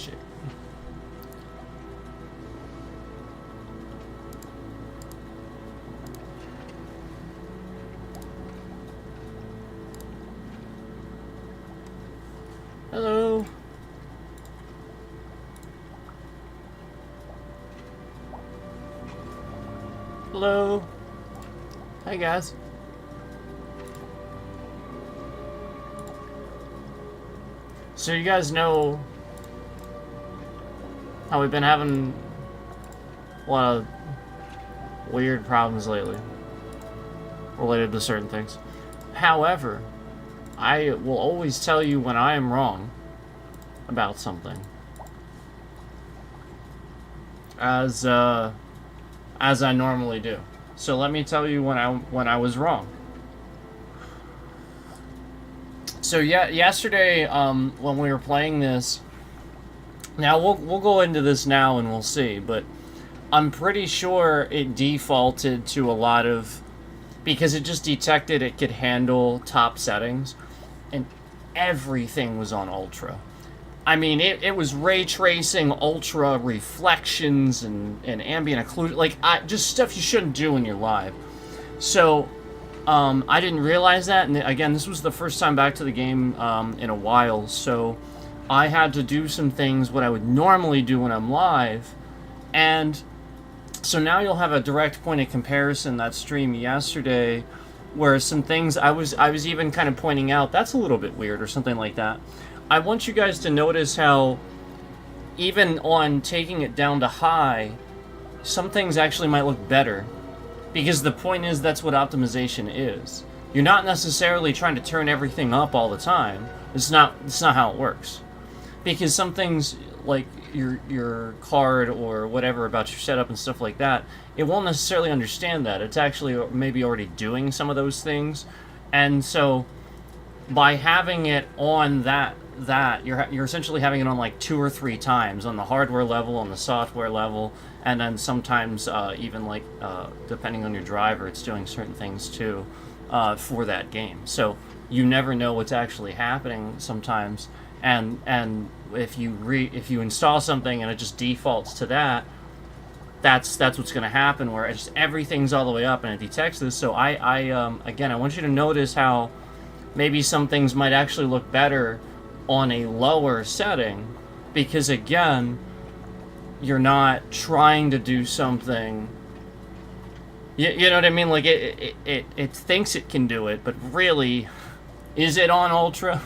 Shit. Hello. Hello. Hi guys. So you guys know how we've been having a lot of weird problems lately related to certain things. However, I will always tell you when I am wrong about something. As I normally do. So let me tell you when I was wrong. So yeah, yesterday when we were playing this, now we'll go into this now and we'll see, but I'm pretty sure it defaulted to a lot of, because it just detected it could handle top settings, and everything was on ultra. I mean, it was ray tracing, ultra reflections, and ambient occlusion, like just stuff you shouldn't do when you're live. So I didn't realize that, and again, this was the first time back to the game in a while, so I had to do some things what I would normally do when I'm live, and so now you'll have a direct point of comparison. That stream yesterday, where some things I was even kind of pointing out, that's a little bit weird or something like that. I want you guys to notice how even on taking it down to high, some things actually might look better. Because the point is, that's what optimization is. You're not necessarily trying to turn everything up all the time. It's not how it works. Because some things, like your card or whatever about your setup and stuff like that, it won't necessarily understand that. It's actually maybe already doing some of those things. And so by having it on that you're essentially having it on like 2 or 3 times, on the hardware level, on the software level, and then sometimes even like depending on your driver, it's doing certain things too for that game. So you never know what's actually happening sometimes, and if you install something and it just defaults to that, that's what's going to happen, where it's just everything's all the way up and it detects this. So again, I want you to notice how maybe some things might actually look better on a lower setting, because again, you're not trying to do something, you know what I mean, like it thinks it can do it, but really, is it on ultra?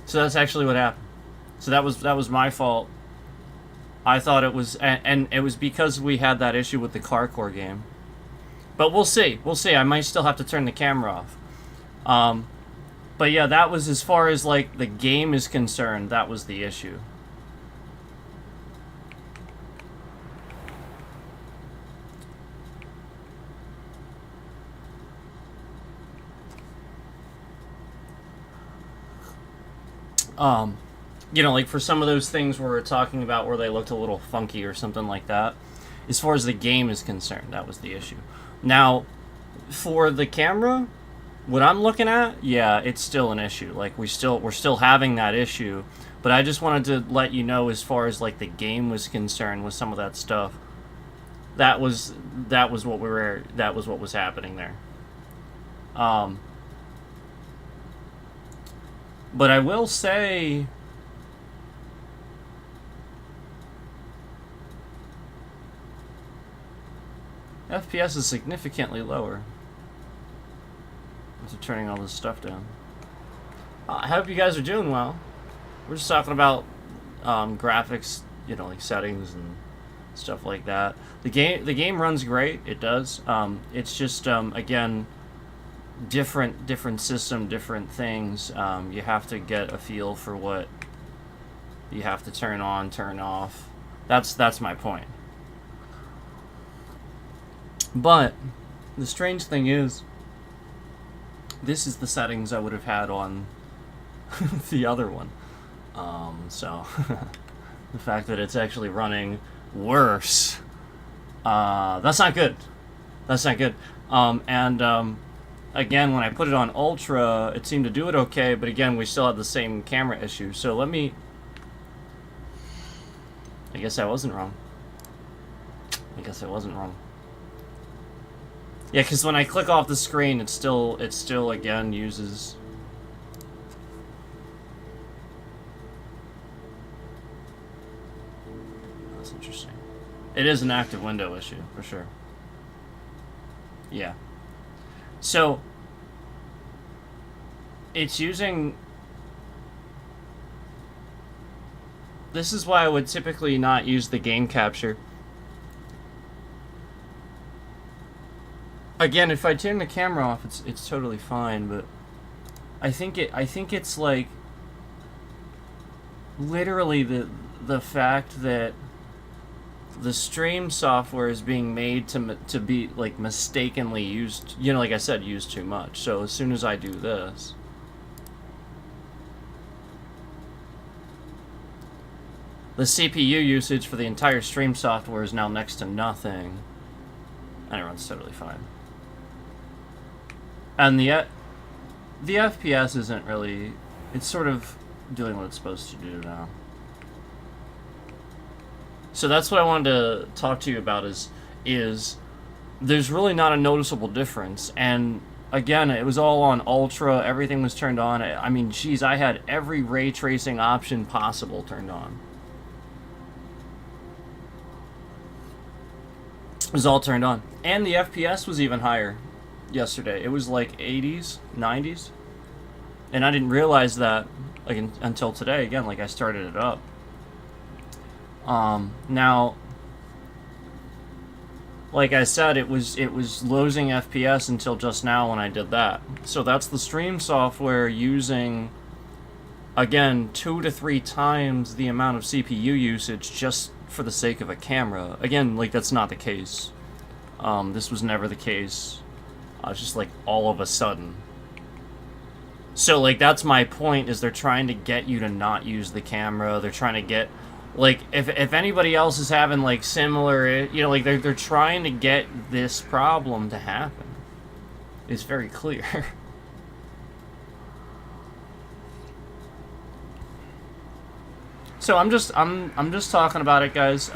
So that's actually what happened. So that was my fault. I thought it was, and it was because we had that issue with the Carcore game. But we'll see. We'll see. I might still have to turn the camera off. But yeah, that was, as far as like the game is concerned, that was the issue. You know, like for some of those things where we're talking about where they looked a little funky or something like that, as far as the game is concerned, that was the issue. Now, for the camera, what I'm looking at, yeah, it's still an issue. Like we're still having that issue, but I just wanted to let you know, as far as like the game was concerned with some of that stuff, that was what was happening there. But I will say, FPS is significantly lower after turning all this stuff down. I hope you guys are doing well. We're just talking about graphics, you know, like settings and stuff like that. The game runs great. It does. It's just again, different system, different things. You have to get a feel for what you have to turn on, turn off. That's my point. But the strange thing is, this is the settings I would have had on the other one. So the fact that it's actually running worse, that's not good. That's not good. Again, when I put it on Ultra, it seemed to do it okay, but again, we still had the same camera issue. So let me... I guess I wasn't wrong. Yeah, because when I click off the screen, it still again uses... That's interesting. It is an active window issue, for sure. Yeah. So, it's using... This is why I would typically not use the game capture. Again, if I turn the camera off, it's totally fine, but I think it's like literally the fact that the stream software is being made to be like mistakenly used, you know, like I said, used too much. So as soon as I do this, the CPU usage for the entire stream software is now next to nothing, and it runs totally fine. And the FPS isn't really, it's sort of doing what it's supposed to do now. So that's what I wanted to talk to you about is there's really not a noticeable difference. And again, it was all on Ultra, everything was turned on. I mean, geez, I had every ray tracing option possible turned on. It was all turned on. And the FPS was even higher yesterday. It was like 80s, 90s. And I didn't realize that like until today, again, like I started it up. Now, like I said, it was losing FPS until just now when I did that. So that's the stream software using, again, 2 to 3 times the amount of CPU usage just for the sake of a camera. Again, like that's not the case. This was never the case. Just like all of a sudden. So like that's my point, is they're trying to get you to not use the camera. They're trying to get, like, if anybody else is having like similar, you know, like they're trying to get this problem to happen. It's very clear. So I'm just talking about it, guys.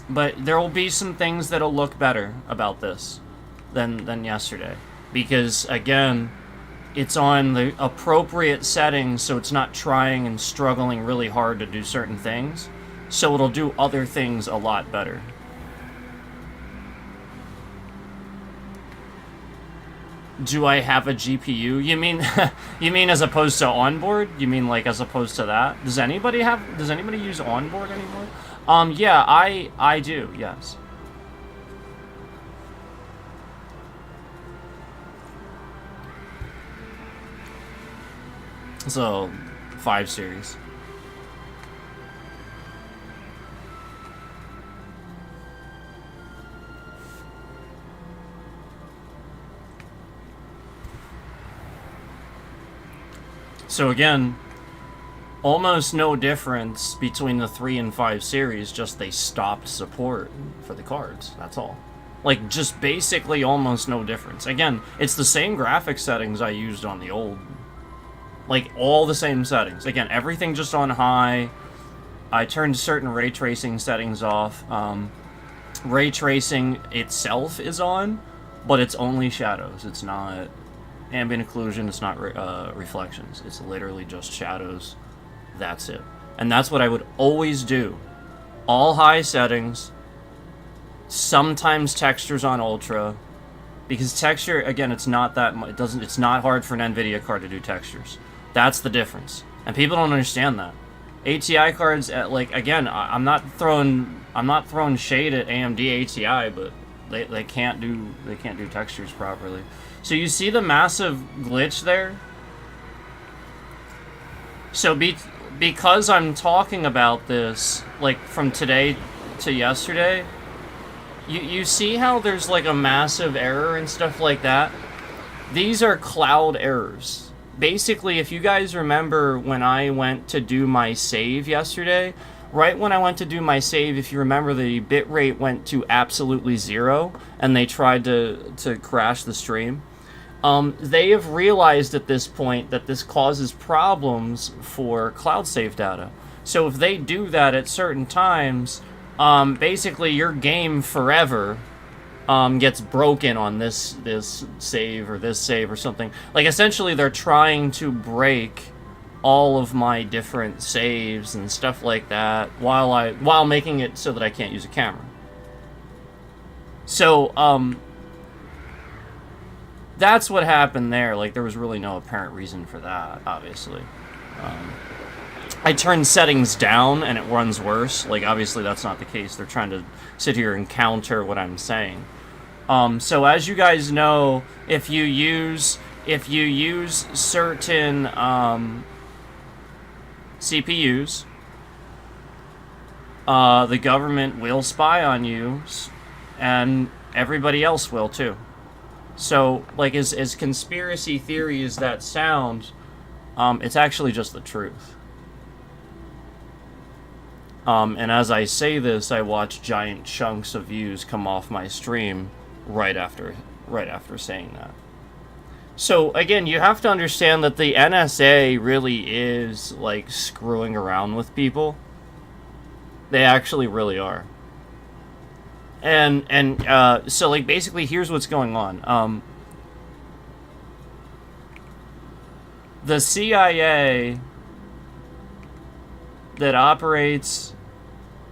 But there will be some things that'll look better about this than yesterday, because again, it's on the appropriate settings, so it's not trying and struggling really hard to do certain things, so it'll do other things a lot better. Do I have a GPU? You mean you mean as opposed to onboard? You mean like as opposed to that? Does anybody use onboard anymore? Yeah, I do, yes. So, 5 series. So again, almost no difference between the 3 and 5 series, just they stopped support for the cards, that's all. Like, just basically almost no difference. Again, it's the same graphic settings I used on the old. Like, all the same settings. Again, everything just on high. I turned certain ray tracing settings off. Ray tracing itself is on, but it's only shadows. It's not ambient occlusion, it's not reflections. It's literally just shadows. That's it. And that's what I would always do. All high settings, sometimes textures on ultra, because texture, again, it's not that much, it's not hard for an NVIDIA card to do textures. That's the difference. And people don't understand that. ATI cards, like, again, I'm not throwing shade at AMD ATI, but they can't do textures properly. So you see the massive glitch there? So because I'm talking about this, like, from today to yesterday, you see how there's, like, a massive error and stuff like that? These are cloud errors. Basically, if you guys remember when I went to do my save yesterday, right when I went to do my save, if you remember, the bitrate went to absolutely 0, and they tried to crash the stream. They have realized at this point that this causes problems for cloud save data. So if they do that at certain times, basically your game forever gets broken on this save or this save or something. Like, essentially they're trying to break all of my different saves and stuff like that while making it so that I can't use a camera. So that's what happened there. Like, there was really no apparent reason for that, obviously. I turned settings down and it runs worse. Like, obviously that's not the case. They're trying to sit here and counter what I'm saying. So as you guys know, if you use certain CPUs, the government will spy on you, and everybody else will too. So, like, as conspiracy theory as that sounds, it's actually just the truth. And as I say this, I watch giant chunks of views come off my stream right after saying that. So, again, you have to understand that the NSA really is, like, screwing around with people. They actually really are. And so, like, basically, here's what's going on. The CIA that operates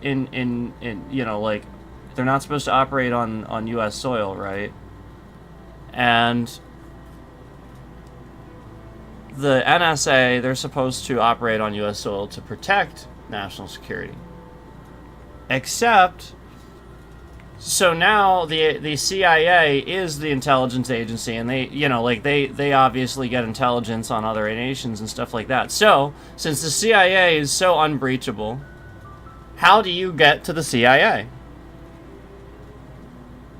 in you know, like, they're not supposed to operate on U.S. soil, right? And the NSA, they're supposed to operate on U.S. soil to protect national security. Except, so now the CIA is the intelligence agency, and they, you know, like, they obviously get intelligence on other nations and stuff like that. So, since the CIA is so unbreachable, how do you get to the CIA?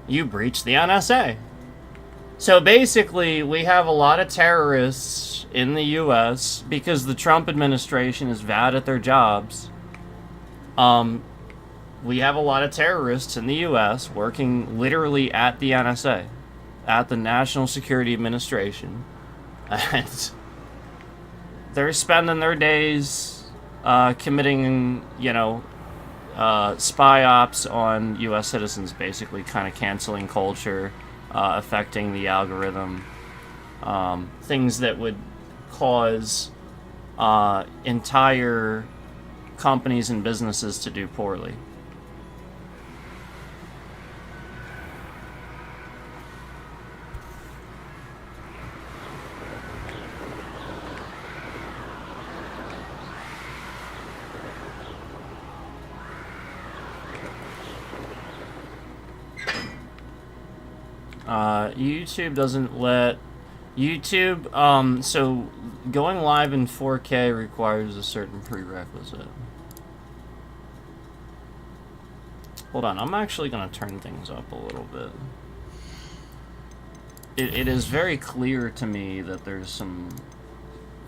You breach the NSA. So basically, we have a lot of terrorists in the U.S. because the Trump administration is bad at their jobs. We have a lot of terrorists in the U.S. working literally at the NSA, at the National Security Administration, and they're spending their days committing, you know, spy ops on U.S. citizens, basically, kind of canceling culture, affecting the algorithm, things that would cause entire companies and businesses to do poorly. YouTube doesn't let... YouTube, so going live in 4K requires a certain prerequisite. Hold on, I'm actually going to turn things up a little bit. It is very clear to me that there's some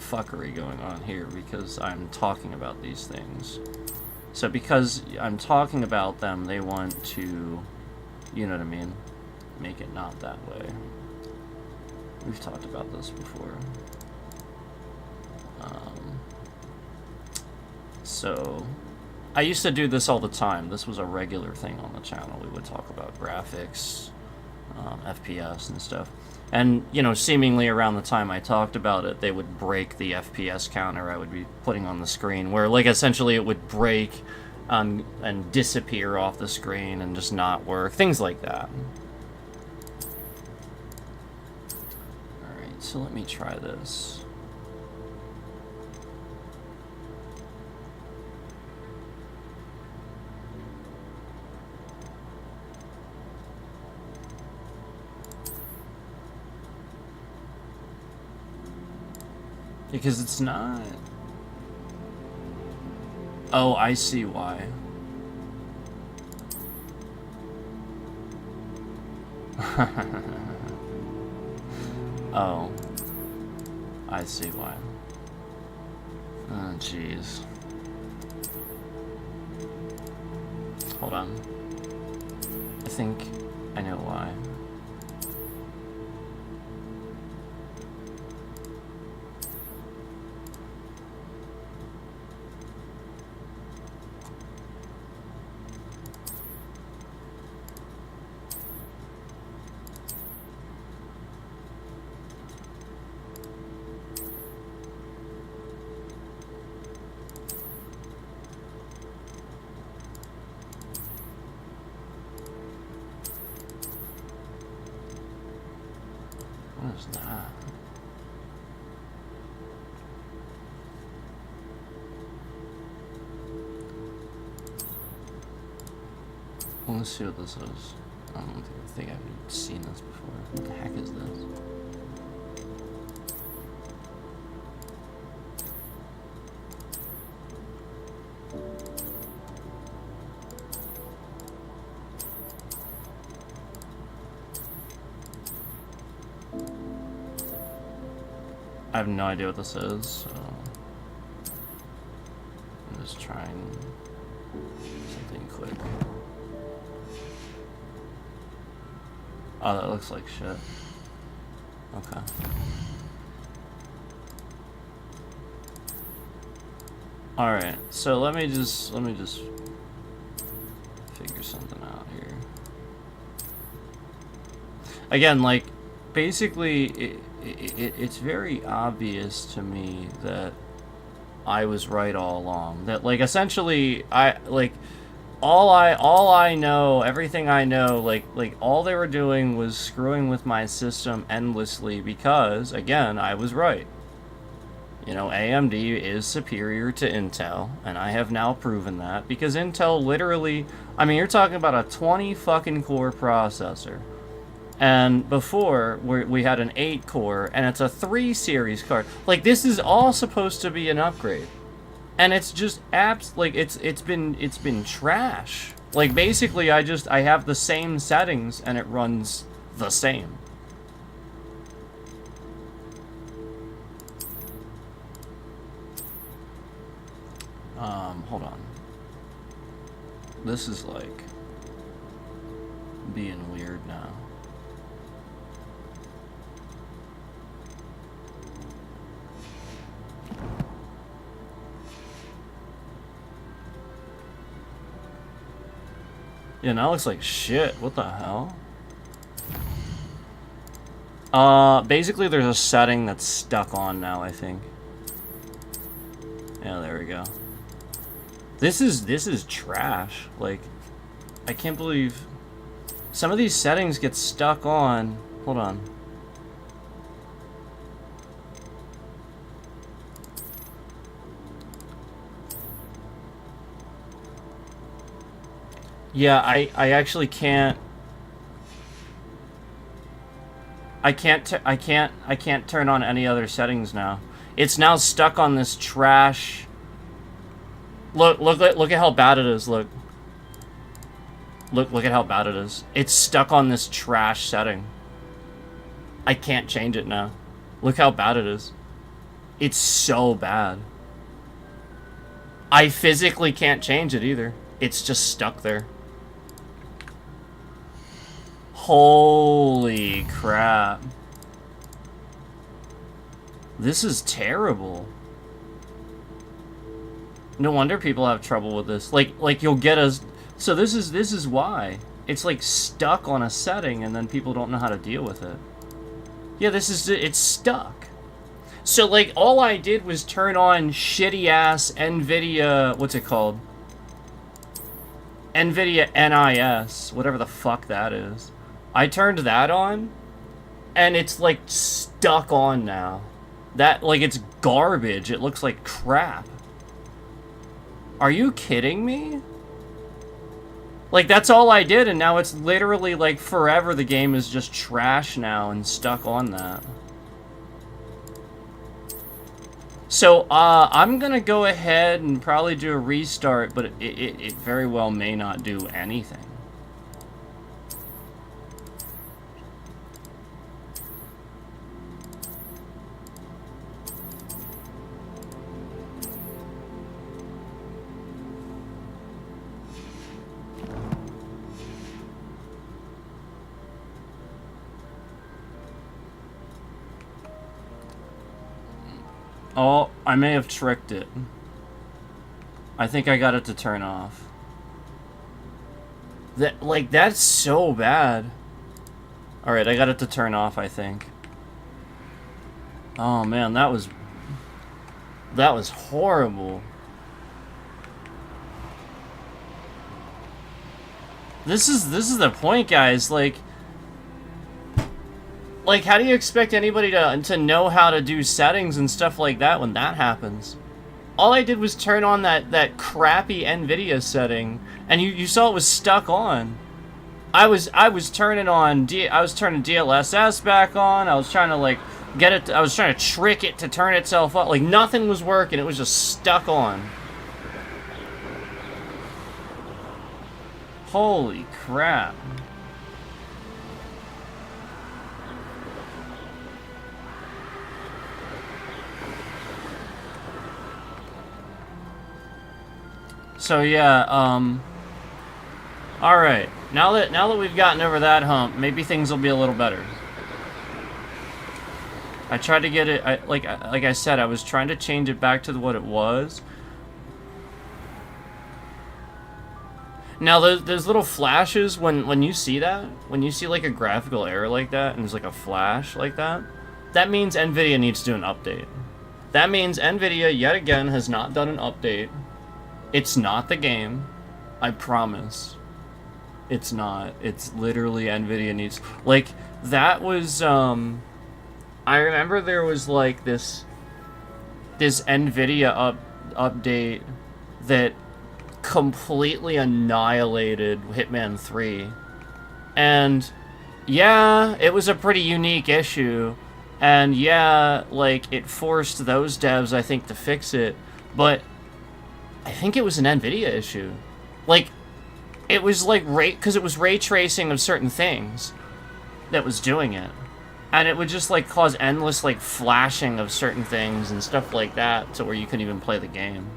fuckery going on here because I'm talking about these things. So because I'm talking about them, they want to, you know what I mean, make it not that way. We've talked about this before. So, I used to do this all the time. This was a regular thing on the channel. We would talk about graphics, FPS and stuff. And, you know, seemingly around the time I talked about it, they would break the FPS counter I would be putting on the screen, where, like, essentially it would break and disappear off the screen and just not work. Things like that. Alright, so let me try this. Because it's not... Oh, I see why. Oh. I see why. Oh, jeez. Hold on. I think I know why. What is that? Let's see what this is. I don't think I've seen this before. What the heck is this? I have no idea what this is, so I'm just trying something quick. Oh, that looks like shit. Okay. Alright, so let me just figure something out here. Again, like, basically, it's very obvious to me that I was right all along. That, like, essentially, all I know, everything I know, like all they were doing was screwing with my system endlessly because, again, I was right. You know, AMD is superior to Intel, and I have now proven that because Intel literally, I mean, you're talking about a 20 fucking core processor. And before, we had an 8-core, and it's a 3 series card. Like, this is all supposed to be an upgrade. And it's just it's been trash. Like, basically, I have the same settings, and it runs the same. Hold on. This is, like, being weird now. Yeah, now it looks like shit. What the hell? Basically there's a setting that's stuck on now, I think. Yeah, there we go. This is trash. Like, I can't believe some of these settings get stuck on. Hold on. Yeah, I actually can't. I can't turn on any other settings now. It's now stuck on this trash. Look at how bad it is. Look at how bad it is. It's stuck on this trash setting. I can't change it now. Look how bad it is. It's so bad. I physically can't change it either. It's just stuck there. Holy crap. This is terrible. No wonder people have trouble with this. Like you'll get a... So this is why. It's like stuck on a setting and then people don't know how to deal with it. Yeah, it's stuck. So like all I did was turn on shitty ass NVIDIA, what's it called? NVIDIA NIS, whatever the fuck that is. I turned that on, and it's, like, stuck on now. That, like, it's garbage. It looks like crap. Are you kidding me? Like, that's all I did, and now it's literally, like, forever the game is just trash now and stuck on that. So, I'm gonna go ahead and probably do a restart, but it very well may not do anything. Oh, I may have tricked it. I think I got it to turn off. That's so bad. Alright, I got it to turn off, I think. Oh man, that was horrible. This is the point, guys. Like, how do you expect anybody to know how to do settings and stuff like that when that happens? All I did was turn on that crappy NVIDIA setting, and you saw it was stuck on. I was turning on I was turning DLSS back on. I was trying to like get it. I was trying to trick it to turn itself up. Like nothing was working. It was just stuck on. Holy crap. So yeah, all right. Now that we've gotten over that hump, maybe things will be a little better. I tried to get it. Like I said, I was trying to change it back to what it was. Now those little flashes when you see that, when you see like a graphical error like that, and there's like a flash like that, that means NVIDIA needs to do an update. That means NVIDIA yet again has not done an update. It's not the game. I promise. It's not. It's literally NVIDIA needs... Like, that was, I remember there was, like, this NVIDIA update that completely annihilated Hitman 3. And, yeah, it was a pretty unique issue. And, yeah, like, it forced those devs, I think, to fix it. But I think it was an NVIDIA issue. Like, it was like because it was ray tracing of certain things that was doing it. And it would just like cause endless like flashing of certain things and stuff like that to where you couldn't even play the game.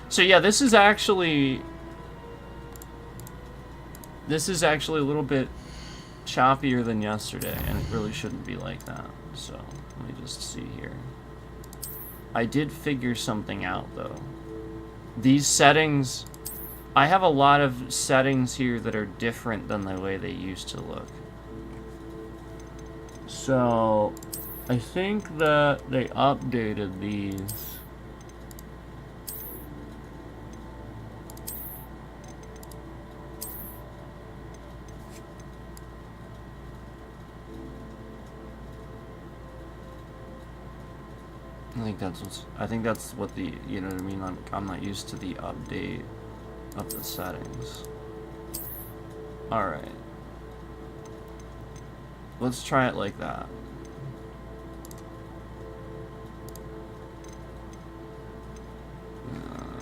So yeah, this is actually a little bit choppier than yesterday, and it really shouldn't be like that. So let me just see here. I did figure something out though. These settings, I have a lot of settings here that are different than the way they used to look. So I think that they updated these. I think that's what the, you know what I mean? I'm not used to the update of the settings. Alright. Let's try it like that.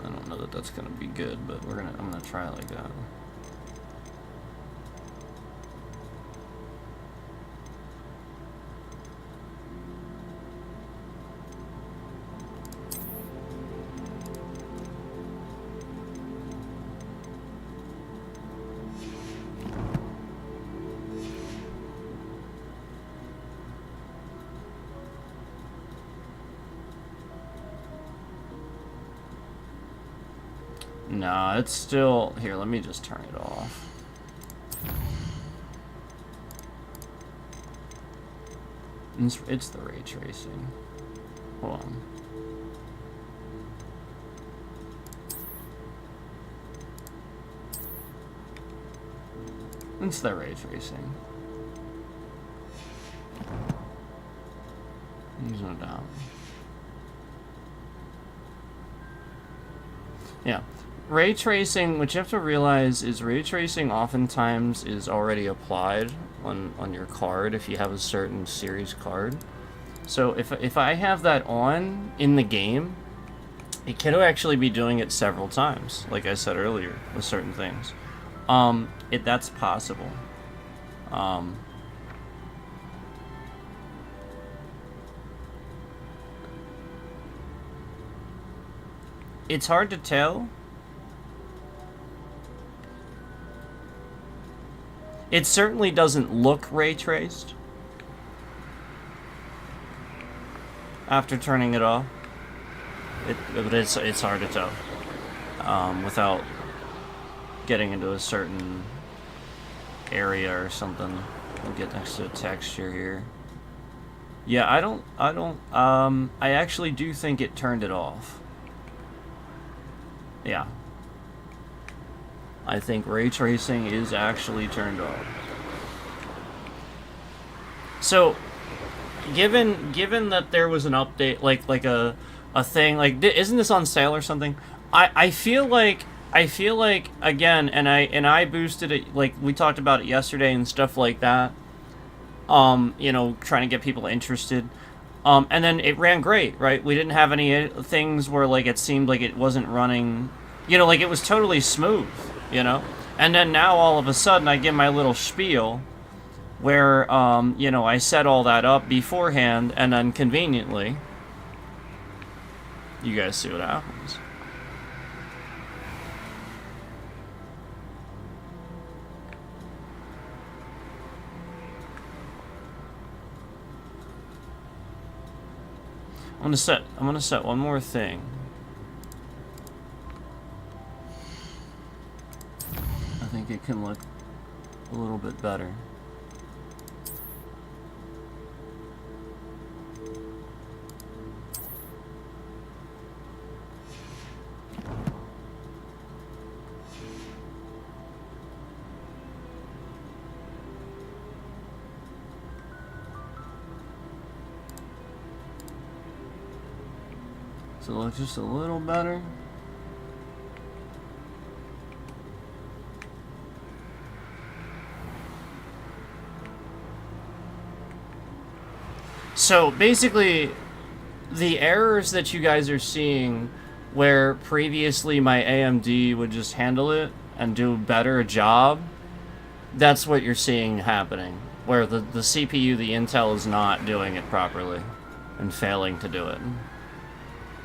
I don't know that that's gonna be good, but I'm gonna try it like that. No, it's still... Here, let me just turn it off. It's the ray tracing. Hold on. It's the ray tracing. There's no doubt. Yeah. Ray tracing, what you have to realize is ray tracing oftentimes is already applied on your card if you have a certain series card. So if I have that on in the game, it can actually be doing it several times, like I said earlier, with certain things. That's possible. It's hard to tell. It certainly doesn't look ray traced. after turning it off. But it's hard to tell without getting into a certain area or something. I'll get next to a texture here. Yeah, I actually do think it turned it off. Yeah. I think ray tracing is actually turned off. So, given that there was an update, like a thing, like, isn't this on sale or something? I feel like again, and I boosted it, like we talked about it yesterday and stuff like that. You know, trying to get people interested. And then it ran great, right? We didn't have any things where, like, it seemed like it wasn't running, you know, like it was totally smooth, you know? And then now all of a sudden I give my little spiel where, you know, I set all that up beforehand, and then conveniently, you guys see what happens. I'm gonna set one more thing. I think it can look a little bit better. So it looks just a little better. So basically, the errors that you guys are seeing where previously my AMD would just handle it and do better a job, that's what you're seeing happening. Where the CPU, the Intel, is not doing it properly and failing to do it.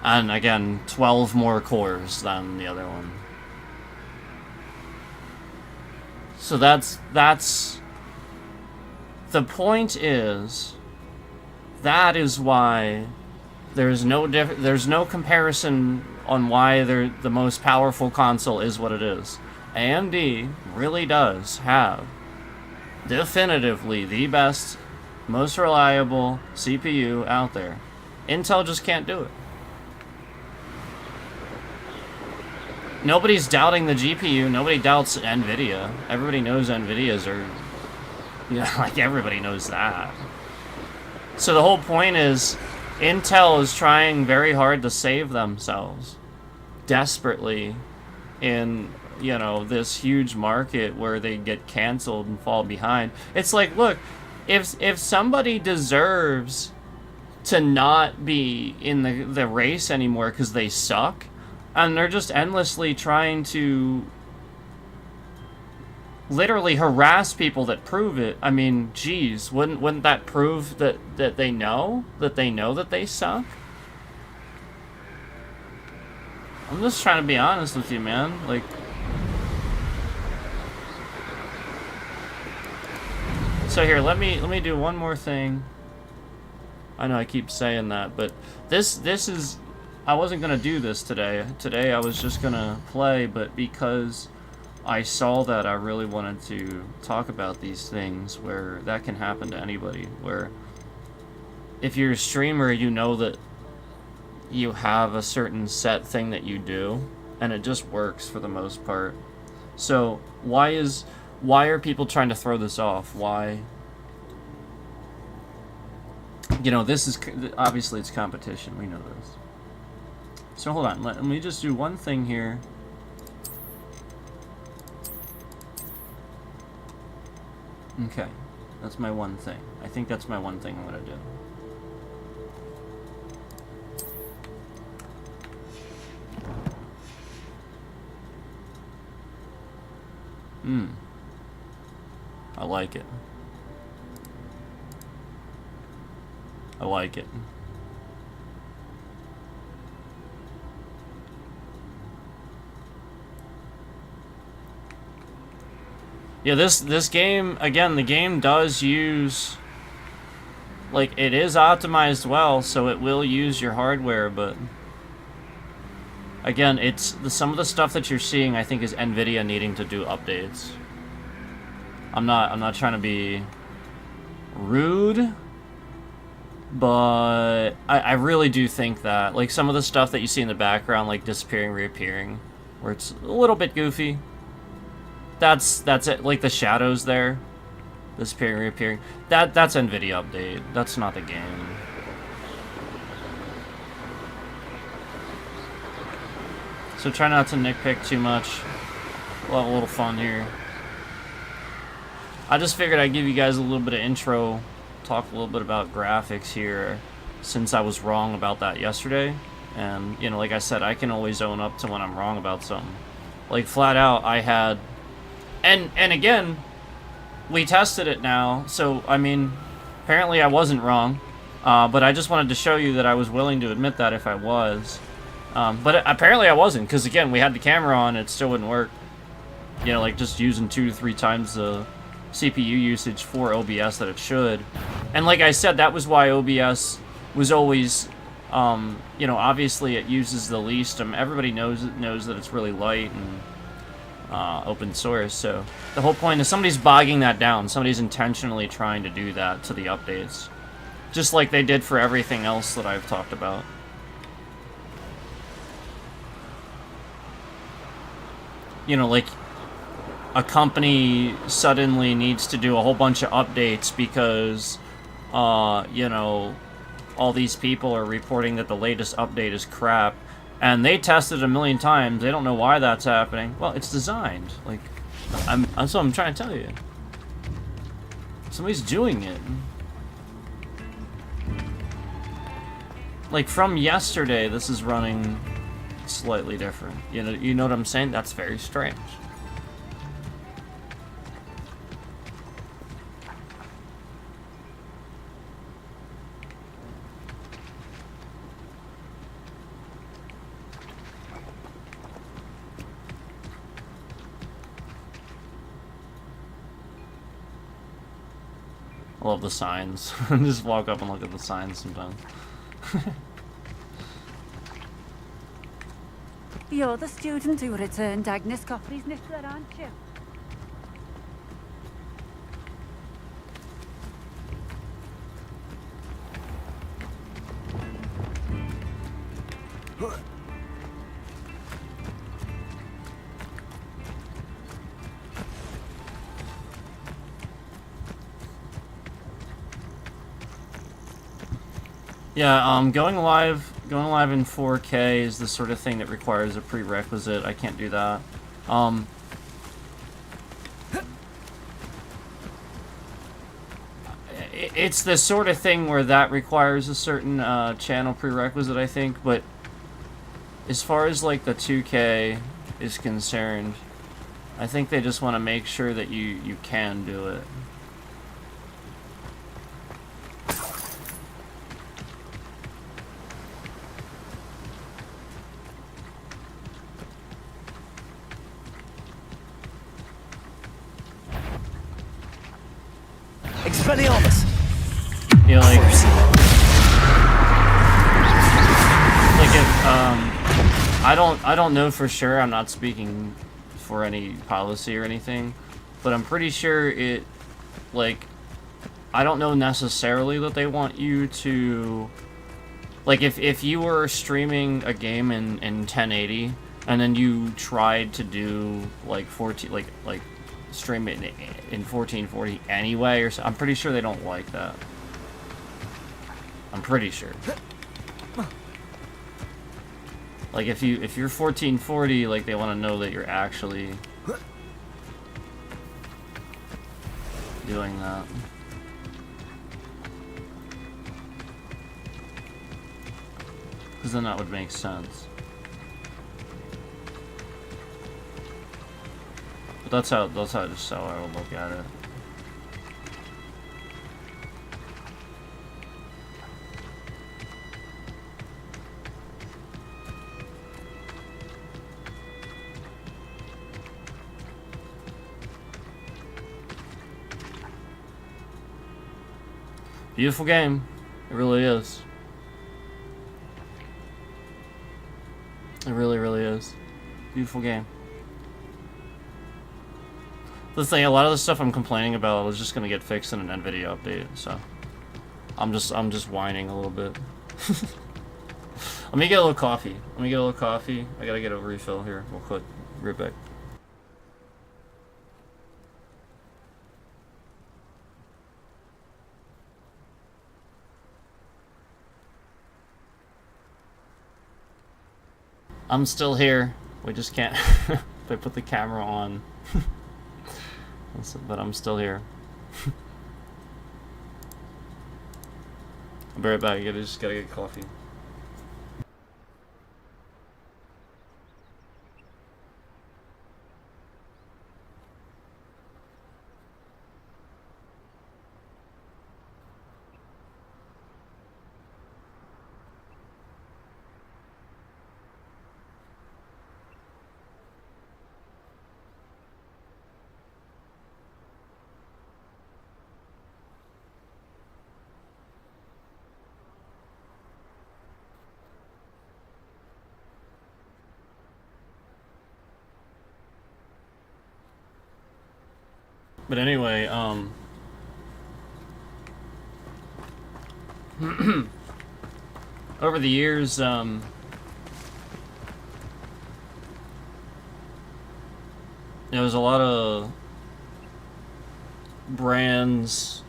And again, 12 more cores than the other one. So that's the point is, that is why there's no comparison on why the most powerful console is what it is. AMD really does have definitively the best, most reliable CPU out there. Intel just can't do it. Nobody's doubting the GPU. Nobody doubts NVIDIA. Everybody knows NVIDIA's are... You know, like, everybody knows that. So the whole point is, Intel is trying very hard to save themselves. Desperately. In, you know, this huge market where they get canceled and fall behind. It's like, look, if somebody deserves to not be in the race anymore because they suck... And they're just endlessly trying to literally harass people that prove it. I mean, geez, wouldn't that prove that they know that they suck? I'm just trying to be honest with you, man. Like, so here, let me do one more thing. I know I keep saying that, but this is... I wasn't going to do this today. Today I was just going to play, but because I saw that, I really wanted to talk about these things where that can happen to anybody. Where if you're a streamer, you know that you have a certain set thing that you do, and it just works for the most part. So why are people trying to throw this off? Why? You know, this is... Obviously, it's competition. We know this. So hold on, let me just do one thing here. Okay, that's my one thing. I think that's my one thing I'm gonna do. I like it. I like it. Yeah, this game, again, the game does use like, it is optimized well, so it will use your hardware, but again, some of the stuff that you're seeing, I think, is NVIDIA needing to do updates. I'm not trying to be rude, but I really do think that, like, some of the stuff that you see in the background, like disappearing, reappearing, where it's a little bit goofy, that's it. Like the shadows there, disappearing, reappearing, that's NVIDIA update. That's not the game. So try not to nitpick too much. We'll have a little fun here. I just figured I'd give you guys a little bit of intro, talk a little bit about graphics here, since I was wrong about that yesterday. And, you know, like I said, I can always own up to when I'm wrong about something. Like, flat out, I had... And again, we tested it now, so, I mean, apparently I wasn't wrong. But I just wanted to show you that I was willing to admit that if I was. But apparently I wasn't, because, again, we had the camera on, it still wouldn't work. You know, like, just using 2 to 3 times the CPU usage for OBS that it should. And like I said, that was why OBS was always, you know, obviously it uses the least. Everybody knows that it's really light and open source. So the whole point is somebody's bogging that down. Somebody's intentionally trying to do that to the updates, just like they did for everything else that I've talked about. You know, like, a company suddenly needs to do a whole bunch of updates because, you know, all these people are reporting that the latest update is crap, and they tested it a million times. They don't know why that's happening. Well, it's designed. Like, that's what I'm trying to tell you. Somebody's doing it. Like, from yesterday, this is running slightly different. You know what I'm saying? That's very strange. I love the signs. Just walk up and look at the signs sometimes. You're the student who returned Agnes Copley's knickler, aren't you? Yeah, going live in 4K is the sort of thing that requires a prerequisite. I can't do that. It's the sort of thing where that requires a certain channel prerequisite, I think, but as far as like the 2K is concerned, I think they just want to make sure that you can do it. Expelliarmus! You know, like if I don't know for sure. I'm not speaking for any policy or anything, but I'm pretty sure it, like, I don't know necessarily that they want you to, like, if you were streaming a game in 1080 and then you tried to do like 14, like stream it in 1440 anyway, or so, I'm pretty sure they don't like that. I'm pretty sure. Like, if you're 1440, like, they want to know that you're actually doing that. Because then that would make sense. But that's how I would look at it. Beautiful game. It really is. It really, really is. Beautiful game. The thing, a lot of the stuff I'm complaining about is just gonna get fixed in an NVIDIA update, so I'm just whining a little bit. Let me get a little coffee. I gotta get a refill here. We'll quit. Right back. I'm still here. We just can't. If I put the camera on. But I'm still here. I'll be right back. I just gotta get coffee. But anyway, over the years, there was a lot of brands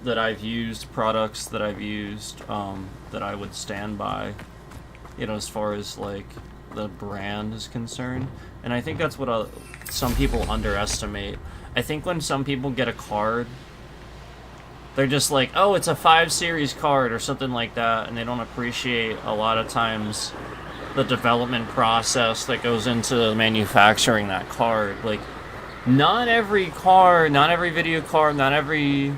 that I've used, products that I've used, that I would stand by, you know, as far as, like, the brand is concerned. And I think that's what some people underestimate. I think when some people get a card, they're just like, oh, it's a 5 series card or something like that, and they don't appreciate a lot of times the development process that goes into manufacturing that card. Like, not every card, not every video card, not every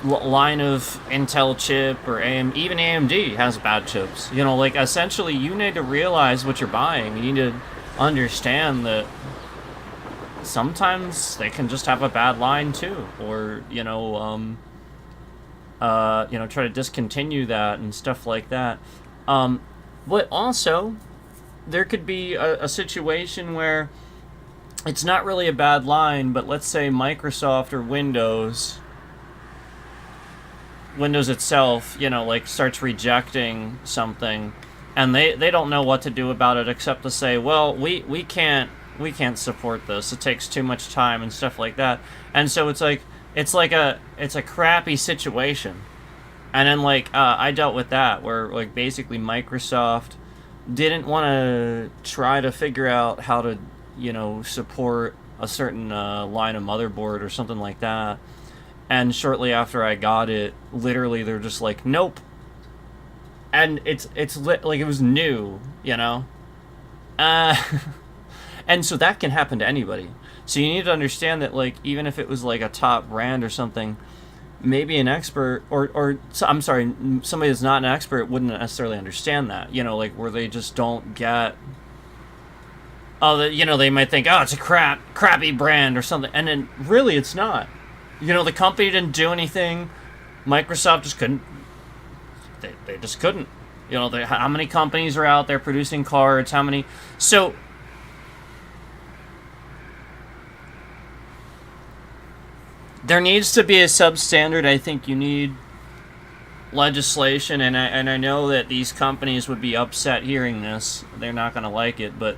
line of Intel chip or even AMD has bad chips. You know, like, essentially, you need to realize what you're buying. You need to understand that sometimes they can just have a bad line too, or try to discontinue that and stuff like that. But also, there could be a situation where it's not really a bad line, but let's say Microsoft or Windows itself, starts rejecting something, and they don't know what to do about it except to say, well, we can't support this. It takes too much time and stuff like that. And so it's a crappy situation. And then I dealt with that where basically Microsoft didn't want to try to figure out how to support a certain line of motherboard or something like that. And shortly after I got it, literally they're just like, nope. And it was new, And so that can happen to anybody. So you need to understand that, even if it was a top brand or something, maybe an expert somebody that's not an expert wouldn't necessarily understand that. Where they just don't get. They might think, oh, it's a crappy brand or something, and then really it's not. The company didn't do anything. Microsoft just couldn't. They just couldn't. How many companies are out there producing cards? How many? So. There needs to be a substandard. I think you need legislation, and I know that these companies would be upset hearing this. They're not going to like it, but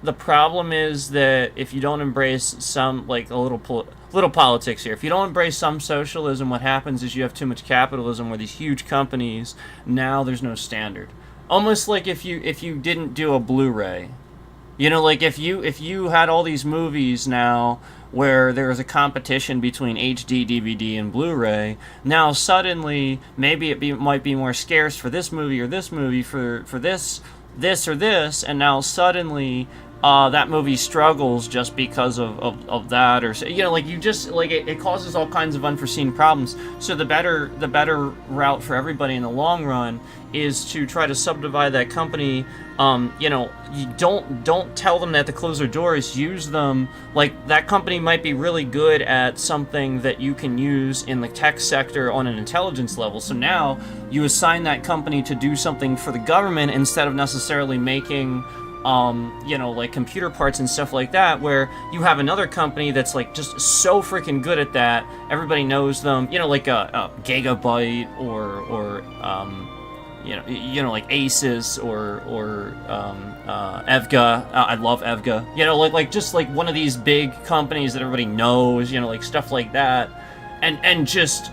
the problem is that if you don't embrace some, a little politics here, if you don't embrace some socialism, what happens is you have too much capitalism where these huge companies, now there's no standard. Almost like if you didn't do a Blu-ray. If you had all these movies now where there was a competition between HD, DVD, and Blu-ray, now suddenly maybe might be more scarce for this movie or this movie for this or this, and now suddenly that movie struggles just because of that, or you know, like you just like it causes all kinds of unforeseen problems. So the better route for everybody in the long run is to try to subdivide that company. You know, you don't tell them they have to close their doors. Use them, like that company might be really good at something that you can use in the tech sector on an intelligence level. So now you assign that company to do something for the government instead of necessarily making you know, like computer parts and stuff like that, where you have another company that's like just so freaking good at that. Everybody knows them, you know, like a Gigabyte or you know, like Asus or Evga. I love Evga. You know, like just like one of these big companies that everybody knows. You know, like stuff like that, and just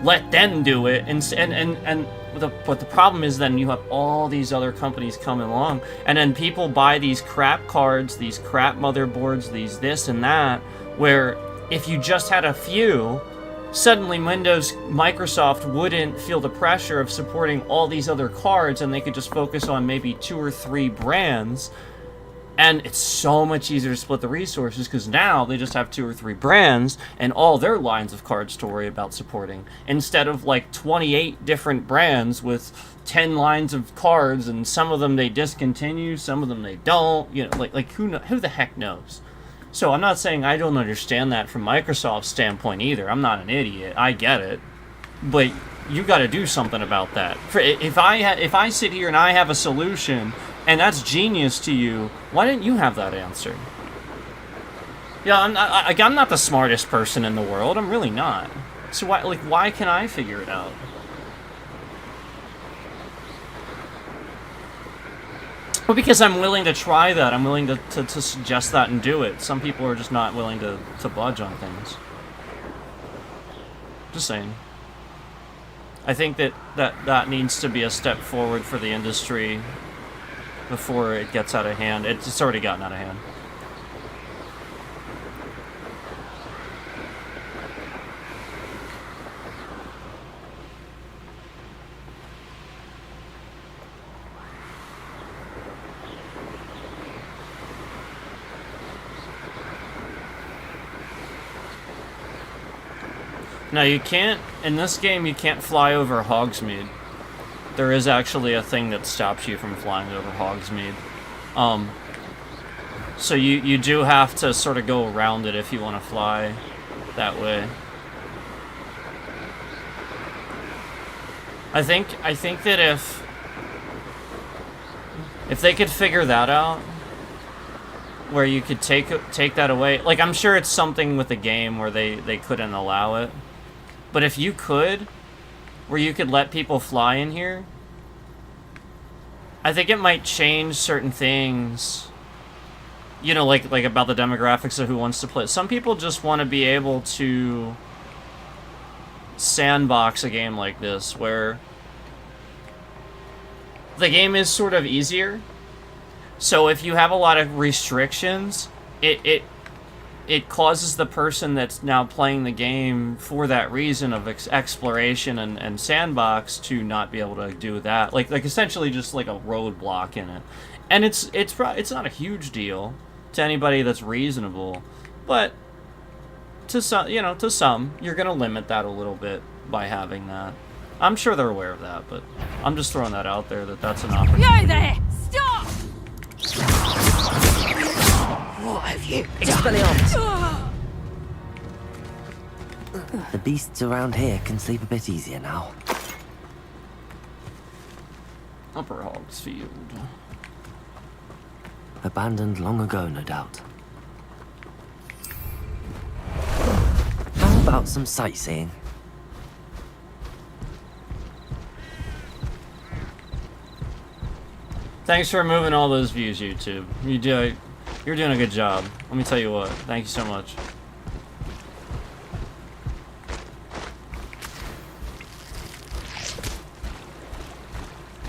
let them do it. But the problem is then you have all these other companies coming along, and then people buy these crap cards, these crap motherboards, these this and that, where if you just had a few, suddenly Microsoft wouldn't feel the pressure of supporting all these other cards, and they could just focus on maybe 2 or 3 brands. And it's so much easier to split the resources because now they just have 2 or 3 brands and all their lines of cards to worry about supporting, instead of like 28 different brands with 10 lines of cards, and some of them they discontinue, some of them they don't. You know, like who the heck knows? So I'm not saying I don't understand that from Microsoft's standpoint either. I'm not an idiot. I get it, but you got to do something about that. If I sit here and I have a solution, and that's genius to you, why didn't you have that answer? Yeah, I'm not the smartest person in the world. I'm really not. So why can I figure it out? Well, because I'm willing to try that. I'm willing to suggest that and do it. Some people are just not willing to budge on things. Just saying. I think that needs to be a step forward for the industry before it gets out of hand. It's already gotten out of hand. Now you can't, in this game, you can't fly over Hogsmeade. There is actually a thing that stops you from flying over Hogsmeade. So you do have to sort of go around it if you want to fly that way. I think that if they could figure that out, where you could take that away, like I'm sure it's something with the game where they couldn't allow it, but if you could, where you could let people fly in here, I think it might change certain things. You know, like about the demographics of who wants to play. Some people just want to be able to sandbox a game like this, where the game is sort of easier. So if you have a lot of restrictions, it causes the person that's now playing the game for that reason of exploration and sandbox to not be able to do that. Like essentially just like a roadblock in it. And it's not a huge deal to anybody that's reasonable, but to some, you're gonna limit that a little bit by having that. I'm sure they're aware of that, but I'm just throwing that out there that's an option. Yo there! Stop! What have you done? The beasts around here can sleep a bit easier now. Upper Hogsfield. Abandoned long ago, no doubt. How about some sightseeing? Thanks for removing all those views, YouTube. You're doing a good job. Let me tell you what. Thank you so much.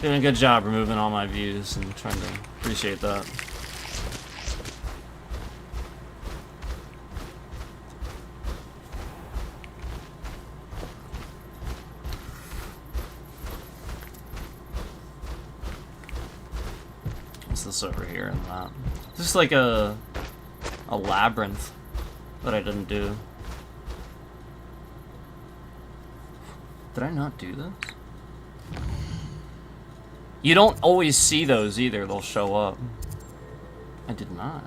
Doing a good job removing all my views and trying to appreciate that. What's this over here and that? Just like a labyrinth that I didn't do. Did I not do this? You don't always see those either, they'll show up. I did not.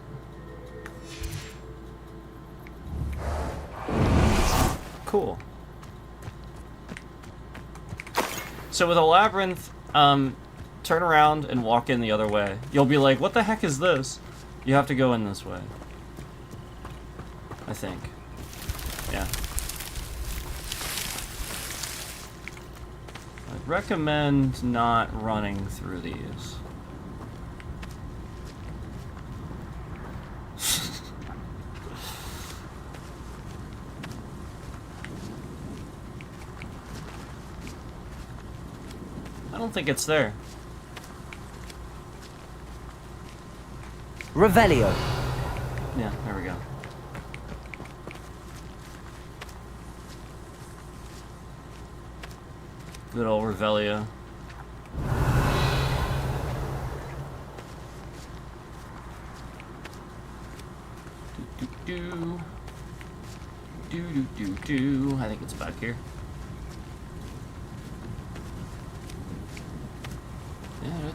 Cool. So with a labyrinth, turn around and walk in the other way. You'll be like, what the heck is this? You have to go in this way. I think. Yeah. I'd recommend not running through these. I don't think it's there. Revelio. Yeah, there we go. Good old Revelio. Do do do do do. I think it's back here. Yeah.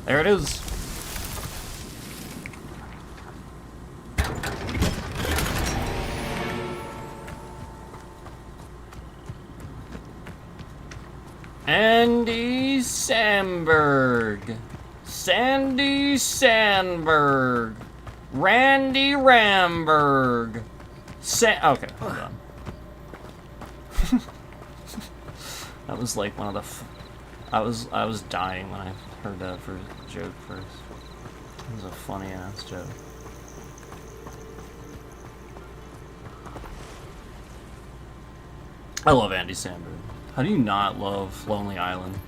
There it is. Andy Samberg. Sandy Sandberg. Randy Ramberg. Okay, hold on. That was like one of the. I was dying when I heard that first joke first. It was a funny ass joke. I love Andy Samberg. How do you not love Lonely Island?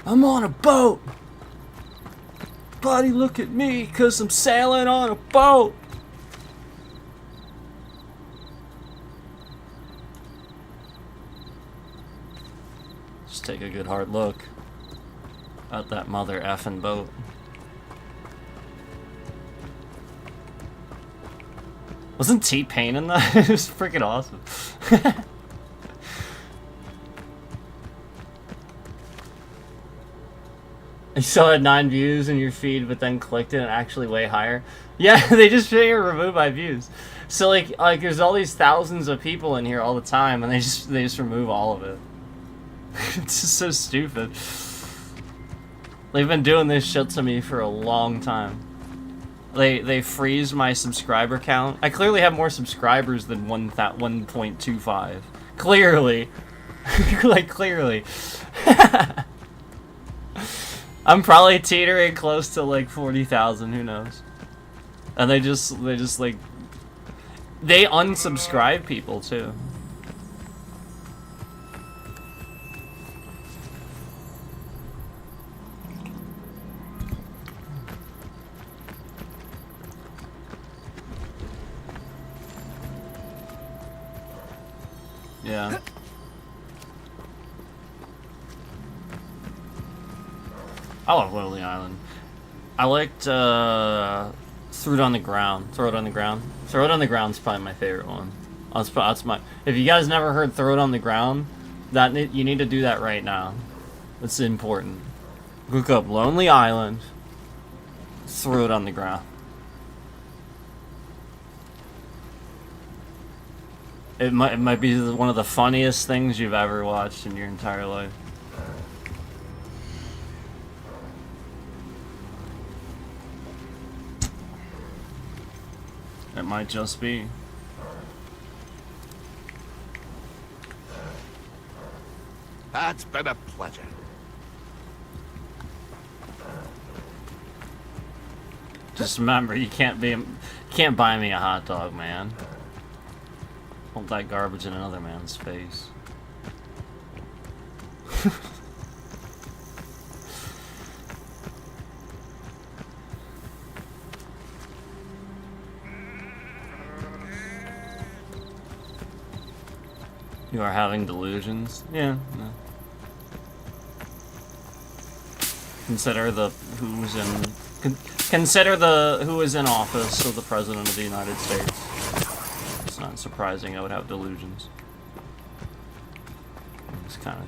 I'm on a boat! Buddy, look at me, 'cause I'm sailing on a boat! Just take a good hard look at that mother effing boat. Wasn't T-Pain in that? It was freaking awesome. You still had 9 views in your feed, but then clicked it and actually way higher. Yeah, they just remove my views. So like there's all these thousands of people in here all the time, and they just remove all of it. It's just so stupid. They've been doing this shit to me for a long time. They freeze my subscriber count. I clearly have more subscribers than 1.25. Clearly. Like, clearly. I'm probably teetering close to like 40,000, who knows. And they just like... They unsubscribe people, too. Yeah. I love Lonely Island. I liked Throw It on the Ground. Throw It on the Ground. Throw It on the Ground's probably my favorite one. That's my. If you guys never heard Throw It on the Ground, you need to do that right now. It's important. Look up Lonely Island. Throw It on the Ground. It might be one of the funniest things you've ever watched in your entire life. It might just be. That's been a pleasure. Just remember, you can't buy me a hot dog, man. Hold that garbage in another man's face. You are having delusions? Yeah. No. Consider the who's in consider the who is in office, so the President of the United States. It's not surprising I would have delusions. It's kind of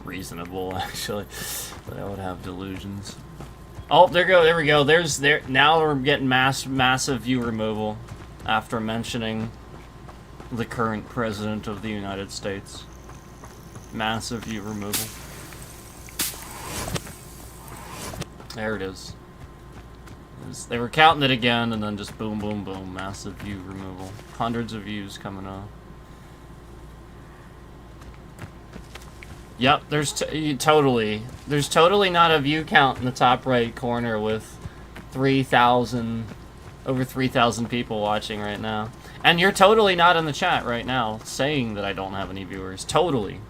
reasonable, actually, that I would have delusions. Oh, there we go. Now we're getting massive view removal after mentioning the current President of the United States. Massive view removal. There it is. They were counting it again, and then just boom, boom, boom. Massive view removal. Hundreds of views coming up. Yep, there's totally not a view count in the top right corner with 3,000, over 3,000 people watching right now. And you're totally not in the chat right now saying that I don't have any viewers. Totally.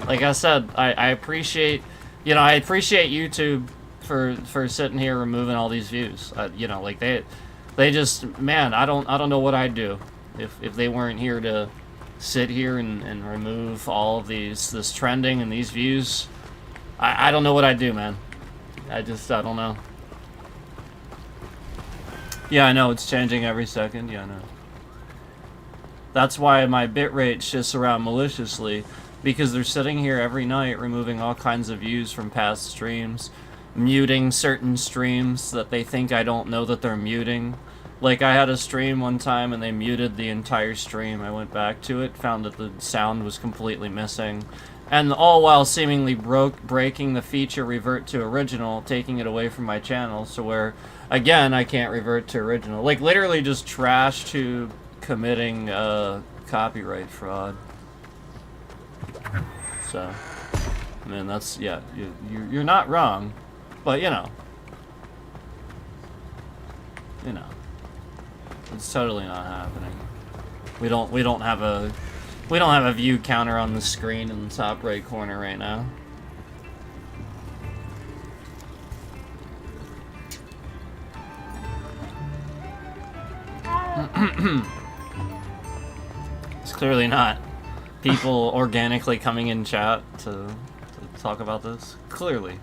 Like I said, I appreciate, I appreciate YouTube for sitting here removing all these views. Like they just, man, I don't know what I'd do if they weren't here to sit here and remove all of this trending and these views. I don't know what I'd do, man. I don't know. Yeah, I know, it's changing every second. Yeah, I know. That's why my bitrate shifts around maliciously, because they're sitting here every night removing all kinds of views from past streams, muting certain streams that they think I don't know that they're muting. Like, I had a stream one time and they muted the entire stream. I went back to it, found that the sound was completely missing, and all while seemingly breaking the feature revert to original, taking it away from my channel, so where, again, I can't revert to original. Like, literally just trash to committing copyright fraud. So, I mean, that's, yeah, you're not wrong, but, it's totally not happening. We don't have a view counter on the screen in the top right corner right now. It's clearly not people organically coming in chat to talk about this. Clearly.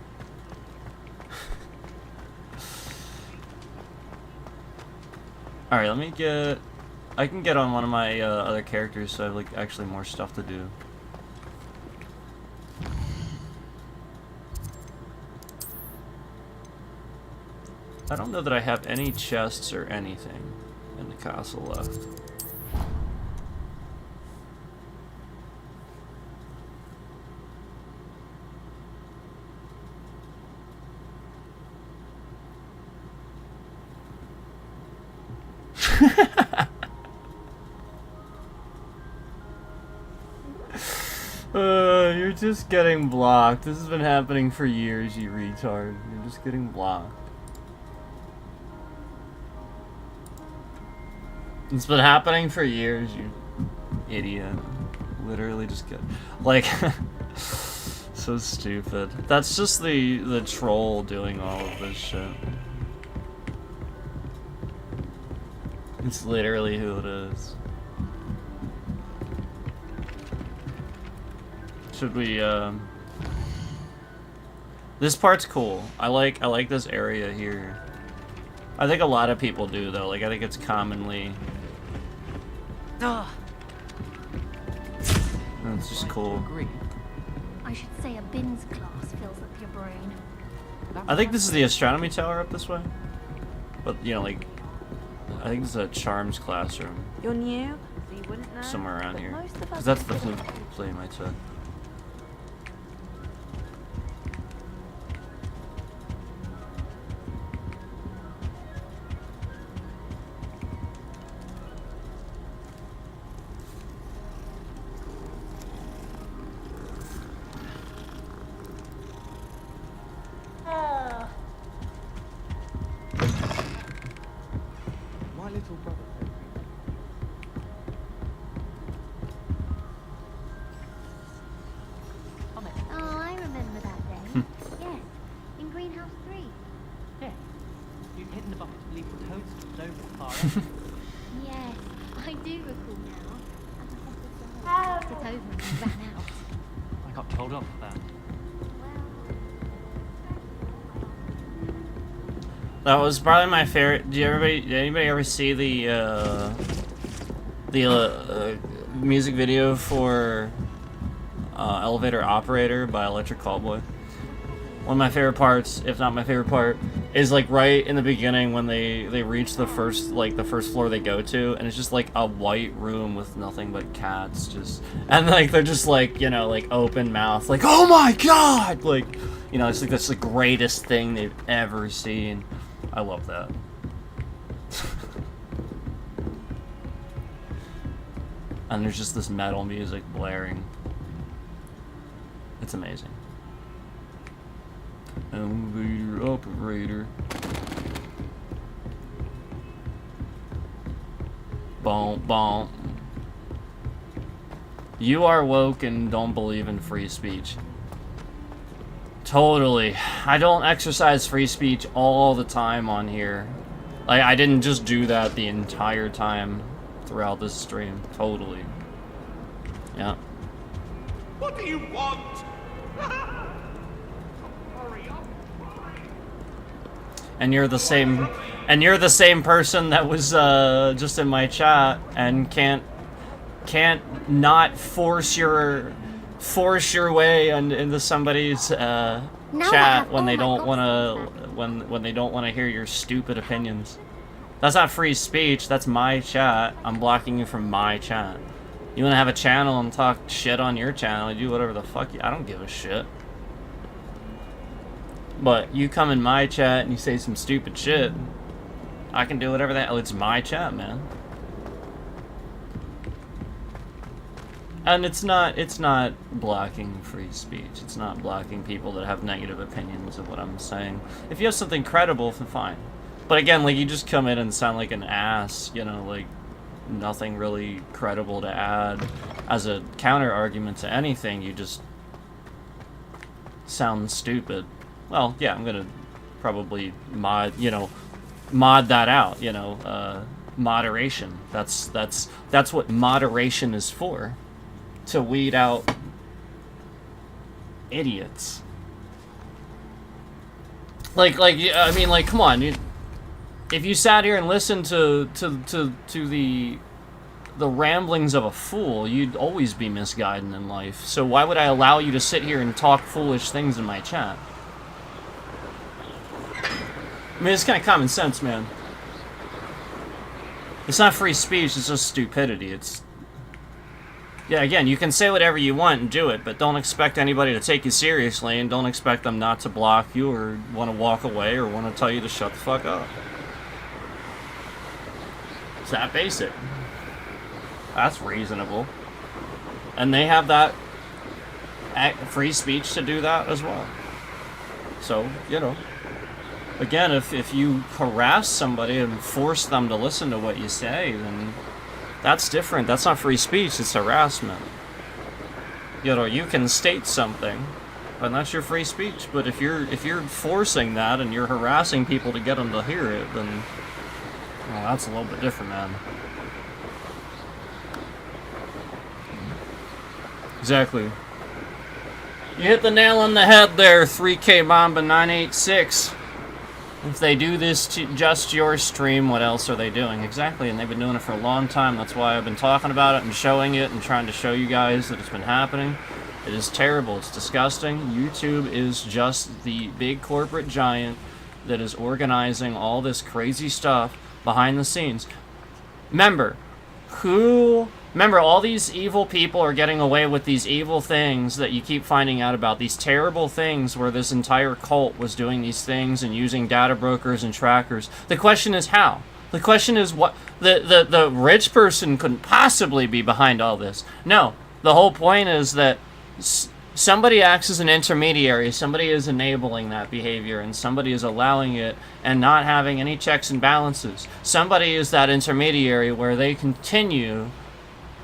Alright, let me get... I can get on one of my other characters, so I have, like, actually more stuff to do. I don't know that I have any chests or anything in the castle left. You're just getting blocked. This has been happening for years, you retard. You're just getting blocked. It's been happening for years, you idiot. Literally just get... Like... so stupid. That's just the troll doing all of this shit. It's literally who it is. Should we, This part's cool. I like this area here. I think a lot of people do, though. Like, I think it's commonly... It's just cool. I should say a bins class fills up your brain. I think this is the astronomy tower up this way. But, like... I think this is a charms classroom. You're new, so you wouldn't know. Somewhere around here. Most of us Because that's the didn't. flame I took. My little brother. Oh, I remember that day. Yes, in Greenhouse 3. Yeah, you'd hidden the bucket to leave the toast over the far end. Yes, I do recall now. The over and we ran out. I got told off for that. That was probably my favorite. Did anybody ever see the music video for Elevator Operator by Electric Callboy? One of my favorite parts, if not my favorite part, is like right in the beginning when they reach the first floor they go to, and it's just like a white room with nothing but cats, just, and like they're just like, you know, like open mouth, like, oh my god, like, you know, it's like that's the greatest thing they've ever seen. I love that. And there's just this metal music blaring. It's amazing. Elevator operator. Boom, boom. You are woke and don't believe in free speech. Totally. I don't exercise free speech all the time on here. Like, I didn't just do that the entire time throughout this stream. Totally. Yeah. What do you want? Hurry up. And you're the same person that was just in my chat and can't not force your way into somebody's chat when they don't want to when they don't want to hear your stupid opinions. That's not free speech. That's my chat. I'm blocking you from my chat. You want to have a channel and talk shit on your channel, you do whatever the fuck I don't give a shit. But you come in my chat and you say some stupid shit, I can do whatever it's my chat, man. And it's not blocking free speech. It's not blocking people that have negative opinions of what I'm saying. If you have something credible, then fine. But again, like, you just come in and sound like an ass, you know, like nothing really credible to add as a counter argument to anything. You just sound stupid. Well, yeah, I'm gonna probably mod that out, you know, moderation. That's what moderation is for. To weed out idiots. Like, I mean, like, come on. If you sat here and listened to the ramblings of a fool, you'd always be misguided in life. So why would I allow you to sit here and talk foolish things in my chat? I mean, it's kind of common sense, man. It's not free speech, it's just stupidity. It's... Yeah, again, you can say whatever you want and do it, but don't expect anybody to take you seriously, and don't expect them not to block you or want to walk away or want to tell you to shut the fuck up. It's that basic. That's reasonable. And they have that free speech to do that as well. So, you know. Again, if you harass somebody and force them to listen to what you say, then that's different. That's not free speech, it's harassment. You know, you can state something, and that's your free speech. But if you're forcing that and you're harassing people to get them to hear it, then, well, that's a little bit different, man. Exactly. You hit the nail on the head there, 3K Mamba 986. If they do this to just your stream, what else are they doing? Exactly, and they've been doing it for a long time. That's why I've been talking about it and showing it and trying to show you guys that it's been happening. It is terrible. It's disgusting. YouTube is just the big corporate giant that is organizing all this crazy stuff behind the scenes. Remember, all these evil people are getting away with these evil things that you keep finding out about. These terrible things where this entire cult was doing these things and using data brokers and trackers. The question is how? The question is what? The rich person couldn't possibly be behind all this. No. The whole point is that somebody acts as an intermediary. Somebody is enabling that behavior, and somebody is allowing it and not having any checks and balances. Somebody is that intermediary where they continue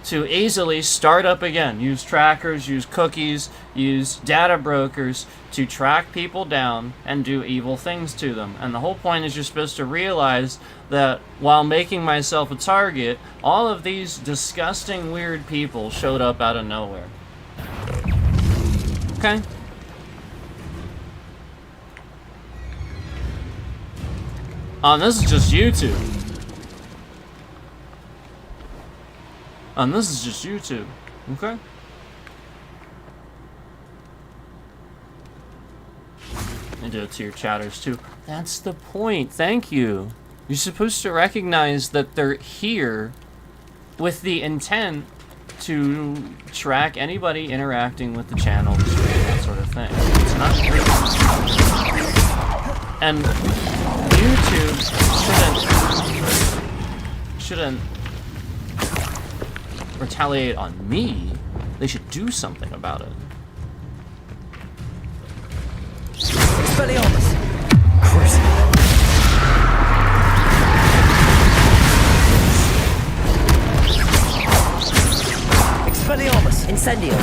to easily start up again. Use trackers, use cookies, use data brokers to track people down and do evil things to them. And the whole point is you're supposed to realize that while making myself a target, all of these disgusting, weird people showed up out of nowhere. Okay? This is just YouTube. And this is just YouTube, okay? And do it to your chatters too. That's the point, thank you. You're supposed to recognize that they're here with the intent to track anybody interacting with the channel, that sort of thing. It's not real. And YouTube shouldn't retaliate on me. They should do something about it. Expelliarmus! Expelliarmus! Incendio!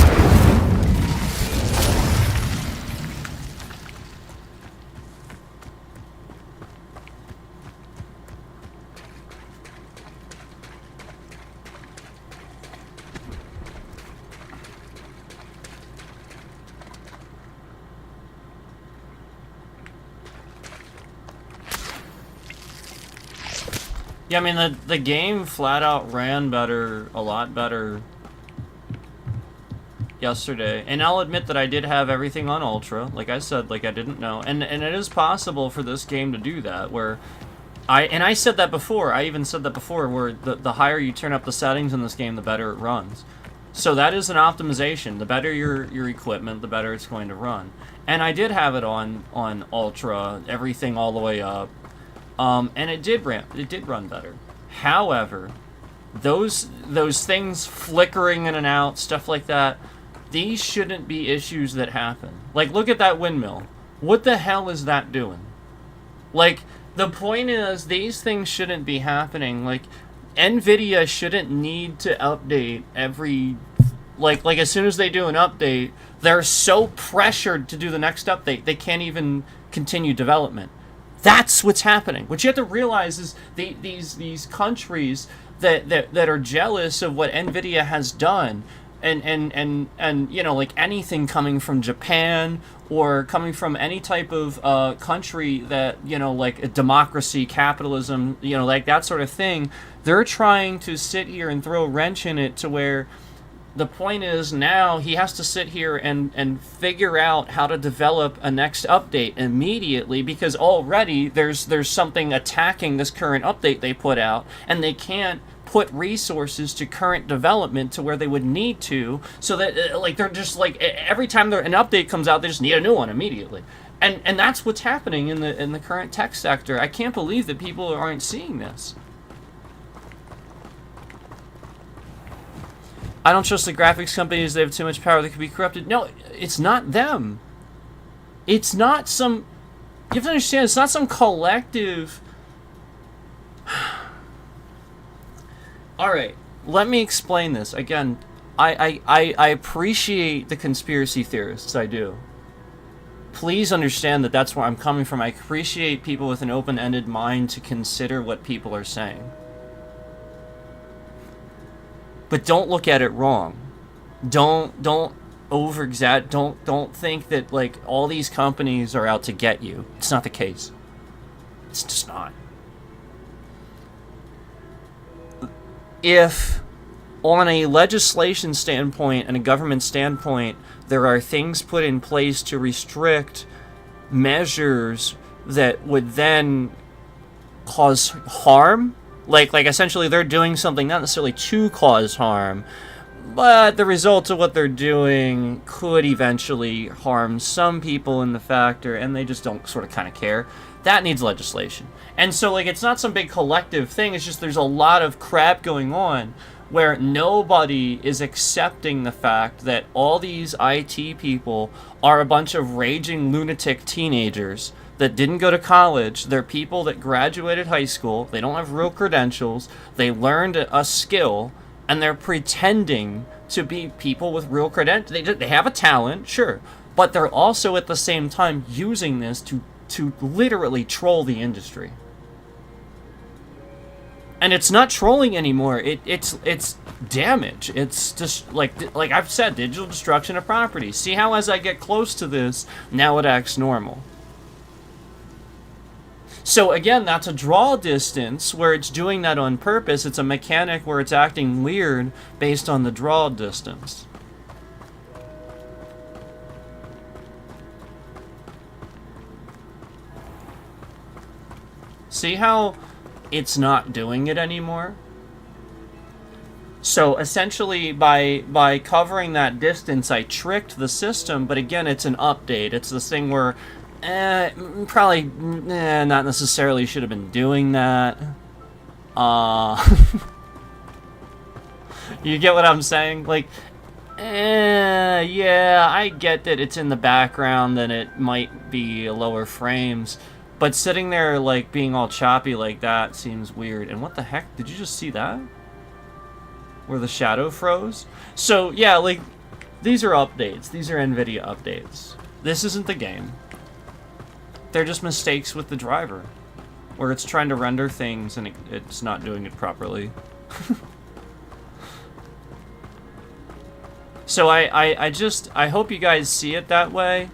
Yeah, I mean, the game flat out ran better, a lot better yesterday. And I'll admit that I did have everything on Ultra. Like I said, like I didn't know. And it is possible for this game to do that, where I said that before. I even said that before, where the higher you turn up the settings in this game, the better it runs. So that is an optimization. The better your equipment, the better it's going to run. And I did have it on Ultra, everything all the way up. And it did run better. However, those things flickering in and out, stuff like that, these shouldn't be issues that happen. Like, look at that windmill. What the hell is that doing? Like, the point is, these things shouldn't be happening. Like, NVIDIA shouldn't need to update every... Like as soon as they do an update, they're so pressured to do the next update, they can't even continue development. That's what's happening. What you have to realize is these countries that are jealous of what NVIDIA has done, and you know, like anything coming from Japan or coming from any type of country that, you know, like a democracy, capitalism, you know, like that sort of thing, they're trying to sit here and throw a wrench in it to where the point is now he has to sit here and figure out how to develop a next update immediately, because already there's something attacking this current update they put out, and they can't put resources to current development to where they would need to, so that like they're just like every time an update comes out, they just need a new one immediately. And that's what's happening in the current tech sector. I can't believe that people aren't seeing this. I don't trust the graphics companies. They have too much power. They could be corrupted. No, it's not them. It's not some... You have to understand, it's not some collective... Alright, let me explain this. Again, I appreciate the conspiracy theorists, I do. Please understand that that's where I'm coming from. I appreciate people with an open-ended mind to consider what people are saying. But don't look at it wrong. Don't over-exaggerate. Don't think that like all these companies are out to get you. It's not the case. It's just not. If on a legislation standpoint and a government standpoint, there are things put in place to restrict measures that would then cause harm, like essentially they're doing something not necessarily to cause harm, but the result of what they're doing could eventually harm some people in the factor, and they just don't sort of kind of care. That needs legislation. And so like it's not some big collective thing, it's just there's a lot of crap going on where nobody is accepting the fact that all these IT people are a bunch of raging lunatic teenagers that didn't go to college. They're people that graduated high school. They don't have real credentials. They learned a skill, And they're pretending to be people with real credentials. They have a talent, sure, but they're also at the same time using this to literally troll the industry. And it's not trolling anymore. It's damage. It's just like I've said, digital destruction of property. See how as I get close to this, now it acts normal. So again, that's a draw distance where it's doing that on purpose. It's a mechanic where it's acting weird based on the draw distance. See how it's not doing it anymore? So essentially by covering that distance, I tricked the system, but again, it's an update. It's this thing where probably not necessarily should have been doing that. You get what I'm saying? Like, yeah, I get that it's in the background, then it might be lower frames. But sitting there, like, being all choppy like that seems weird. And what the heck? Did you just see that? Where the shadow froze? So, yeah, like, these are updates. These are NVIDIA updates. This isn't the game. They're just mistakes with the driver, where it's trying to render things and it's not doing it properly. So I hope you guys see it that way.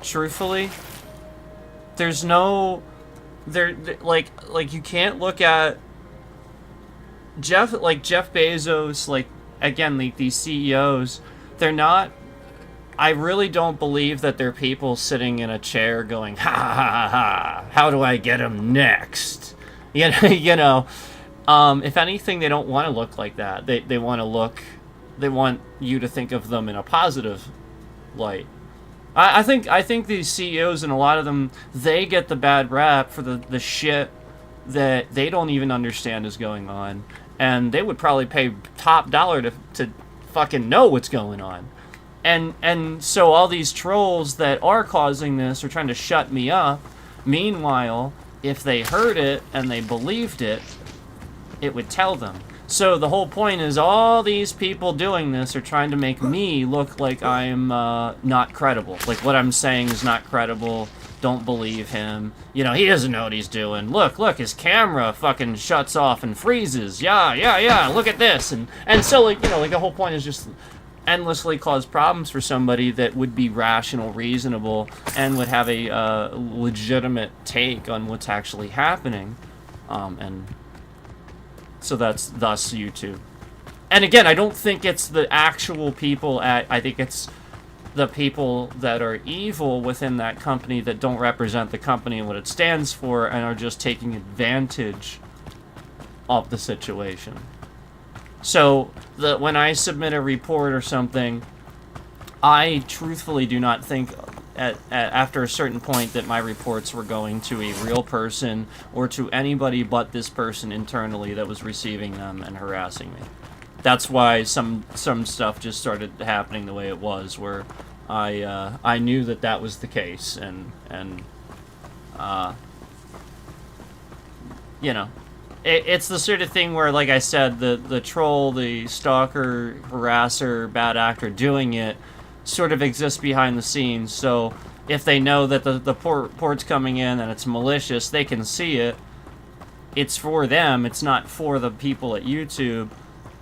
Truthfully, there's no, like you can't look at Jeff Bezos, like, again, these CEOs, they're not. I really don't believe that they're people sitting in a chair going, ha ha ha ha, how do I get him next? You know, if anything, they don't want to look like that. They want to look, they want you to think of them in a positive light. I think these CEOs, and a lot of them, they get the bad rap for the shit that they don't even understand is going on. And they would probably pay top dollar to fucking know what's going on. And so all these trolls that are causing this are trying to shut me up. Meanwhile, if they heard it and they believed it, it would tell them. So the whole point is all these people doing this are trying to make me look like I'm not credible. Like what I'm saying is not credible. Don't believe him. You know, he doesn't know what he's doing. Look, his camera fucking shuts off and freezes. Yeah, look at this. And so, like, you know, like the whole point is just endlessly cause problems for somebody that would be rational, reasonable, and would have a legitimate take on what's actually happening. And so that's thus YouTube. And again, I don't think it's the actual people I think it's the people that are evil within that company that don't represent the company and what it stands for and are just taking advantage of the situation. So, when I submit a report or something, I truthfully do not think after a certain point that my reports were going to a real person or to anybody but this person internally that was receiving them and harassing me. That's why some stuff just started happening the way it was, where I knew that was the case, and you know. It's the sort of thing where, like I said, the troll, the stalker, harasser, bad actor doing it sort of exists behind the scenes. So if they know that the port's coming in and it's malicious, they can see it. It's for them. It's not for the people at YouTube.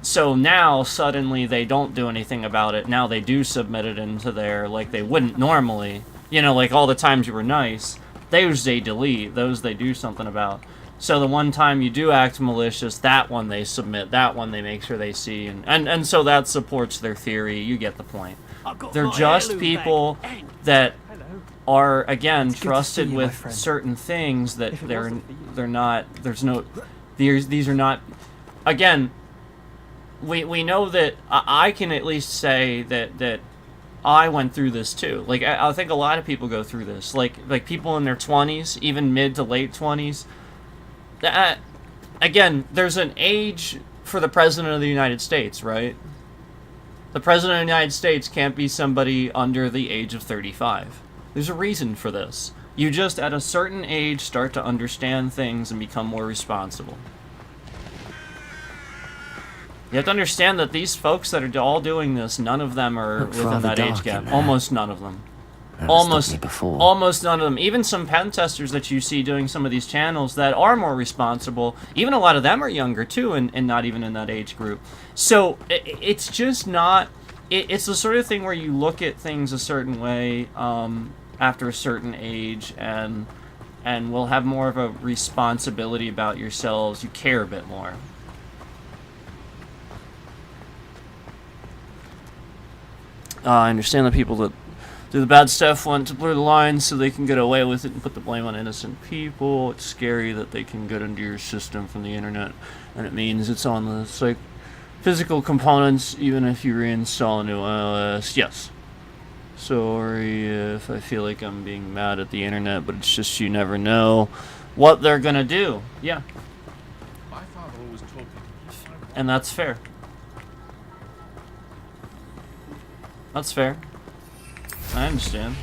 So now suddenly they don't do anything about it. Now they do submit it into there like they wouldn't normally. You know, like all the times you were nice. Those they delete. Those they do something about. So the one time you do act malicious, that one they submit, that one they make sure they see, and so that supports their theory. You get the point. They're just people that are, again, trusted with certain things that they're not. There's no. These are not. Again, we know that I can at least say that I went through this too. Like I think a lot of people go through this. Like people in their 20s, even mid to late 20s. Again, there's an age for the President of the United States, right? The President of the United States can't be somebody under the age of 35. There's a reason for this. You just, at a certain age, start to understand things and become more responsible. You have to understand that these folks that are all doing this, none of them are Looks within rather that age dark gap. in there. Almost none of them. That Almost, stopped me before. almost none of them. Even some pen testers that you see doing some of these channels that are more responsible, even a lot of them are younger too, and not even in that age group. So it's just not. It's the sort of thing where you look at things a certain way after a certain age, and will have more of a responsibility about yourselves. You care a bit more. I understand the people that do the bad stuff want to blur the lines so they can get away with it and put the blame on innocent people. It's scary that they can get into your system from the internet, and it means it's on the physical components even if you reinstall a new OS. Yes. Sorry if I feel like I'm being mad at the internet, but it's just you never know what they're gonna do. Yeah. My father always told me. And that's fair. That's fair. I understand.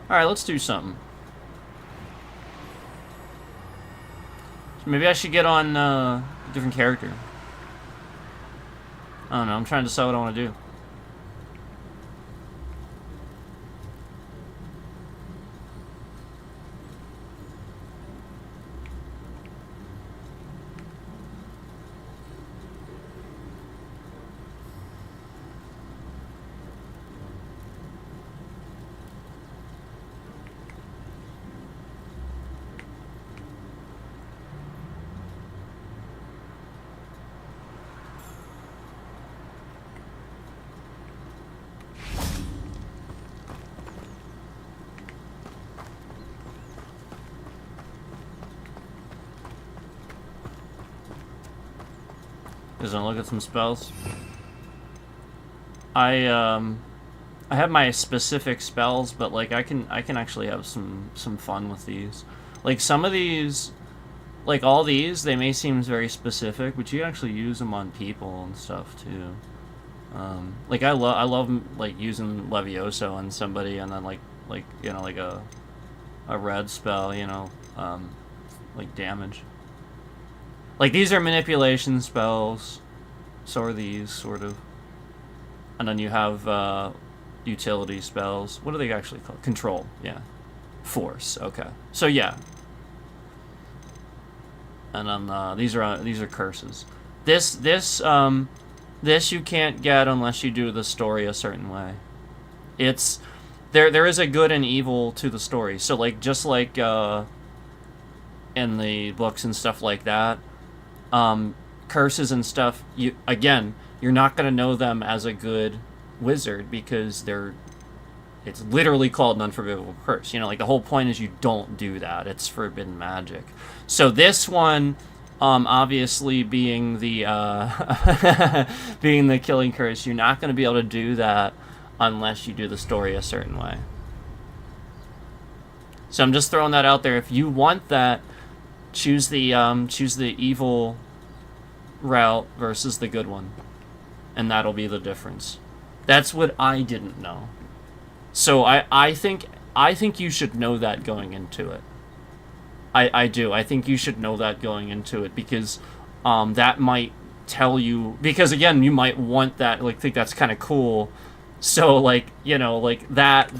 Alright, let's do something. Maybe I should get on a different character. I don't know, I'm trying to decide what I want to do. Just gonna look at some spells. I have my specific spells, but like I can actually have some fun with these. Like some of these, like all these, they may seem very specific, but you can actually use them on people and stuff too. Like I love like using Levioso on somebody, and then like you know, like a red spell, you know, like damage. Like, these are manipulation spells. So are these, sort of. And then you have, utility spells. What are they actually called? Control, yeah. Force, okay. So, yeah. And then, these are curses. This you can't get unless you do the story a certain way. It's... There is a good and evil to the story. So, like, just like, in the books and stuff like that, curses and stuff, you're not going to know them as a good wizard because it's literally called an unforgivable curse. You know, like the whole point is you don't do that. It's forbidden magic. So this one, obviously being the being the killing curse, you're not going to be able to do that unless you do the story a certain way. So I'm just throwing that out there. If you want that, choose the evil route versus the good one, and that'll be the difference. That's what I didn't know. So I think you should know that going into it. I do. I think you should know that going into it because that might tell you, because again, you might want that, like, think that's kind of cool. So like, you know, like that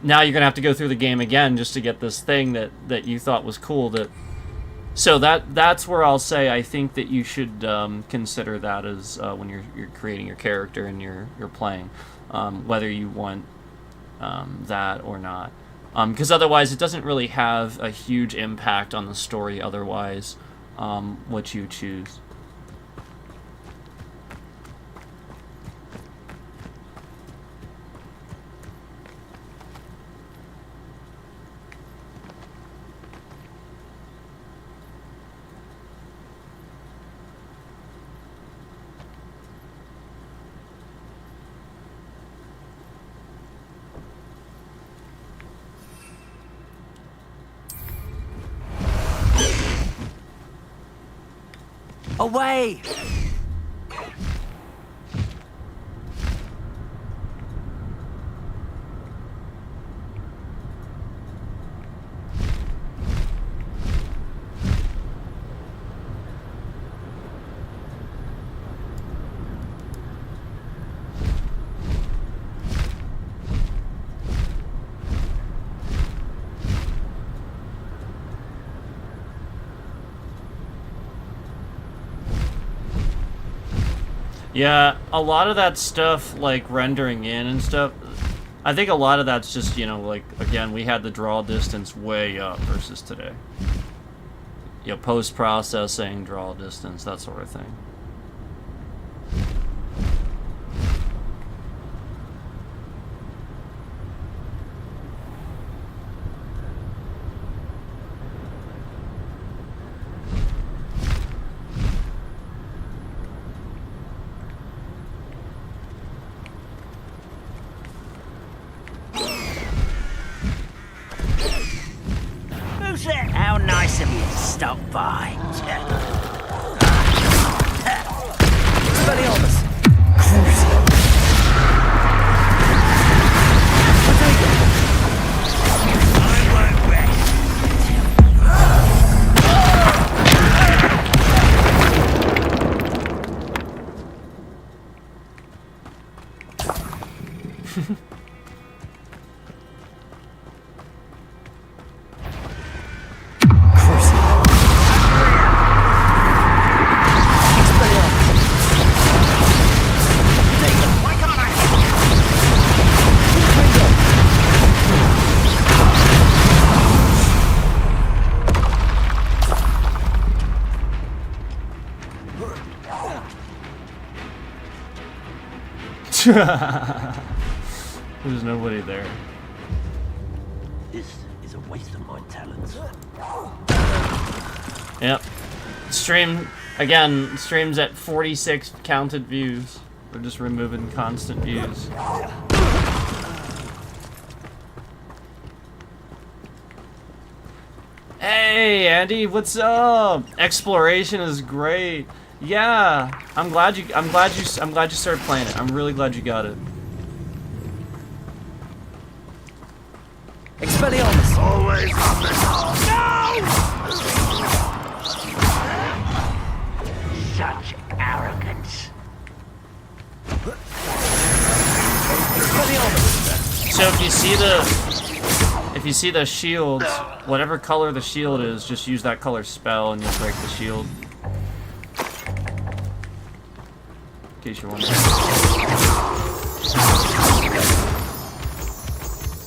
now you're gonna have to go through the game again just to get this thing that you thought was cool. So that's where I'll say I think that you should consider that as when you're creating your character and you're playing, whether you want that or not, because otherwise it doesn't really have a huge impact on the story otherwise, what you choose. Away! Yeah, a lot of that stuff, like rendering in and stuff, I think a lot of that's just, you know, like, again, we had the draw distance way up versus today. You know, post-processing, draw distance, that sort of thing. Who's there? How nice of you to stop by. Expelliarmus! Crucial! I won't rest. There's nobody there. This is a waste of my talents. Yep. Stream, again, streams at 46 counted views. We're just removing constant views. Hey, Andy, what's up? Exploration is great. Yeah, I'm glad you started playing it. I'm really glad you got it. Expelliarmus! Always on the Such arrogance. So if you see the shields, whatever color the shield is, just use that color spell and you'll break the shield. In case you're wondering.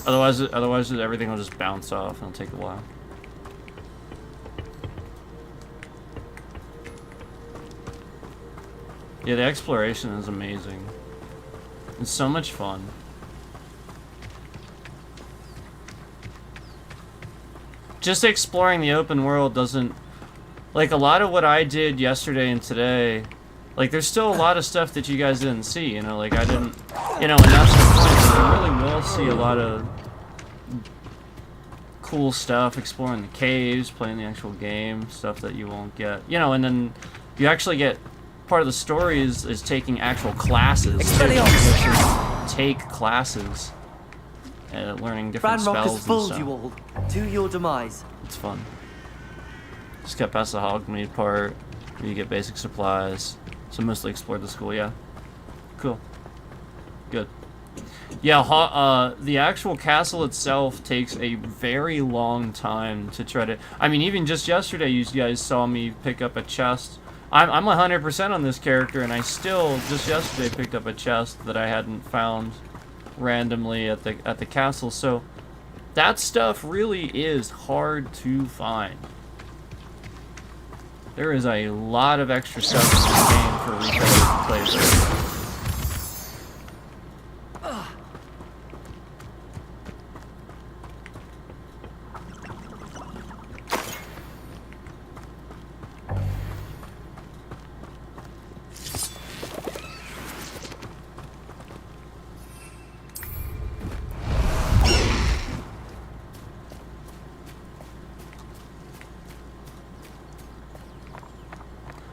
Otherwise everything will just bounce off and it'll take a while. Yeah, the exploration is amazing. It's so much fun. Just exploring the open world doesn't... Like, a lot of what I did yesterday and today... Like, there's still a lot of stuff that you guys didn't see, you know? Like, I didn't... You know, and that's the point. You really will see a lot of... cool stuff, exploring the caves, playing the actual game, stuff that you won't get. You know, and then you actually get... Part of the story is taking actual classes. You actually take classes. Learning different Ranrock spells has fooled and you stuff. all to your demise. It's fun. Just got past the Hogmead part, where you get basic supplies. So mostly explored the school, yeah. Cool. Good. Yeah, the actual castle itself takes a very long time to try to... I mean, even just yesterday, you guys saw me pick up a chest. I'm 100% on this character, and I still, just yesterday, picked up a chest that I hadn't found randomly at the castle. So that stuff really is hard to find. There is a lot of extra stuff in this game for replayers to play.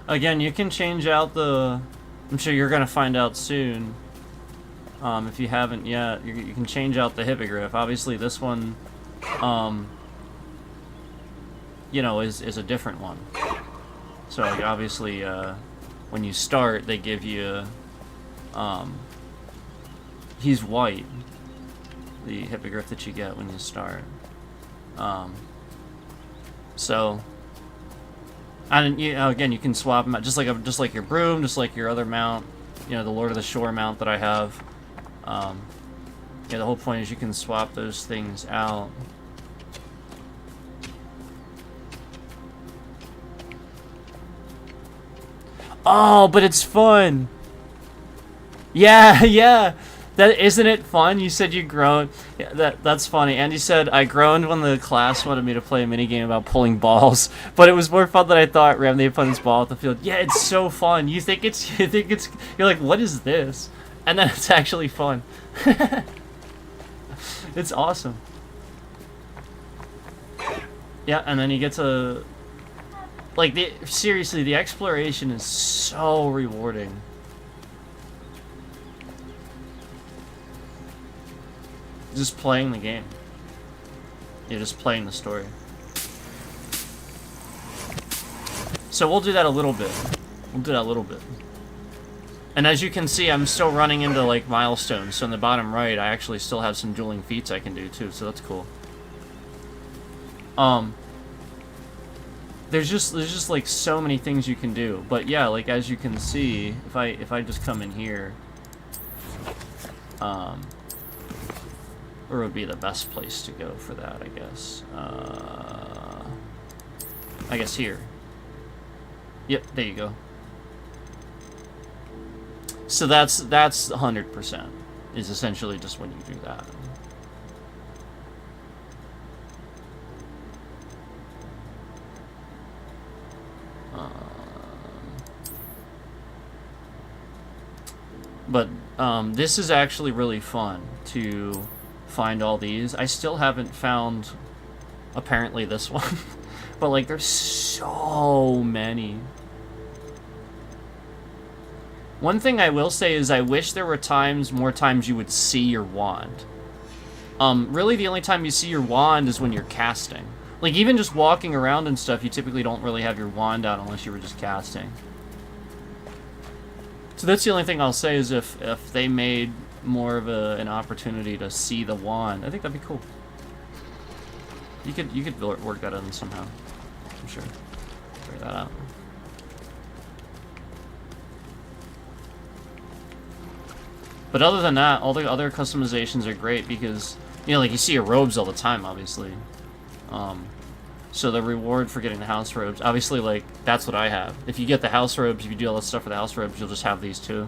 Again, you can change out the... I'm sure you're going to find out soon. If you haven't yet, you can change out the hippogriff. Obviously, this one, you know, is a different one. So, like, obviously, when you start, they give you... he's white. The hippogriff that you get when you start. So... And you know, again, you can swap them out just like your broom, just like your other mount. you know, the Lord of the Shore mount that I have. Yeah, the whole point is you can swap those things out. Oh, but it's fun. Yeah, yeah. That isn't it fun? You said you groaned. Yeah, that's funny. Andy said I groaned when the class wanted me to play a minigame about pulling balls, but it was more fun than I thought. Ram the opponent's ball at the field. Yeah, it's so fun. You think it's you're like, what is this? And then it's actually fun. It's awesome. Yeah, and then you get to like seriously, the exploration is so rewarding. Just playing the game. You're just playing the story. So we'll do that a little bit. We'll do that a little bit. And as you can see, I'm still running into like milestones. So in the bottom right, I actually still have some dueling feats I can do too. So that's cool. There's just like so many things you can do. But yeah, like as you can see, if I just come in here, where would be the best place to go for that, I guess? I guess here. Yep, there you go. So that's 100%. Is essentially just when you do that. But this is actually really fun to find all these. I still haven't found apparently this one. But like there's so many. One thing I will say is I wish there were more times you would see your wand. Really the only time you see your wand is when you're casting. Like even just walking around and stuff, you typically don't really have your wand out unless you were just casting. So that's the only thing I'll say is if they made more of an opportunity to see the wand, I think that'd be cool. You could work that in somehow. I'm sure. Figure that out. But other than that, all the other customizations are great because, you know, like you see your robes all the time, obviously. So the reward for getting the house robes, obviously, like, that's what I have. If you get the house robes, if you do all that stuff for the house robes, you'll just have these too.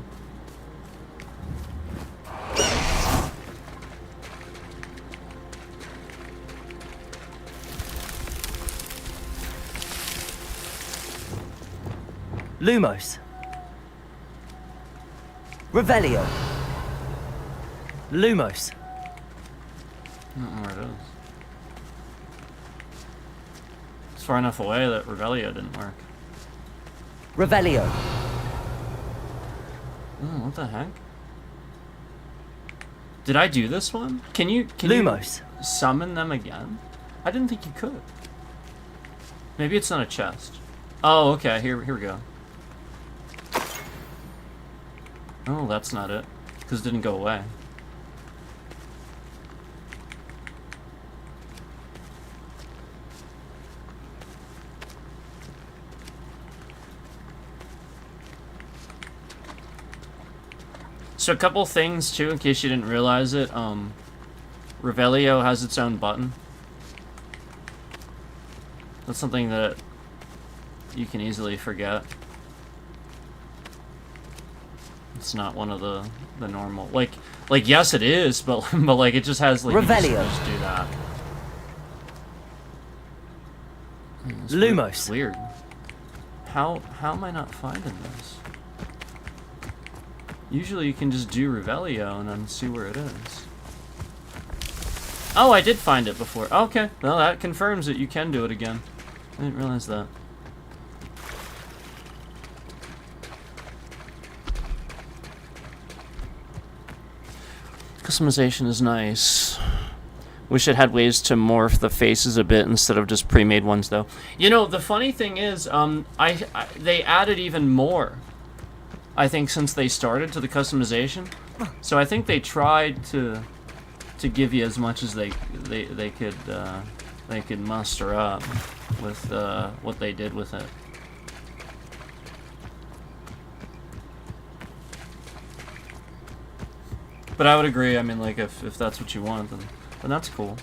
Lumos. Revelio. Lumos. I don't know where it is. It's far enough away that Revelio didn't work. Revelio. Oh, what the heck? Did I do this one? Can you Lumos. Summon them again? I didn't think you could. Maybe it's not a chest. Oh, okay. Here we go. Oh, that's not it. Because it didn't go away. So a couple things too, in case you didn't realize it. Revelio has its own button. That's something that you can easily forget. It's not one of the normal, like yes it is, but like it just has like Revelio. You just do that. It's Lumos. Weird. How am I not finding this? Usually you can just do Revelio and then see where it is. Oh, I did find it before. Okay, well that confirms that you can do it again. I didn't realize that. Customization is nice. Wish it had ways to morph the faces a bit instead of just pre-made ones, though. You know, the funny thing is, they added even more, I think, since they started to the customization. So I think they tried to give you as much as they could muster up with what they did with it. But I would agree. I mean, like, if that's what you want, then that's cool.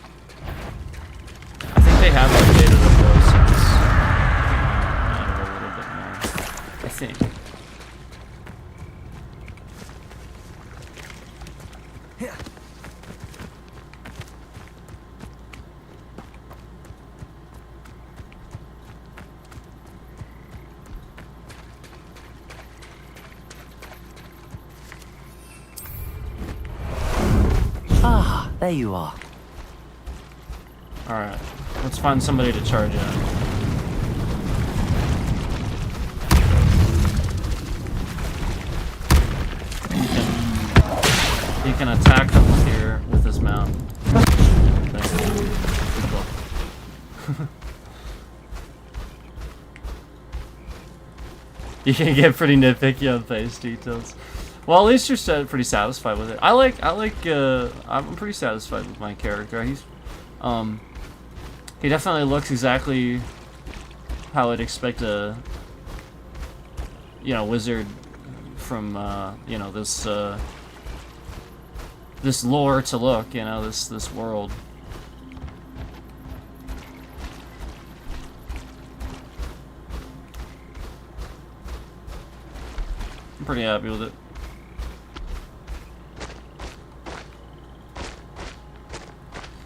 I think they have updated the voice since a little bit more. I think. Ah, there you are. Alright, let's find somebody to charge at. He can attack them here with his mount. You can get pretty nitpicky on face details. Well, at least you're pretty satisfied with it. I'm pretty satisfied with my character. He definitely looks exactly how I'd expect a, wizard from, this lore to look, this world. I'm pretty happy with it.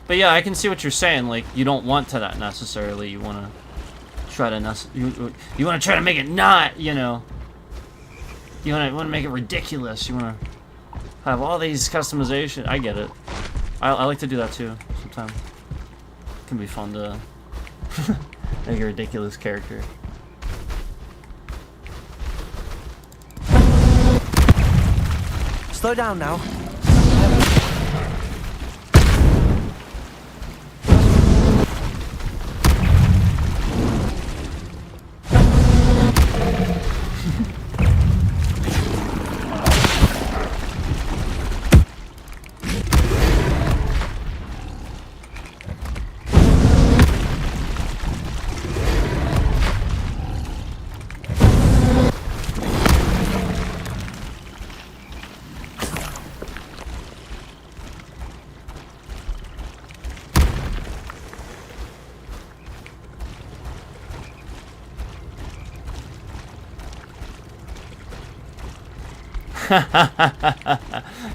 But yeah, I can see what you're saying. Like, you don't want to that necessarily. You want to try to you want to try to make it not, You want to make it ridiculous. You want to have all these customization. I get it. I like to do that too sometimes. It can be fun to make a ridiculous character. Slow down now.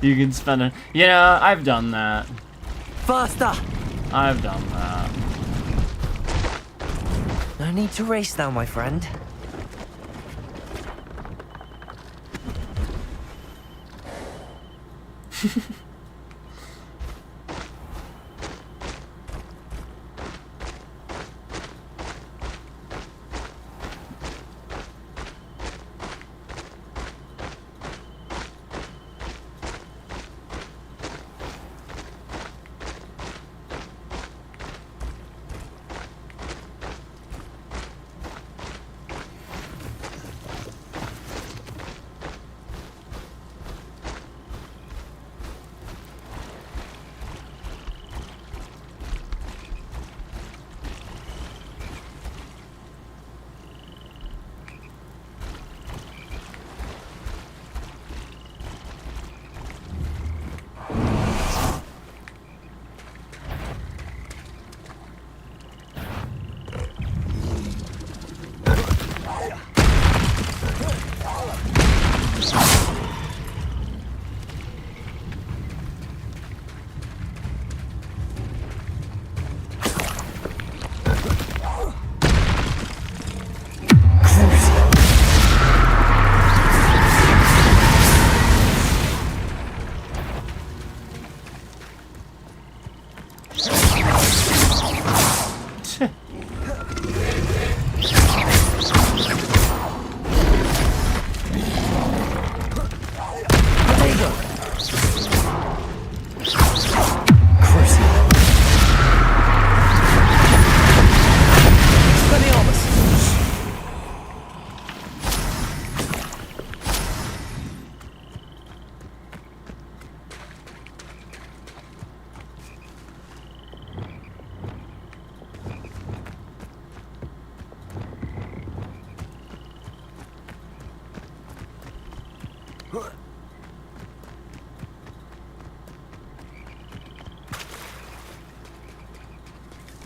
You can spend it. Yeah, I've done that. Faster! I've done that. No need to race now, my friend.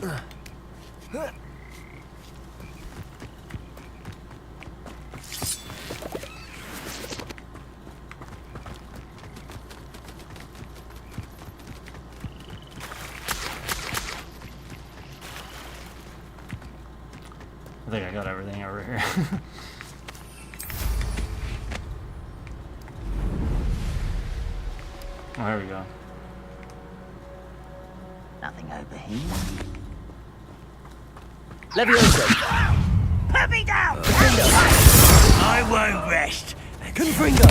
I think I got everything over here. Oh, there we go. Nothing over here. Levioso! Put me down! I won't rest. Confringo!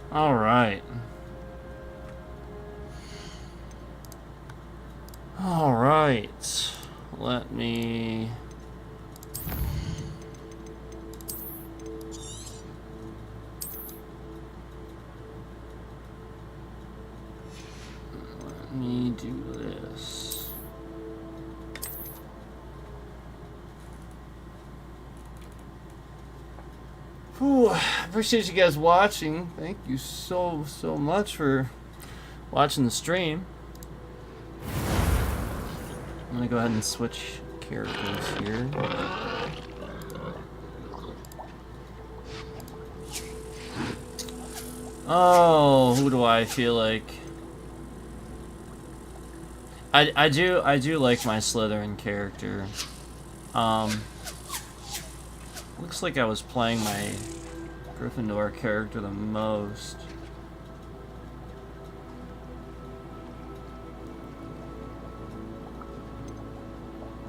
All right. All right. Let me... Let me do this. Whew, appreciate you guys watching. Thank you so much for watching the stream. I'm gonna go ahead and switch characters here. Oh, who do I feel like? I do like my Slytherin character. Looks like I was playing my Gryffindor character the most.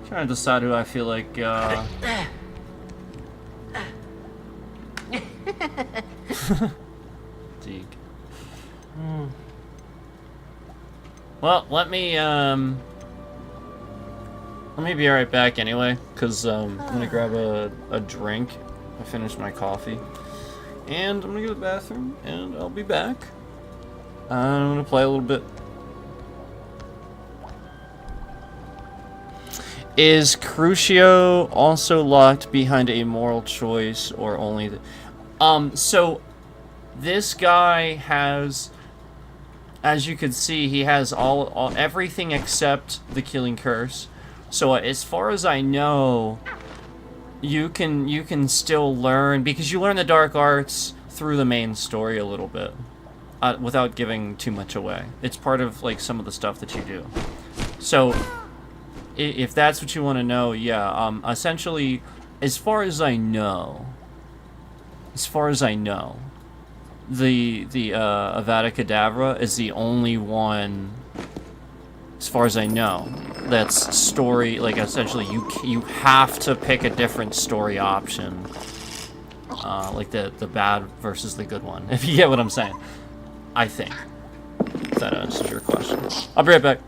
Trying to decide who I feel like, Deke. Well, let me be right back anyway, because I'm gonna grab a drink. I finished my coffee. And I'm gonna go to the bathroom, and I'll be back. I'm gonna play a little bit. Is Crucio also locked behind a moral choice, or only the... So, this guy has... As you can see, he has everything except the killing curse. So as far as I know, you can still learn, because you learn the dark arts through the main story a little bit, without giving too much away. It's part of like some of the stuff that you do. So if that's what you want to know, yeah. Essentially, as far as I know, the Avada Kedavra is the only one, as far as I know, that's story, like essentially you have to pick a different story option, like the bad versus the good one, if you get what I'm saying. I think, if that answers your question. I'll be right back.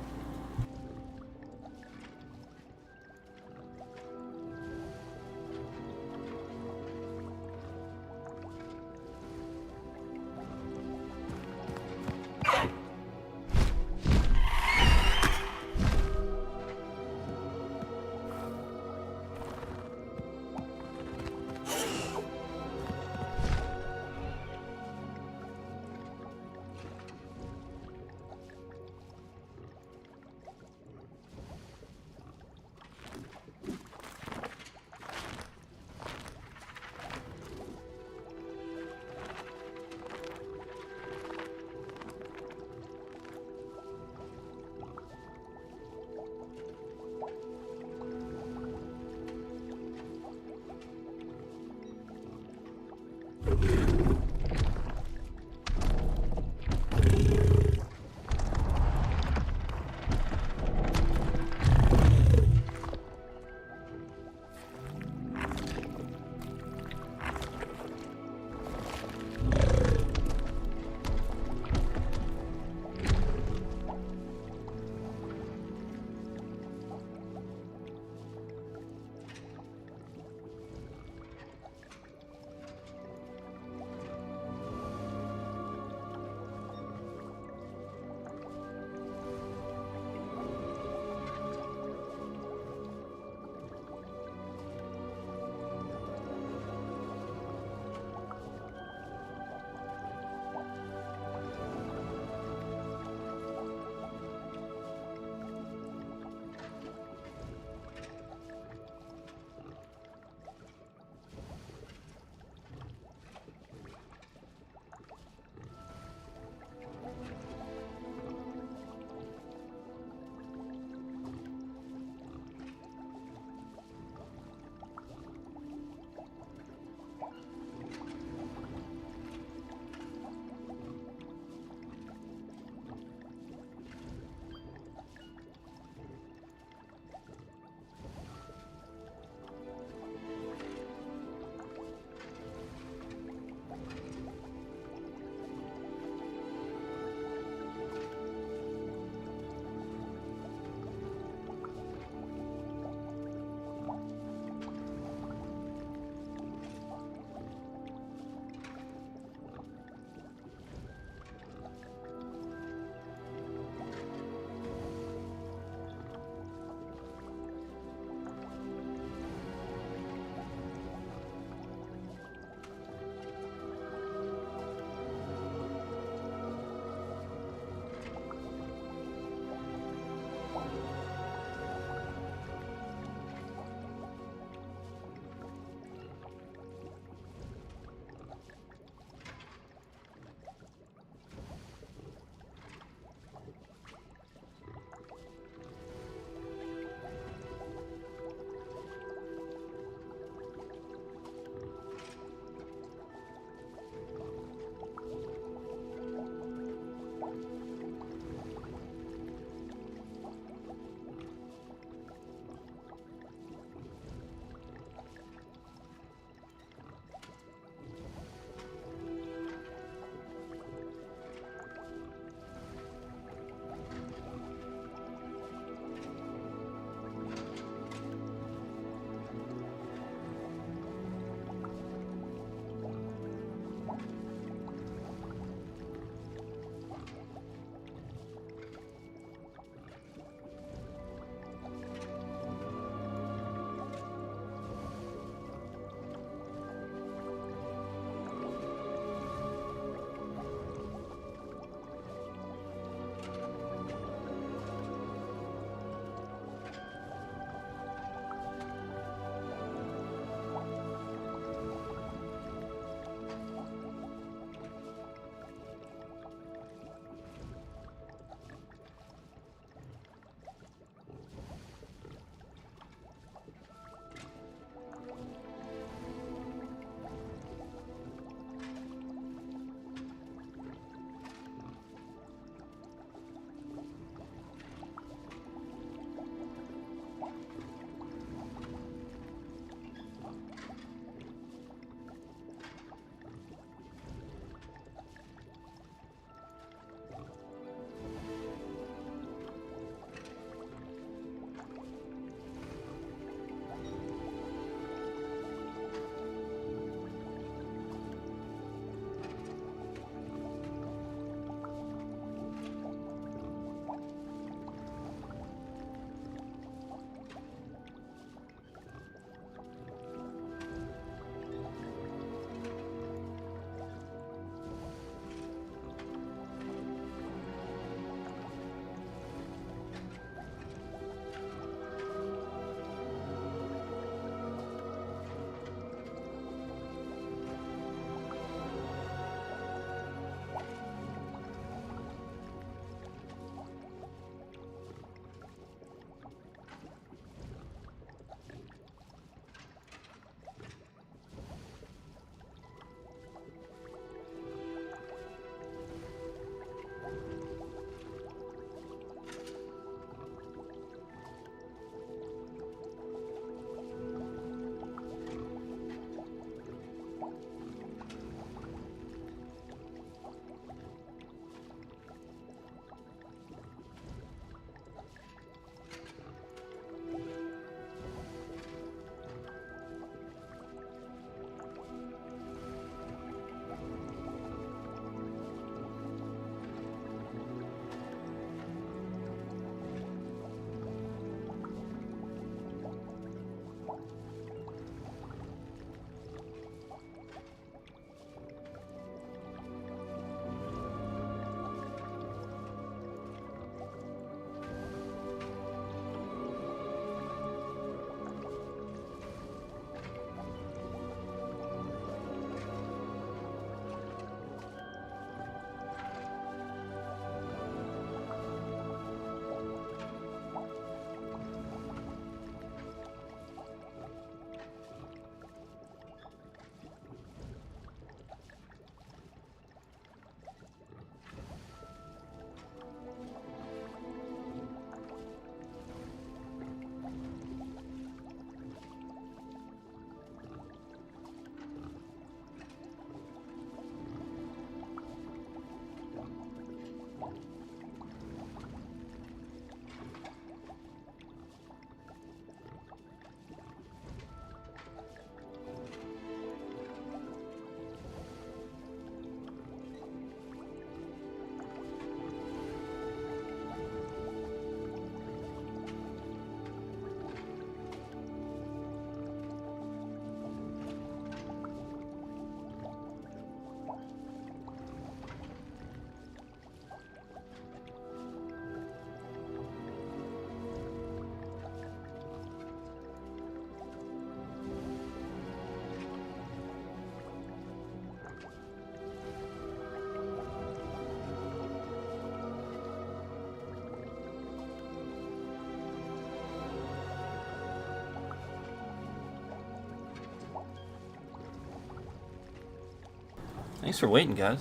Thanks for waiting, guys.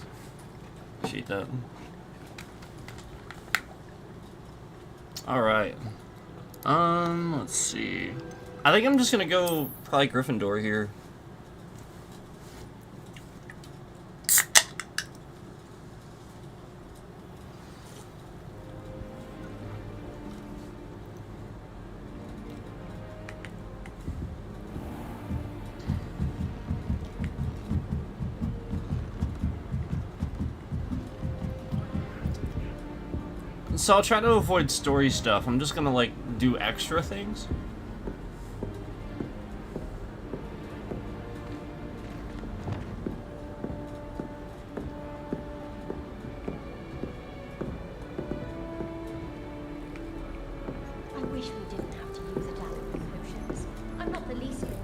Appreciate that. Alright. Let's see. I think I'm just gonna go probably Gryffindor here. So I'll try to avoid story stuff. I'm just gonna, like, do extra things. I wish we didn't have to use a dagger with potions. I'm not the least bit.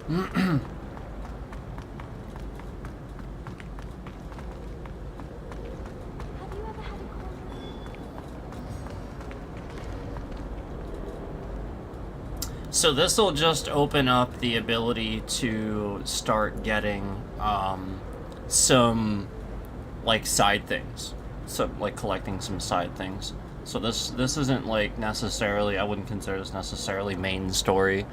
Have you ever had a So this will just open up the ability to start getting some like side things, so like collecting some side things. So this isn't like necessarily, I wouldn't consider this necessarily main story.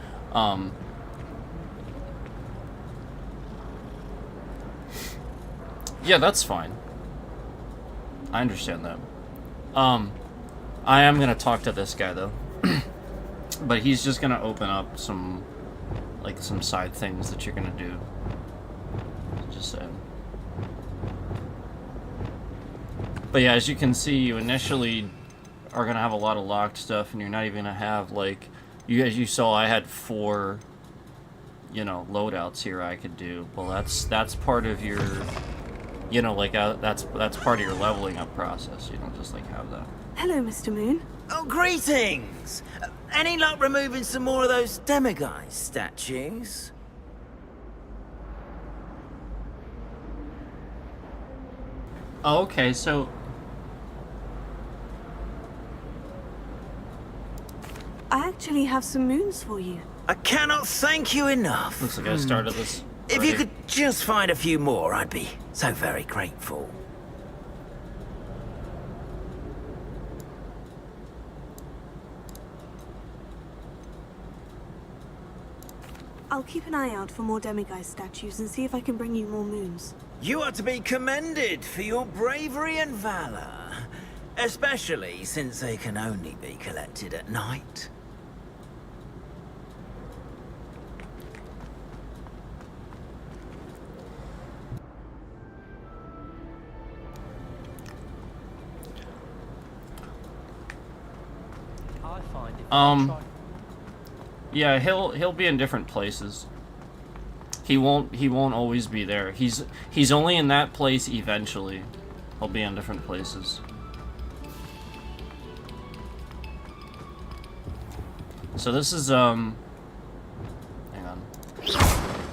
Yeah, that's fine. I understand that. I am gonna talk to this guy though. But he's just gonna open up some, like, some side things that you're gonna do. Just saying. But yeah, as you can see, you initially are gonna have a lot of locked stuff, and you're not even gonna have, like, as you saw, I had 4, you know, loadouts here I could do. Well, that's part of your, you know, like, that's part of your leveling up process. You don't just, like, have that. Hello, Mr. Moon. Oh, greetings! Any luck removing some more of those demiguise statues? Oh, okay, so I actually have some moons for you. I cannot thank you enough. looks like I started this If already. you could just find a few more, I'd be so very grateful. I'll keep an eye out for more demiguise statues and see if I can bring you more moons. You are to be commended for your bravery and valor, especially since they can only be collected at night. I find if I try... Yeah, he'll be in different places. He won't always be there. He's only in that place eventually. He'll be in different places. So this is hang on.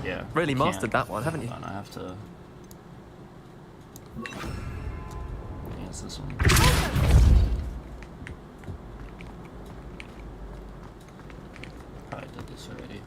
Yeah. Really can't. mastered that one, haven't you? Hold on, I have to. Yeah, it's this one. Probably did this already. Yeah.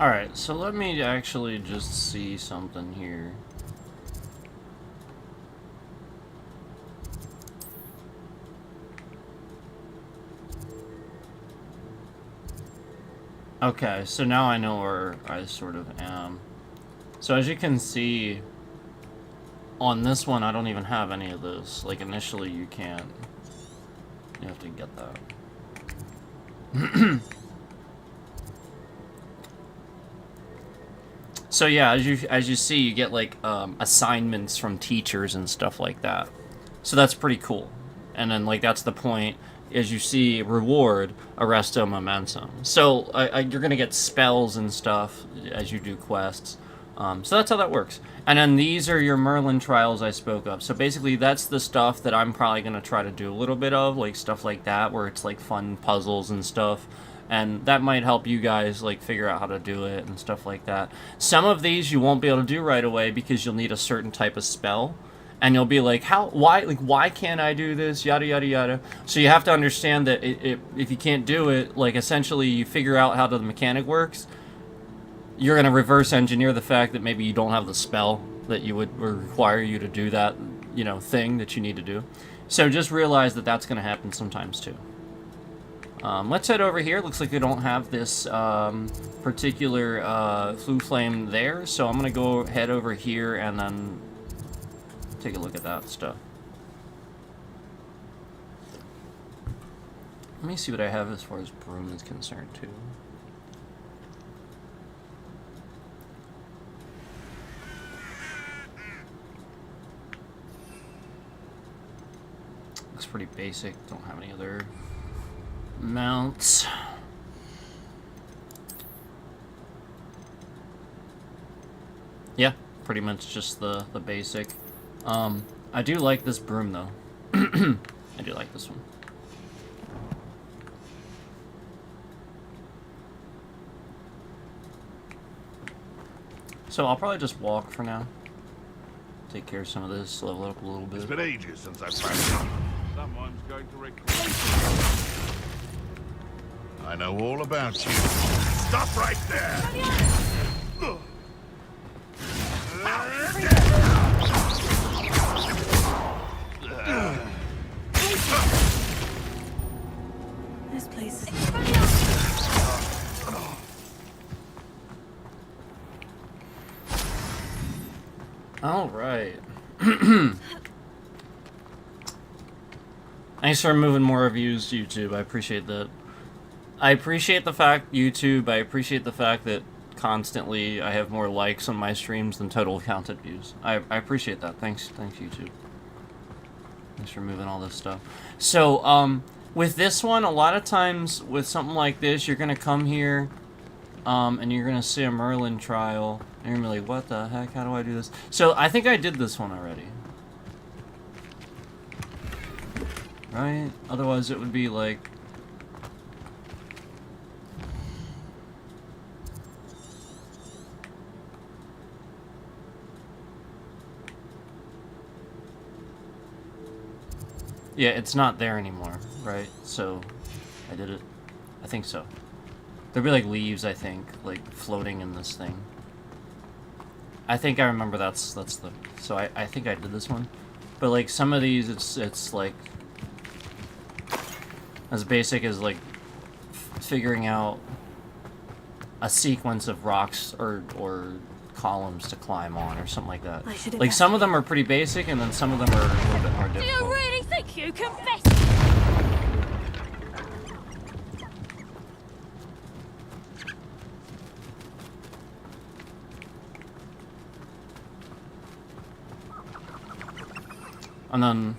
Alright, so let me actually just see something here. Okay, so now I know where I sort of am. So as you can see, on this one I don't even have any of this. Like initially you can't. You have to get that. So yeah, as you see, you get like assignments from teachers and stuff like that. So that's pretty cool. And then like that's the point. As you see, reward Arresto Momentum. So you're gonna get spells and stuff as you do quests. So that's how that works. And then these are your Merlin trials I spoke of. So basically that's the stuff that I'm probably gonna try to do a little bit of, like stuff like that, where it's like fun puzzles and stuff. And that might help you guys like figure out how to do it and stuff like that. Some of these you won't be able to do right away because you'll need a certain type of spell. And you'll be like, why can't I do this? Yada, yada, yada. So you have to understand that if you can't do it, like, essentially you figure out how the mechanic works, you're going to reverse engineer the fact that maybe you don't have the spell that would require you to do that, you know, thing that you need to do. So just realize that that's going to happen sometimes, too. Let's head over here. Looks like we don't have this particular Flue Flame there, so I'm going to go head over here and then take a look at that stuff. Let me see what I have as far as broom is concerned, too. Looks pretty basic. Don't have any other mounts. Yeah, pretty much just the basic. I do like this broom, though. I do like this one. So I'll probably just walk for now. Take care of some of this, level up a little bit. It's been ages since I've practiced. Someone's going to record. I know all about you. Stop right there! This place. All right. Thanks for moving more reviews, YouTube. I appreciate that. I appreciate the fact, YouTube, I appreciate the fact that constantly I have more likes on my streams than total counted views. I appreciate that. Thanks, YouTube. Thanks for moving all this stuff. So, with this one, a lot of times with something like this, you're gonna come here, and you're gonna see a Merlin trial, and you're gonna be like, what the heck, how do I do this? So, I think I did this one already. Right? Otherwise it would be like... Yeah, it's not there anymore, right? So, I did it. I think so. There'd be like leaves, I think, like floating in this thing. I think I remember that's the... So I think I did this one. But like some of these, it's like... as basic as like figuring out a sequence of rocks or columns to climb on or something like that. Like some of them are pretty basic and then some of them are a little bit more difficult. Do you really think you can best? And then,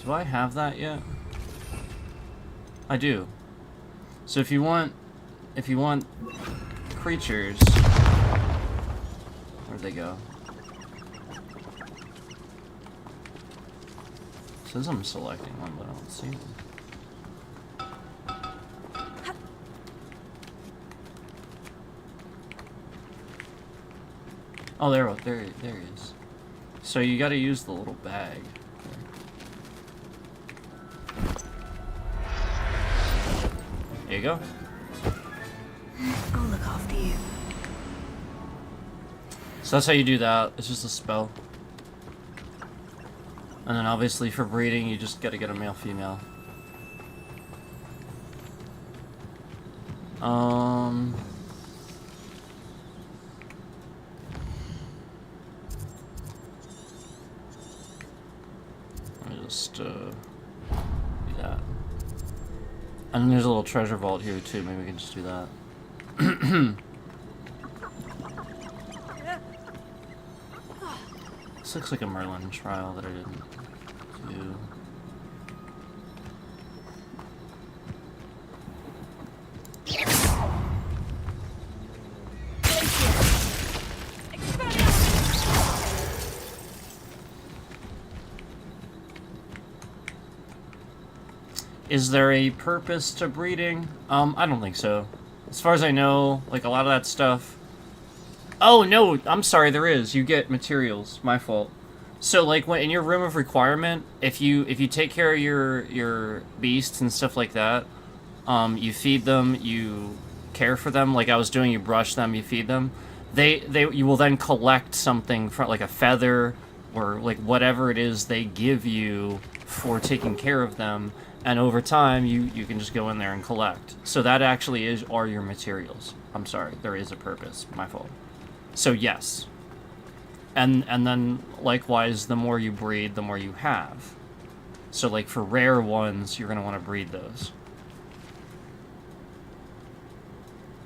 do I have that yet? I do. So if you want creatures, where'd they go? It says I'm selecting one, but I don't see them. Oh, there he is. So you got to use the little bag. There you go. I'll look after you. So that's how you do that. It's just a spell. And then obviously for breeding, you just gotta get a male-female. Let me just do that. And then there's a little treasure vault here too. Maybe we can just do that. This looks like a Merlin trial that I didn't do. Is there a purpose to breeding? I don't think so. As far as I know, like a lot of that stuff. Oh no, I'm sorry, there is. You get materials. My fault. So like when in your room of requirement, if you take care of your beasts and stuff like that, you feed them, you care for them, like I was doing, you brush them, you feed them. You will then collect something from like a feather or like whatever it is they give you for taking care of them. And over time, you can just go in there and collect. So that actually are your materials. I'm sorry, there is a purpose. My fault. So yes. And then likewise, the more you breed, the more you have. So like for rare ones, you're gonna want to breed those.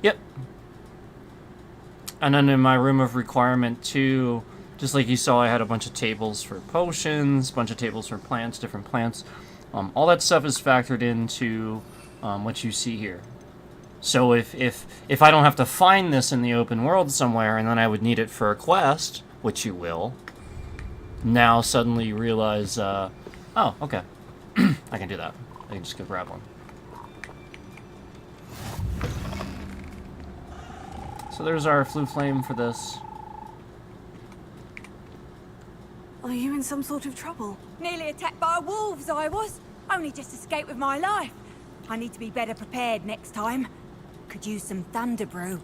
Yep. And then in my room of requirement too, just like you saw, I had a bunch of tables for potions, a bunch of tables for plants, different plants. All that stuff is factored into what you see here. So if I don't have to find this in the open world somewhere, and then I would need it for a quest, which you will, now suddenly you realize, oh, okay, I can do that. I can just go grab one. So there's our flue flame for this. Are you in some sort of trouble? Nearly attacked by wolves, I was. Only just escaped with my life. I need to be better prepared next time. Could use some thunder brew.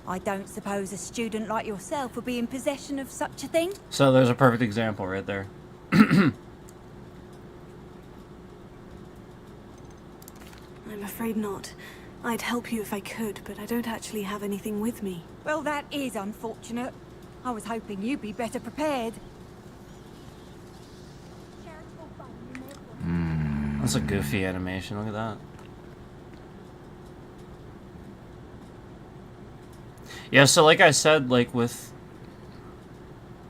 I don't suppose a student like yourself would be in possession of such a thing? So there's a perfect example right there. I'm afraid not. I'd help you if I could, but I don't actually have anything with me. Well, that is unfortunate. I was hoping you'd be better prepared. That's a goofy animation, look at that. Yeah, so like I said, like with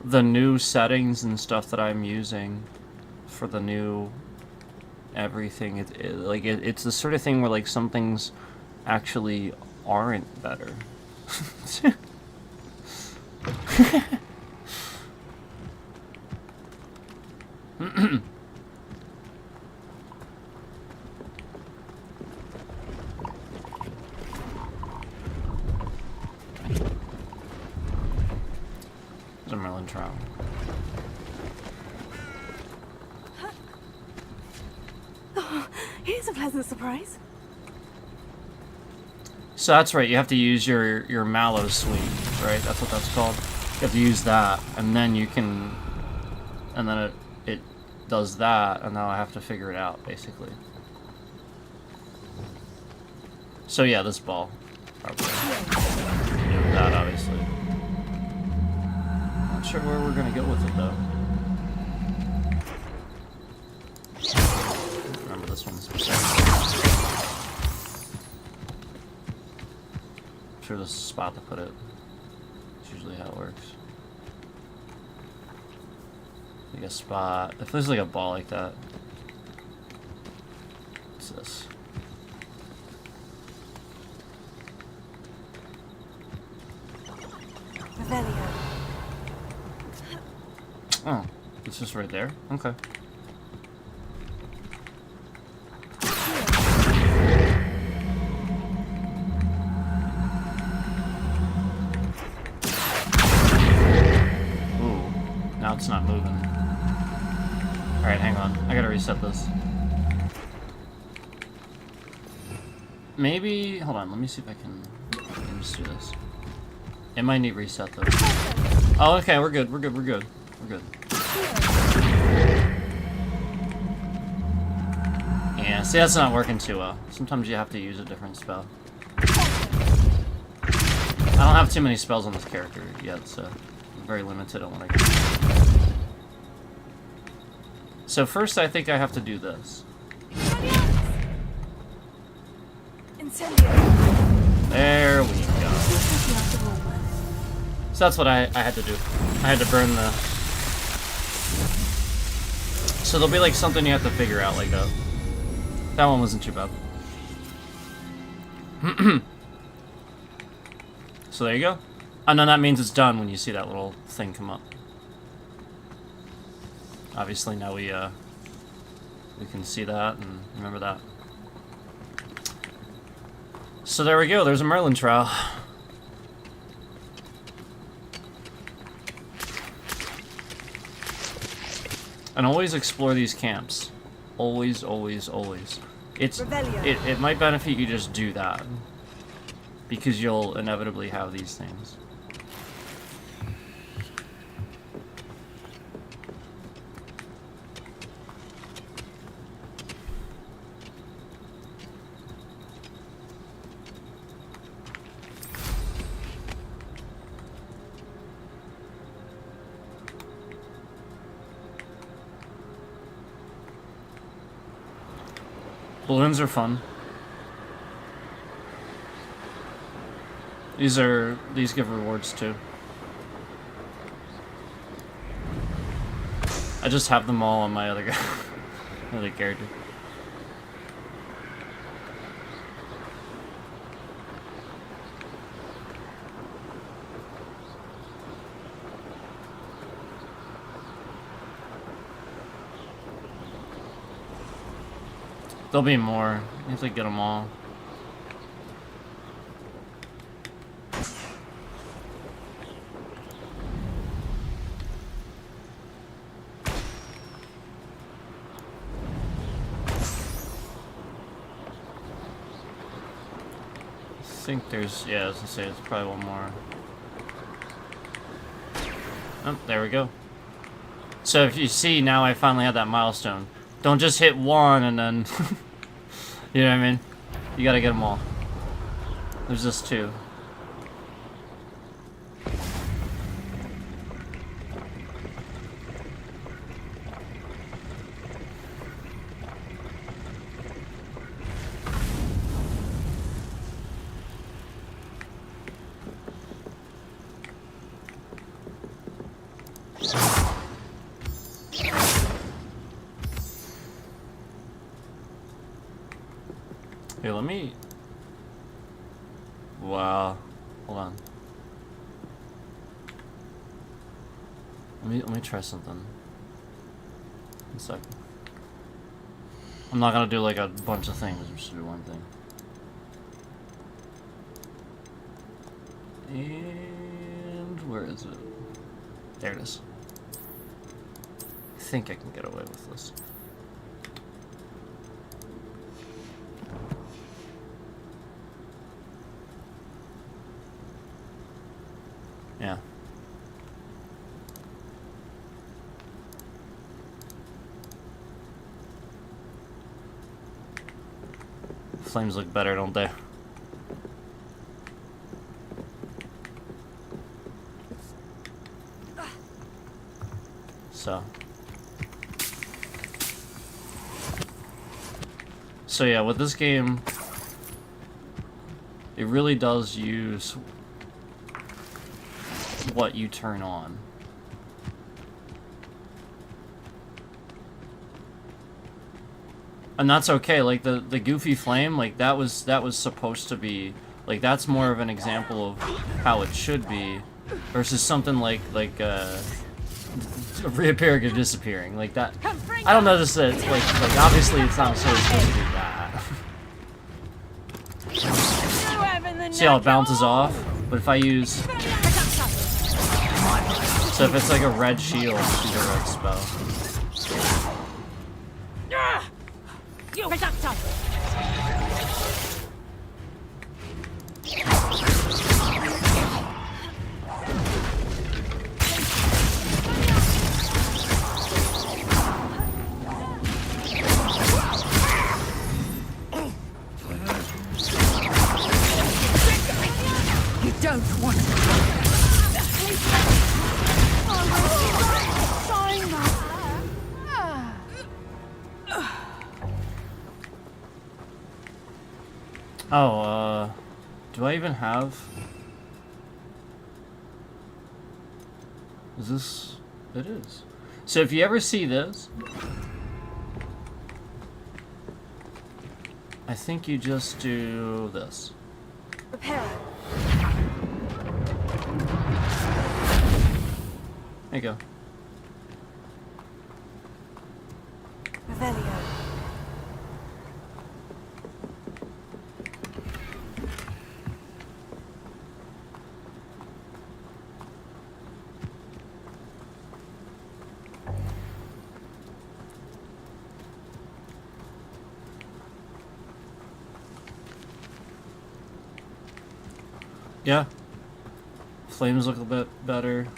the new settings and stuff that I'm using for the new everything, it's the sort of thing where like some things actually aren't better. There's a Merlin trial. Oh, here's a pleasant surprise. So that's right, you have to use your mallow sweet, right? That's what that's called. You have to use that, and then you can, and then it does that, and now I have to figure it out, basically. So yeah, this ball. Probably. Yeah, that, obviously. Not sure where we're gonna go with it, though. Remember this one's I'm sure there's a spot to put it. It's usually how it works. Like a spot. If there's like a ball like that. What's this? Revelio. Oh, it's just right there? Okay. Now it's not moving. Alright, hang on. I gotta reset this. Maybe... Hold on, let me see if I can just do this. It might need reset though. Oh, okay, we're good, we're good, we're good. We're good. Yeah, see, that's not working too well. Sometimes you have to use a different spell. I don't have too many spells on this character yet, so I'm very limited on what I can do. So first I think I have to do this. Incendio. There we go. Take you out of all work. So that's what I had to do. I had to burn the... So there'll be like something you have to figure out like that. That one wasn't too bad. So there you go. And then that means it's done when you see that little thing come up. Obviously now we can see that and remember that. So there we go, there's a Merlin trial. And always explore these camps. Always, always, always. It might benefit you just do that. Because you'll inevitably have these things. Balloons are fun. These give rewards too. I just have them all on my other guy. Other character. There'll be more. You have to get them all. I think there's, yeah, I was gonna say, there's probably one more. Oh, there we go. So if you see, now I finally had that milestone. Don't just hit one and then, you know what I mean? You gotta get them all. There's just two. Here, let me... Wow. Hold on. Let me try something. 1 second. I'm not gonna do like a bunch of things, I'm just gonna do one thing. And where is it? There it is. I think I can get away with this. Yeah. Flames look better, don't they? So yeah, with this game, it really does use what you turn on. And that's okay, like the goofy flame, like that was supposed to be, like that's more of an example of how it should be versus something like reappearing or disappearing, like that. I don't know, this like obviously it's not supposed to be that. See how it bounces off? But if I use, so if it's like a red shield, she's a red spell. You don't want to. Oh, do I even have... Is this... It is. So if you ever see this... I think you just do this. Repair. There you go. Revelio. Yeah. Flames look a bit better.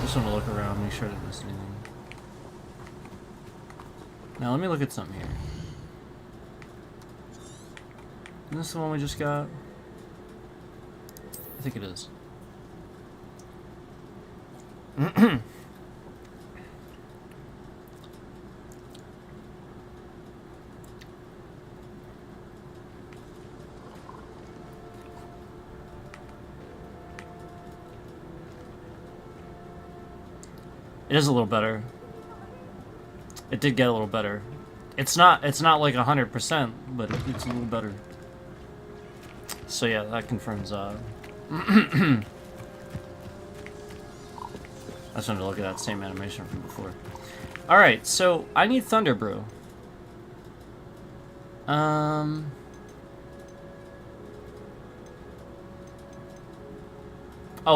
Just want to look around, make sure I didn't miss anything. Now let me look at something here. Is this the one we just got? I think it is. It is a little better. It did get a little better. It's not like 100%, but it's a little better. So yeah, that confirms I just wanted to look at that same animation from before. Alright, so I need Thunder Brew. Oh,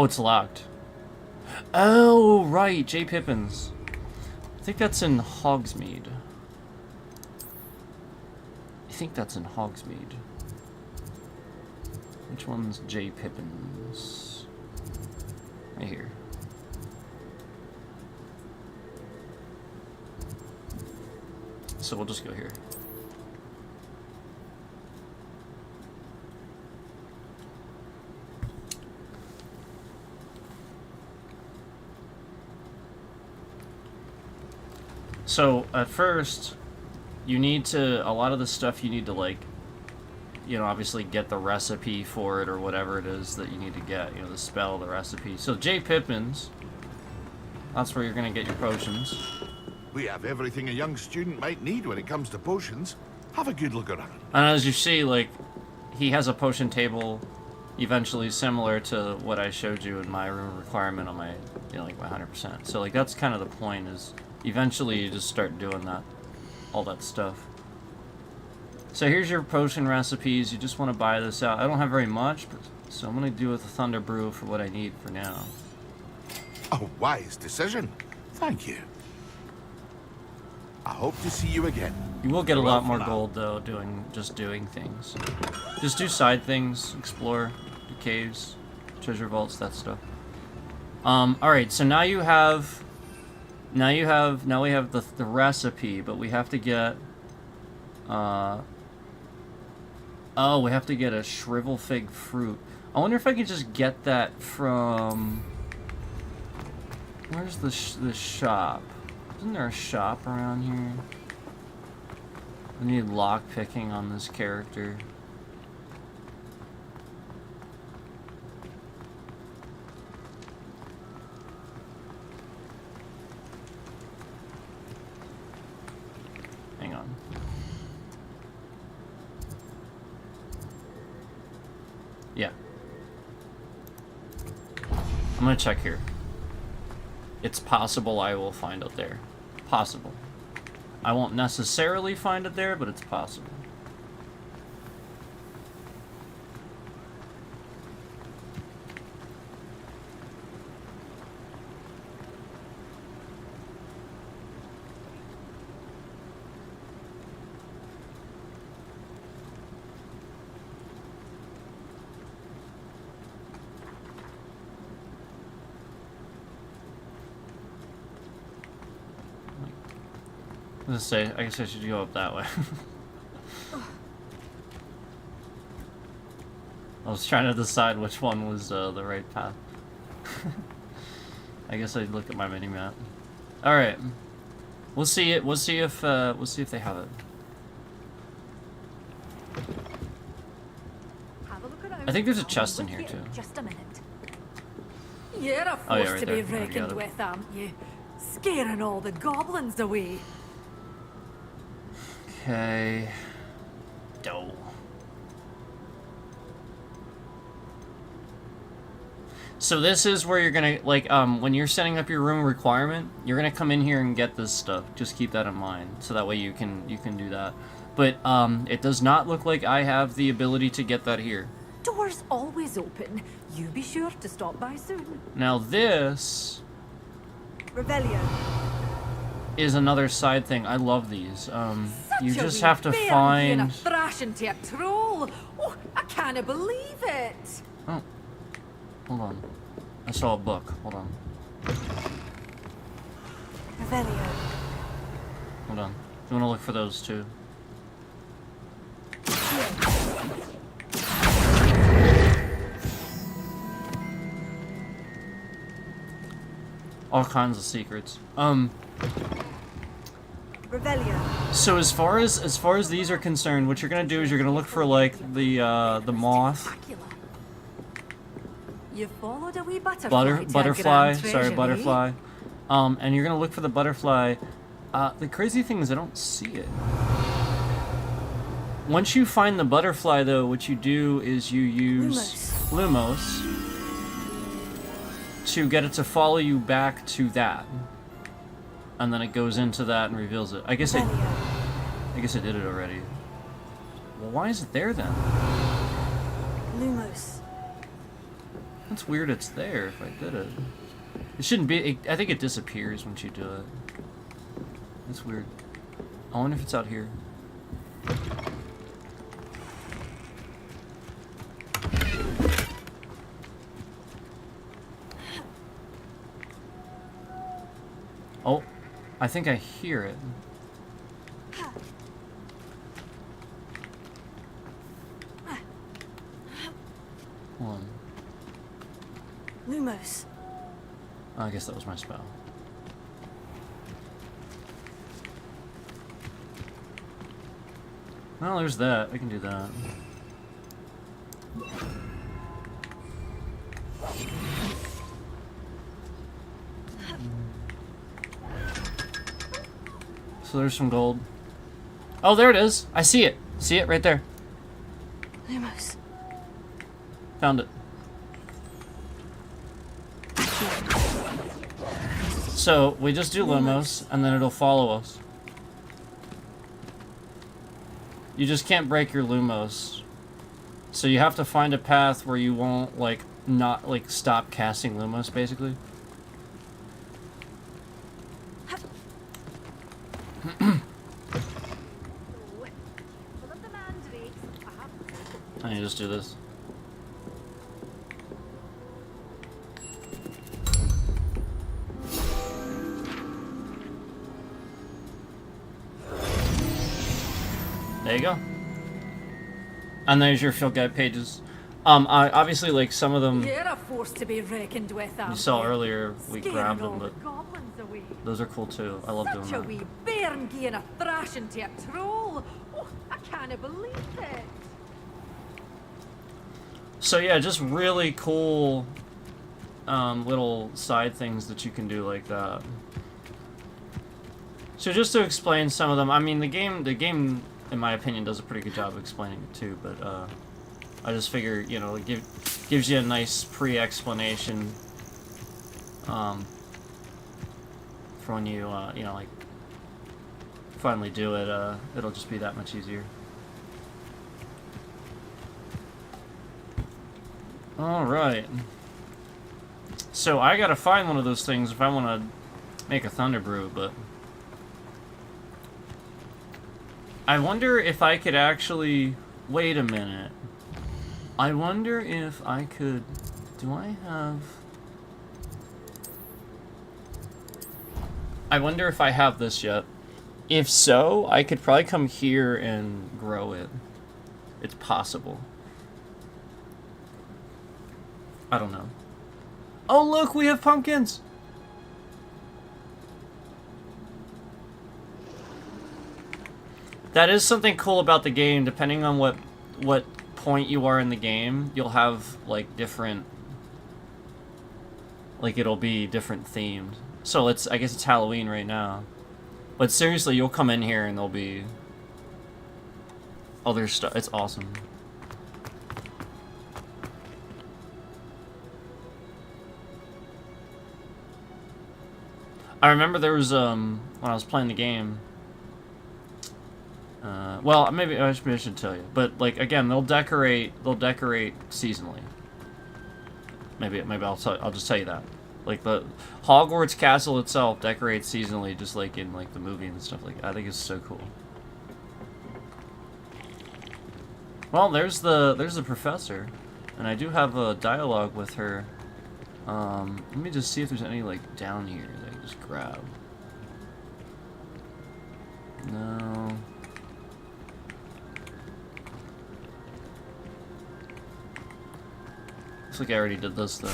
it's locked. Oh, right, J. Pippin's. I think that's in Hogsmeade. I think that's in Hogsmeade. Which one's J. Pippin's? Right here. So we'll just go here. So, at first, you need to, a lot of the stuff you need to, like, you know, obviously get the recipe for it or whatever it is that you need to get, you know, the spell, the recipe. So, J. Pippin's, that's where you're going to get your potions. We have everything a young student might need when it comes to potions. Have a good look around. And as you see, like, he has a potion table eventually similar to what I showed you in my room requirement on my, you know, like, my 100%. So, like, that's kind of the point is... Eventually, you just start doing that, all that stuff. So here's your potion recipes. You just want to buy this out. I don't have very much, but so I'm going to do with the Thunder Brew for what I need for now. A wise decision. Thank you. I hope to see you again. You will get a Farewell lot more for now. gold, though, doing things. Just do side things, explore, do caves, treasure vaults, that stuff. Alright, so now you have... Now we have the recipe, but we have to get, oh, we have to get a shrivel fig fruit. I wonder if I could just get that from, where's the shop? Isn't there a shop around here? I need lock picking on this character. Hang on. Yeah. I'm gonna check here. It's possible I will find it there. Possible. I won't necessarily find it there, but it's possible. I was gonna say, I guess I should go up that way. I was trying to decide which one was the right path. I guess I'd look at my mini map. All right, we'll see it. We'll see if they have it. I think there's a chest in here, too. Just a minute. You're a Oh, yeah, force right to there. be I got reckoned it. with, aren't you? Scaring all the goblins away. Okay. Dough. So this is where you're gonna, like, when you're setting up your room requirement, you're gonna come in here and get this stuff. Just keep that in mind, so that way you can do that. But it does not look like I have the ability to get that here. Doors always open. You be sure to stop by soon. Now this Revelio. is another side thing. I love these. You Such a just wee have to bear being a find. thrashing to a troll. Oh, I can't believe it. Oh, hold on. I saw a book. Hold on. Revelio. Hold on. You want to look for those too? All kinds of secrets. Revelio. So as far as these are concerned, what you're gonna do is you're gonna look for like the moth, Spectacular. You followed a wee butterfly. to a butterfly. grand Sorry, treasure, eh? butterfly. And you're gonna look for the butterfly. The crazy thing is I don't see it. Once you find the butterfly, though, what you do is you use Lumos to get it to follow you back to that, and then it goes into that and reveals it. I guess I did it already. Well, why is it there then? Lumos. That's weird. It's there if I did it. It shouldn't be. I think it disappears once you do it. That's weird. I wonder if it's out here. Oh, I think I hear it. Hold on. Lumos. Oh, I guess that was my spell. Well, there's that. I can do that. So there's some gold. Oh, there it is. I see it. See it right there. Lumos. Found it. So we just do Lumos, and then it'll follow us. You just can't break your Lumos. So you have to find a path where you won't, like, not, like, stop casting Lumos, basically. And you just do this. There you go. And there's your field guide pages. Obviously, like, some of them You're a force to be reckoned with, you aren't saw you? earlier, we Scaring grabbed all them, the but goblins away. those are cool too. I love doing Such a that. wee bairn giving a thrashing to a troll. Oh, I can't believe it. So yeah, just really cool little side things that you can do like that. So just to explain some of them, I mean the game in my opinion does a pretty good job of explaining it too, but I just figure, you know, it gives you a nice pre-explanation for when you you know, like finally do it, it'll just be that much easier. Alright. So I gotta find one of those things if I want to make a Thunder Brew, but I wonder if I could actually... Wait a minute. I wonder if I could... Do I have... I wonder if I have this yet. If so, I could probably come here and grow it. It's possible. I don't know. Oh, look, we have pumpkins! That is something cool about the game, depending on what point you are in the game, you'll have like different, like it'll be different themed. So I guess it's Halloween right now. But seriously, you'll come in here and there'll be other stuff. It's awesome. I remember there was when I was playing the game. Well, maybe I should tell you, but like again, they'll decorate seasonally. Maybe I'll just tell you that. Like the Hogwarts castle itself decorates seasonally, just like in like the movie and stuff like that. I think it's so cool. Well, there's the professor, and I do have a dialogue with her. Let me just see if there's any like down here that I can just grab. No. Looks like I already did this though.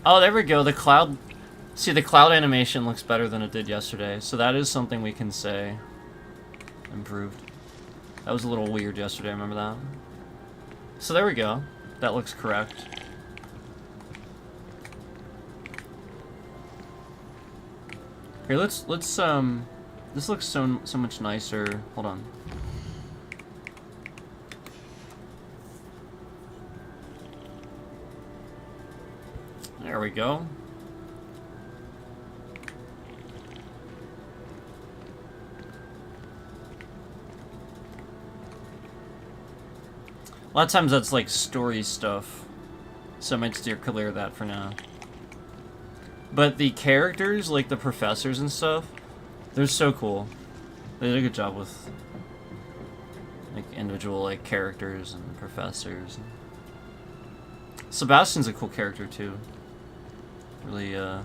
Oh, there we go. The cloud. See, the cloud animation looks better than it did yesterday, so that is something we can say improved. That was a little weird yesterday, remember that? So there we go. That looks correct. Here, let's this looks so much nicer. Hold on. There we go. A lot of times that's like story stuff, so I might steer clear of that for now. But the characters, like the professors and stuff, they're so cool. They did a good job with like individual like characters and professors. Sebastian's a cool character too. Really, I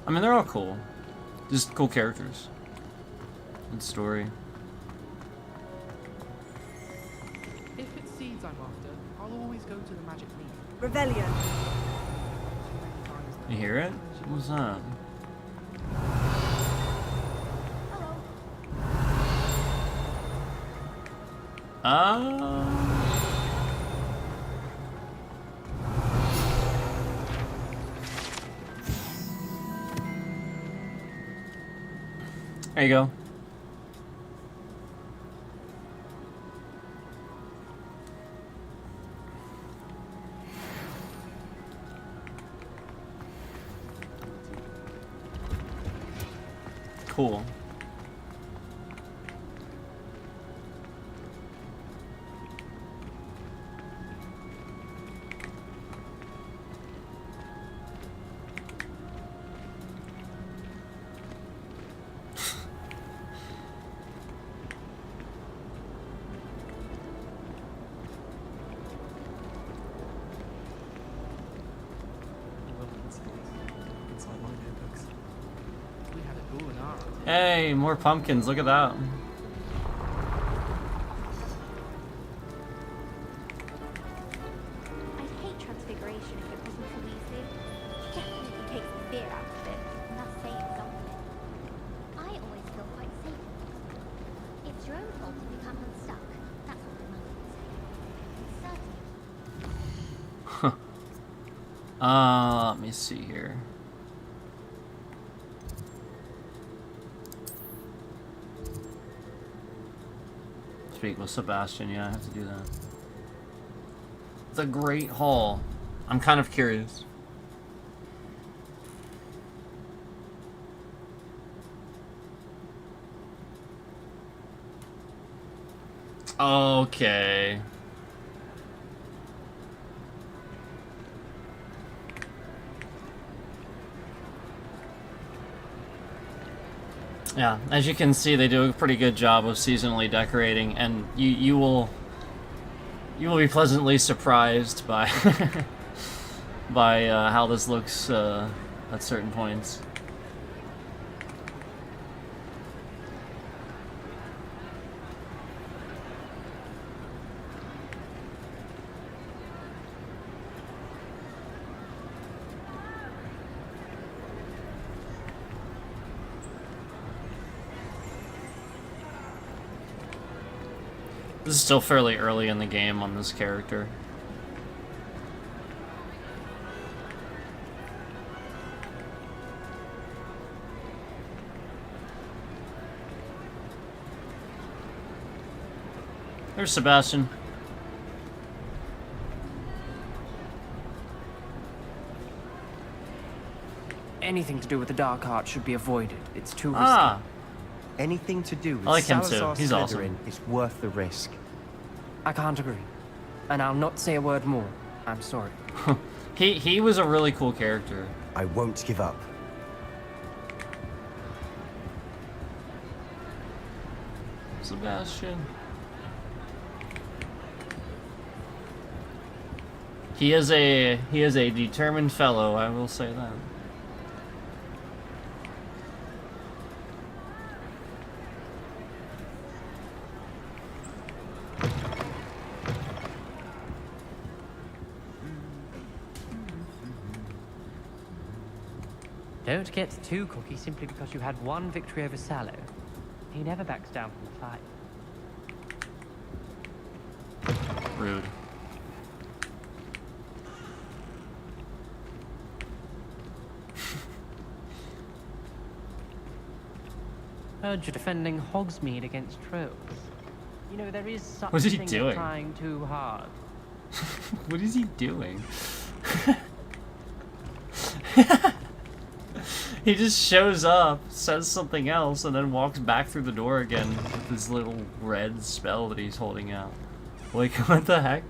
mean, they're all cool. Just cool characters. Good story. If it's seeds I'm after, I'll always go to the magic leaf. Revelio. You hear it? What's that? There you go. Cool. Hey, more pumpkins, look at that. I'd hate transfiguration if it wasn't for Weasley. Definitely takes the fear out of it, and that's saying something. I always feel quite safe. It's your own fault to become unstuck. That's what my mother would say. Certainly. Let me see here. Speak with Sebastian, yeah, I have to do that. The Great Hall. I'm kind of curious. Okay. Yeah, as you can see, they do a pretty good job of seasonally decorating, and you will be pleasantly surprised by by how this looks at certain points. This is still fairly early in the game on this character. There's Sebastian. Anything to do with the dark art should be avoided. It's too risky. Ah, Anything to do with I like him too. Salazar He's Slytherin awesome. is worth the risk. I can't agree. And I'll not say a word more. I'm sorry. he was a really cool character. I won't give up. Sebastian. He is a determined fellow, I will say that. Don't get too cocky simply because you had one victory over Sallow. He never backs down from the fight. Rude. Heard you're defending Hogsmeade against trolls. You know, there is such What is a he thing as doing? trying too hard. What is he doing? He just shows up, says something else, and then walks back through the door again with his little red spell that he's holding out. Like, what the heck?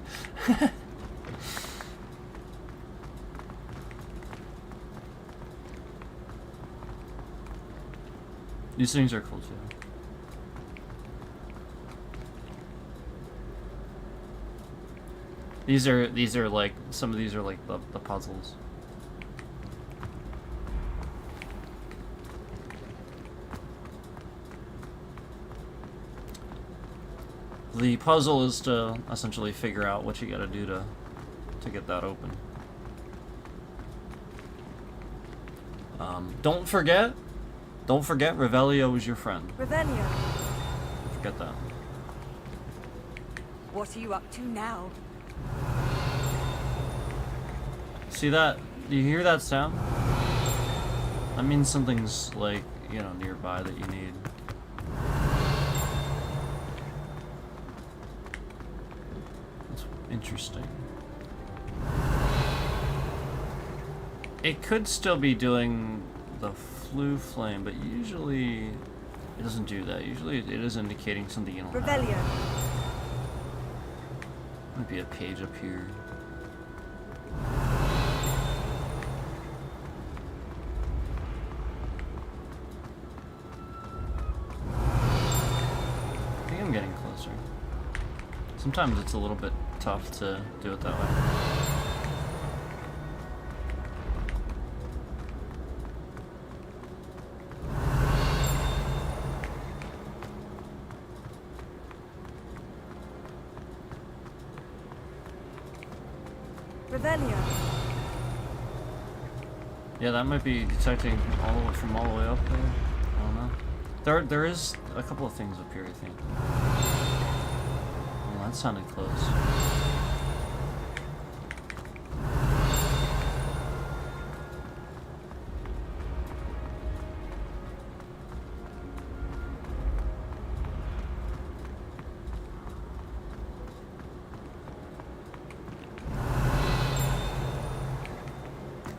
These things are cool too. These are like, some of these are like the puzzles. The puzzle is to essentially figure out what you gotta do to get that open. Don't forget, Revelio is your friend. Revelio, Don't forget that. what are you up to now? See that? Do you hear that sound? That means something's like, you know, nearby that you need. That's interesting. It could still be doing the flue flame, but usually it doesn't do that. Usually it is indicating something you don't have. Revelio, Might be a page up here. I think I'm getting closer. Sometimes it's a little bit tough to do it that way. Revelio, Yeah, that might be detecting all the way from all the way up there. I don't know. There is a couple of things up here, I think. Oh, that sounded close.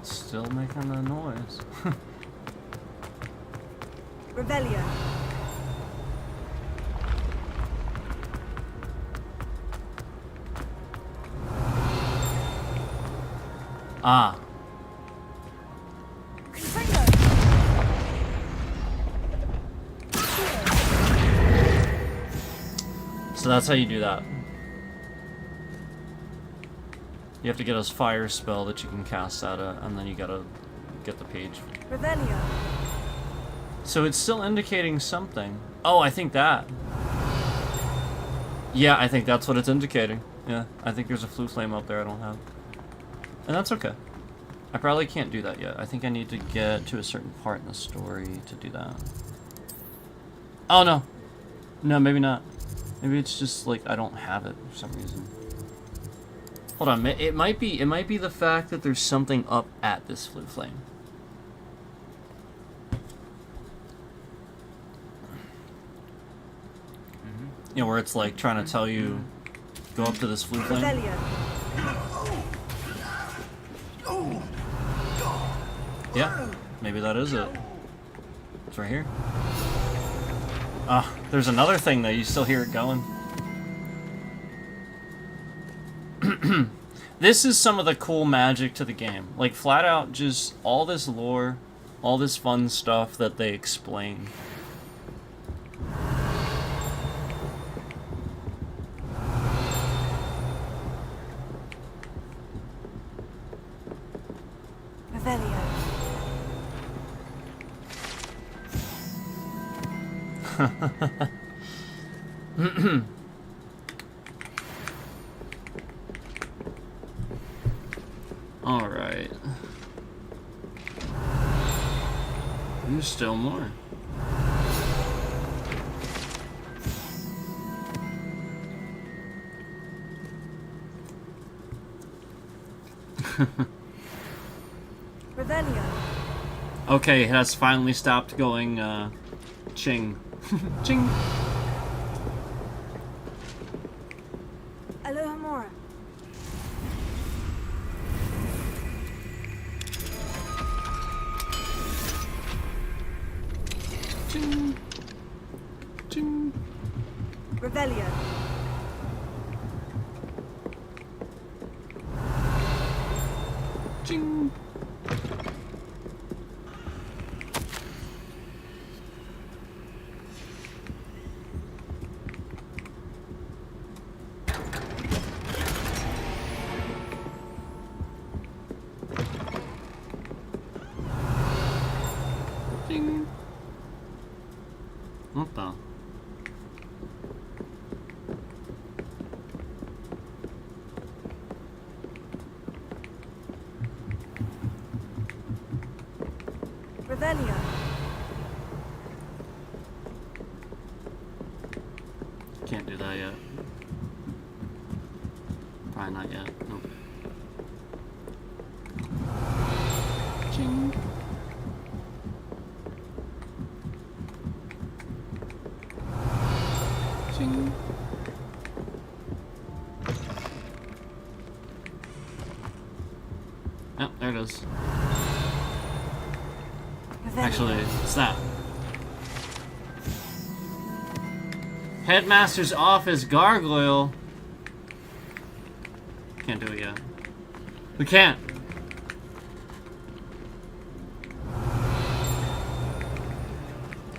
Still making the noise. Revelio, Ah. So that's how you do that. You have to get a fire spell that you can cast at it, and then you gotta get the page. Revelio, So it's still indicating something. Oh, I think that. Yeah, I think that's what it's indicating. Yeah, I think there's a flue flame up there I don't have. And that's okay. I probably can't do that yet. I think I need to get to a certain part in the story to do that. Oh, no. No, maybe not. Maybe it's just like I don't have it for some reason. Hold on, it might be the fact that there's something up at this flue flame. You know, where it's like trying to tell you, go up to this flue flame. Yeah, maybe that is it. It's right here. Ah, there's another thing though, you still hear it going. This is some of the cool magic to the game. Like, flat out, just all this lore, all this fun stuff that they explain. Alright. There's still more. Okay, it has finally stopped going, ching. Ching. Alohomora. Ching. Ching. Revelio. Ching. Ching. What the? Revelio. Can't do that yet. Probably not yet. Nope. Ching. Ching. Oh, there it is. Actually, it's that. Headmaster's office gargoyle. Can't do it yet. We can't.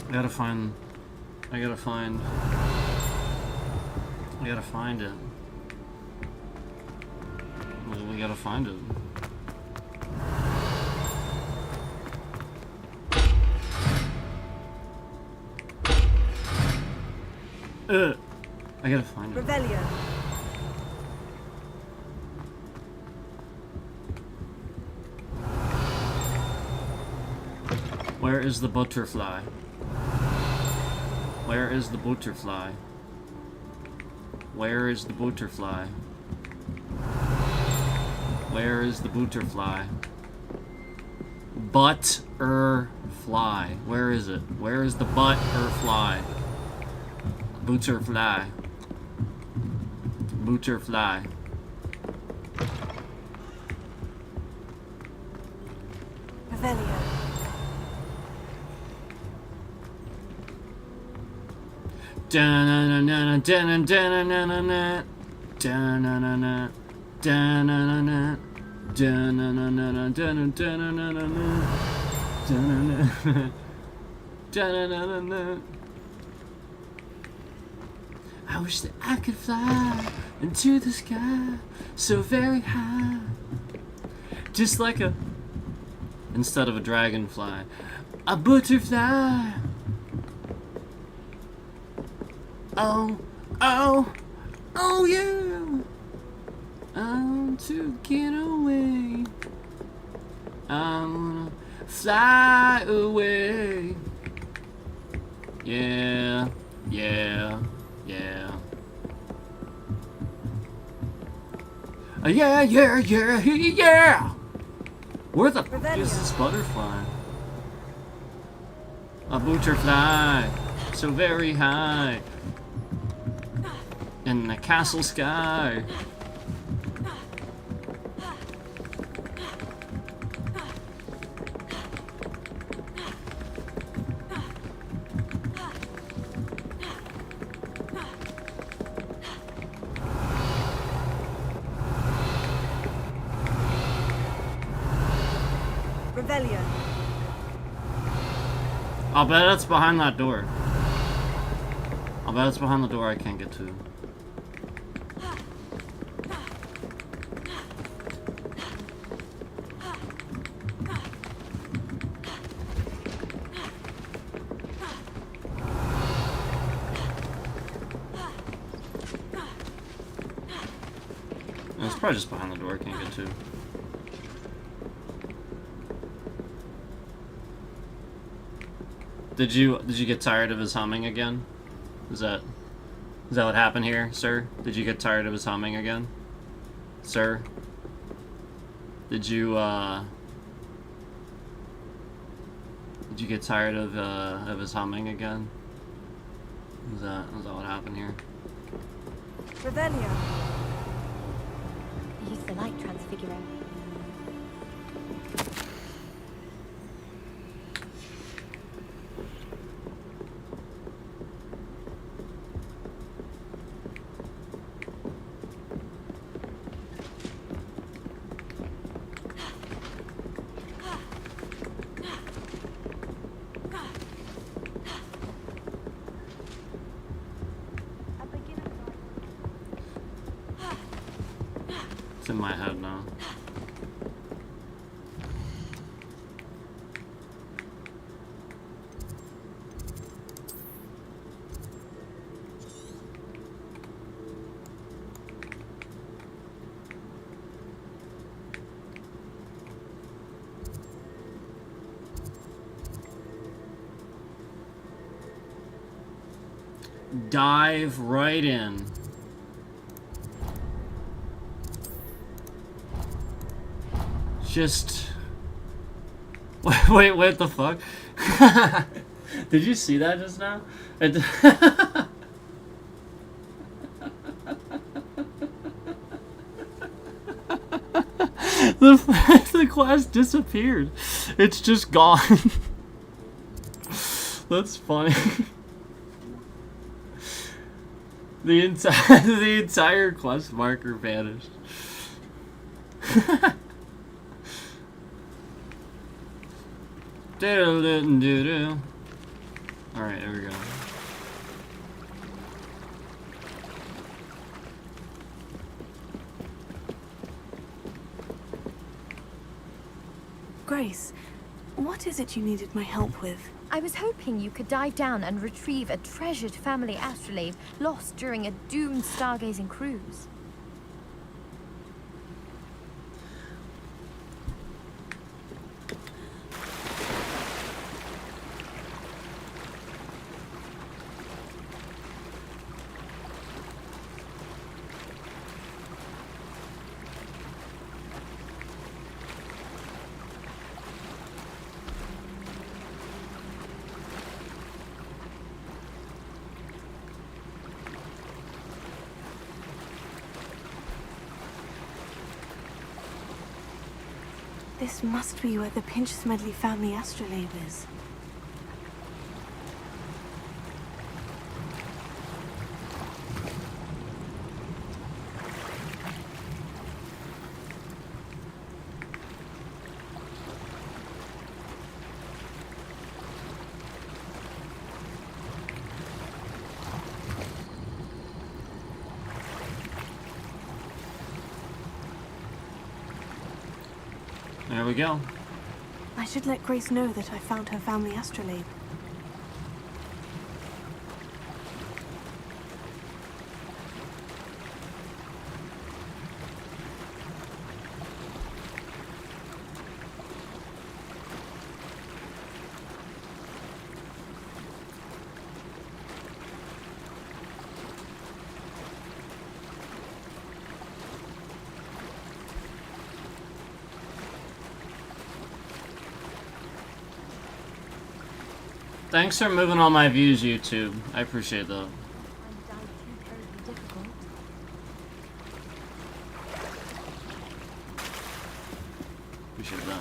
I gotta find it. We gotta find it. I gotta find it. Revelio. Where is the butterfly? Where is the butterfly? Where is the butterfly? Where is the butterfly? Butt-er-fly. Where is it? Where is the butt-er-fly? Butterfly. Butterfly. Revelio. Da-na-na-na, da-na-na-na-na-na, da-na-na-na, da-na-na-na, da-na-na-na, da-na-na-na-na-na, da-na-na, da-na-na-na-na. I wish that I could fly into the sky so very high, just like a, instead of a dragonfly, a butterfly. Oh, oh, oh yeah. I want to get away. I wanna fly away. Yeah, yeah, yeah. Yeah, yeah, yeah, yeah! Where the fuck is this butterfly? A butterfly, so very high. In the castle sky. Revelio. I'll bet it's behind that door. I'll bet it's behind the door I can't get to. It's probably just behind the door I can't get to. Did you get tired of his humming again? Is that what happened here, sir? Did you get tired of his humming again? Sir? Did you get tired of his humming again? Is that what happened here? Revelio. Use the light transfigurer. It's in my head now. Dive right in. Just wait, what the fuck? Did you see that just now? The class disappeared. It's just gone. That's funny. The entire quest marker vanished. Alright, there we go. Grace, what is it you needed my help with? I was hoping you could dive down and retrieve a treasured family astrolabe lost during a doomed stargazing cruise. This must be where the Pinch Smedley family astrolabe is. There we go. I should let Grace know that I found her family astrolabe. Thanks for moving all my views, YouTube. I appreciate that. Appreciate that.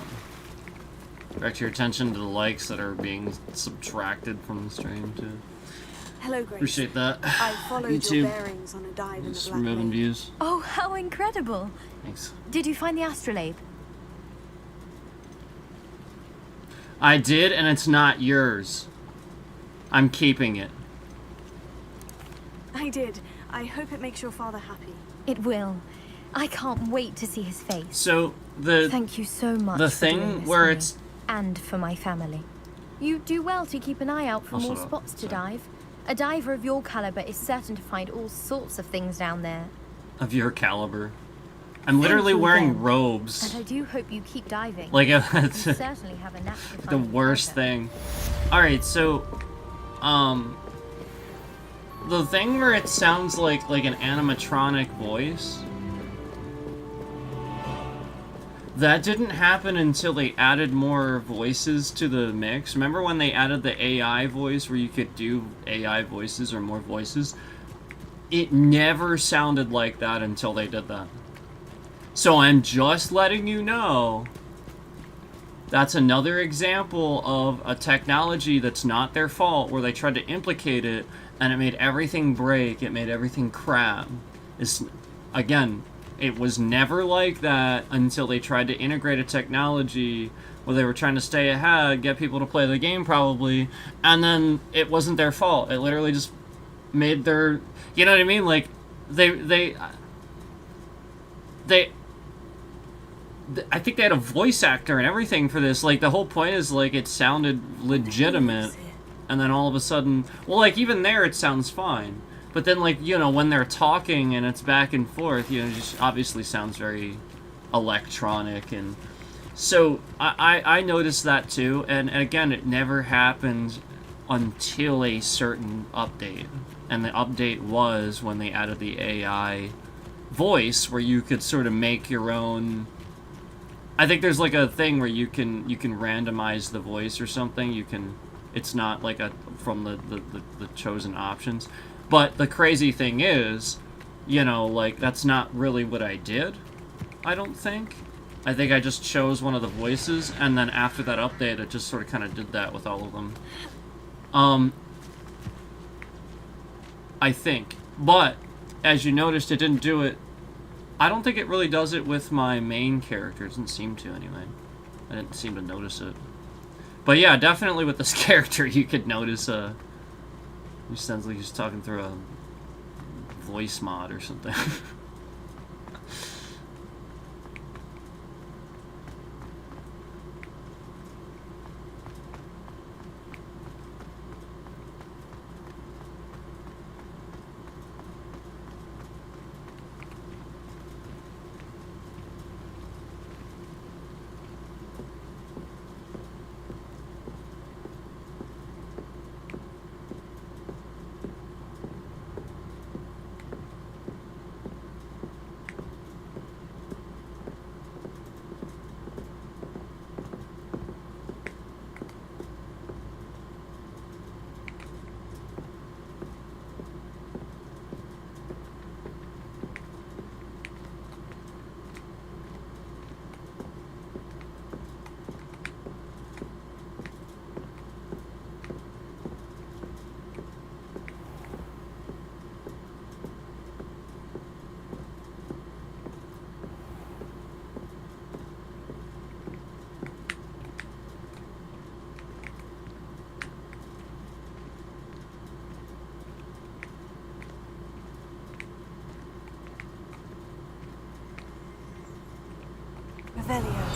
Direct your attention to the likes that are being subtracted from the stream, too. Hello, Grace. Appreciate that. I followed YouTube. your bearings on a dive in the Black removing Lake. views. Oh, how incredible! Thanks. Did you find the astrolabe? I did, and it's not yours. I'm keeping it. I did. I hope it makes your father happy. It will. I can't wait to see his face. So the Thank you so much. the for doing thing this where for me. it's And for my family. You do well to keep an eye out for Oh, more shut up. spots to Sorry. dive. A diver of your caliber is certain to find all sorts of things down there. of your caliber. I'm literally you wearing again. robes. And I do hope you keep diving. Like You it's certainly have a knack for the finding worst treasure. thing. Alright, so the thing where it sounds like an animatronic voice, that didn't happen until they added more voices to the mix. Remember when they added the AI voice where you could do AI voices or more voices? It never sounded like that until they did that. So I'm just letting you know that's another example of a technology that's not their fault, where they tried to implicate it and it made everything break, it made everything crap. Again, it was never like that until they tried to integrate a technology where they were trying to stay ahead, get people to play the game probably, and then it wasn't their fault. It literally just made their, you know what I mean? Like, I think they had a voice actor and everything for this. Like, the whole point is, like, it sounded legitimate, and then all of a sudden, well, like, even there it sounds fine. But then, like, you know, when they're talking and it's back and forth, you know, it just obviously sounds very electronic. And so I noticed that too. And again, it never happened until a certain update. And the update was when they added the AI voice, where you could sort of make your own. I think there's like a thing where you can randomize the voice or something. You can. It's not like from the chosen options. But the crazy thing is, you know, like, that's not really what I did, I don't think. I think I just chose one of the voices, and then after that update, it just sort of kind of did that with all of them. I think. But, as you noticed, it didn't do it. I don't think it really does it with my main character. It doesn't seem to, anyway. I didn't seem to notice it. But yeah, definitely with this character, you could notice, he sounds like he's talking through a voice mod or something. Revelio.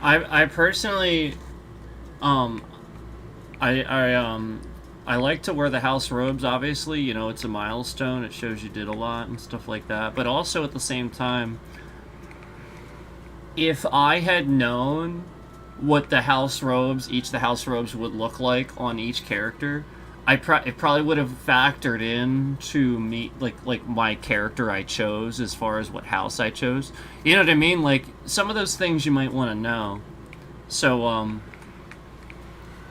I personally, um, I like to wear the house robes. Obviously, you know, it's a milestone. It shows you did a lot and stuff like that. But also at the same time, if I had known what the house robes, each of the house robes would look like on each character, it probably would have factored in to me, like my character I chose as far as what house I chose. You know what I mean? Like, some of those things you might want to know. So,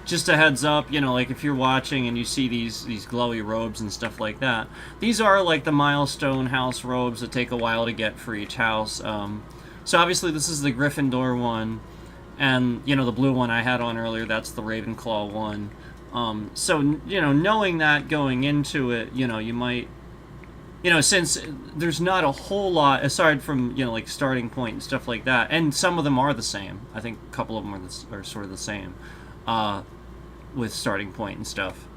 just a heads up, you know, like if you're watching and you see these glowy robes and stuff like that, these are like the milestone house robes that take a while to get for each house. So obviously this is the Gryffindor one, and, you know, the blue one I had on earlier, that's the Ravenclaw one. So, you know, knowing that going into it, you know, you might, you know, since there's not a whole lot, aside from, you know, like starting point and stuff like that, and some of them are the same. I think a couple of them are sort of the same, with starting point and stuff.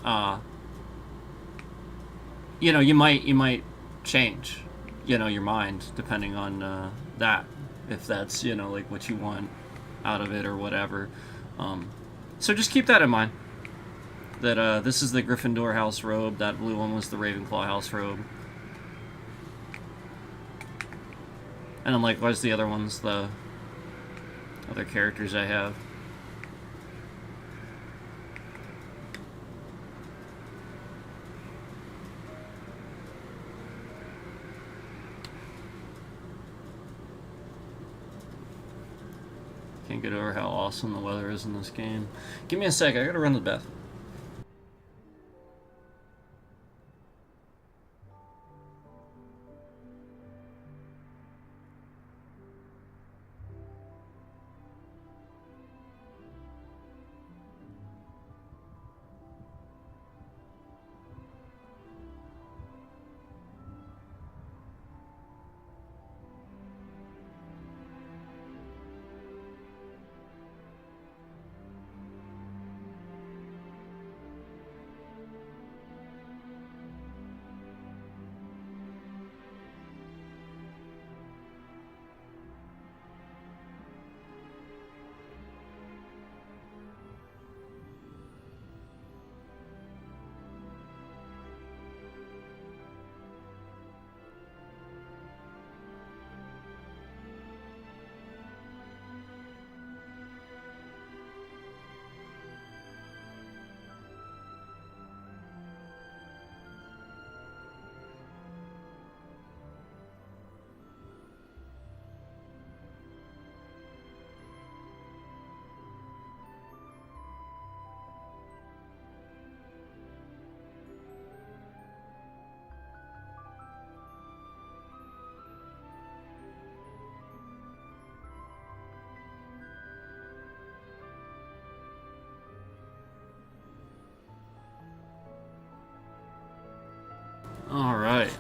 You know, you might change, you know, your mind, depending on, that, if that's, you know, like what you want out of it or whatever. So just keep that in mind. That this is the Gryffindor house robe, that blue one was the Ravenclaw house robe. And then likewise the other ones, the other characters I have. Can't get over how awesome the weather is in this game. Give me a sec, I gotta run to the bathroom. All right.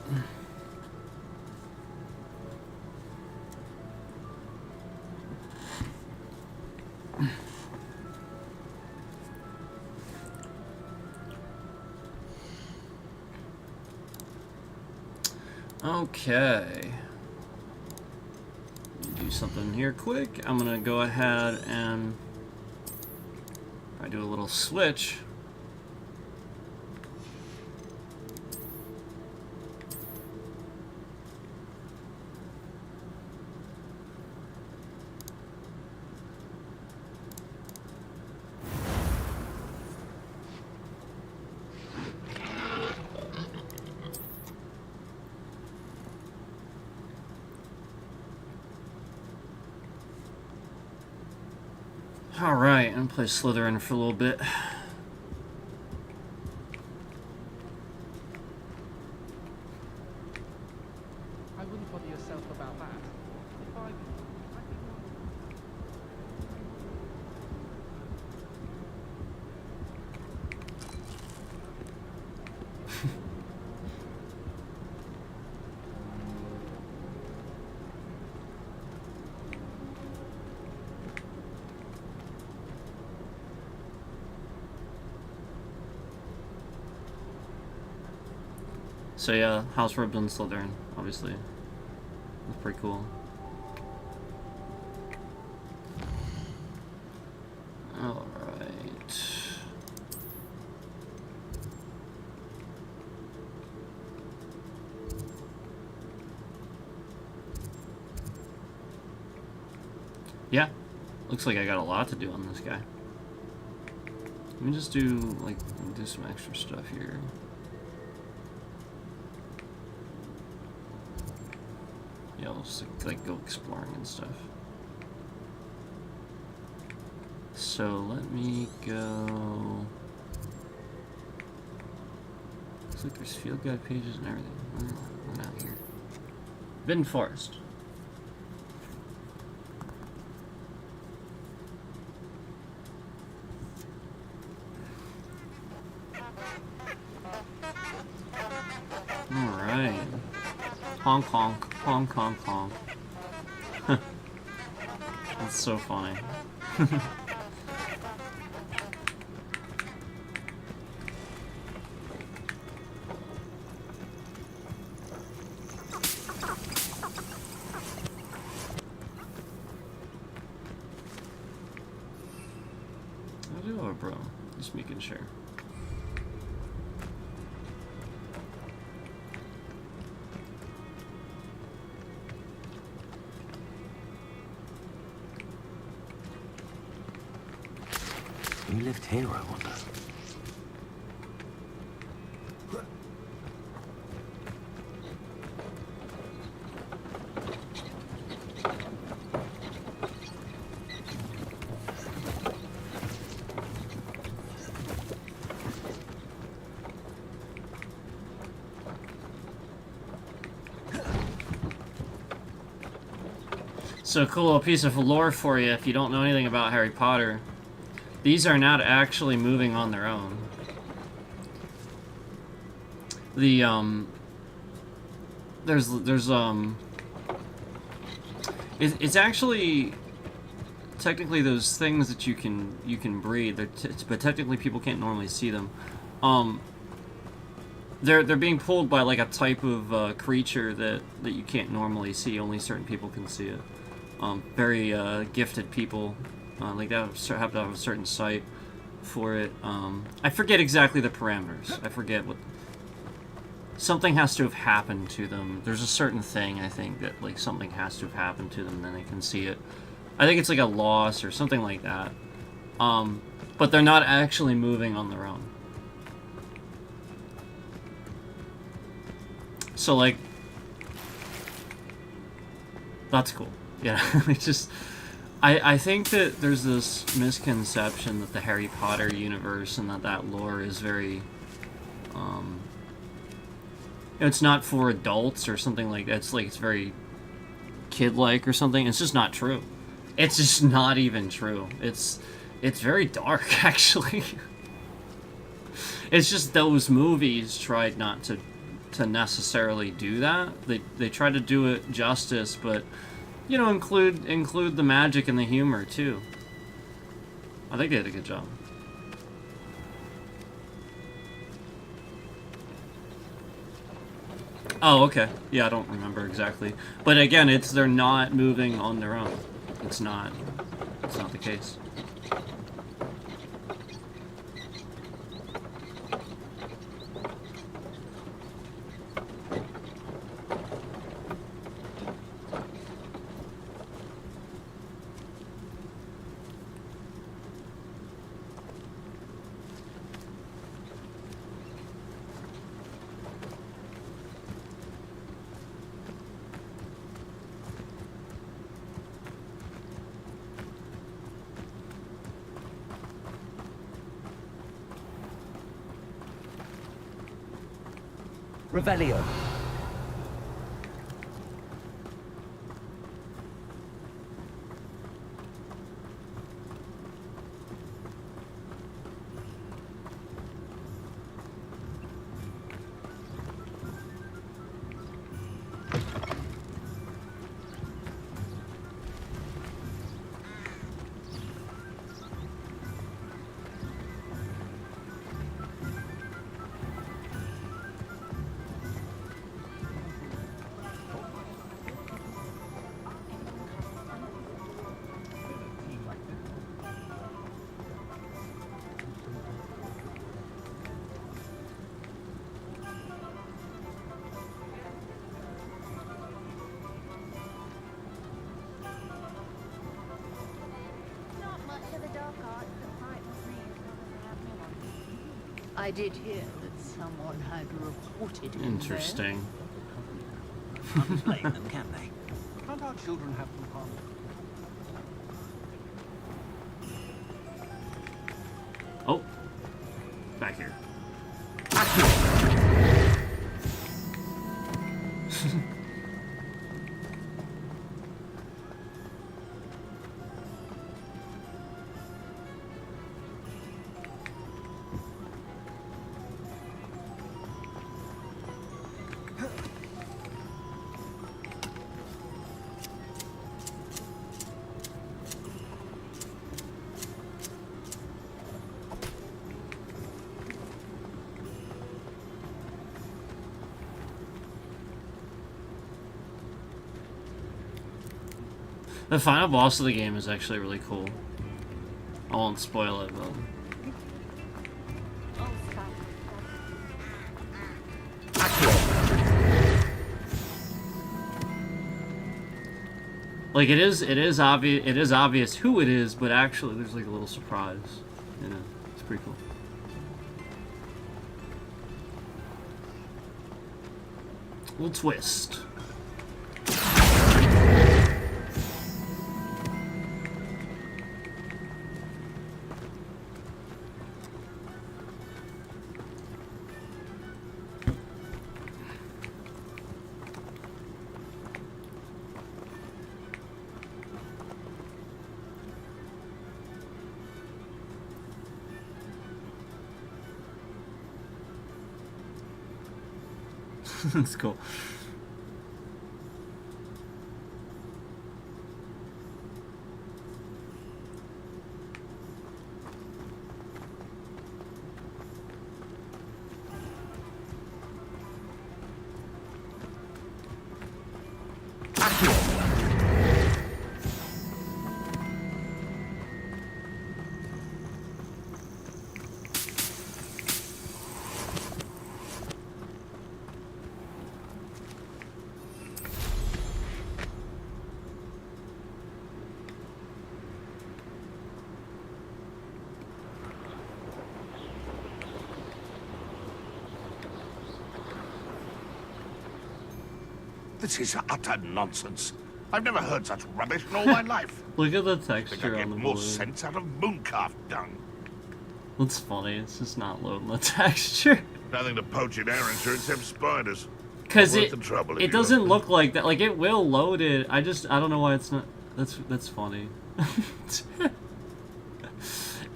Okay. Do something here quick. I'm gonna go ahead and I do a little switch. Alright, I'm gonna play Slytherin for a little bit. I wouldn't bother yourself about that. If I So yeah, house robes on Slytherin, obviously. That's pretty cool. Yeah. Looks like I got a lot to do on this guy. Let me just do, like, do some extra stuff here. Yeah, I'll just, like, go exploring and stuff. So, let me go... Looks like there's field guide pages and everything. We're not here. Forbidden Forest. Alright. Honk honk. Honk honk honk. That's so funny. Bro, just making sure. Who lived here, I wonder? So a cool little piece of lore for you if you don't know anything about Harry Potter. These are not actually moving on their own. The it's actually technically those things that you can breed. But technically people can't normally see them. They're being pulled by like a type of creature that you can't normally see. Only certain people can see it. Very gifted people like that have to have a certain sight for it. I forget exactly the parameters. I forget what. Something has to have happened to them. There's a certain thing, I think, that like something has to have happened to them, then they can see it. I think it's like a loss or something like that. But they're not actually moving on their own. So like, that's cool. Yeah, it's just, I think that there's this misconception that the Harry Potter universe and that lore is very, it's not for adults or something like that. It's like, it's very kid-like or something. It's just not true. It's just not even true. It's very dark, actually. It's just those movies tried not to necessarily do that. They try to do it justice, but you know, include the magic and the humor too. I think they did a good job. Oh, okay. Yeah, I don't remember exactly. But again, they're not moving on their own. It's not the case. Revelio. I did hear that someone had reported him Interesting. Can't blame them, can they? Can't our children have some fun? Oh, back here. The final boss of the game is actually really cool. I won't spoil it, but... Like, it is obvious who it is, but actually there's like a little surprise. You know, it's pretty cool. Little twist. That's cool. This is utter nonsense. I've never heard such rubbish in all my life. Look at the I think texture I on get the more board. sense out of mooncalf dung. That's funny. It's just not loading the texture. Nothing to poach in Arranger except spiders. Because Worth the trouble if it you doesn't don't- look like that. Like, it will load it. I don't know why it's not. That's funny.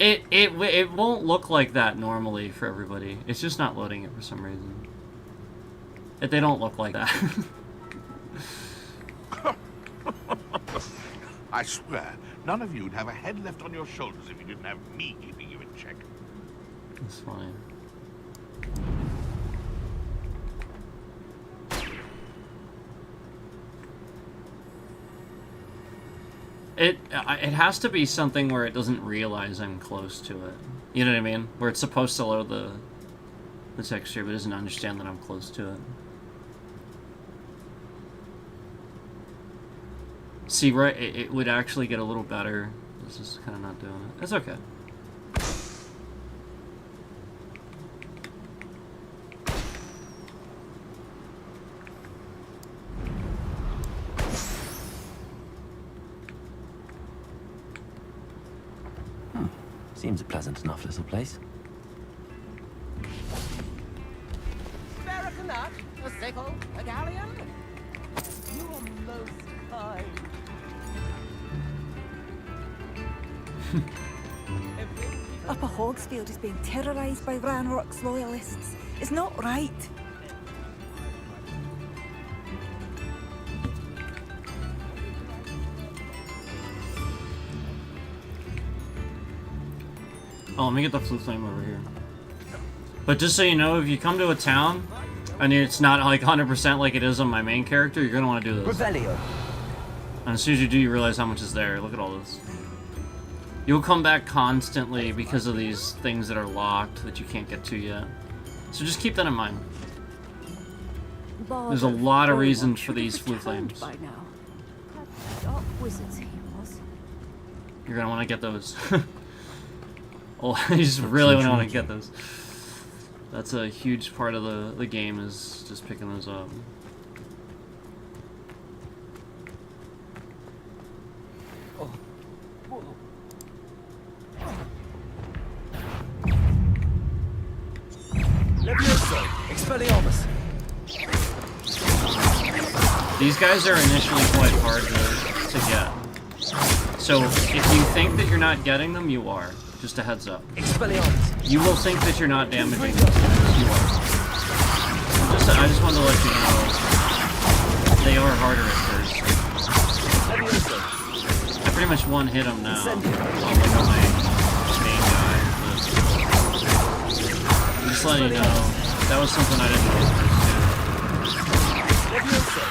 It won't look like that normally for everybody. It's just not loading it for some reason. They don't look like that. I swear, none of you'd have a head left on your shoulders if you didn't have me keeping you in check. That's funny. It has to be something where it doesn't realize I'm close to it. You know what I mean? Where it's supposed to load the texture, but doesn't understand that I'm close to it. See, right? It would actually get a little better. This is kind of not doing it. It's okay. Seems a pleasant enough little place. Spare a nut, a sickle, a galleon? You are most kind. Upper Hogsfield is being terrorised by Ranrock's loyalists. It's not right. Oh, let me get the flue flame over here. But just so you know, if you come to a town and it's not like 100% like it is on my main character, you're gonna want to do this. Revelio. And as soon as you do, you realize how much is there. Look at all this. You'll come back constantly because of these things that are locked that you can't get to yet. So just keep that in mind. There's a lot of reasons for these flue flames. By now. Dark wizards he was. You're gonna want to get those. Oh, you just really want to get those. That's a huge part of the game, is just picking those up. These guys are initially quite hard to get. So if you think that you're not getting them, you are. Just a heads up. You will think that you're not damaging them. You are. I just wanted to let you know they are harder at first. I pretty much one-hit them now. On like my main guy. But just letting you know, that was something I didn't know at first too.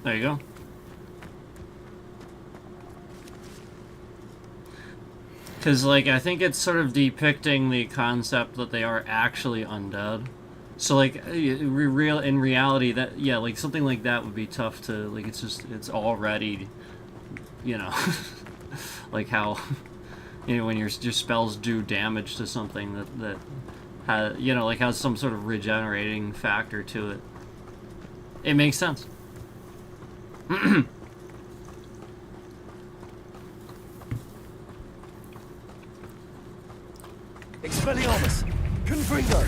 There you go. Because, like, I think it's sort of depicting the concept that they are actually undead. So, like, in reality, that, yeah, like, something like that would be tough to, like, it's already, you know, like how, you know, when your spells do damage to something that has, you know, like, has some sort of regenerating factor to it. It makes sense. Expelliarmus! Confringo!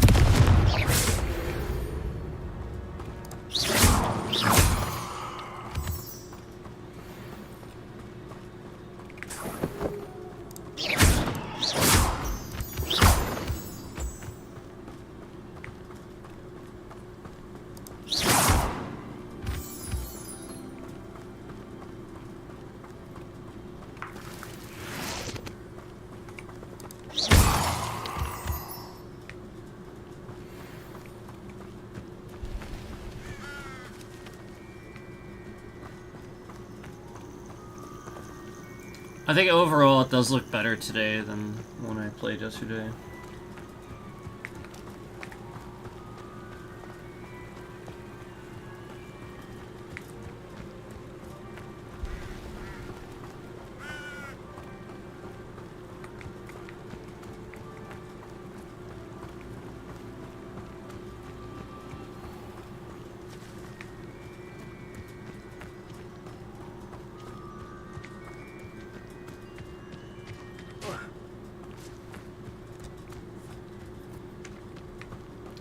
I think overall it does look better today than when I played yesterday.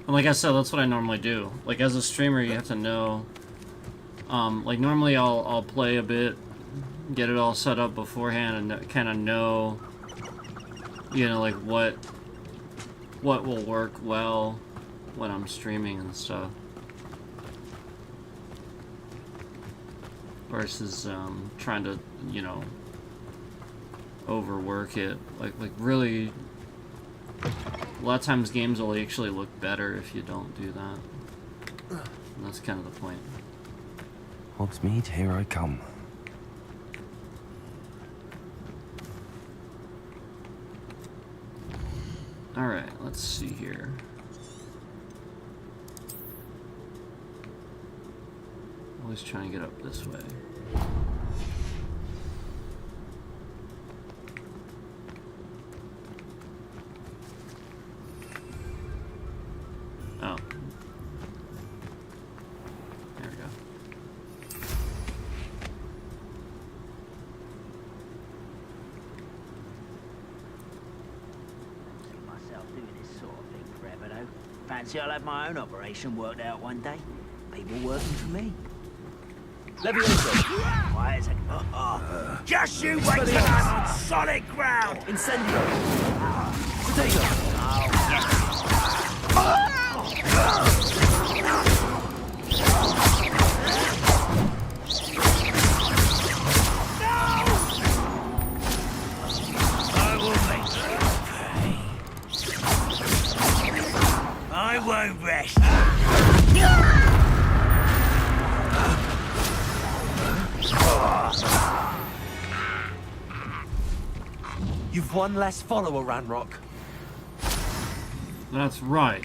And like I said, that's what I normally do. Like, as a streamer, you have to know, like, normally I'll play a bit, get it all set up beforehand, and kind of know, you know, like, what will work well when I'm streaming and stuff. Versus, trying to, you know, overwork it. Like really... A lot of times games will actually look better if you don't do that. And that's kind of the point. Hogsmeade, here I come. Alright, let's see here. Always trying to get up this way. Oh. There we go. Myself doing this sort of thing forever, though. Fancy I'll have my own operation worked out one day. People working for me. Levioso! Quiet a second. Just you wait till I'm on solid ground! Incendio! Potato! Oh, yes. I won't rest. One less follower, Ranrock. That's right.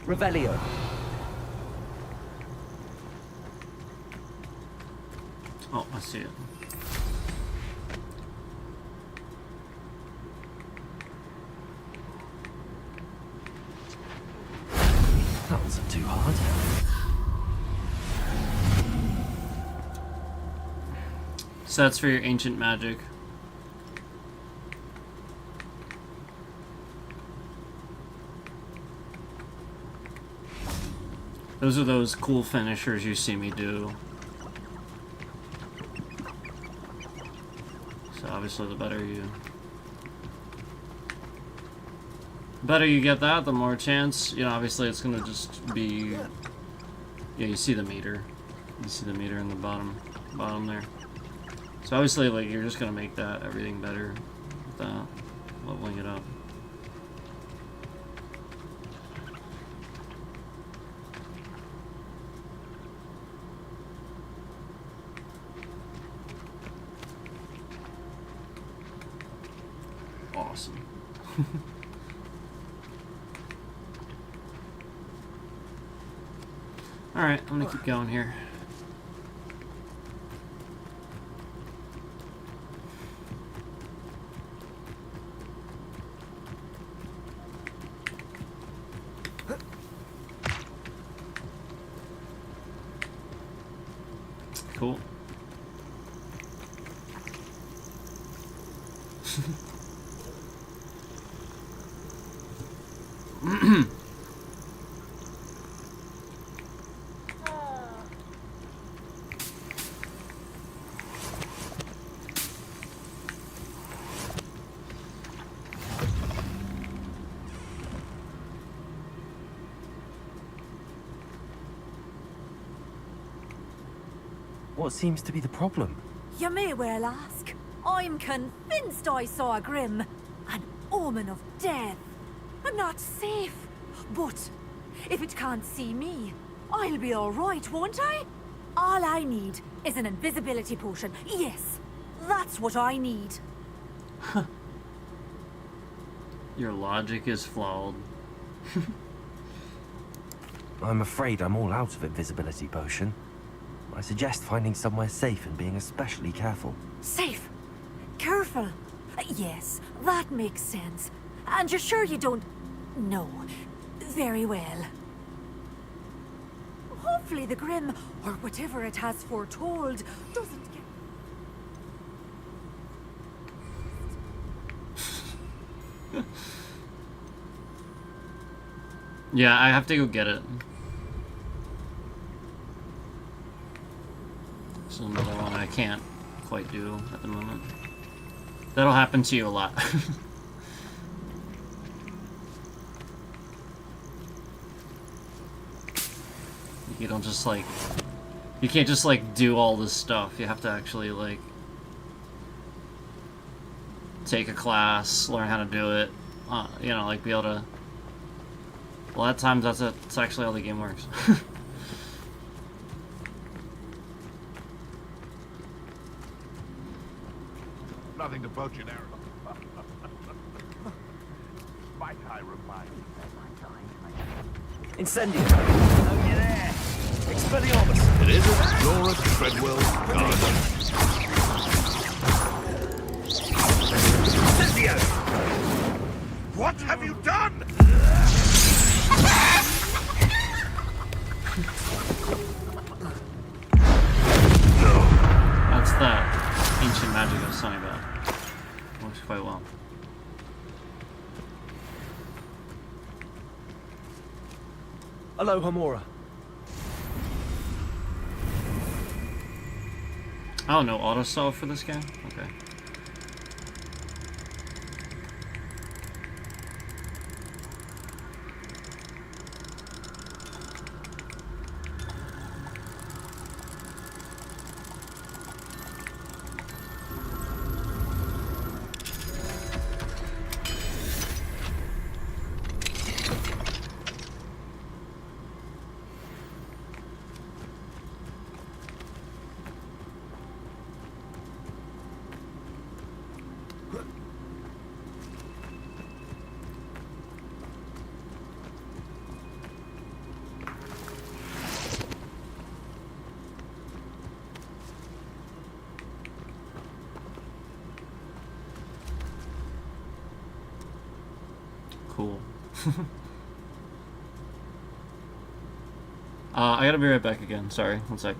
Revelio. Oh, I see it. That wasn't too hard. So that's for your ancient magic. Those are those cool finishers you see me do. So obviously the better you get that, the more chance, you know, obviously it's gonna just be, yeah, you see the meter. You see the meter in the bottom there. So obviously, like, you're just gonna make that everything better with that, leveling it up. Awesome. Alright, I'm gonna keep going here. Cool. What seems to be the problem? You may well ask. I'm convinced I saw a Grim. An omen of death. I'm not safe. But if it can't see me, I'll be alright, won't I? All I need is an invisibility potion. Yes, that's what I need. Your logic is flawed. I'm afraid I'm all out of invisibility potion. I suggest finding somewhere safe and being especially careful. Safe? Careful? Yes, that makes sense. And you're sure you don't... No. Very well. Hopefully the Grim, or whatever it has foretold, doesn't get... Yeah, I have to go get it. It's another one I can't quite do at the moment. That'll happen to you a lot. You don't just like... You can't just like do all this stuff. You have to actually like... take a class, learn how to do it. You know, like be able to... A lot of times that's actually how the game works. nothing to poach an arrow. Might I remind you that my time? Incendio! Oh, you're there! Expelliarmus! It is Explorer Treadwell's garden. Incendio! What have you done? That's that ancient magic I was talking about. Works quite well. Hello, Hamura. Oh, no auto solve for this guy? Okay. Cool. I gotta be right back again. Sorry, one sec.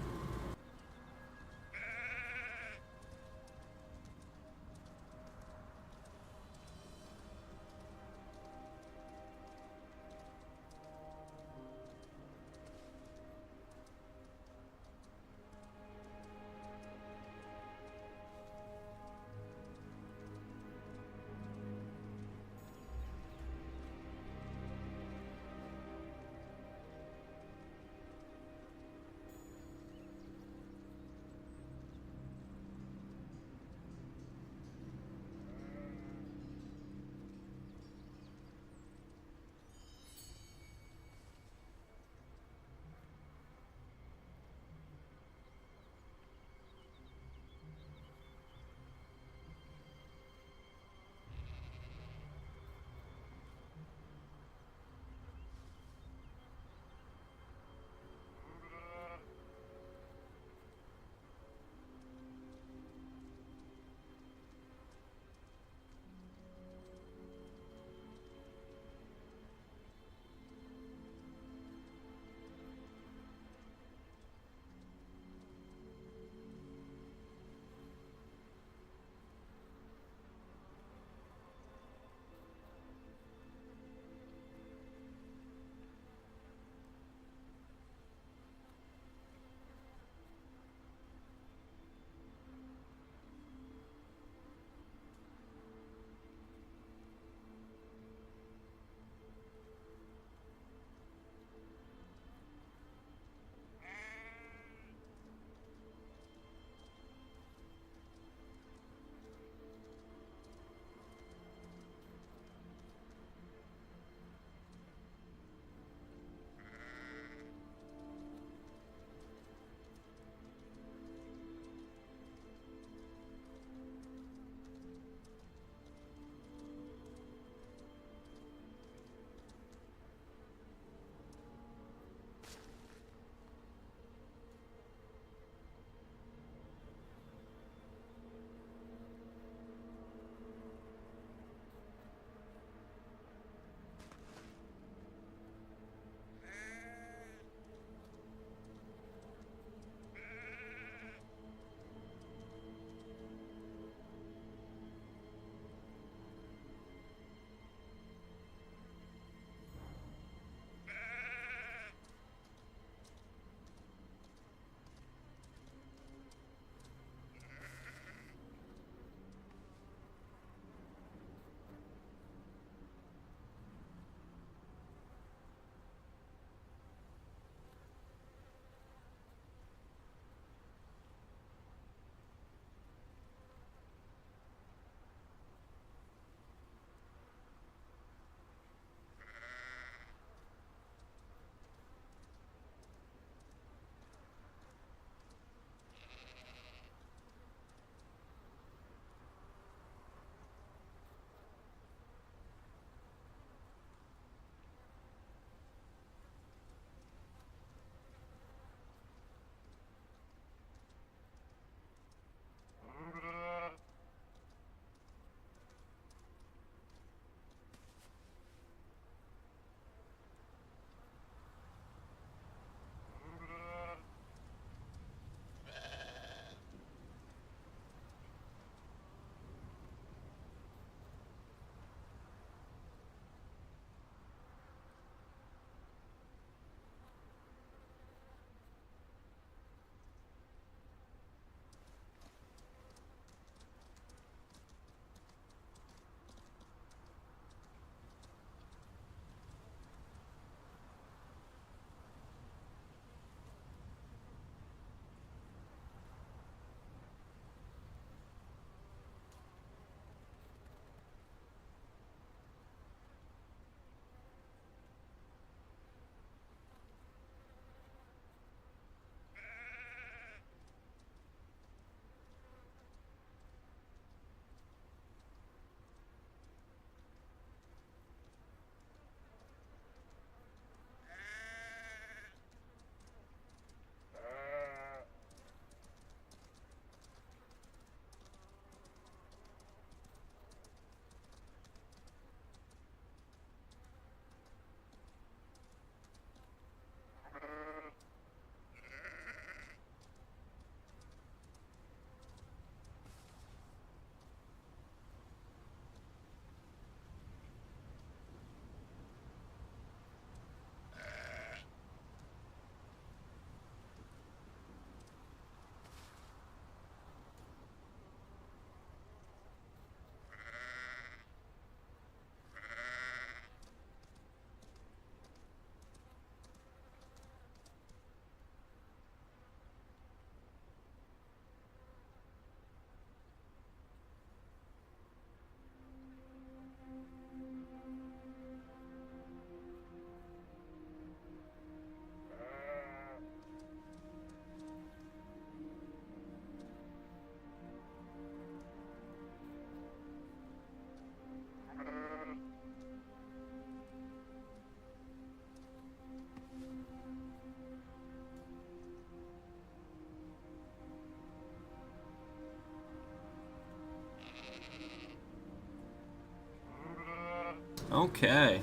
Okay.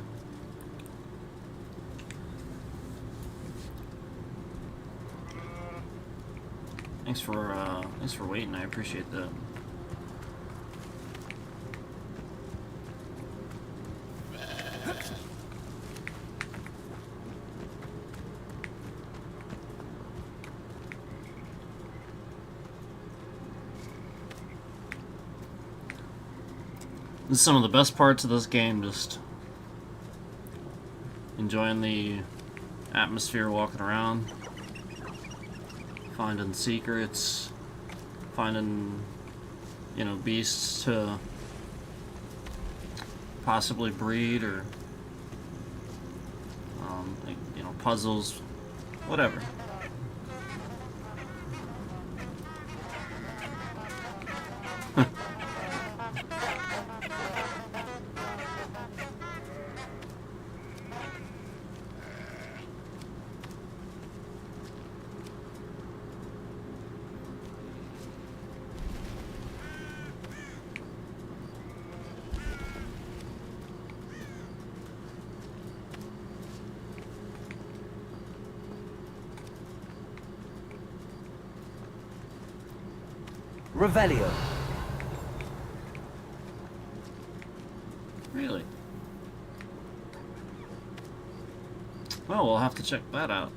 Thanks for waiting. I appreciate that. This is some of the best parts of this game, just enjoying the atmosphere, walking around, finding secrets, finding, you know, beasts to possibly breed, or, like, you know, puzzles, whatever. Revelio. Really? Well, we'll have to check that out.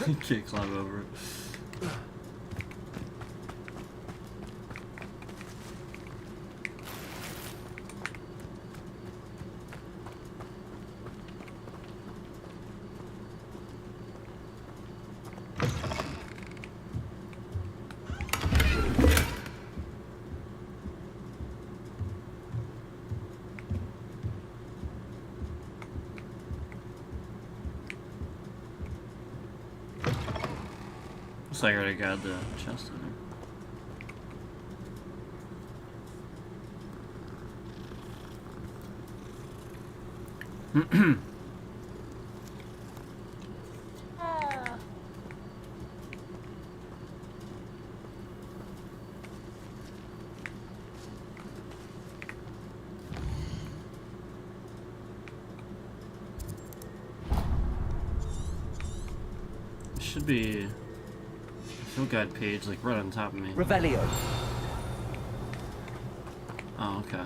You can't climb over it. Looks like I already got the chest in there. Should be a field guide page, like right on top of me. Revelio. Oh, okay.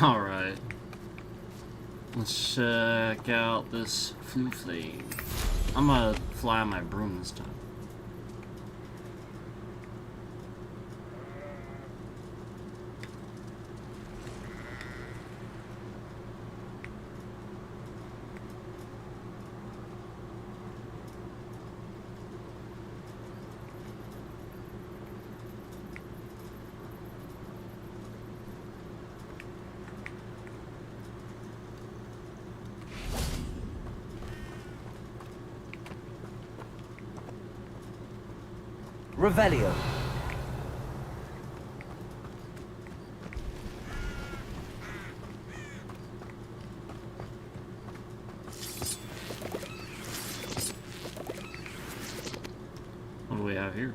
Alright. Let's check out this floofly. I'm gonna fly on my broom this time. Revelio. do we have here?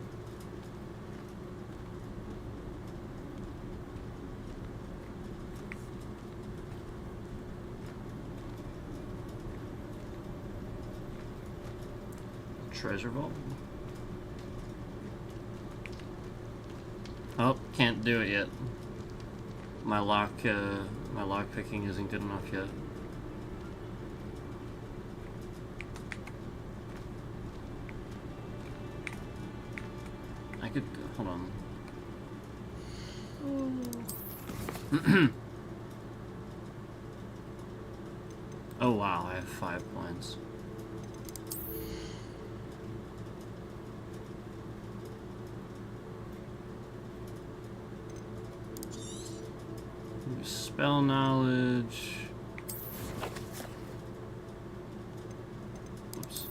Treasure vault. Oh, can't do it yet. My lock picking isn't good enough yet. I could hold on. Oh wow, I have 5 points. Spell knowledge. Oops.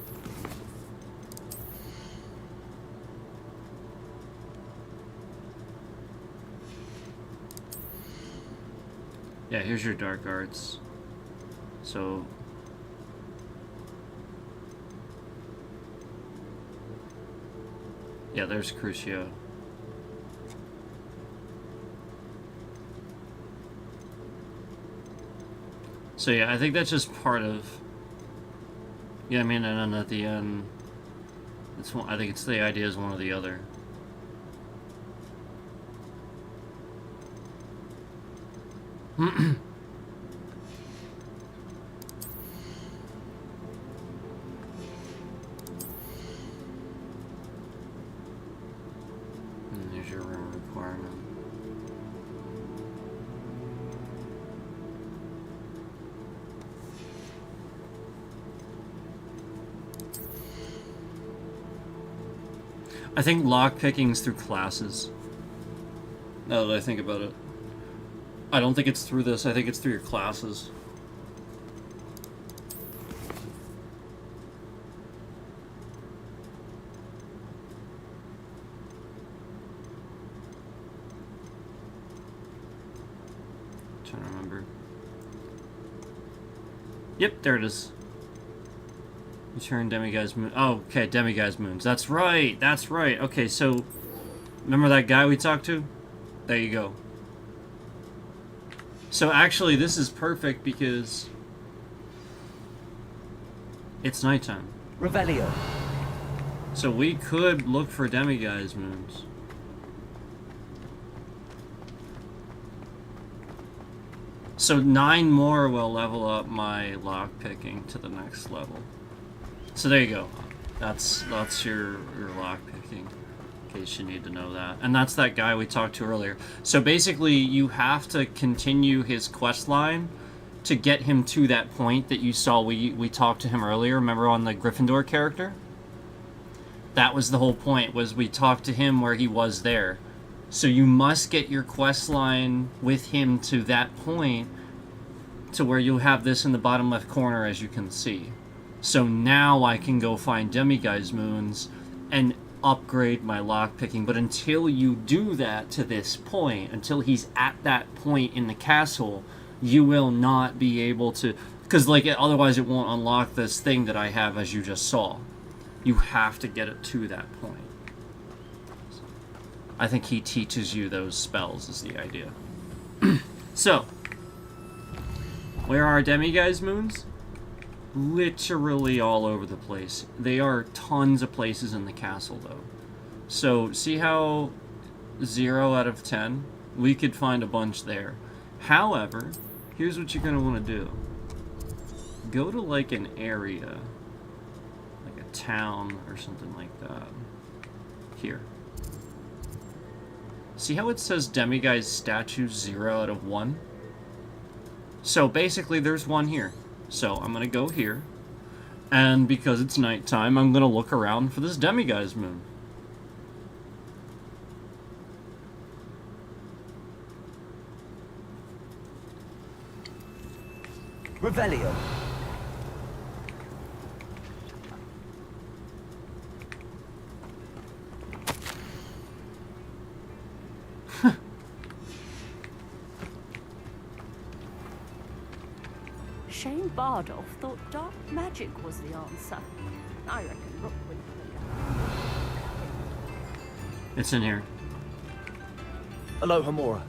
Yeah, here's your dark arts. So yeah, there's Crucio. So yeah, I think that's just part of. Yeah, I mean, and then at the end, it's one, I think it's the idea is one or the other. And there's your room requirement. I think lockpicking's through classes. Now that I think about it. I don't think it's through this, I think it's through your classes. I'm trying to remember. Yep, there it is. Return Demiguise Moon. Oh, okay, Demiguise Moons. That's right, that's right. Okay, so remember that guy we talked to? There you go. So actually, this is perfect because it's nighttime. Revelio. So we could look for Demiguise Moons. So 9 more will level up my lockpicking to the next level. So there you go. That's your lockpicking, in case you need to know that. And that's that guy we talked to earlier. So basically, you have to continue his quest line to get him to that point that you saw we talked to him earlier. Remember on the Gryffindor character? That was the whole point, was we talked to him where he was there. So you must get your quest line with him to that point to where you'll have this in the bottom left corner, as you can see. So now I can go find Demiguise Moons and upgrade my lockpicking. But until you do that to this point, until he's at that point in the castle, you will not be able to... Because like, otherwise it won't unlock this thing that I have, as you just saw. You have to get it to that point. I think he teaches you those spells, is the idea. So, where are Demiguise Moons? Literally all over the place. They are tons of places in the castle, though. So, see how 0 out of 10? We could find a bunch there. However, here's what you're going to want to do. Go to, like, an area. Like a town or something like that. Here. See how it says Demiguise statues 0 out of 1? So, basically, there's one here. So, I'm going to go here, and because it's nighttime, I'm going to look around for this Demiguise Moon. Revelio. Shane Bardolph thought dark magic was the answer. I reckon Rook would It's in here. Alohomora.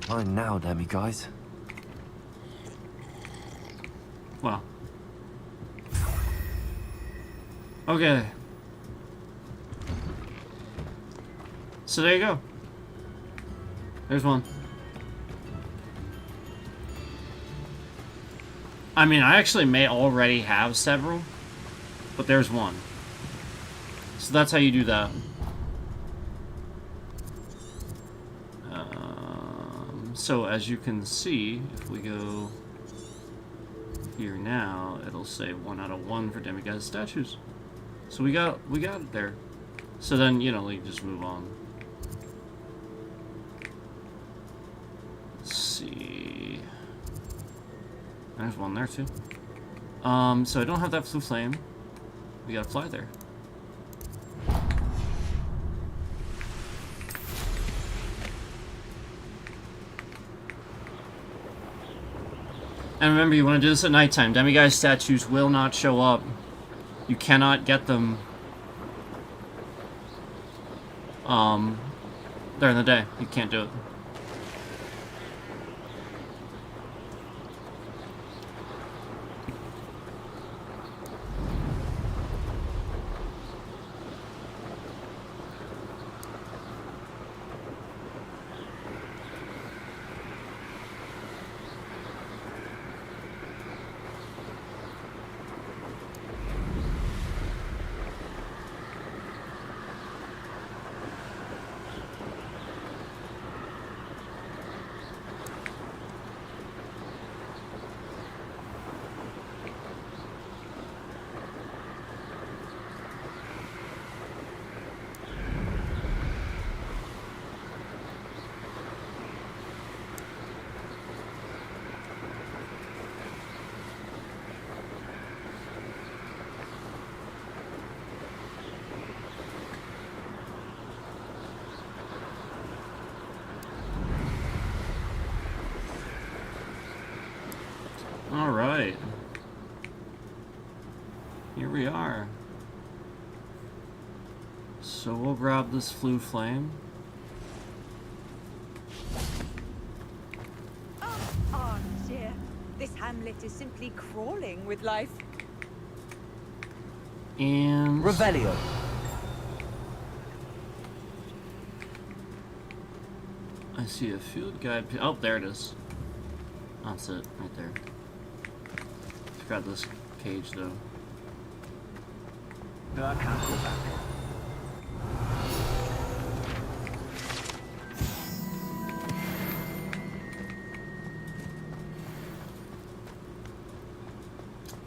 Fine now, guys. Wow. Okay. So there you go. There's one. I mean, I actually may already have several, but there's one. So that's how you do that. So as you can see, if we go here now, it'll say 1 out of 1 for demiguise statues. So we got it there. So then, you know, like, just move on. Let's see. There's one there too. So I don't have that blue flame. We gotta fly there. And remember, you want to do this at nighttime. Demiguise statues will not show up. You cannot get them during the day. You can't do it. Alright. Here we are. So we'll grab this flue flame. Oh dear. This hamlet is simply crawling with life. And... Revelio. I see a field guide. Oh, there it is. That's it, right there. Grab this cage though. No, I can't go back.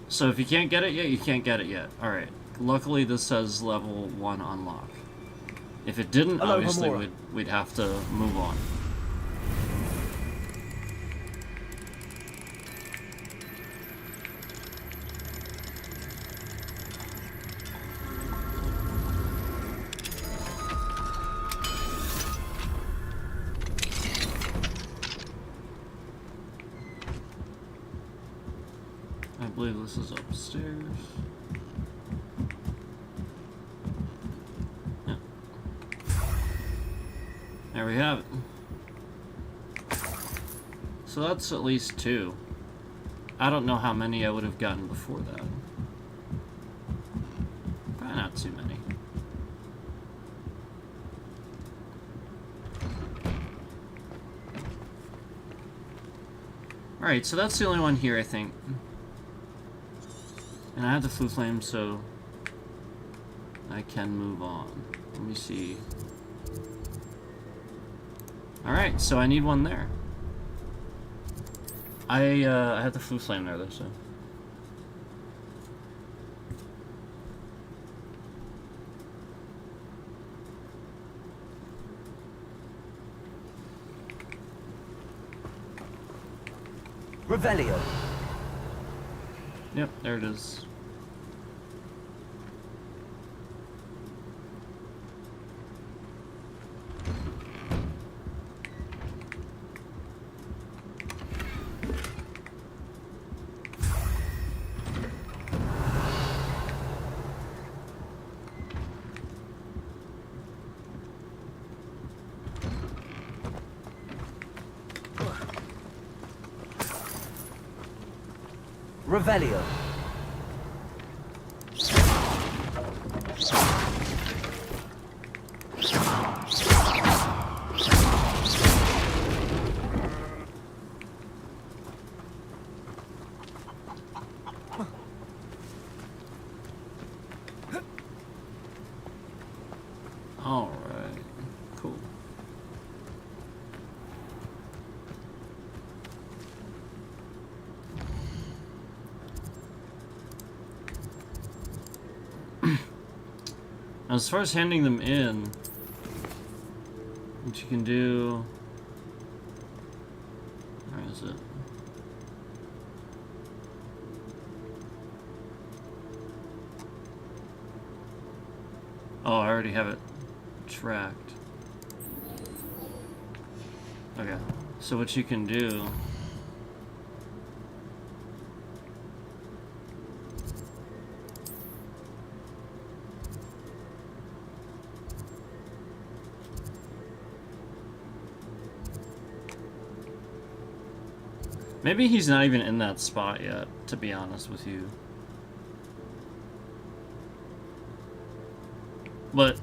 So if you can't get it yet, you can't get it yet. Alright. Luckily this says level 1 unlock. If it didn't, obviously we'd have to move on. I believe this is upstairs. Yeah. There we have it. So that's at least 2. I don't know how many I would have gotten before that. Probably not too many. Alright, so that's the only one here, I think. And I have the flue flame, so I can move on. Let me see. Alright, so I need one there. I have the flue flame there, though, so. Revelio. Yep, there it is. Revelio. All right, cool. Now, as far as handing them in, what you can do... Where is it? Oh, I already have it tracked. Okay, so what you can do... Maybe he's not even in that spot yet, to be honest with you. But,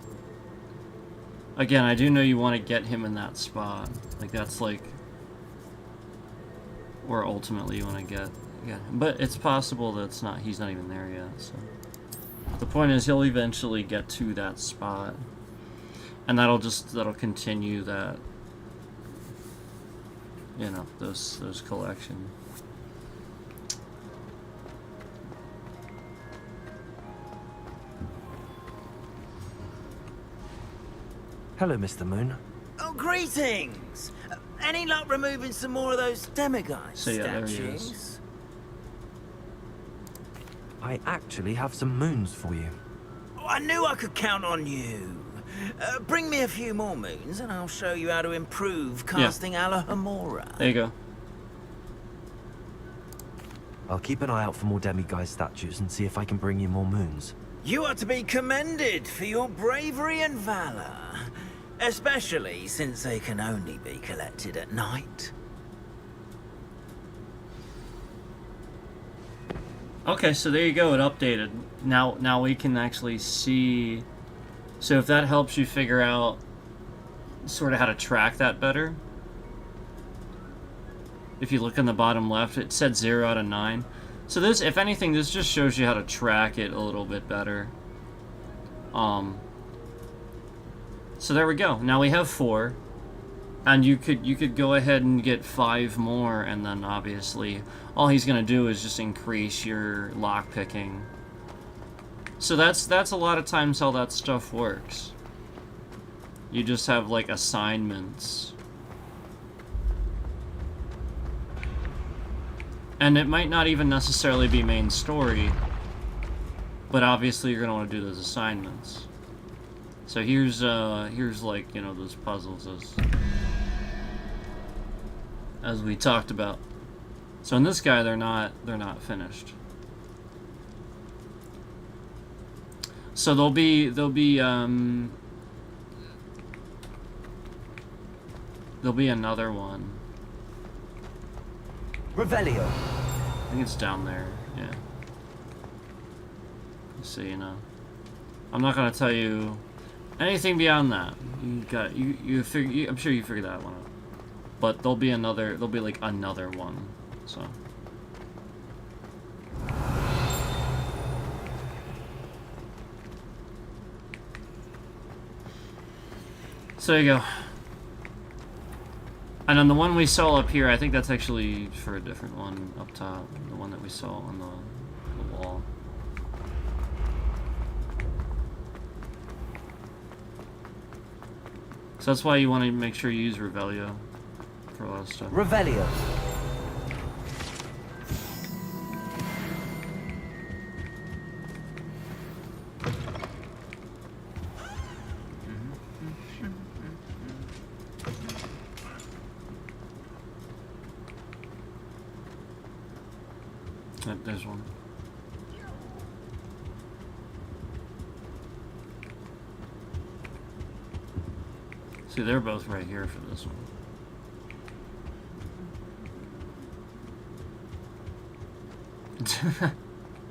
again, I do know you want to get him in that spot. Like, that's like... Where ultimately you want to get him. But it's possible that he's not even there yet, so... The point is, he'll eventually get to that spot. And that'll continue that... You know, those collection. Hello, Mr. Moon. Oh, greetings! Any luck removing some more of those demiguise So, yeah, there he statues? is. I actually have some moons for you. Oh, I knew I could count on you. Bring me a few more moons and I'll show you how to improve casting Alohomora. There you go. I'll keep an eye out for more demiguise statues and see if I can bring you more moons. You are to be commended for your bravery and valor, especially since they can only be collected at night. Okay, so there you go, it updated. Now we can actually see... So if that helps you figure out sort of how to track that better. If you look in the bottom left, it said 0 out of 9. So this, if anything, this just shows you how to track it a little bit better. So there we go. Now we have 4. And you could go ahead and get 5 more, and then obviously all he's gonna do is just increase your lockpicking. So that's a lot of times how that stuff works. You just have like assignments. And it might not even necessarily be main story, but obviously you're gonna want to do those assignments. So here's like, you know, those puzzles as we talked about. So in this guy they're not finished. So there'll be another one. Revelio. I think it's down there. Yeah. So you know, I'm not gonna tell you anything beyond that. I'm sure you figured that one out. But there'll be like another one. So. So there you go. And on the one we saw up here, I think that's actually for a different one up top. The one that we saw on the wall. So that's why you want to make sure you use Revelio for a lot of stuff. Revelio. There's one. See, they're both right here for this one.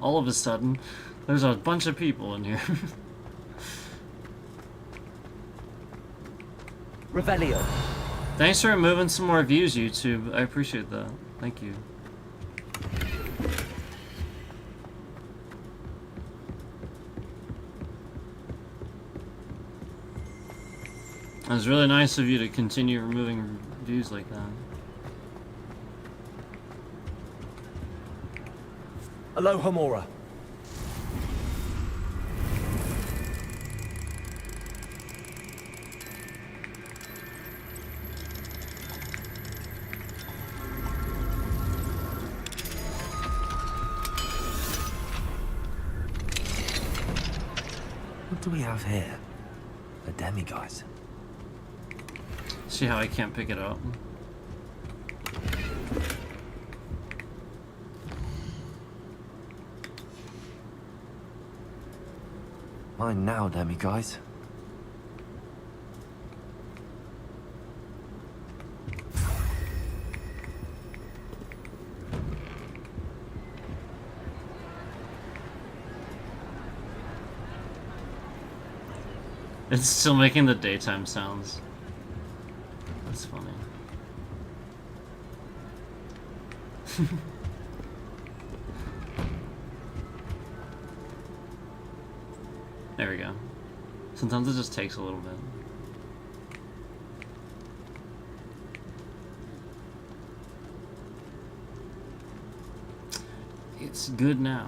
All of a sudden, there's a bunch of people in here. Revelio. Thanks for removing some more views, YouTube. I appreciate that. Thank you. It was really nice of you to continue removing views like that. Aloha Mora. What do we have here? A demiguise. See how I can't pick it up? Mine now, demiguise. It's still making the daytime sounds. That's funny. There we go. Sometimes it just takes a little bit. It's good now.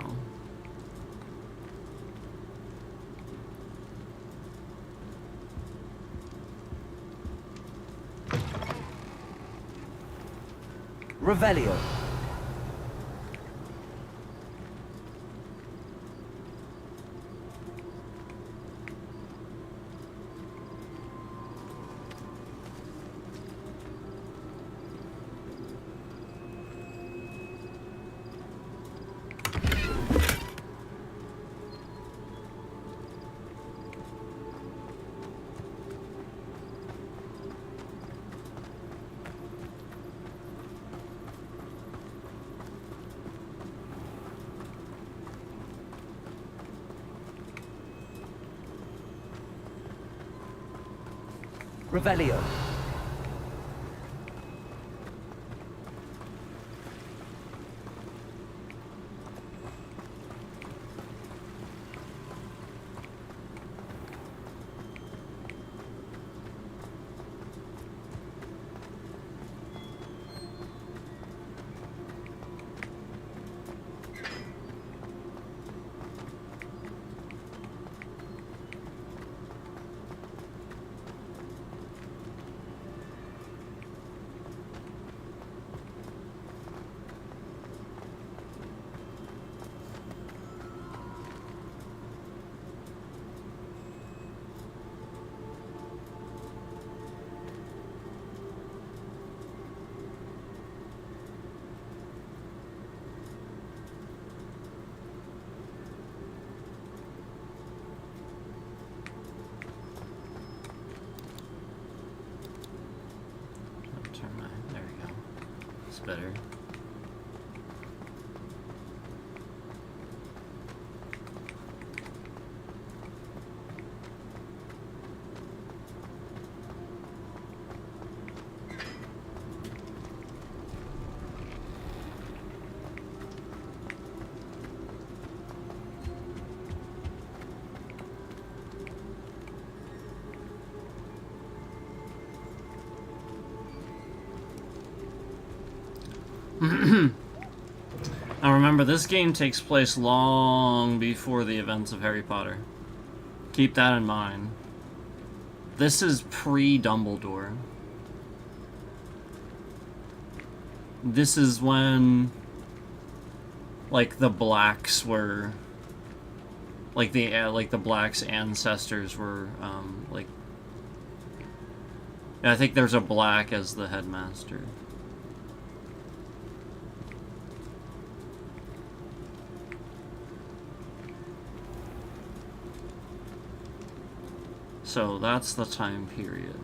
Revelio. Revelio. There we go. It's better. Now remember, this game takes place long before the events of Harry Potter. Keep that in mind. This is pre-Dumbledore. This is when, like, the Blacks were, like the Blacks' ancestors were, like, I think there's a Black as the headmaster. So that's the time period.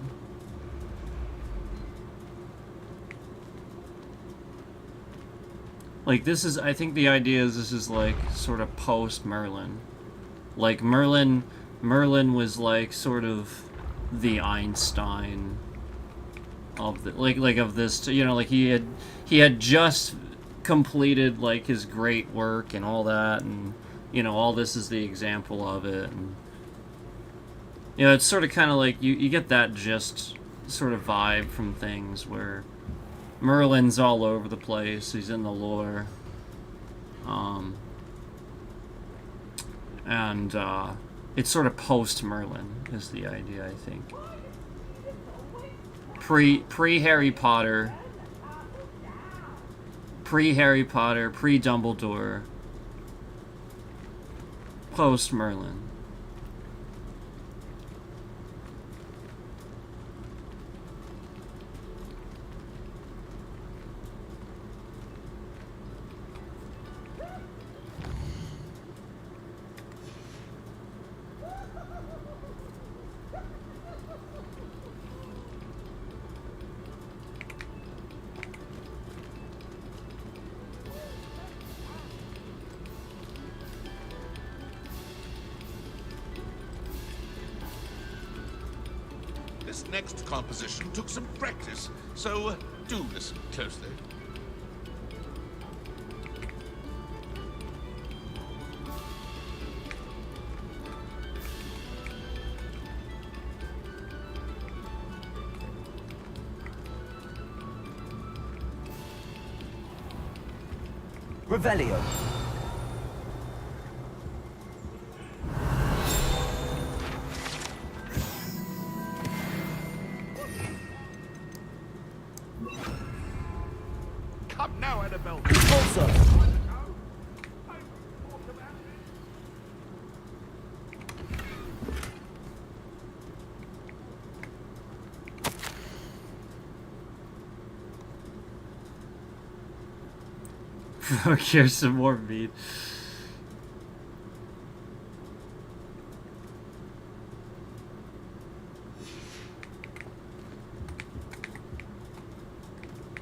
Like, this is, I think the idea is this is, like, sort of post-Merlin. Like, Merlin was, like, sort of the Einstein of the, like of this, you know, like, he had just completed, like, his great work and all that, and, you know, all this is the example of it, and, you know, it's sort of kind of like, you get that just sort of vibe from things where Merlin's all over the place. He's in the lore. And it's sort of post-Merlin is the idea, I think. Pre-Harry Potter. Pre-Harry Potter, pre-Dumbledore. Post-Merlin. This next composition took some practice, so do listen closely. Revelio. Come now, Annabelle. Repulsor. Here's some more meat.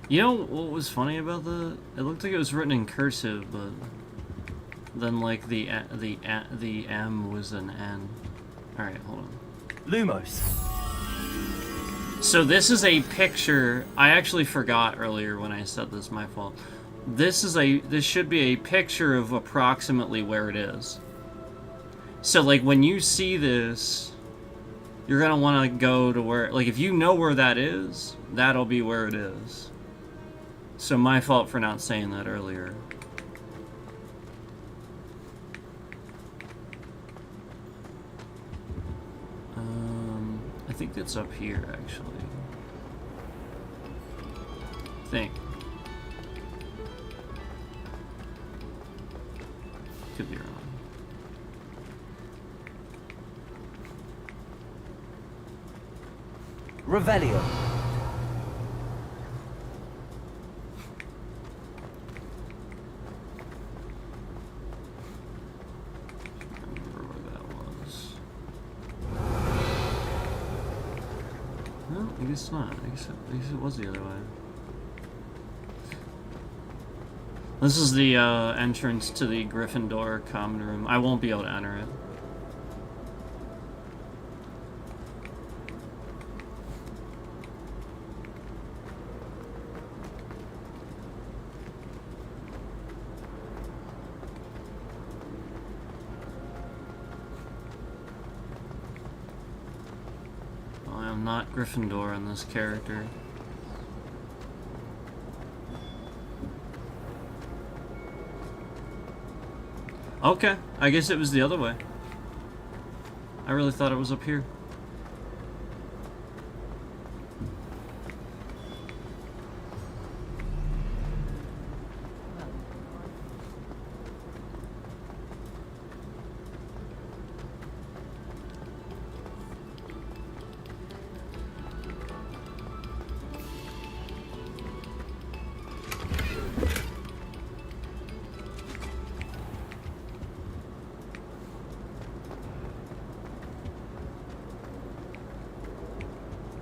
You know what was funny about the? It looked like it was written in cursive, but then like the M was an N. All right, hold on. Lumos. So this is a picture. I actually forgot earlier when I said this. My fault. This should be a picture of approximately where it is. So like when you see this, you're gonna want to go to where, like if you know where that is, that'll be where it is. So my fault for not saying that earlier. I think it's up here actually. I think. Could be wrong. Revelio. I guess not. I guess it was the other way. This is the entrance to the Gryffindor common room. I won't be able to enter it. Not Gryffindor on this character. Okay, I guess it was the other way. I really thought it was up here.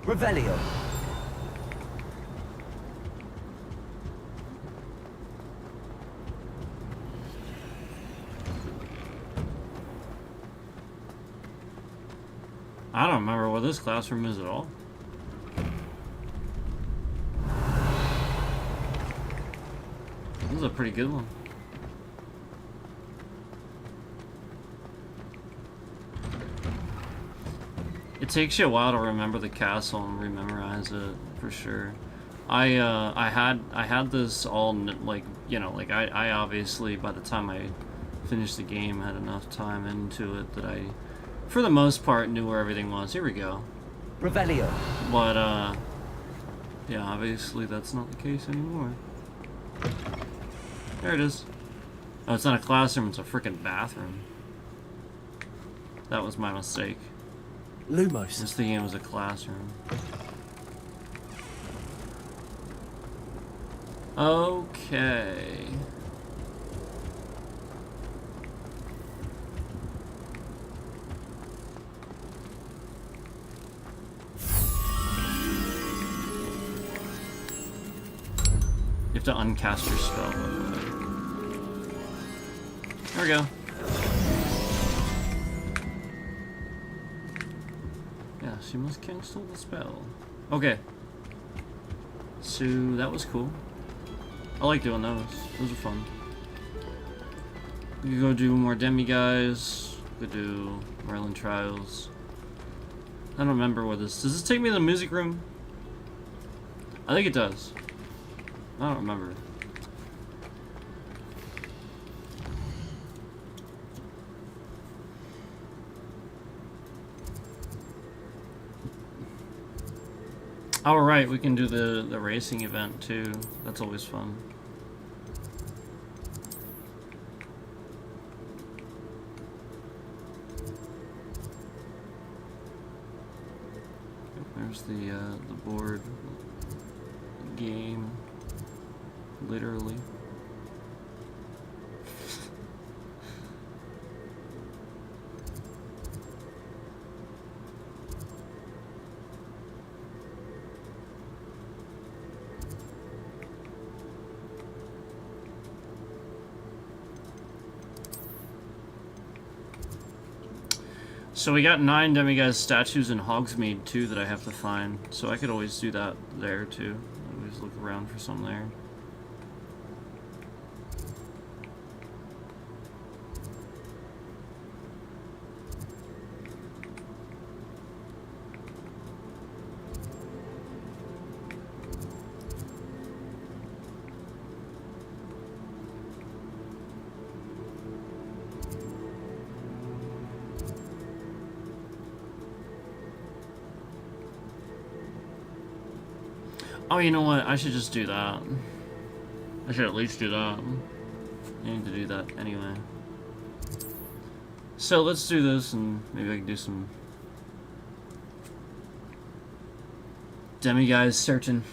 Revelio. I don't remember what this classroom is at all. This is a pretty good one. It takes you a while to remember the castle and rememorize it for sure. I had this all like, you know, like I obviously by the time I finished the game had enough time into it that I, for the most part, knew where everything was. Here we go. Revelio. But yeah, obviously that's not the case anymore. There it is. Oh, it's not a classroom, it's a freaking bathroom. That was my mistake. Lumos. I was thinking it was a classroom. Okay. You have to uncast your spell, by the way. There we go. Yes, you must cancel the spell. Okay. So, that was cool. I like doing those. Those are fun. We could go do more demi-guys. We could do Merlin Trials. I don't remember what this... Does this take me to the music room? I think it does. I don't remember. All right, we can do the racing event too. That's always fun. There's the board game. Literally. So we got 9 demiguise statues in Hogsmeade too that I have to find. So I could always do that there too. Always look around for some there. Oh, you know what? I should just do that. I should at least do that. I need to do that anyway. So let's do this, and maybe I can do some demiguise searching.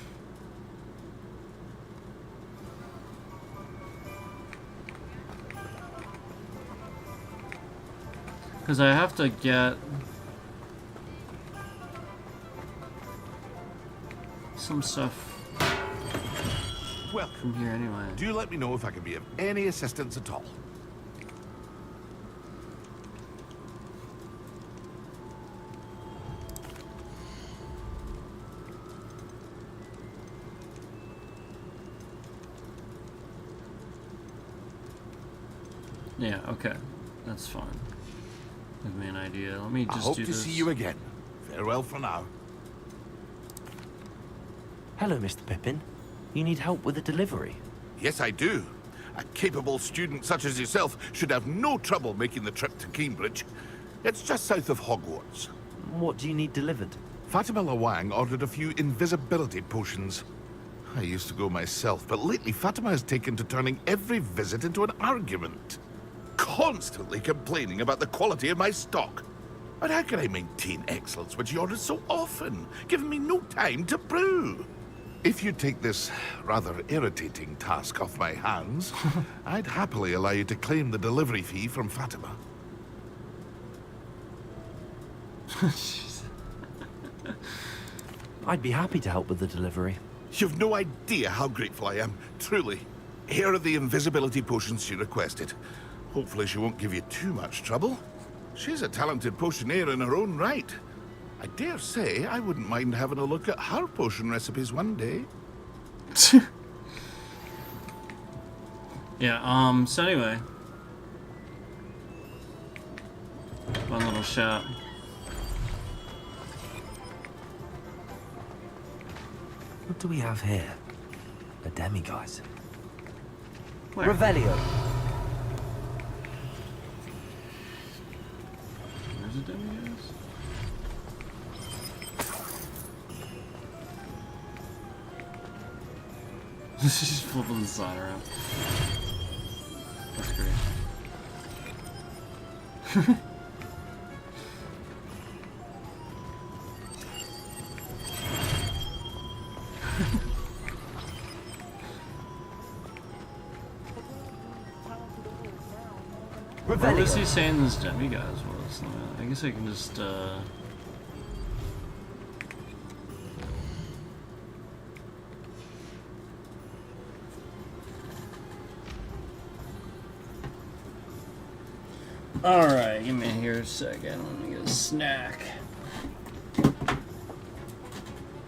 Because I have to get some stuff from here anyway. Do let me know if I can be of any assistance at all. Yeah, okay. That's fine. Give me an idea. Let me just I hope do to this. see you again. Farewell for now. Hello, Mr. Pippin. You need help with a delivery? Yes, I do. A capable student such as yourself should have no trouble making the trip to Cambridge. It's just south of Hogwarts. What do you need delivered? Fatima Lawang ordered a few invisibility potions. I used to go myself, but lately Fatima has taken to turning every visit into an argument. Constantly complaining about the quality of my stock. But how can I maintain excellence when she orders so often, giving me no time to brew? If you take this rather irritating task off my hands, I'd happily allow you to claim the delivery fee from Fatima. I'd be happy to help with the delivery. You've no idea how grateful I am, truly. Here are the invisibility potions she requested. Hopefully she won't give you too much trouble. She's a talented potioneer in her own right. I dare say I wouldn't mind having a look at her potion recipes one day. Yeah, so anyway. Fun little shop. What do we have here? A demiguise. Where? Revelio. Where's the demiguise? She's just flipping the sign around. That's great. What was he saying this demiguise was? I guess I can just, Alright, give me here a second. Let me get a snack.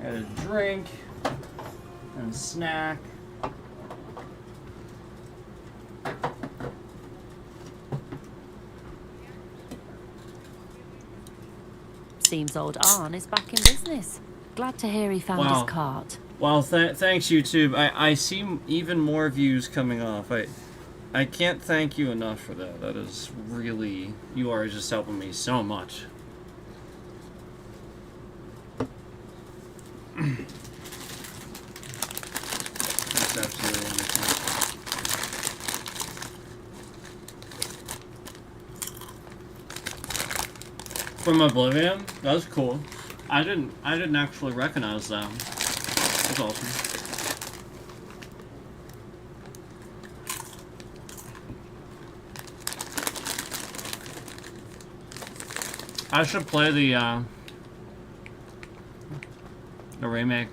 Got a drink and a snack. Seems old Arn is back in business. Glad to hear he found his cart. Well, thanks YouTube. I see even more views coming off. I can't thank you enough for that. That is really, you are just helping me so much. That's absolutely wonderful. From Oblivion? That was cool. I didn't actually recognize that. That's awesome. I should play the remake.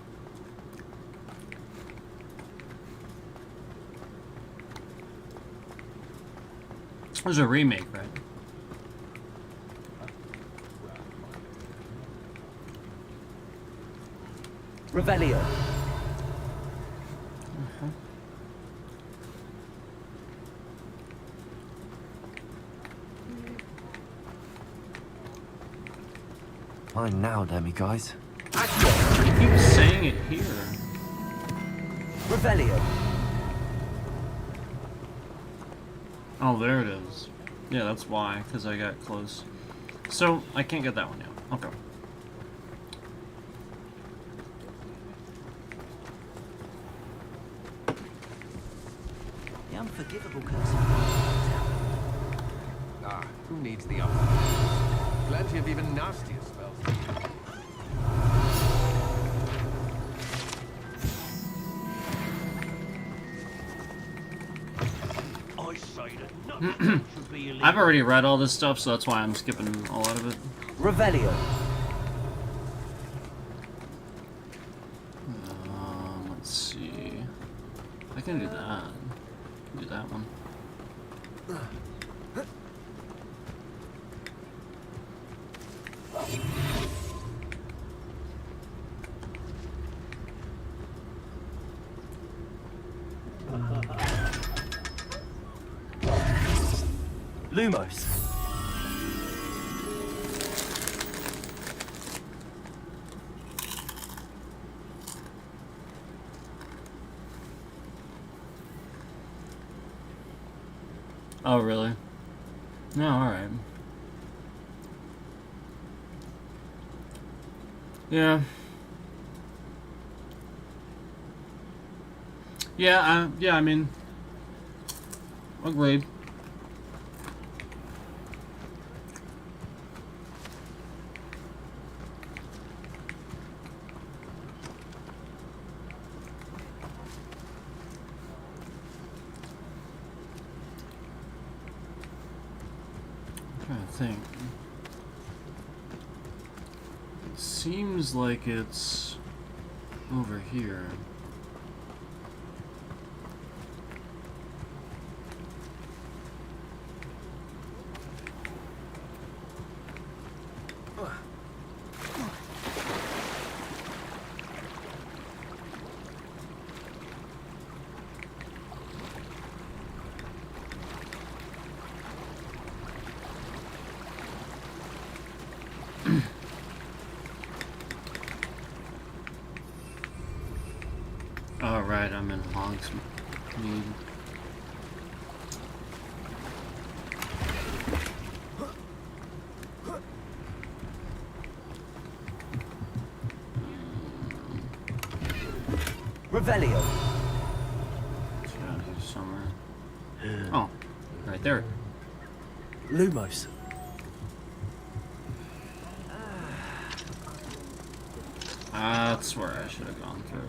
It was a remake, right? Revelio. Mine now, demiguise. You keep saying it here. Revelio. Oh, there it is. Yeah, that's why, because I got close. So, I can't get that one yet. Okay. The unforgivable concern. Ah, who needs the other? Plenty of even nastier spells. I say that nothing should be illegal. I've already read all this stuff, so that's why I'm skipping a lot of it. Revelio. Let's see. I can do that. Do that one. Lumos. Oh, really? No, alright. Yeah. Yeah, I mean... Agreed. I'm trying to think. It seems like it's over here. Oh, right, I'm in Hogsmeade. Revelio. It's around here somewhere. Oh, right there. Lumos. That's where I should have gone through.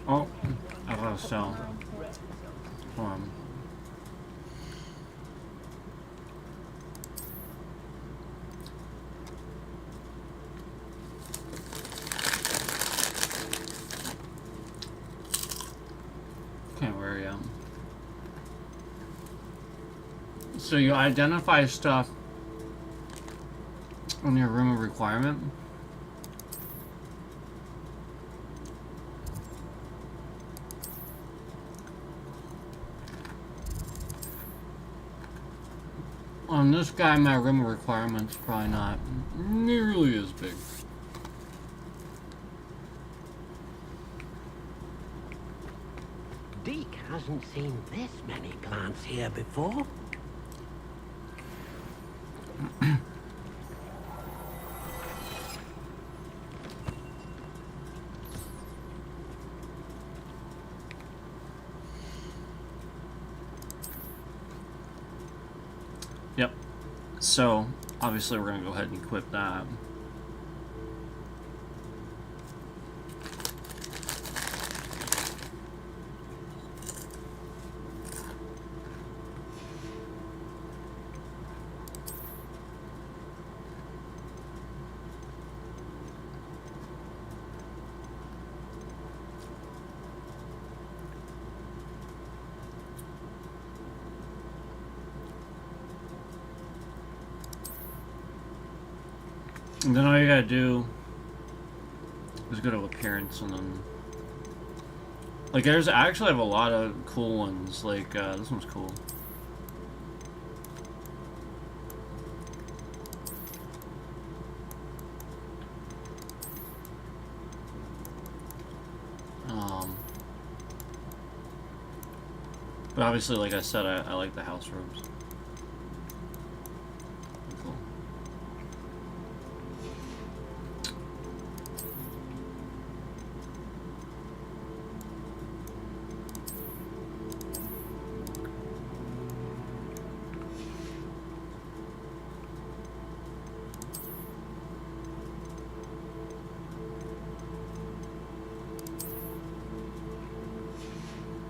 Oh, I got a cell. Okay, where are you? So you identify stuff in your room of requirement? On this guy, my room of requirements probably not nearly as big. Deke hasn't seen this many plants here before. Yep. So, obviously we're going to go ahead and equip that. And then all you gotta do is go to appearance and then... Like, I actually have a lot of cool ones. Like, this one's cool. But obviously, like I said, I like the house robes. Cool.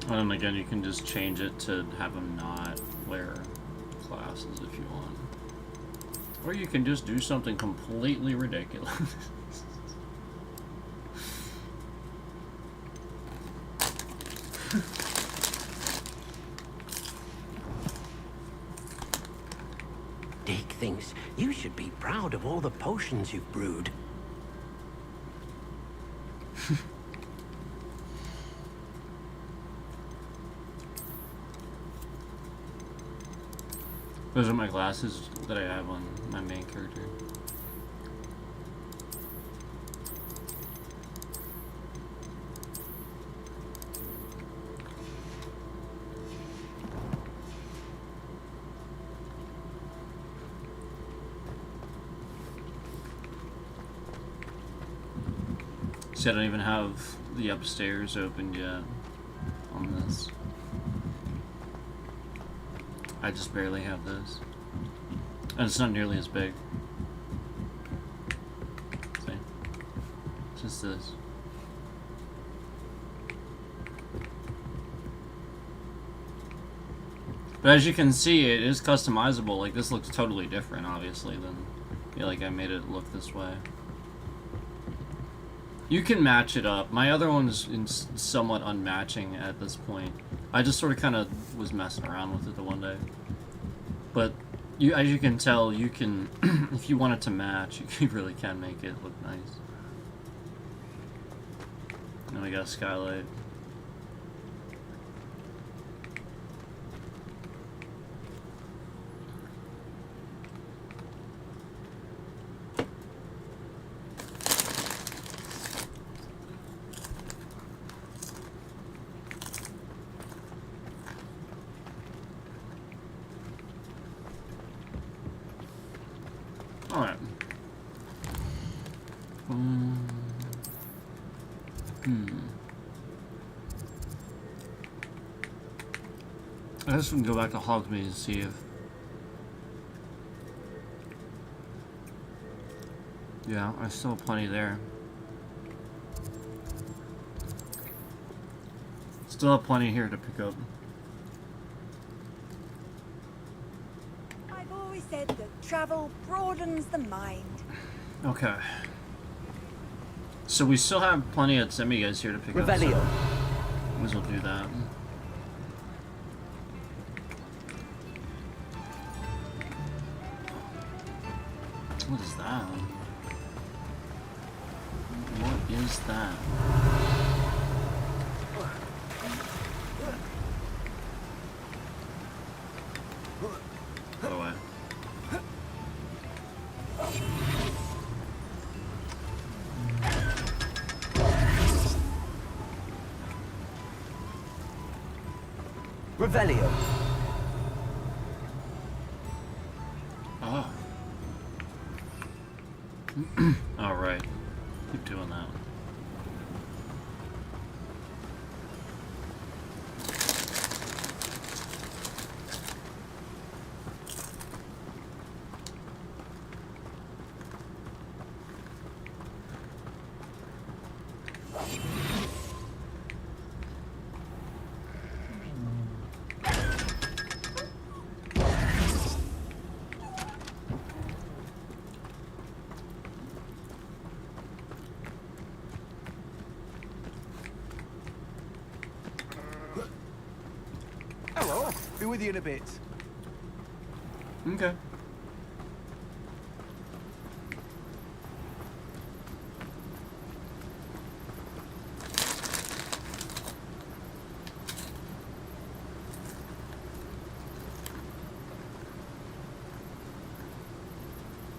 And again, you can just change it to have them not wear glasses if you want. Or you can just do something completely ridiculous. Deke thinks you should be proud of all the potions you've brewed. Those are my glasses that I have on my main character. See, I don't even have the upstairs opened yet on this. I just barely have this. And it's not nearly as big. See? Just this. But as you can see, it is customizable. Like, this looks totally different, obviously, than... Yeah, like, I made it look this way. You can match it up. My other one's somewhat unmatching at this point. I just sort of kind of was messing around with it the one day. But, as you can tell, you can... if you want it to match, you really can make it look nice. And we got a skylight. Alright. I guess we can go back to Hogsmeade and see if... Yeah, I still have plenty there. Still have plenty here to pick up. I've always said that travel broadens the mind. Okay. So we still have plenty of semi-guys here to pick up. So might as well do that. What is that? What is that? Go away. Revelio. Oh. Alright. Keep doing that. Hello. Be with you in a bit. Okay.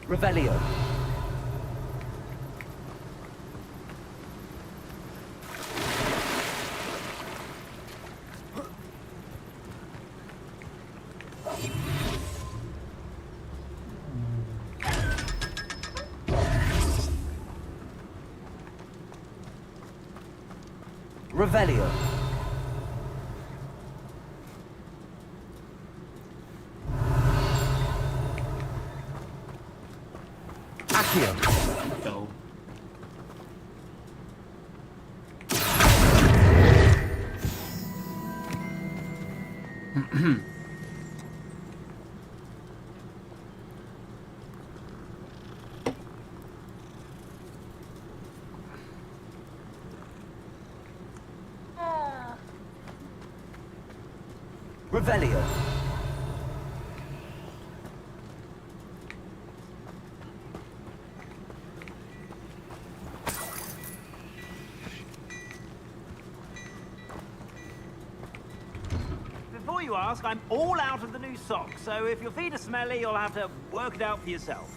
Revelio. Revelio. Accio. Go. Revelio. Before you ask, I'm all out of the new socks, so if your feet are smelly, you'll have to work it out for yourself.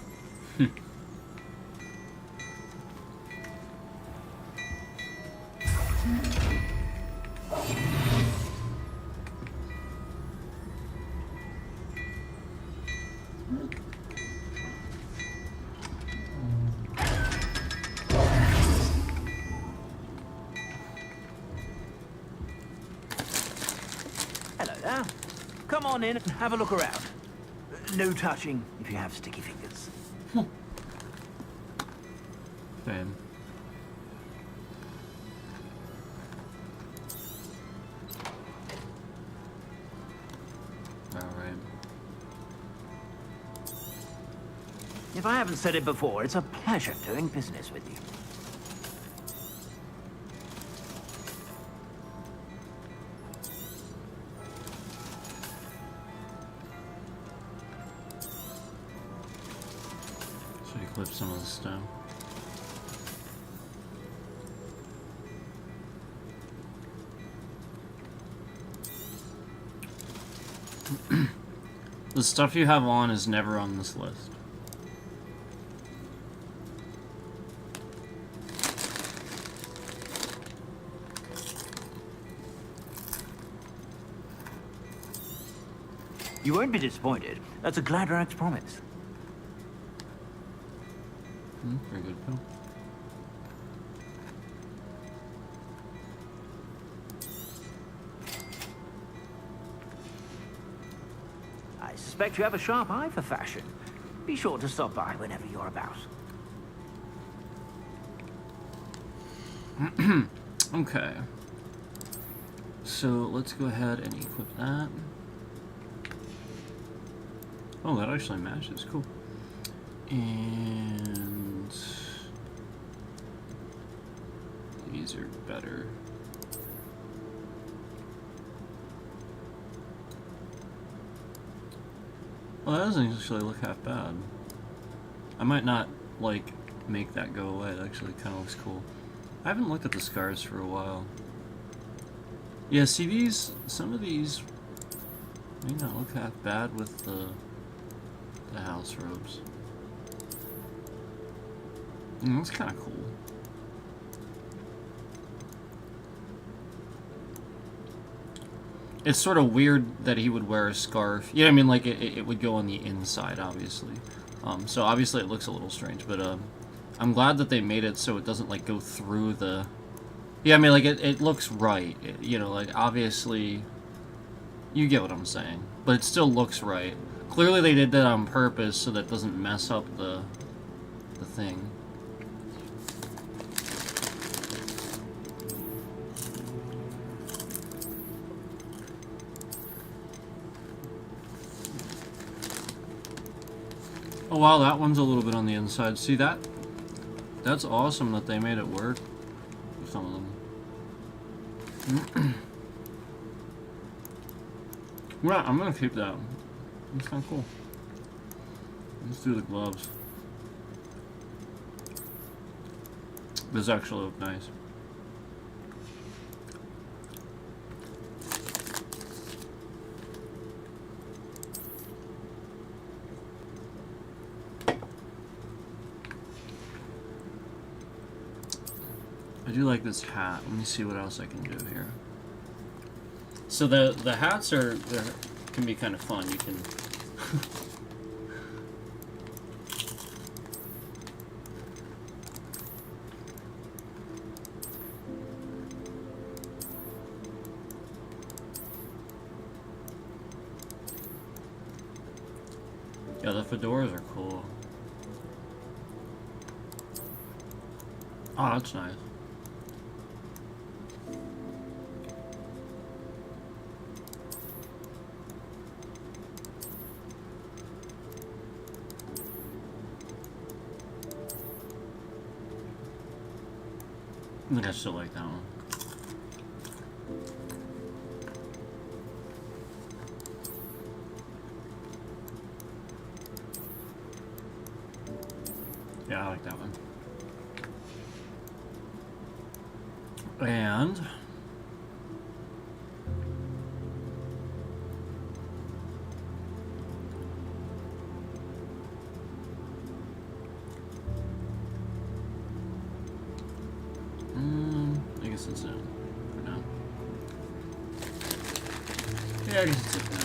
Hello there. Come on in and have a look around. No touching if you have sticky fingers. Damn. If I haven't said it before, it's a pleasure doing business with you. So equip some of the stuff. The stuff you have on is never on this list. You won't be disappointed. That's a Gladrax promise. Very good, Bill. I suspect you have a sharp eye for fashion. Be sure to stop by whenever you're about. Okay. So let's go ahead and equip that. Oh, that actually matches. Cool. And these are better. Well, that doesn't actually look half bad. I might not, like, make that go away. It actually kind of looks cool. I haven't looked at the scars for a while. Yeah, see these, some of these may not look half bad with the house robes. That's kind of cool. It's sort of weird that he would wear a scarf. Yeah, I mean, like, it would go on the inside, obviously. So obviously it looks a little strange, but I'm glad that they made it so it doesn't, like, go through the... Yeah, I mean, like, it looks right. You know, like, obviously... You get what I'm saying. But it still looks right. Clearly they did that on purpose so that it doesn't mess up the thing. Oh wow, that one's a little bit on the inside. See that? That's awesome that they made it work for some of them. Yeah, I'm gonna keep that. It's kind of cool. Let's do the gloves. These actually look nice. I do like this hat. Let me see what else I can do here. So the hats can be kind of fun. You can yeah, the fedoras are cool. Oh, that's nice. I think I still like that one. Yeah, I like that one. And I guess it's in for now. Yeah, I guess it's in for now.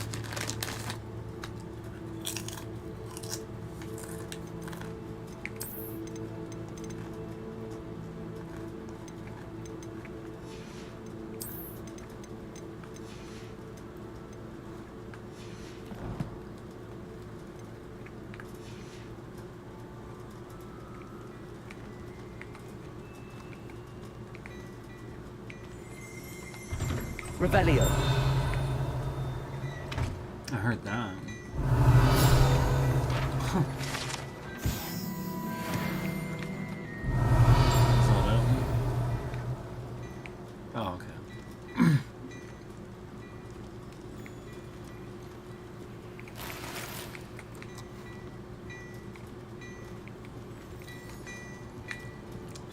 Revelio. I heard that.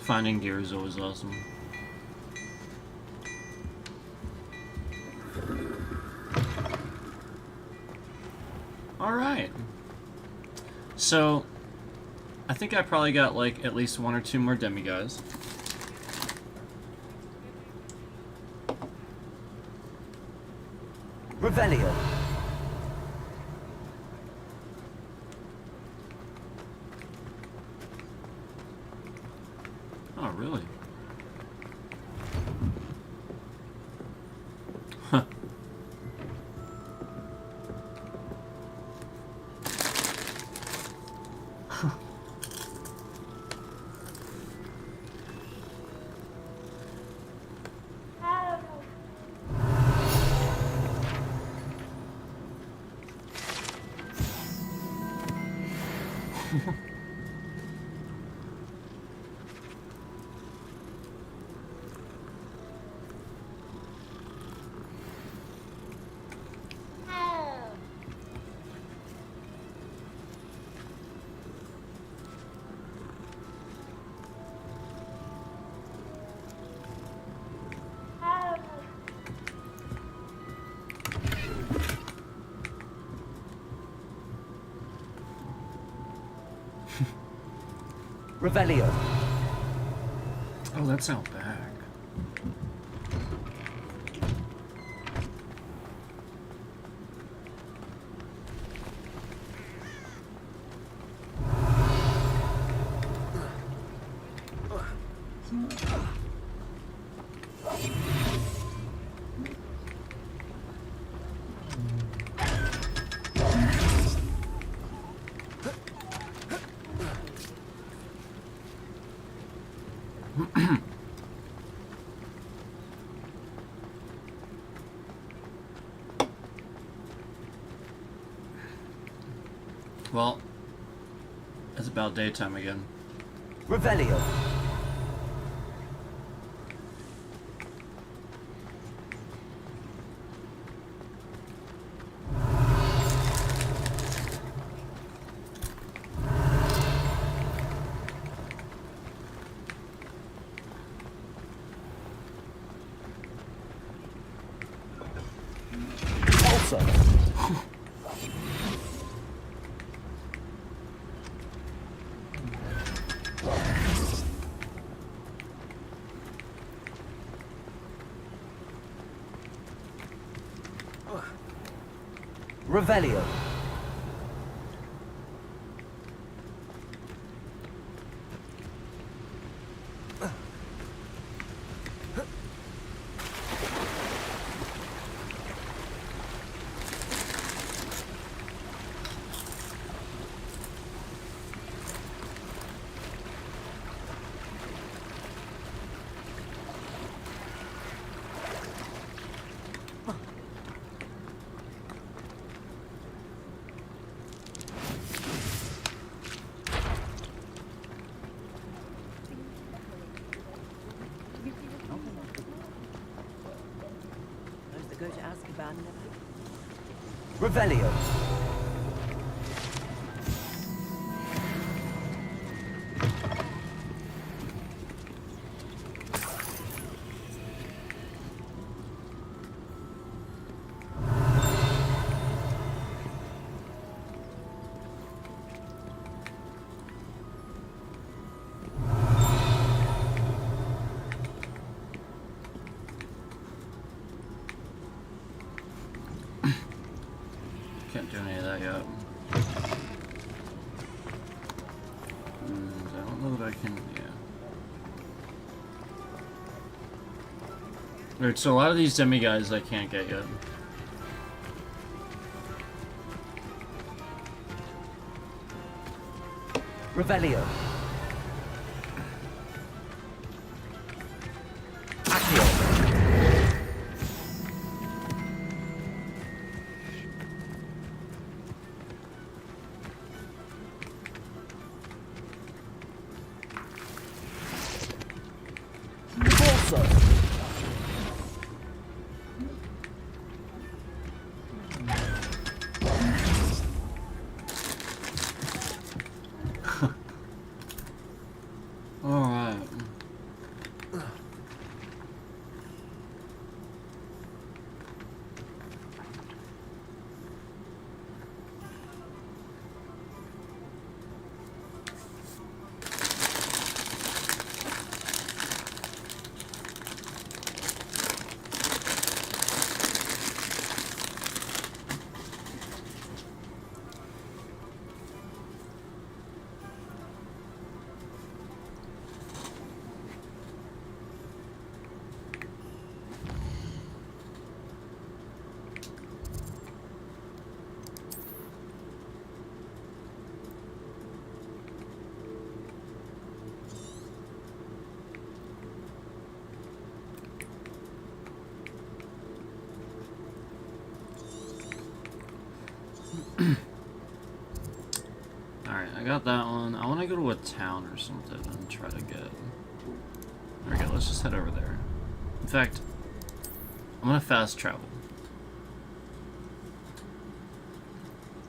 finding gear is always awesome. Alright. So, I think I probably got like at least 1 or 2 more demiguys. Revelio. Oh, really? Huh. Revelio. Oh, that's out back. Well, it's about daytime again. Revelio. Also. Revelio. Go to Azkaban. Revelio. Can't do any of that yet. I don't know that I can, yeah. Alright, so a lot of these demiguys I can't get yet. Revelio. got that one. I want to go to a town or something and try to get... There we go, let's just head over there. In fact, I'm gonna fast travel.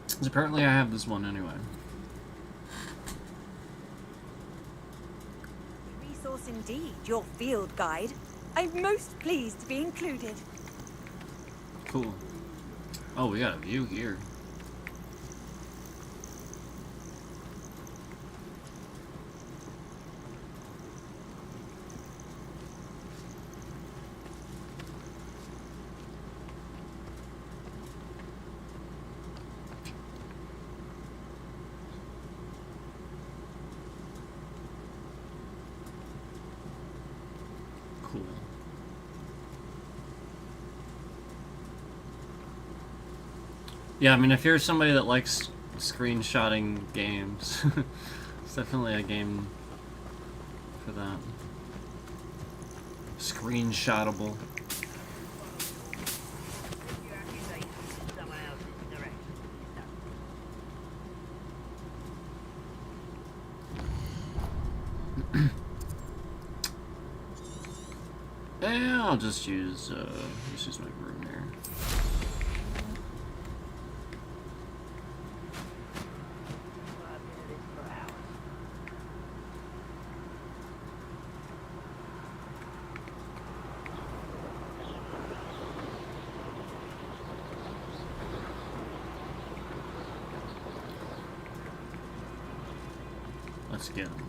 Because apparently I have this one anyway. Resource indeed, your field guide. I'm most pleased to be included. Cool. Oh, we got a view here. Cool. Yeah, I mean, if you're somebody that likes screenshotting games, it's definitely a game for that. Screenshotable. Yeah, I'll just use my broom here. Let's get him.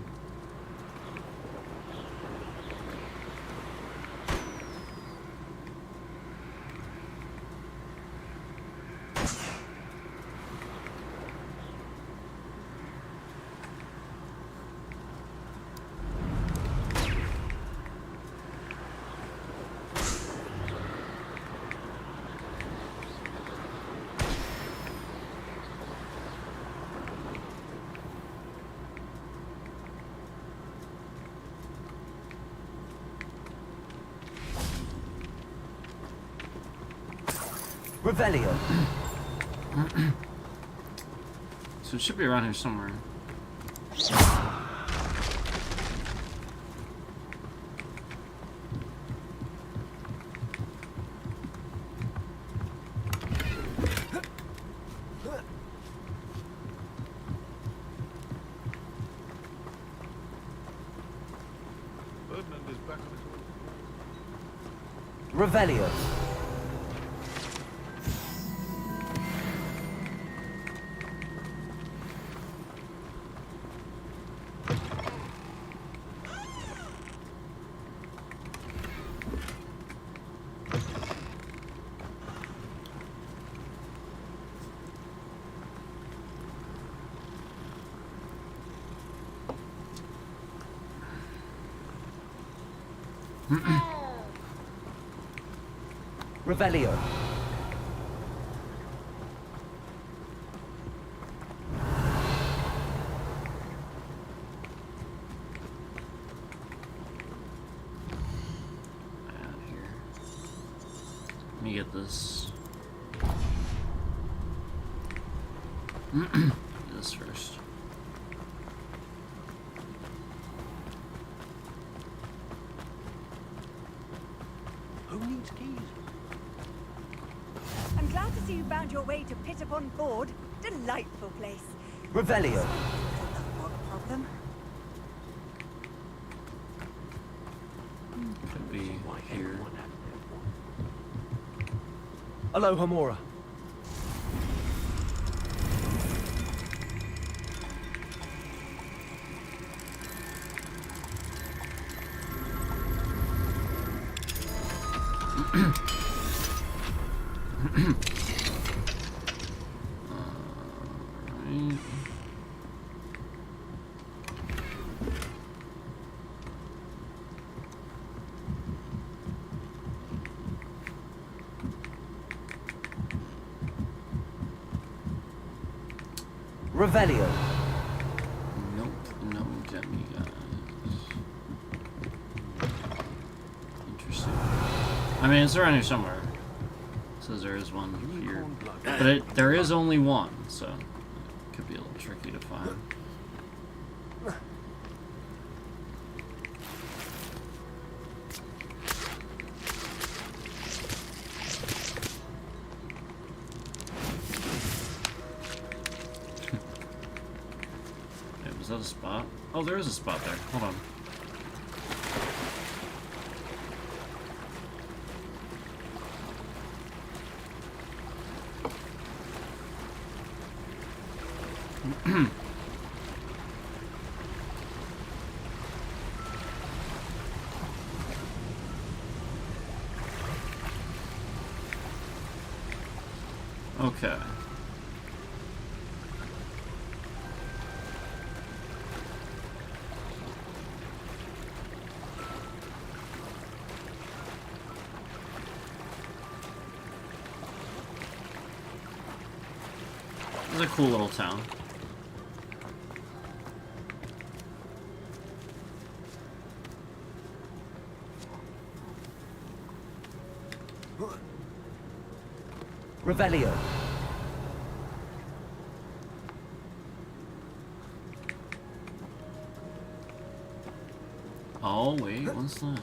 Revelio. So it should be around here somewhere. Ferdinand is back on his way. Revelio. Revelio. Here. Let me get this. This first. Who needs keys? I'm glad to see you found your way to Pit upon Ford. Delightful place. Revelio. Not a problem. Could be here. Hello, Hamora. Revelio. Nope, no demigods. Interesting. I mean, it's around here somewhere. It says there is one here. But there is only one, so it could be a little tricky to find. that a spot? Oh, there is a spot there. Hold on. Okay. It's a cool little town. Revelio. Oh, wait, what's that?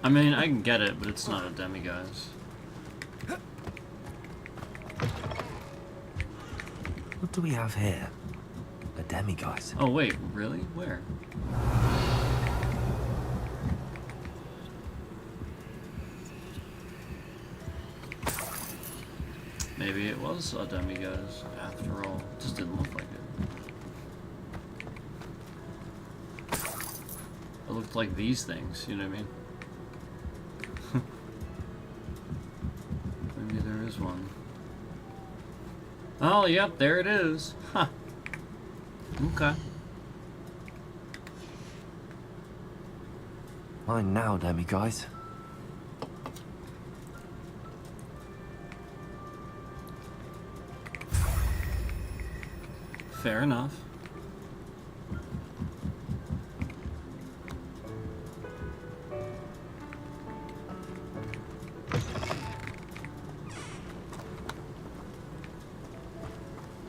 I mean, I can get it, but it's not a demiguise. What do we have here? A demiguise. Oh, wait, really? Where? Maybe it was a demiguise after all. It just didn't look like it. It looked like these things, you know what I mean? Maybe there is one. Oh, yep, there it is. Huh. Okay. Mine now, demiguise. Fair enough.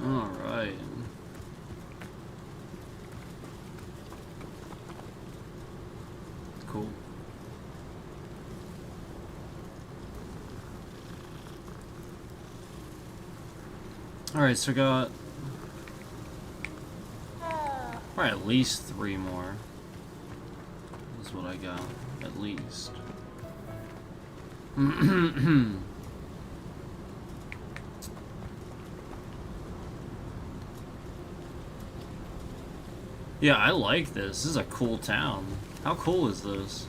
All right. Cool. All right, so got probably at least 3 more. That's what I got, at least. Yeah, I like this. This is a cool town. How cool is this?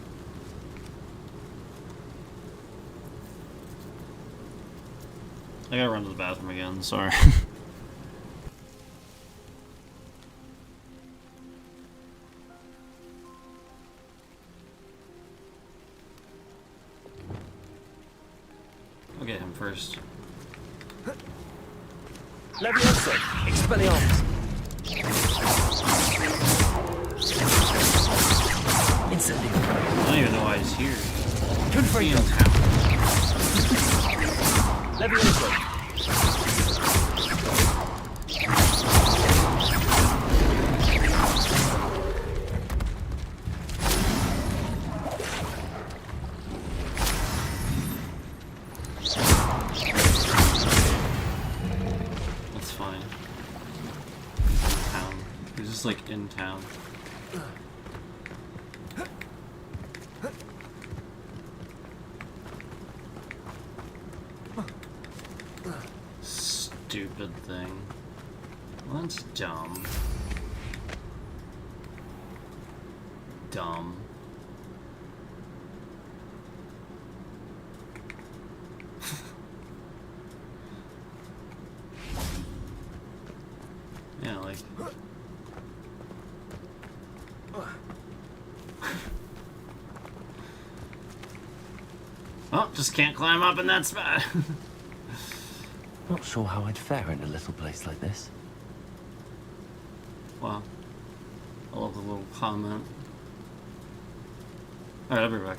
I gotta run to the bathroom again, sorry. I'll get him first. Levioso. Expelliarmus. Incendio. I don't even know why he's here. Confringo. Levioso. That's fine. He's in town. He's just like in town. Stupid thing. That's dumb. Dumb. Yeah, like... Oh, just can't climb up in that spot. Not sure how I'd fare in a little place like this. Wow. I love the little comment. Alright, I'll be back.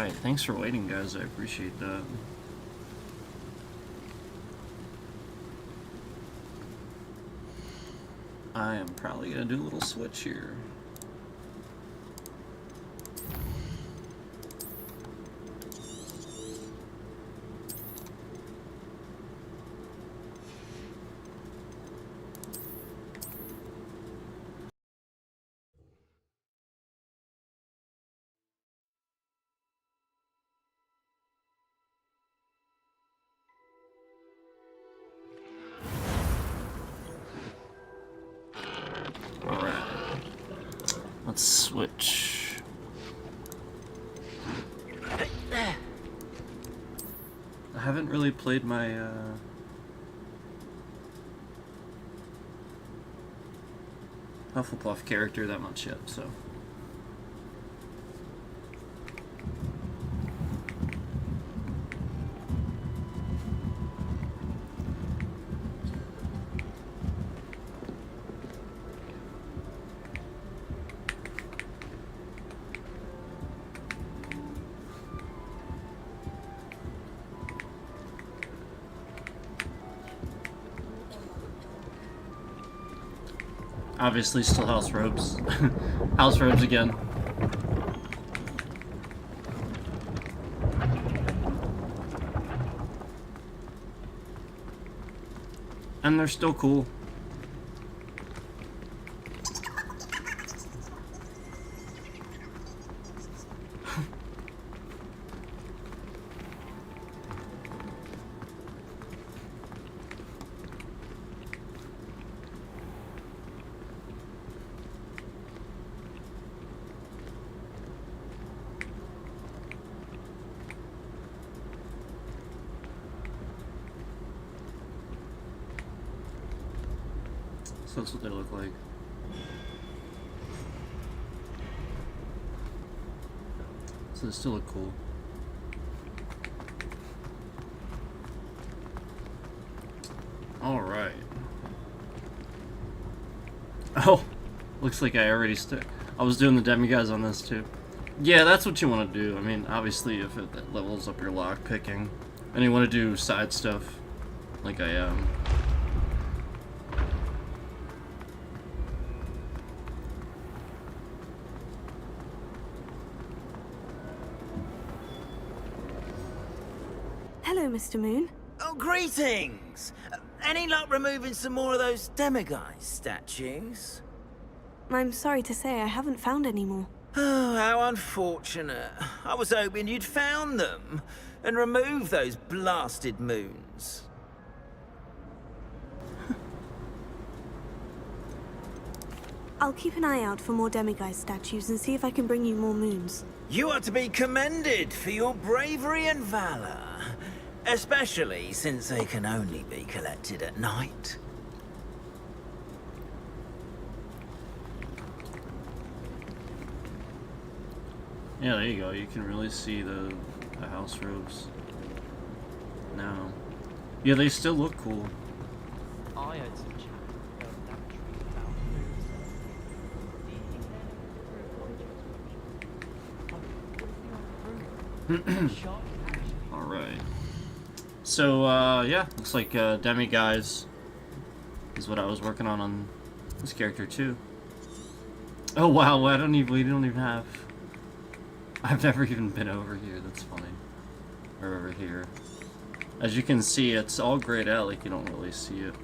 Alright, thanks for waiting, guys. I appreciate that. I am probably gonna do a little switch here. Let's switch. I haven't really played my Hufflepuff character that much yet, so. Obviously still house robes. House robes again. And they're still cool. So that's what they look like. So they still look cool. Alright. Oh! Looks like I already I was doing the demi-guys on this too. Yeah, that's what you want to do. I mean, obviously if it levels up your lock picking. And you want to do side stuff. Like I am. Hello, Mr. Moon. Oh, greetings! Any luck removing some more of those demiguise statues? I'm sorry to say I haven't found any more. Oh, how unfortunate. I was hoping you'd found them and removed those blasted moons. I'll keep an eye out for more demiguise statues and see if I can bring you more moons. You are to be commended for your bravery and valor. Especially since they can only be collected at night. Yeah, there you go. You can really see the house robes now. Yeah, they still look cool. I heard some chat about that tree about moons. Alright. So, yeah, looks like demi-guise is what I was working on this character too. Oh wow, we don't even have... I've never even been over here, that's funny. Or over here. As you can see, it's all grayed out, like you don't really see it.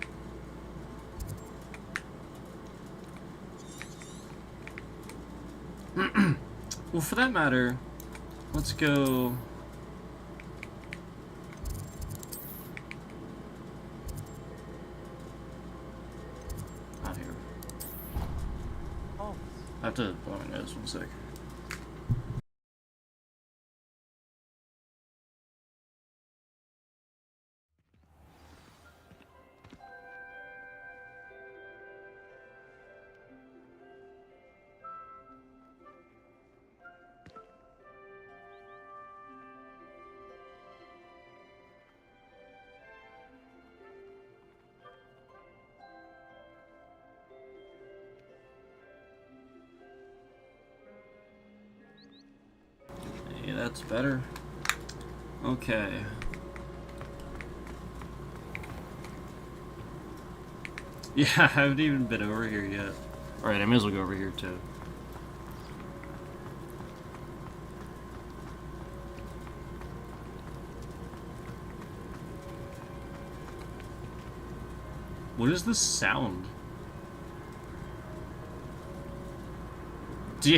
Well, for that matter, let's go... Out here. I have to... Oh my nose, 1 sec. that's better. Okay. Yeah, I haven't even been over here yet. Alright, I may as well go over here too. What is this sound? Do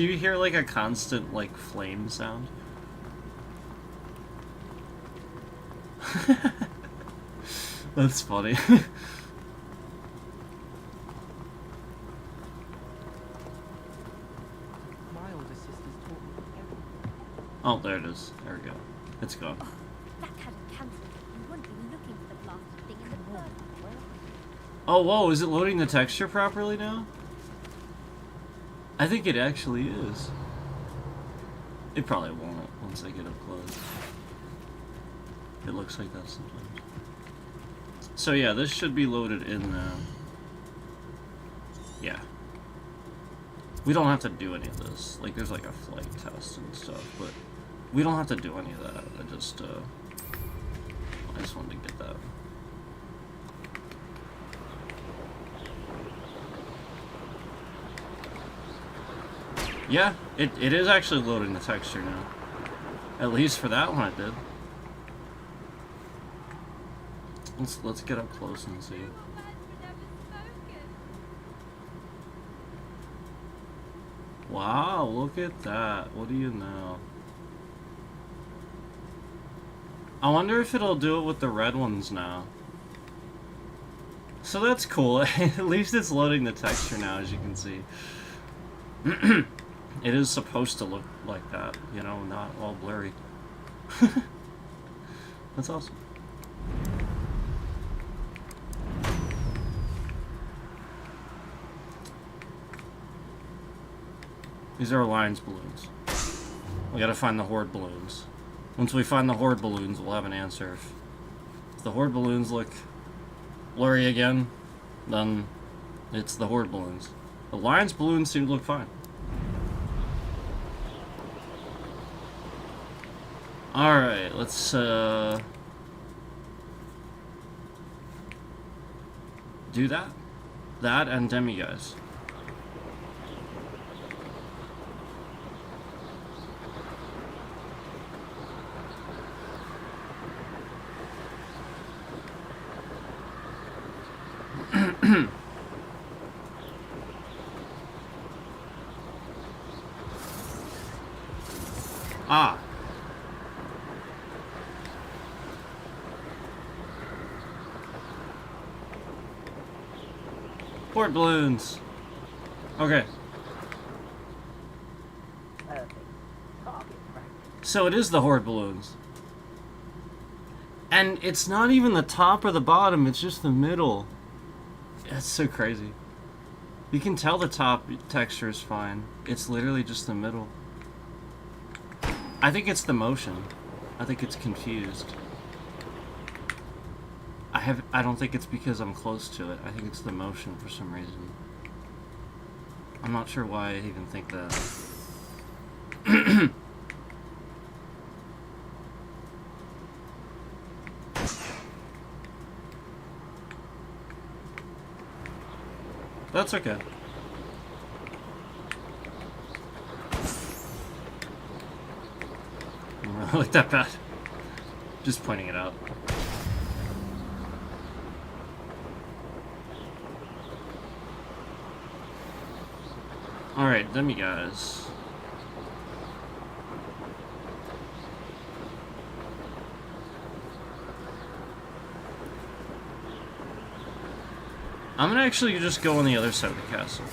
you hear like a constant like flame sound? That's funny. Oh, there it is. There we go. It's gone. Oh, that hadn't cancelled. You wouldn't be looking for the blasted thing in the first place. Oh, whoa, is it loading the texture properly now? I think it actually is. It probably won't once I get up close. It looks like that sometimes. So yeah, this should be loaded in now. Yeah. We don't have to do any of this. Like, there's like a flight test and stuff, but we don't have to do any of that. I just wanted to get that. Yeah, it is actually loading the texture now. At least for that one it did. Let's get up close and see. Wow, look at that. What do you know? I wonder if it'll do it with the red ones now. So that's cool. At least it's loading the texture now, as you can see. It is supposed to look like that, you know, not all blurry. That's awesome. These are Alliance balloons. We gotta find the Horde balloons. Once we find the Horde balloons, we'll have an answer. If the Horde balloons look blurry again, then it's the Horde balloons. The Alliance balloons seem to look fine. Alright, let's do that. That and Demiguise. Ah. Port balloons. Okay. So it is the Horde balloons. And it's not even the top or the bottom, it's just the middle. That's so crazy. You can tell the top texture is fine. It's literally just the middle. I think it's the motion. I think it's confused. I don't think it's because I'm close to it. I think it's the motion for some reason. I'm not sure why I even think that. That's okay. I don't really like that bad. Just pointing it out. Alright, Demiguise. I'm gonna actually just go on the other side of the castle.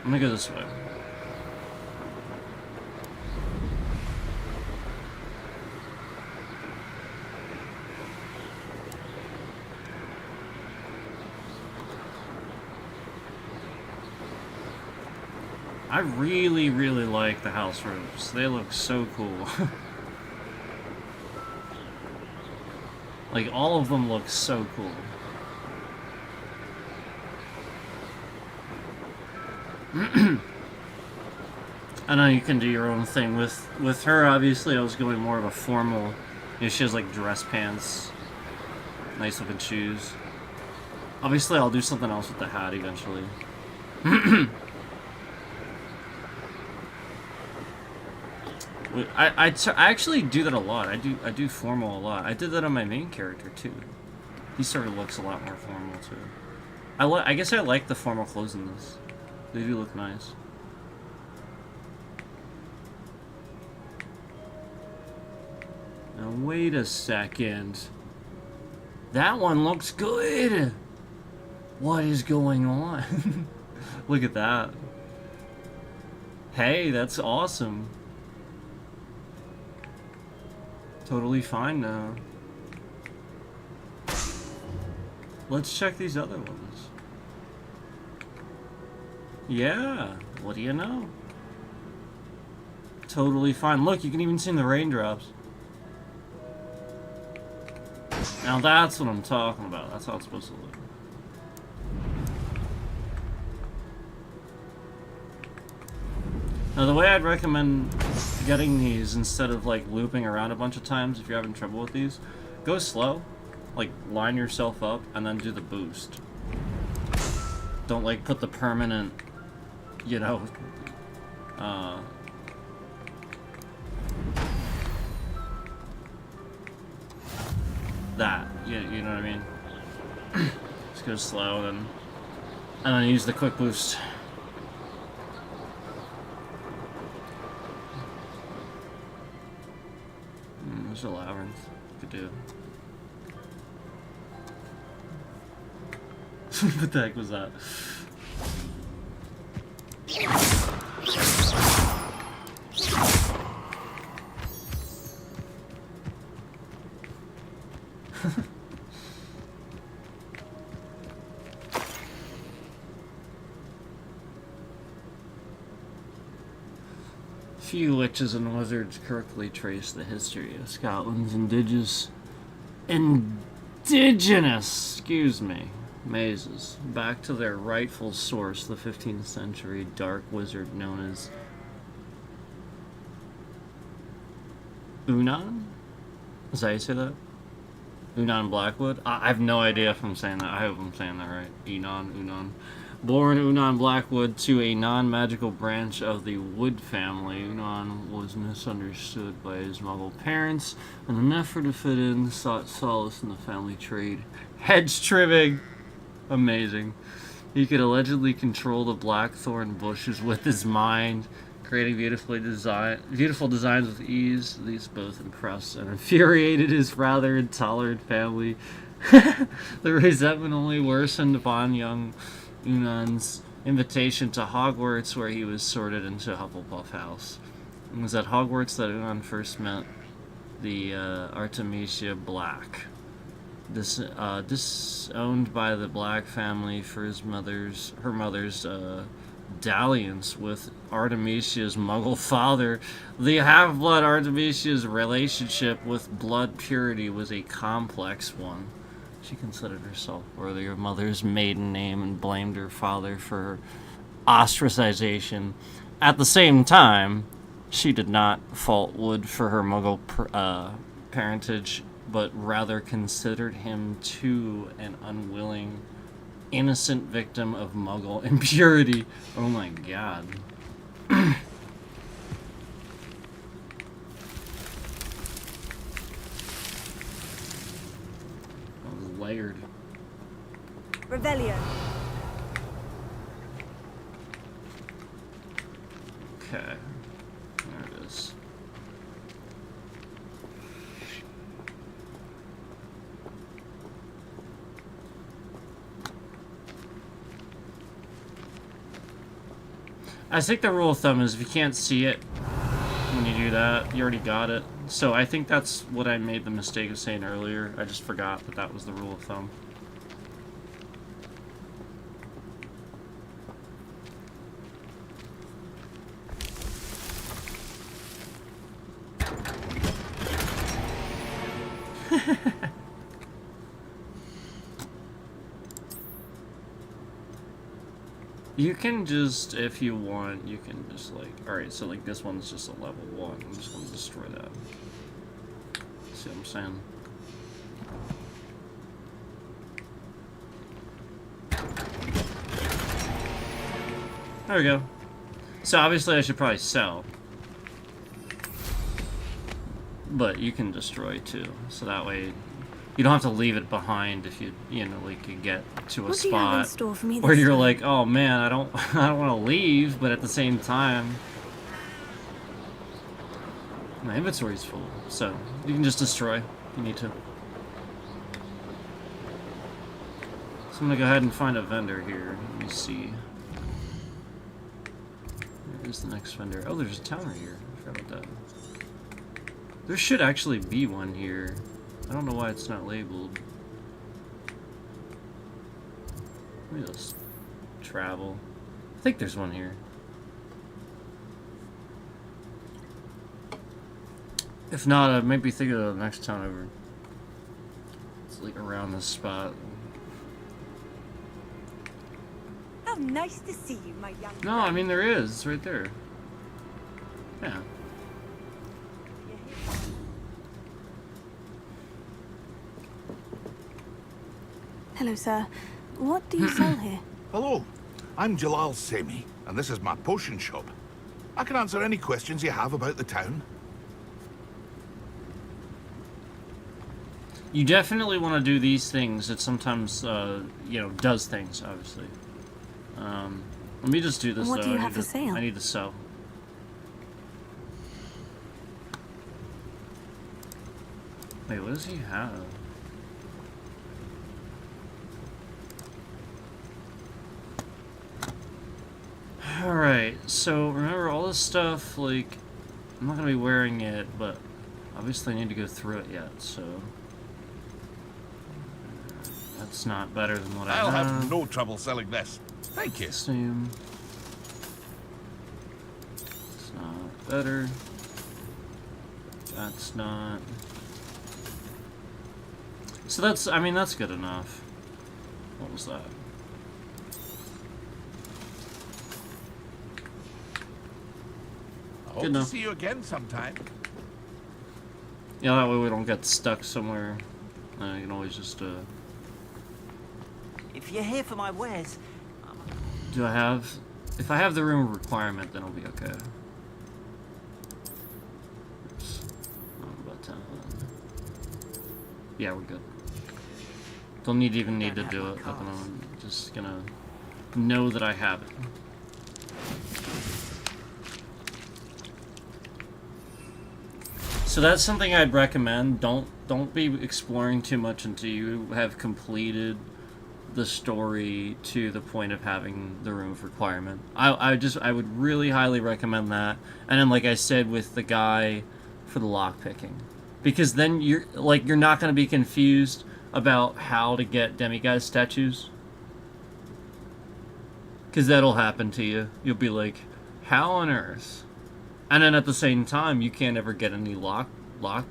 I'm gonna go this way. I really, really like the house roofs. They look so cool. Like, all of them look so cool. I know you can do your own thing with her. Obviously, I was going more of a formal. You know, she has like dress pants, nice looking shoes. Obviously, I'll do something else with the hat eventually. I actually do that a lot. I do formal a lot. I did that on my main character too. He sort of looks a lot more formal too. I guess I like the formal clothes in this. They do look nice. Now wait a second. That one looks good. What is going on? Look at that. Hey, that's awesome. Totally fine now. Let's check these other ones. Yeah, what do you know? Totally fine. Look, you can even see the raindrops. Now that's what I'm talking about. That's how it's supposed to look. Now the way I'd recommend getting these instead of like looping around a bunch of times if you're having trouble with these, go slow. Like line yourself up and then do the boost. Don't like put the permanent, you know, that. You know what I mean? Just go slow and then use the quick boost. There's a labyrinth. Could do. What the heck was that? Few witches and wizards correctly trace the history of Scotland's indigenous, mazes back to their rightful source, the 15th century dark wizard known as Unan? Is that how you say that? Unan Blackwood? I have no idea if I'm saying that. I hope I'm saying that right. Unan. Born Unan Blackwood to a non-magical branch of the Wood family, Unan was misunderstood by his Muggle parents, and in an effort to fit in, sought solace in the family trade. Hedge trimming! Amazing. He could allegedly control the blackthorn bushes with his mind, creating beautiful designs with ease. These both impressed and infuriated his rather intolerant family. The resentment only worsened upon young Unan's invitation to Hogwarts, where he was sorted into Hufflepuff House. It was at Hogwarts that Unan first met the Artemisia Black. Disowned by the Black family for her mother's dalliance with Artemisia's Muggle father, the half-blood Artemisia's relationship with blood purity was a complex one. She considered herself worthy of mother's maiden name and blamed her father for her ostracization. At the same time, she did not fault Wood for her Muggle parentage, but rather considered him too an unwilling, innocent victim of Muggle impurity. Oh my god. Layered. Revelio. Okay. There it is. I think the rule of thumb is if you can't see it when you do that, you already got it. So I think that's what I made the mistake of saying earlier. I just forgot that that was the rule of thumb. You can just, if you want, you can just like, alright, so like this one's just a level 1. I'm just gonna destroy that. See what I'm saying? There we go. So obviously I should probably sell. But you can destroy too, so that way you don't have to leave it behind if you know, like you get to a What do you have in spot store for me where this you're time? like, oh man, I don't want to leave, but at the same time, my inventory's full, so you can just destroy if you need to. So I'm gonna go ahead and find a vendor here. Let me see. Where's the next vendor? Oh, there's a towner here. I forgot about that. There should actually be one here. I don't know why it's not labeled. Let me just travel. I think there's one here. If not, I'd maybe think of the next town over. It's like around this spot. Oh, nice to see you, my young No, I mean there is. It's right there. Yeah. Hello, sir. What do you sell here? Hello, I'm Jalal Semi, and this is my potion shop. I can answer any questions you have about the town. You definitely want to do these things. It sometimes, you know, does things, obviously. Let me just do this, What though. do you have for sale? I need to sell. Wait, what does he have? Alright, so remember all this stuff, like, I'm not going to be wearing it, but obviously I need to go through it yet, so... That's not better than what I'll I have. have no trouble selling this. Thank you. Same. It's not better. That's not... So that's, I mean, that's good enough. What was that? I hope Good to enough. see you again sometime. Yeah, that way we don't get stuck somewhere. You can always just, If you're here for my wares, do I have... If I have the room requirement, then it'll be okay. Oops. About 10. Yeah, we're good. Don't even need to do it at the moment. Just gonna know that I have it. So that's something I'd recommend. Don't be exploring too much until you have completed the story to the point of having the room of requirement. I would really highly recommend that. And then, like I said, with the guy for the lockpicking, because then you're not going to be confused about how to get demiguise statues. Because that'll happen to you. You'll be like, how on earth? And then at the same time, you can't ever get any lock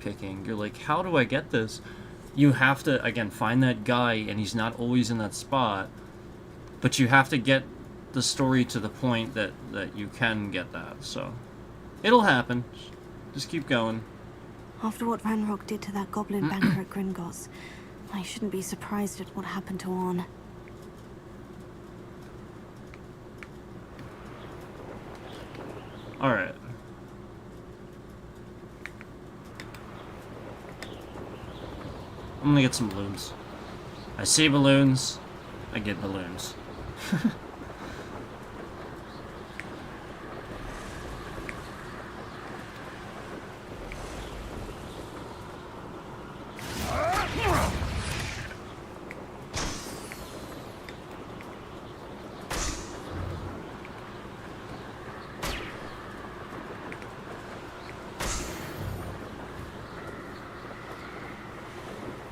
picking. You're like, how do I get this? You have to, again, find that guy, and he's not always in that spot. But you have to get the story to the point that you can get that. So, it'll happen. Just keep going. After what Ranrock did to that goblin banker at Gringotts, I shouldn't be surprised at what happened to Orn. Alright. I'm gonna get some balloons. I see balloons, I get balloons.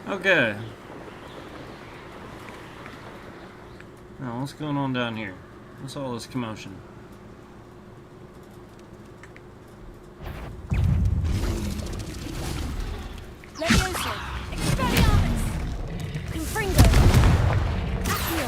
Okay. Now, what's going on down here? What's all this commotion? Levioso, Expelliarmus, Confringo, Accio.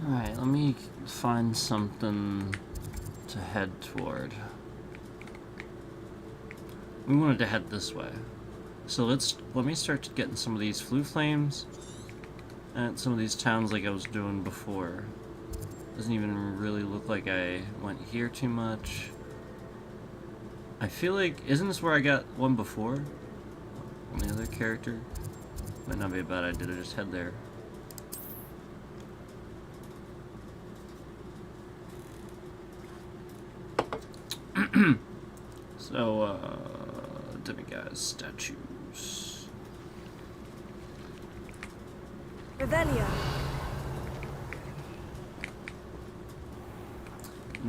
Alright, let me find something to head toward. We wanted to head this way. So let me start getting some of these flue flames at some of these towns like I was doing before. Doesn't even really look like I went here too much. I feel like, isn't this where I got one before? On the other character? Might not be a bad idea to just head there. So, demiguise statues. Revelio.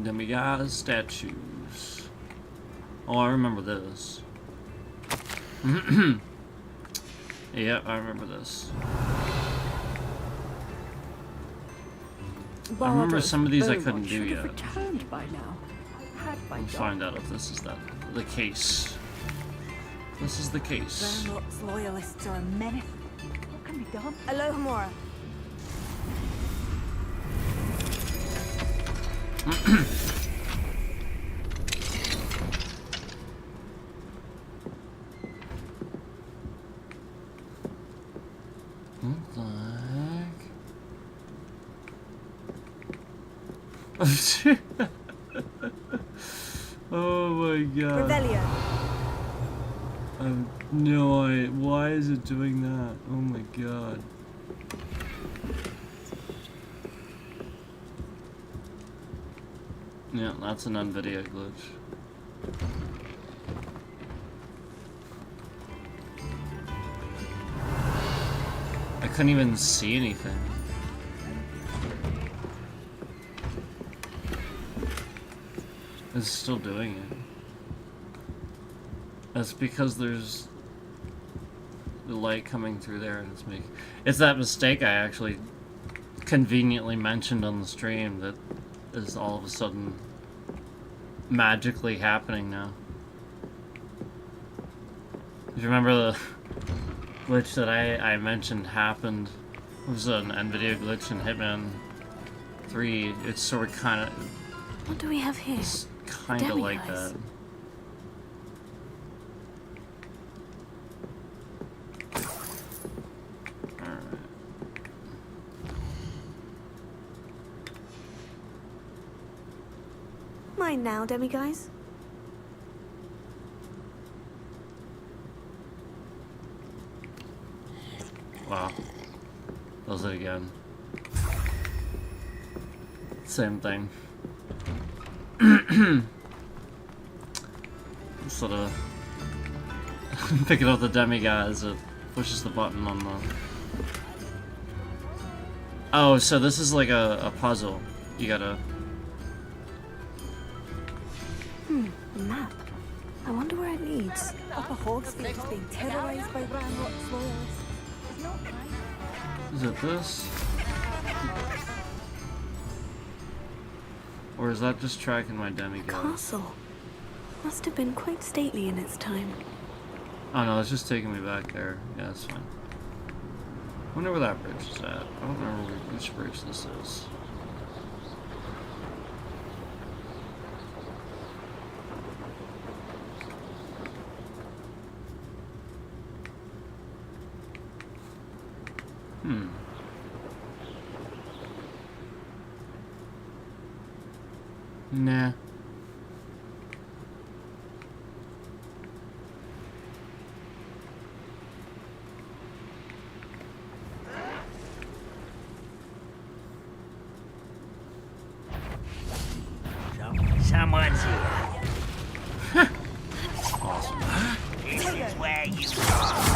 Demiguise statues. Oh, I remember this. Yeah, I remember this. I remember some of these I couldn't do yet. Returned by now. Let's find out if this is the case. This is the case. Ranrock's loyalists are a menace. What can be done? Alohomora. What the heck? Oh my god. Revelio. I have no idea. Why is it doing that? Oh my god. Yeah, that's an NVIDIA glitch. I couldn't even see anything. It's still doing it. That's because there's the light coming through there and it's making... It's that mistake I actually conveniently mentioned on the stream that is all of a sudden magically happening now. If you remember the glitch that I mentioned happened, it was an NVIDIA glitch in Hitman 3. It's sort of kind of... What do we have here? It's kind of like that. Mine now, demiguise. Wow. Does it again. Same thing. Sort of picking up the demiguise, it pushes the button on the... Oh, so this is like a puzzle. You gotta... A map. I wonder where it leads. Upper Hogsfield's being terrorized by Ranrock's loyalists. It's not right. Is it this? Or is that just tracking my demiguise? Castle. Must have been quite stately in its time. Oh no, it's just taking me back there. Yeah, that's fine. I wonder where that bridge is at. I don't remember which bridge this is. Nah. Someone's here. Awesome. This is where you are.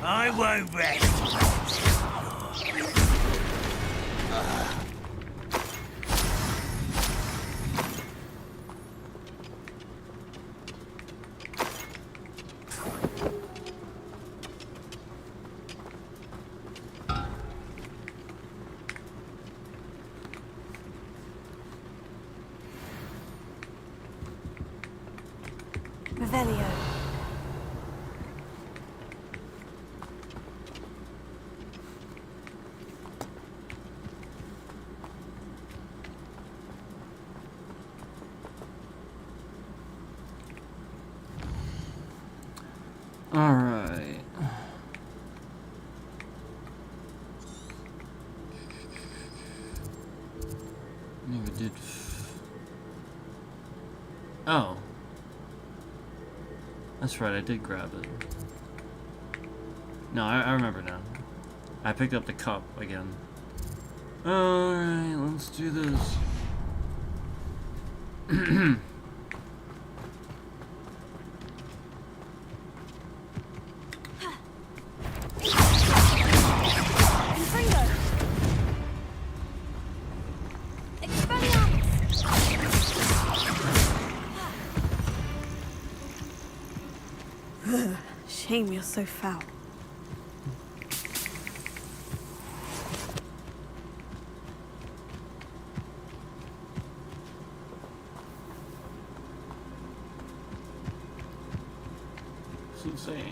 I won't rest. Revelio. All right. Maybe did. Oh. That's right, I did grab it. No, I remember now. I picked up the cup again. Alright, let's do this. Shame you're so foul. It's insane.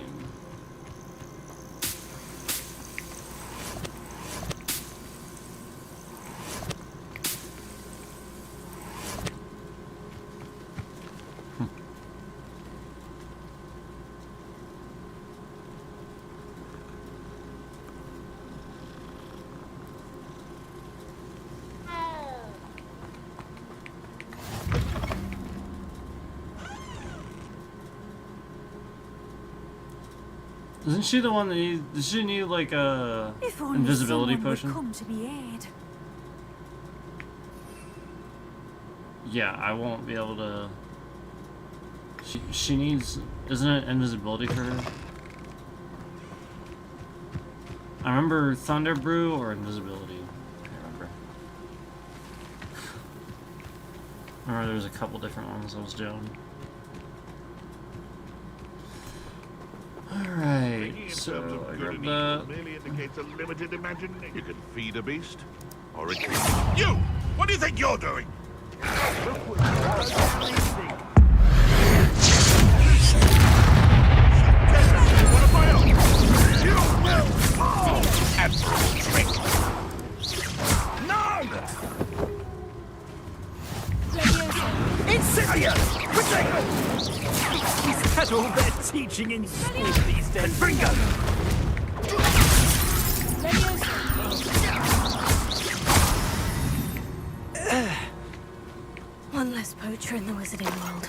Isn't she the one that needs? Does she need like a invisibility potion? Come to be aired. Yeah, I won't be able to. She needs. Isn't it invisibility for her? I remember Thunder Brew or invisibility. I can't remember. I remember there was a couple different ones I was doing. Alright, so I grabbed that. Merely indicates a limited imagination. You can feed a beast, or it can... You! What do you think you're doing? You will fall! Absolute trick! No! Incendiary! Is that all they're teaching in school these days? Bingo! One less poacher in the wizarding world.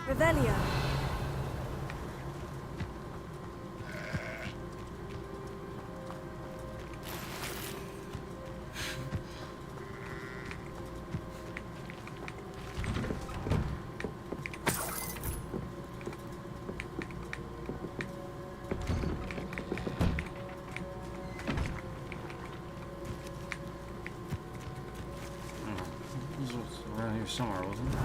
Revelio. This was around here somewhere, wasn't it?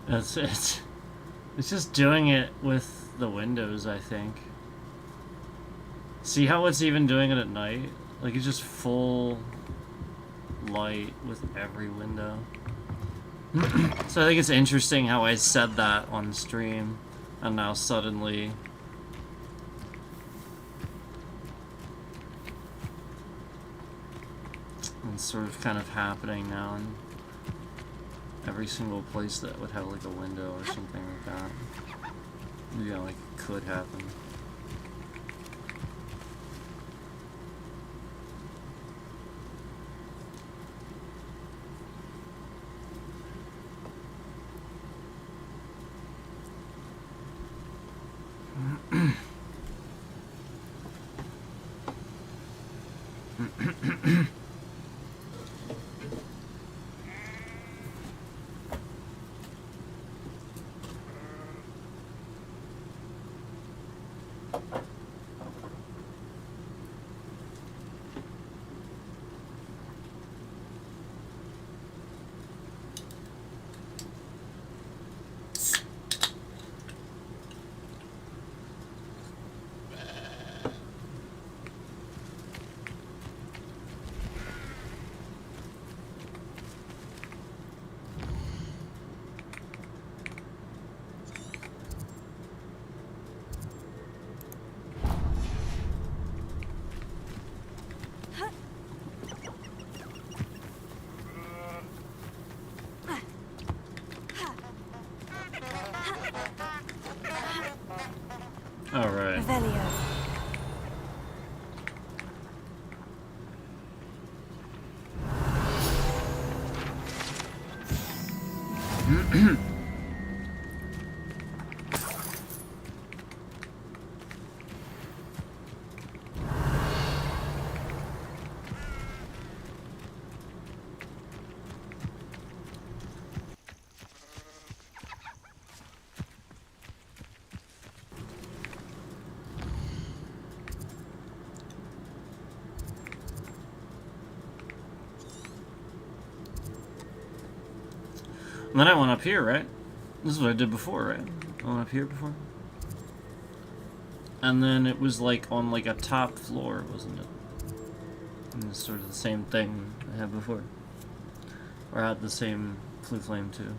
It's just doing it with the windows, I think. See how it's even doing it at night? Like, it's just full light with every window. So I think it's interesting how I said that on stream, and now suddenly it's sort of kind of happening now in every single place that would have like a window or something like that. Yeah, like it could happen. All right. Revelio. And then I went up here, right? This is what I did before, right? I went up here before. And then it was like on like a top floor, wasn't it? And it's sort of the same thing I had before. Or I had the same flue flame too.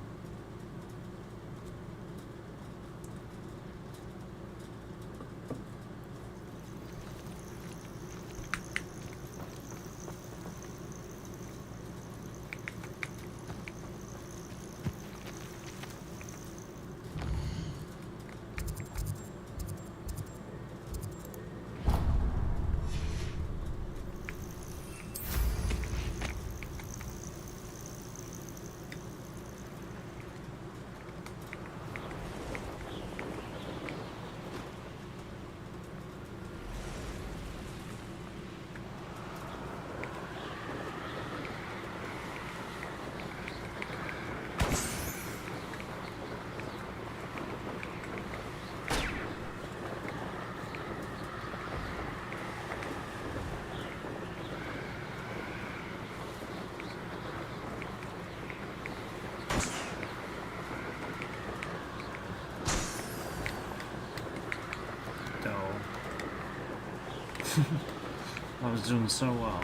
I was doing so well.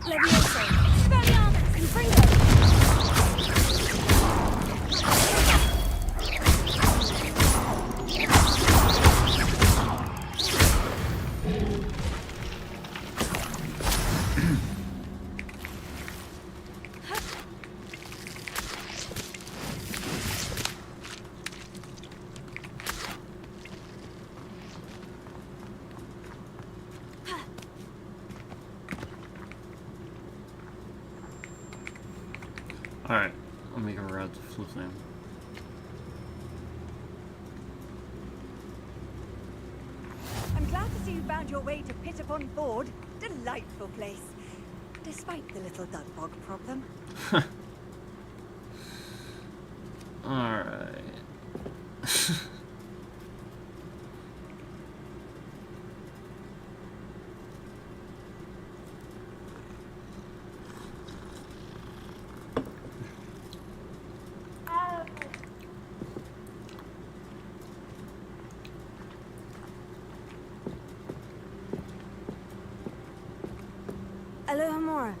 Levioso. Expelliarmus. Confringo. Alright, I'll make a route to flue flame. so you found your way to Pit upon Ford. Delightful place. Despite the little dug bog problem. Alright. Alohomora.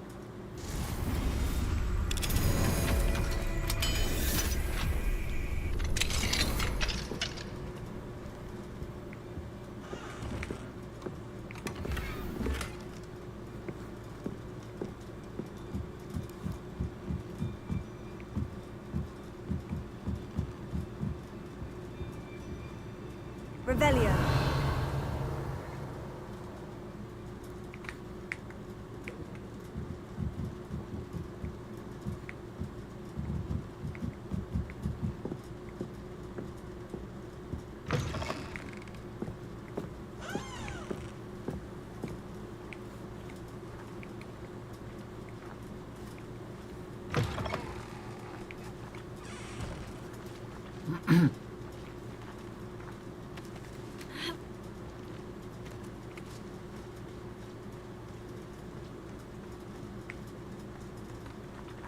Revelio.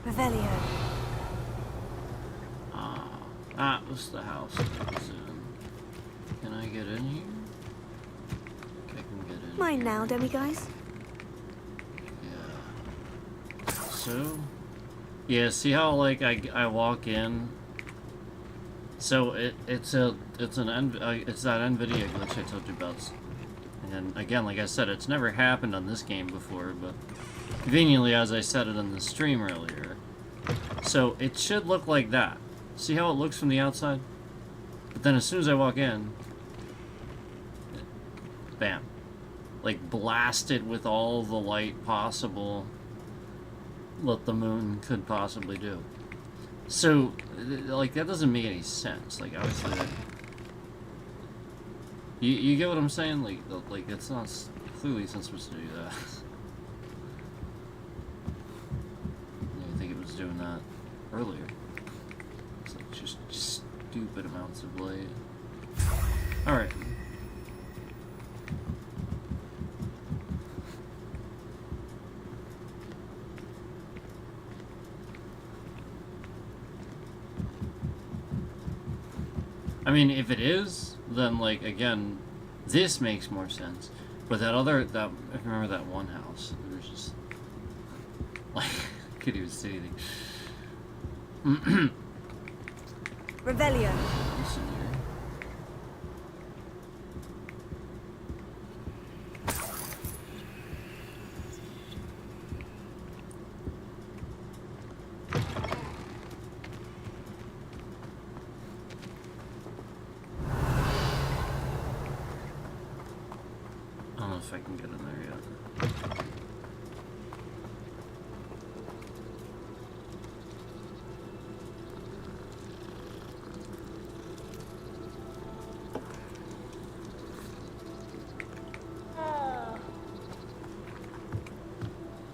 Revelio. That was the house I was in. Can I get in here? I can get in. Mine now, demiguise. Yeah. So, yeah. See how like I walk in. So it's that NVIDIA glitch I told you about. And again, like I said, it's never happened on this game before, but conveniently, as I said it in the stream earlier. So it should look like that. See how it looks from the outside? But then as soon as I walk in, bam. Like blasted with all the light possible what the moon could possibly do. So, like, that doesn't make any sense. Like, obviously, that... You get what I'm saying? Like, it's not... Clearly, it's not supposed to do that. I think it was doing that earlier. It's like, just stupid amounts of light. Alright. I mean, if it is, then, like, again, this makes more sense. But that other, if you remember that one house, it was just, like, couldn't even see anything. Revelio. Listen here. I don't know if I can get in there yet.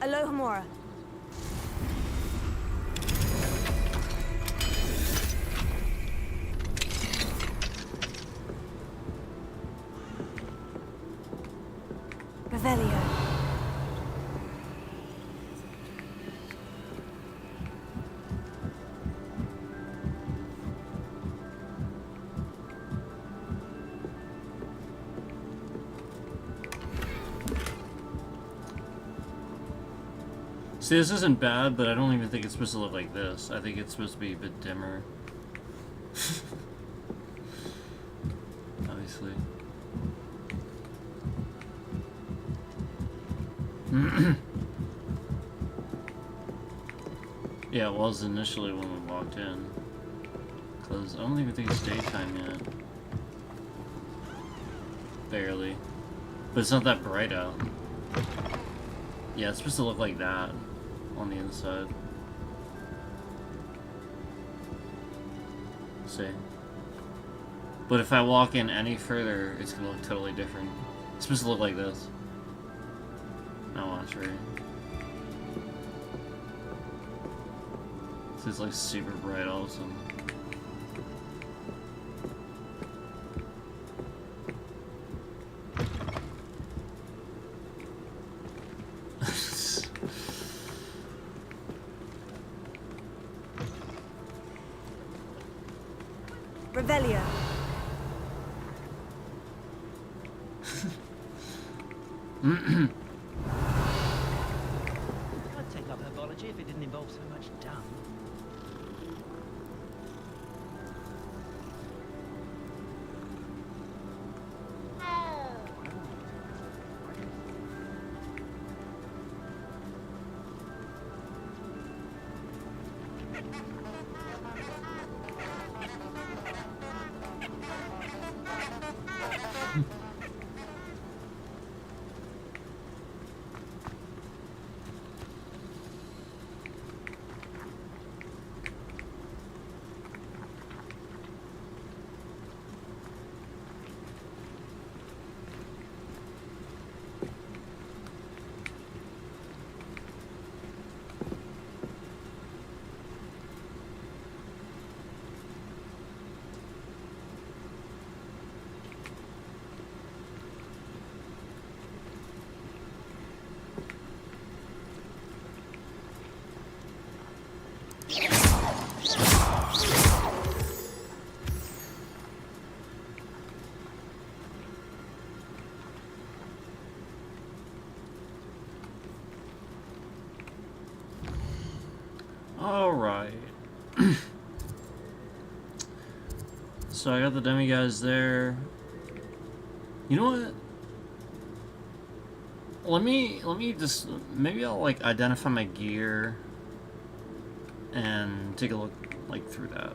Alohomora. Revelio. See, this isn't bad, but I don't even think it's supposed to look like this. I think it's supposed to be a bit dimmer. Obviously. Yeah, it was initially when we walked in. Because I don't even think it's daytime yet. Barely. But it's not that bright out. Yeah, it's supposed to look like that on the inside. See? But if I walk in any further, it's gonna look totally different. It's supposed to look like this. No, watch right. This is like super bright all of a sudden. Revelio. I'd take up herbology if it didn't involve so much dung. Alright. So I got the demi-guys there. You know what? Let me just, maybe I'll like identify my gear and take a look like through that.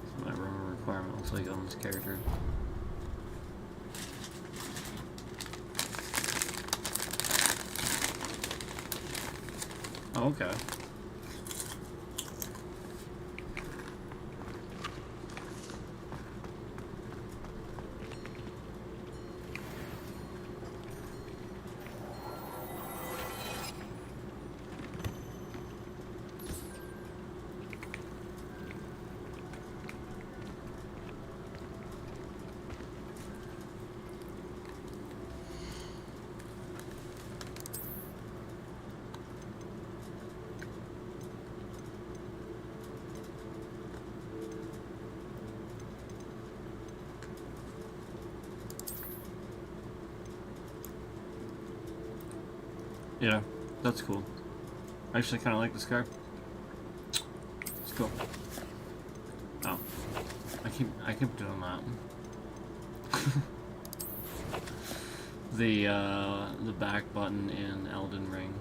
So my armor requirement looks like on this character. Oh, okay. Yeah, that's cool. I actually kind of like this car. It's cool. Oh, I keep doing that. The back button in Elden Ring.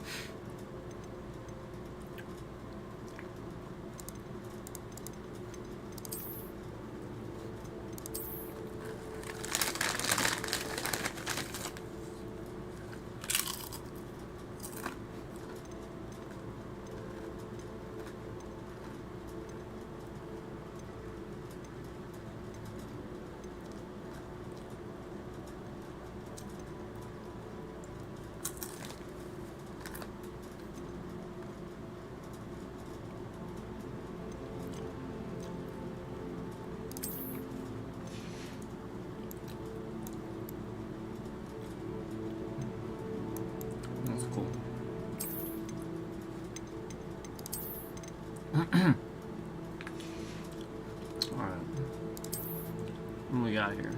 That's cool. Alright. What do we got here?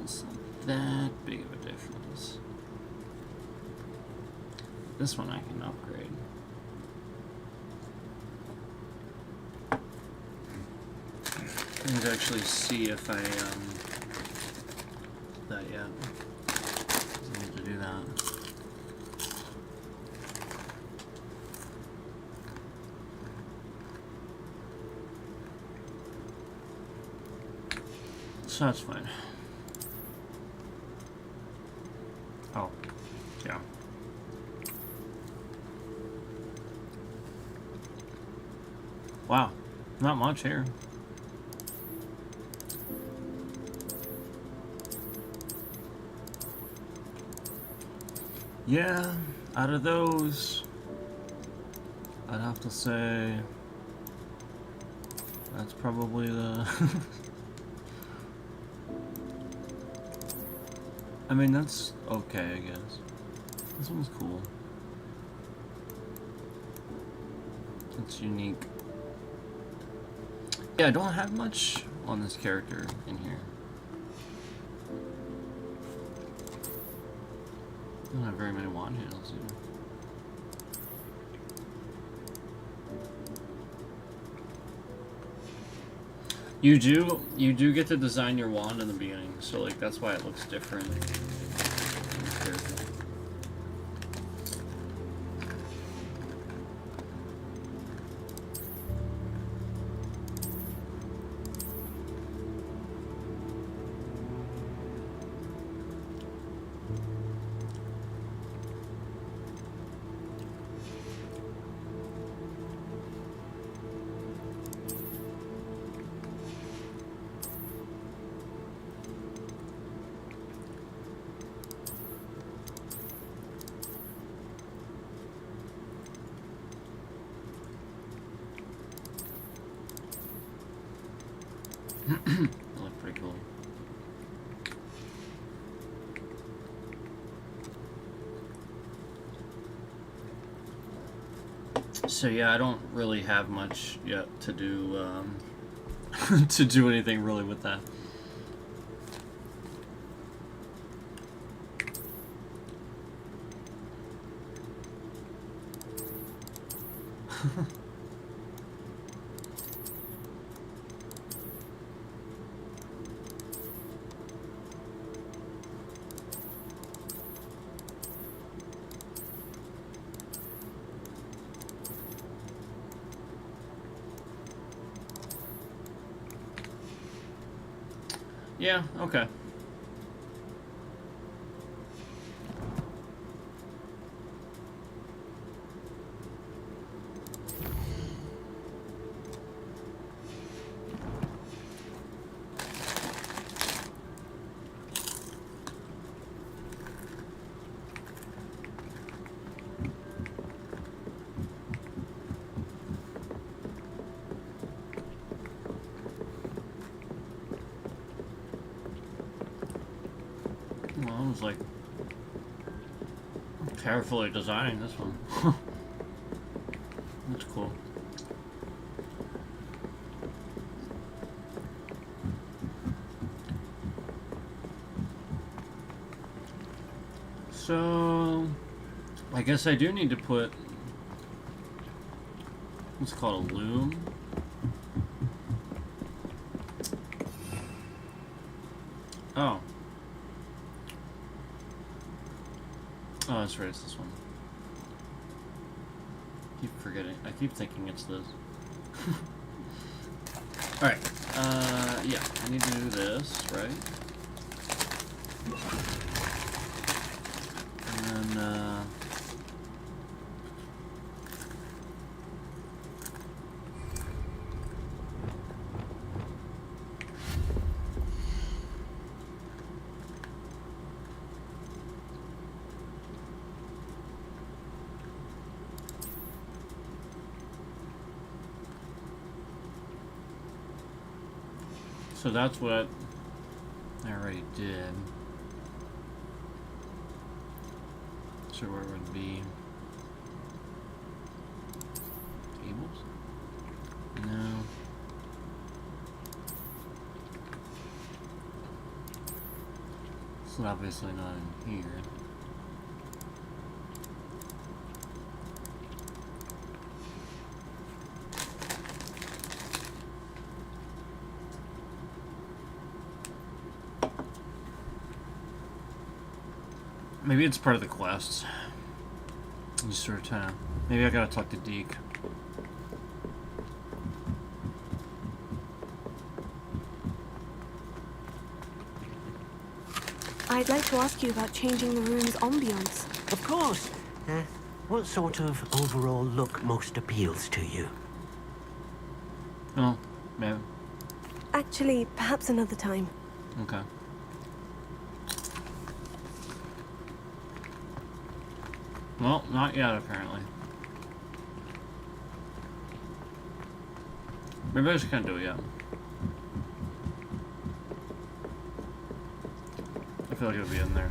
It's not that big of a difference. This one I can upgrade. I need to actually see if I that yet. I need to do that. So that's fine. Oh, yeah. Wow, not much here. Yeah, out of those, I'd have to say that's probably the... I mean, that's okay, I guess. This one's cool. It's unique. Yeah, I don't have much on this character in here. I don't have very many wand handles either. You do get to design your wand in the beginning, so like that's why it looks different. That looked pretty cool. So yeah, I don't really have much yet to do to do anything really with that. Yeah, okay. Well, I was like carefully designing this one. That's cool. So I guess I do need to put what's called a loom. Oh. Oh, that's right, it's this one. I keep forgetting. I keep thinking it's this. Alright, yeah, I need to do this, right? And then, so that's what I already did. So where would it be? Tables? No. It's obviously not in here. Maybe it's part of the quest. Just sort of trying to... Maybe I gotta talk to Deke. I'd like to ask you about changing the room's ambience. Of course. What sort of overall look most appeals to you? Oh, maybe. Actually, perhaps another time. Okay. Well, not yet, apparently. Maybe I just can't do it yet. I feel like it would be in there.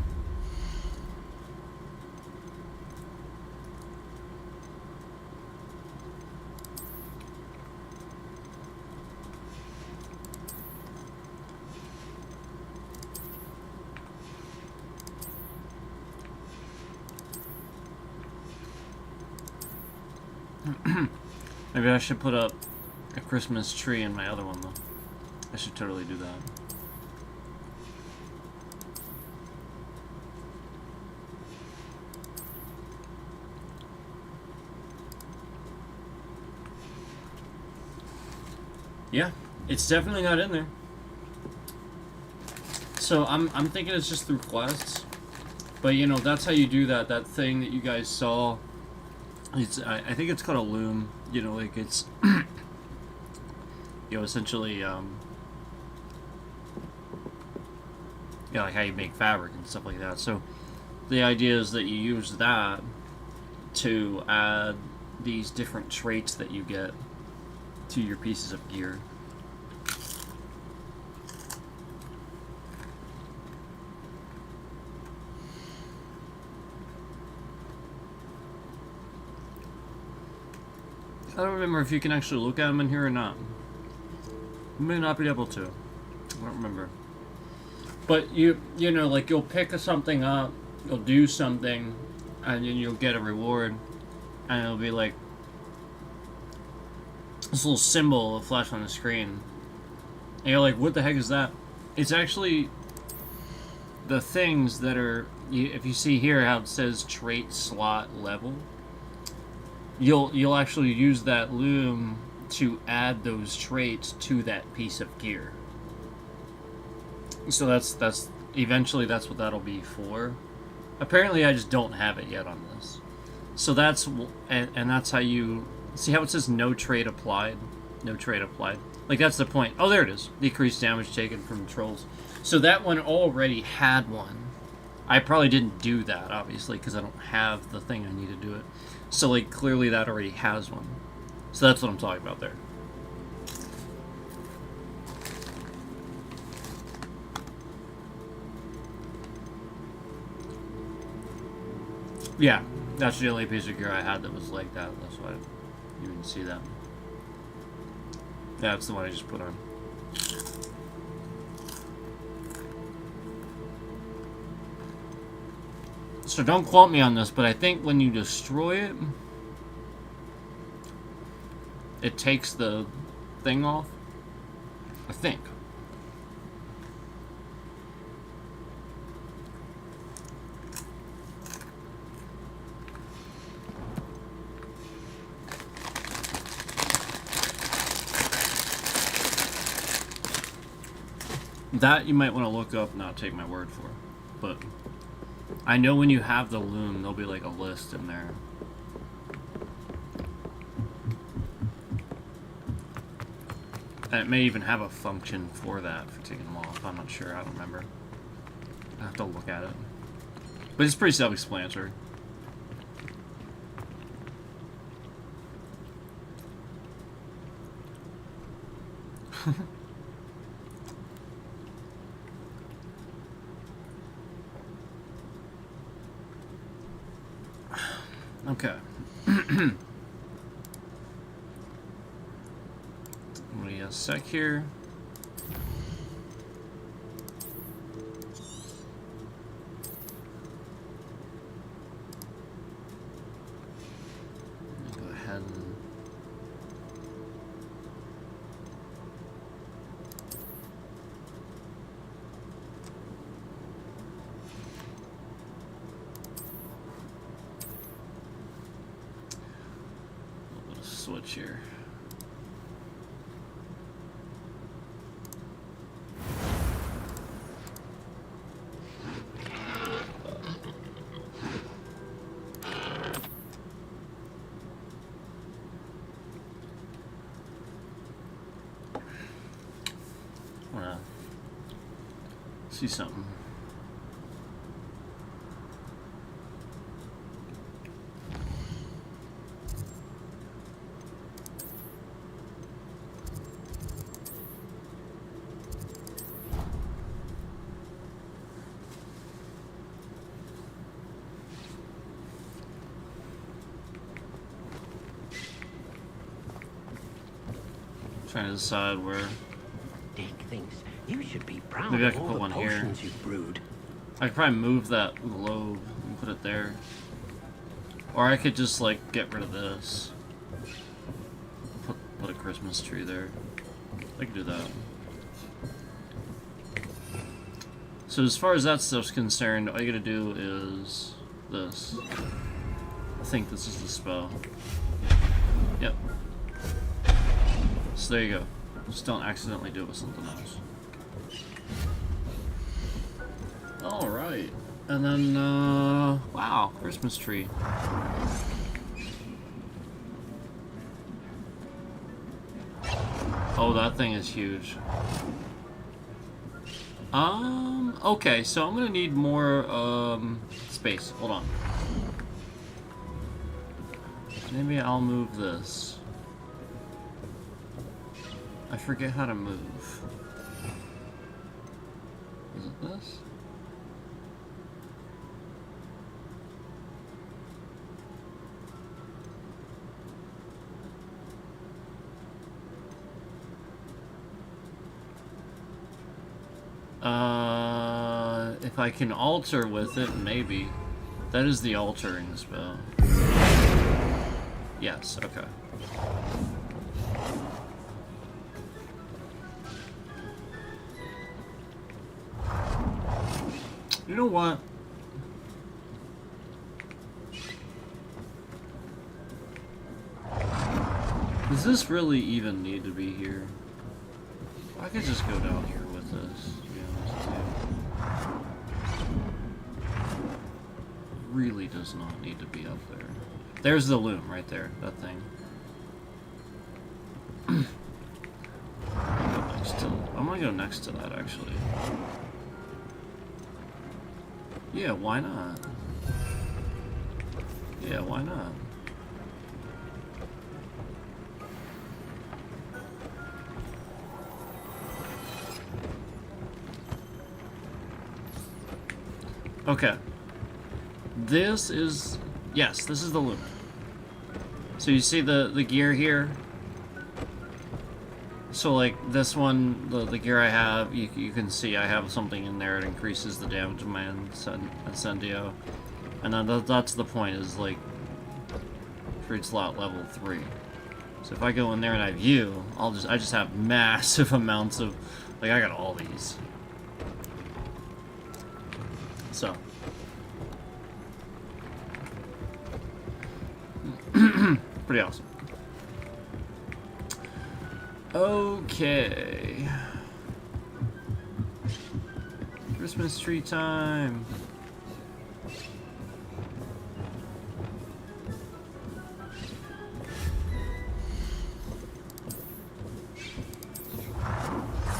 Maybe I should put up a Christmas tree in my other one, though. I should totally do that. Yeah, it's definitely not in there. So I'm thinking it's just through quests. But you know, that's how you do that. That thing that you guys saw. It's I think it's called a loom. You know, like it's you know, essentially yeah, like how you make fabric and stuff like that. So the idea is that you use that to add these different traits that you get to your pieces of gear. I don't remember if you can actually look at them in here or not. You may not be able to. I don't remember. But you know, like you'll pick something up, you'll do something, and then you'll get a reward, and it'll be like this little symbol will flash on the screen. And you're like, what the heck is that? It's actually the things that are, if you see here how it says trait slot level, you'll actually use that loom to add those traits to that piece of gear. So that's eventually that's what that'll be for. Apparently I just don't have it yet on this. So that's, and that's how you see how it says no trait applied? No trait applied. Like, that's the point. Oh, there it is. Decreased damage taken from trolls. So that one already had one. I probably didn't do that, obviously, because I don't have the thing I need to do it. So, like, clearly that already has one. So that's what I'm talking about there. Yeah, that's the only piece of gear I had that was like that. That's why you didn't see that. Yeah, that's the one I just put on. So don't quote me on this, but I think when you destroy it, it takes the thing off. I think. That you might want to look up, not take my word for. But I know when you have the loom, there'll be like a list in there. And it may even have a function for that, for taking them off. I'm not sure, I don't remember. I have to look at it. But it's pretty self-explanatory. Okay. Wait a sec here. Go ahead and switch here. see something. Trying to decide where. Dick thinks you should be proud Maybe I of could all put the one here. potions you've brewed. I could probably move that globe and put it there. Or I could just, like, get rid of this. Put a Christmas tree there. I could do that. So as far as that stuff's concerned, all you gotta do is this. I think this is the spell. Yep. So there you go. Just don't accidentally do it with something else. Alright. And then, wow, Christmas tree. Oh, that thing is huge. Okay, so I'm gonna need more, space. Hold on. Maybe I'll move this. I forget how to move. Is it this? If I can alter with it, maybe. That is the altering spell. Yes, okay. You know what? Does this really even need to be here? I could just go down here with this, to be honest with you. Really does not need to be up there. There's the loom right there, that thing. I'm gonna go next to that, actually. Yeah, why not? Yeah, why not? Okay. This is... Yes, this is the loom. So you see the gear here? So like this one, the gear I have, you can see I have something in there. It increases the damage of my Incendio. And then that's the point, is like trade slot level 3. So if I go in there and I view, I just have massive amounts of, like, I got all these. So pretty awesome. Okay. Christmas tree time.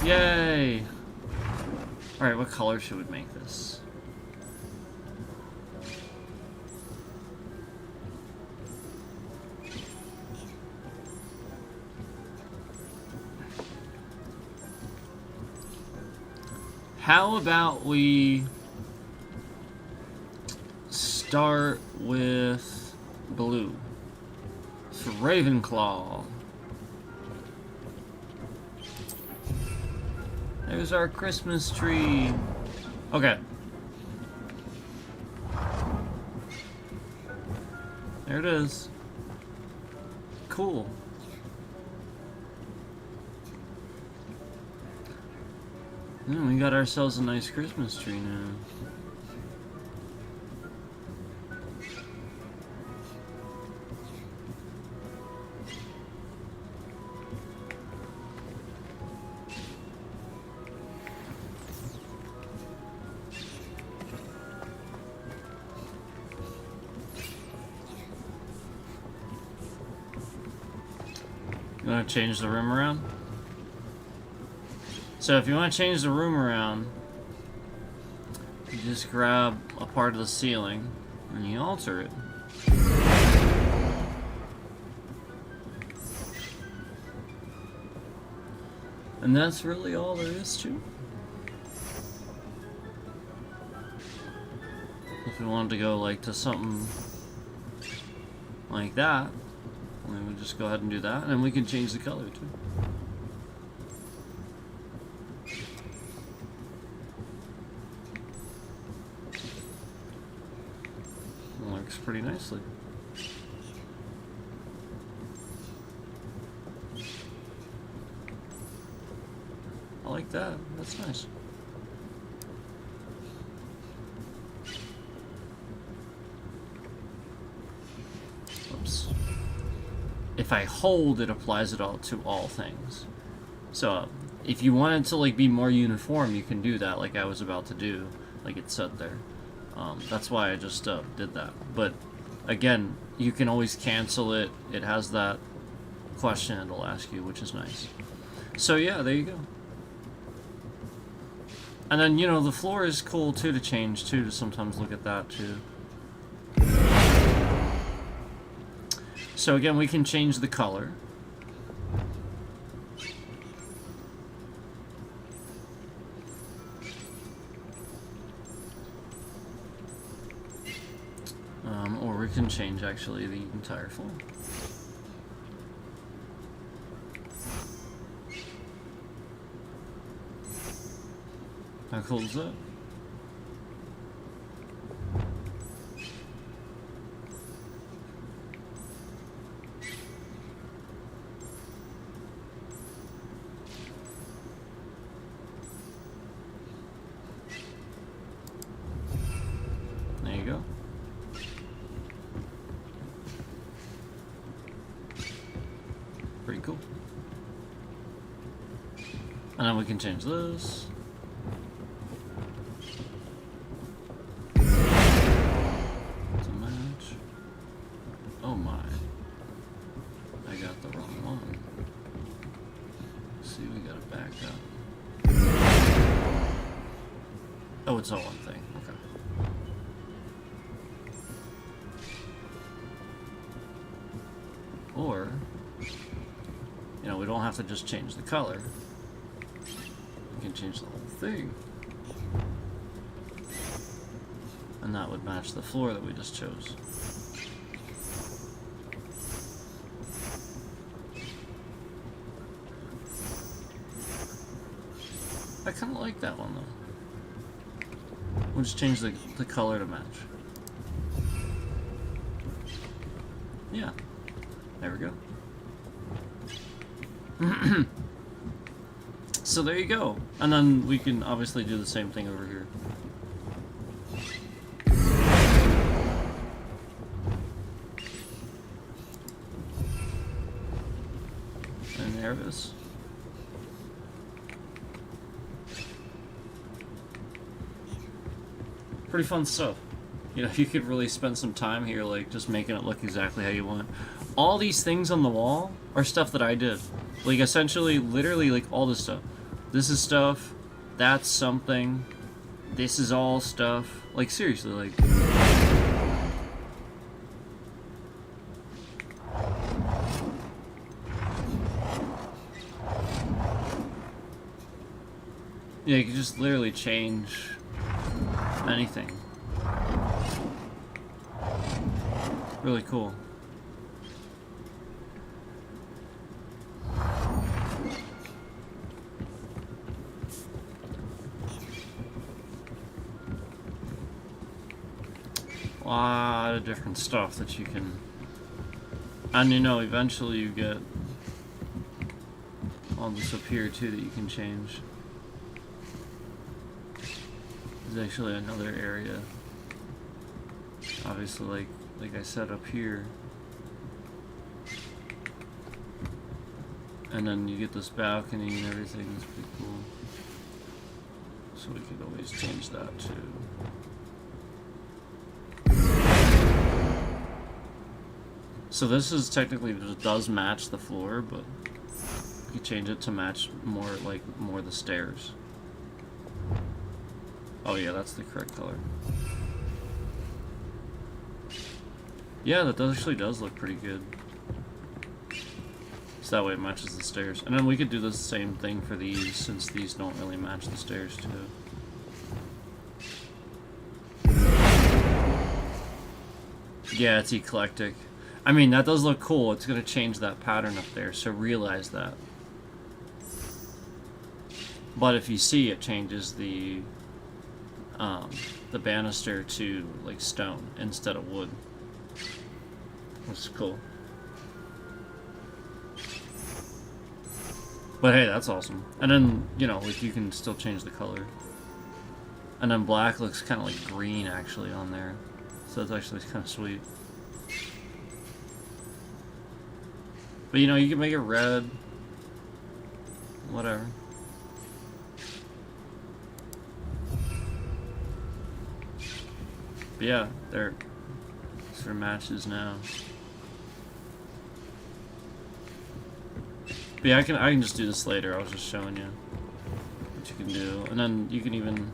Yay! Alright, what color should we make this? How about we start with blue? So Ravenclaw. There's our Christmas tree. Okay. There it is. Cool. Yeah, we got ourselves a nice Christmas tree now. You want to change the room around? So if you want to change the room around, You just grab a part of the ceiling and you alter it. And that's really all there is to it. If we wanted to go like to something like that, then we just go ahead and do that, and we can change the color too. It works pretty nicely. I like that. That's nice. Oops. If I hold, it applies it all to all things. So if you wanted to like be more uniform, you can do that, like I was about to do, like it said there. That's why I just did that. But again, you can always cancel it. It has that question it'll ask you, which is nice. So yeah, there you go. And then, you know, the floor is cool too to change too, to sometimes look at that too. So again, we can change the color. Or we can change actually the entire floor. How cool is that? There you go. Pretty cool. And then we can change this. Oh my. I got the wrong one. Let's see, we gotta back up. Oh, it's all one thing. Okay. Or, you know, we don't have to just change the color. We can change the whole thing. And that would match the floor that we just chose. I kind of like that one though. We'll just change the color to match. Yeah. There we go. So there you go. And then we can obviously do the same thing over here. And there it is. Pretty fun stuff. You know, you could really spend some time here, like, just making it look exactly how you want. All these things on the wall are stuff that I did. Like, essentially, literally, like, all this stuff. This is stuff. That's something. This is all stuff. Like, seriously, like... Yeah, you can just literally change anything. Really cool. A lot of different stuff that you can... And you know, eventually you get all this up here too that you can change. There's actually another area. Obviously, like I said up here. And then you get this balcony and everything. It's pretty cool. So we could always change that too. So this is technically, it does match the floor, but you change it to match more the stairs. Oh yeah, that's the correct color. Yeah, that actually does look pretty good. So that way it matches the stairs. And then we could do the same thing for these, since these don't really match the stairs too. Yeah, it's eclectic. I mean, that does look cool. It's gonna change that pattern up there, so realize that. But if you see, it changes the banister to like stone instead of wood. Which is cool. But hey, that's awesome. And then, you know, like you can still change the color. And then black looks kind of like green actually on there. So it's actually kind of sweet. But you know, you can make it red. Whatever. But yeah, they're for matches now. But yeah, I can just do this later. I was just showing you what you can do. And then you can even,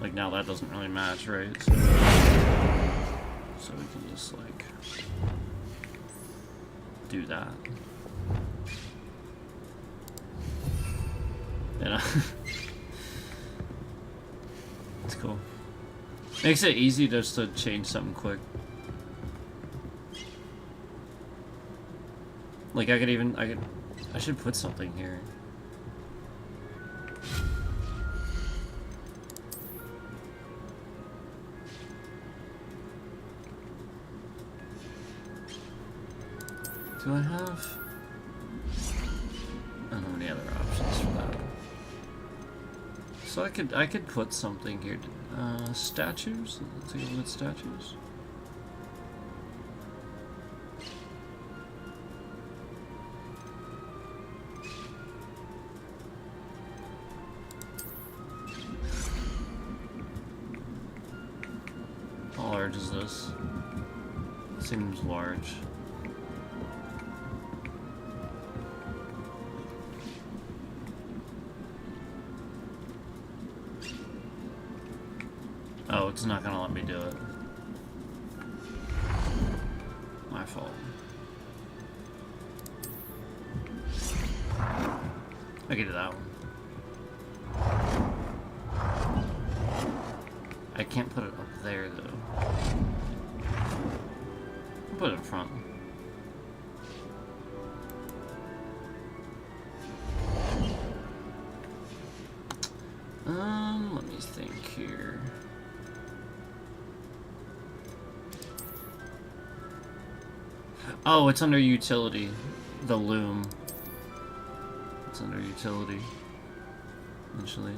like, now that doesn't really match, right? So we can just like do that. You know? It's cool. Makes it easy just to change something quick. Like I should put something here. Do I have? I don't have any other options for that. So I could put something here. Statues? Let's take a look at statues. How large is this? Seems large. Oh, it's not gonna let me do it. My fault. I can do that one. I can't put it up there though. I'll put it in front. Let me think here. Oh, it's under utility. The loom. It's under utility. Eventually.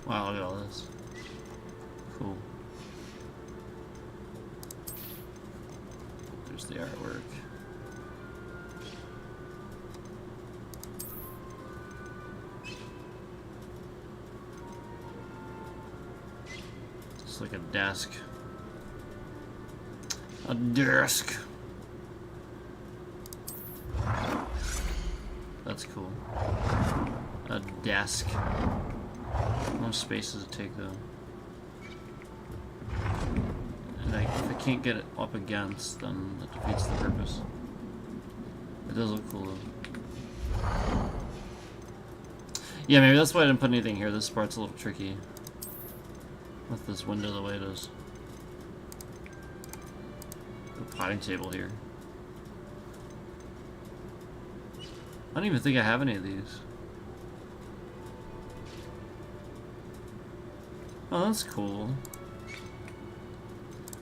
Wow, look at all this. Cool. There's the artwork. It's like a desk. A desk. That's cool. A desk. How much space does it take though? And if I can't get it up against, then that defeats the purpose. It does look cool though. Yeah, maybe that's why I didn't put anything here. This part's a little tricky. With this window the way it is. A potting table here. I don't even think I have any of these. Oh, that's cool.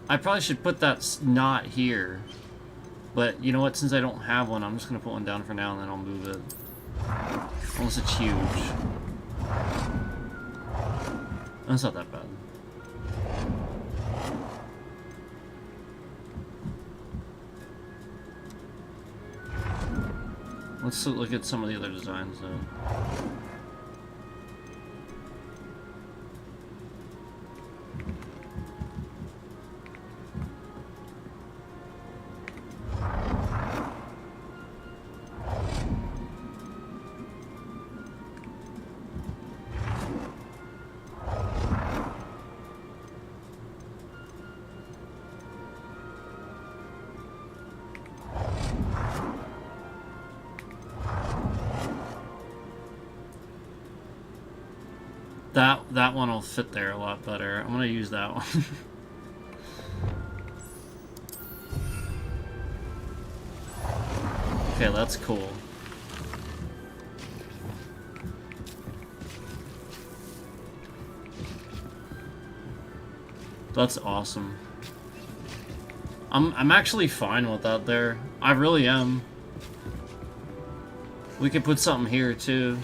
I probably should put that not here. But you know what? Since I don't have one, I'm just going to put one down for now and then I'll move it. Unless it's huge. That's not that bad. Let's look at some of the other designs though. That one will fit there a lot better. I'm gonna use that one. Okay, that's cool. That's awesome. I'm actually fine with that there. I really am. We could put something here too.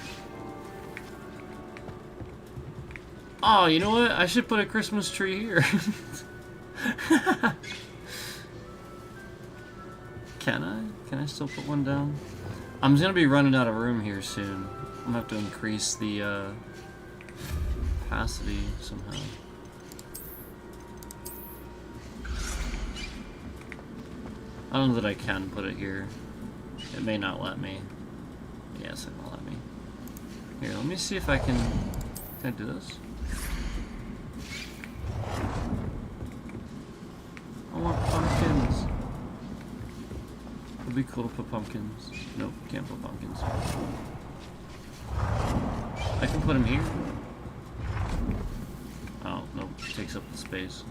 Oh, you know what? I should put a Christmas tree here. Can I? Can I still put one down? I'm gonna be running out of room here soon. I'm gonna have to increase the capacity somehow. I don't know that I can put it here. It may not let me. Yes, it will let me. Here, let me see if I can I do this? I want pumpkins. It'd be cool to put pumpkins. Nope, can't put pumpkins. I can put them here. Oh, nope, it takes up the space.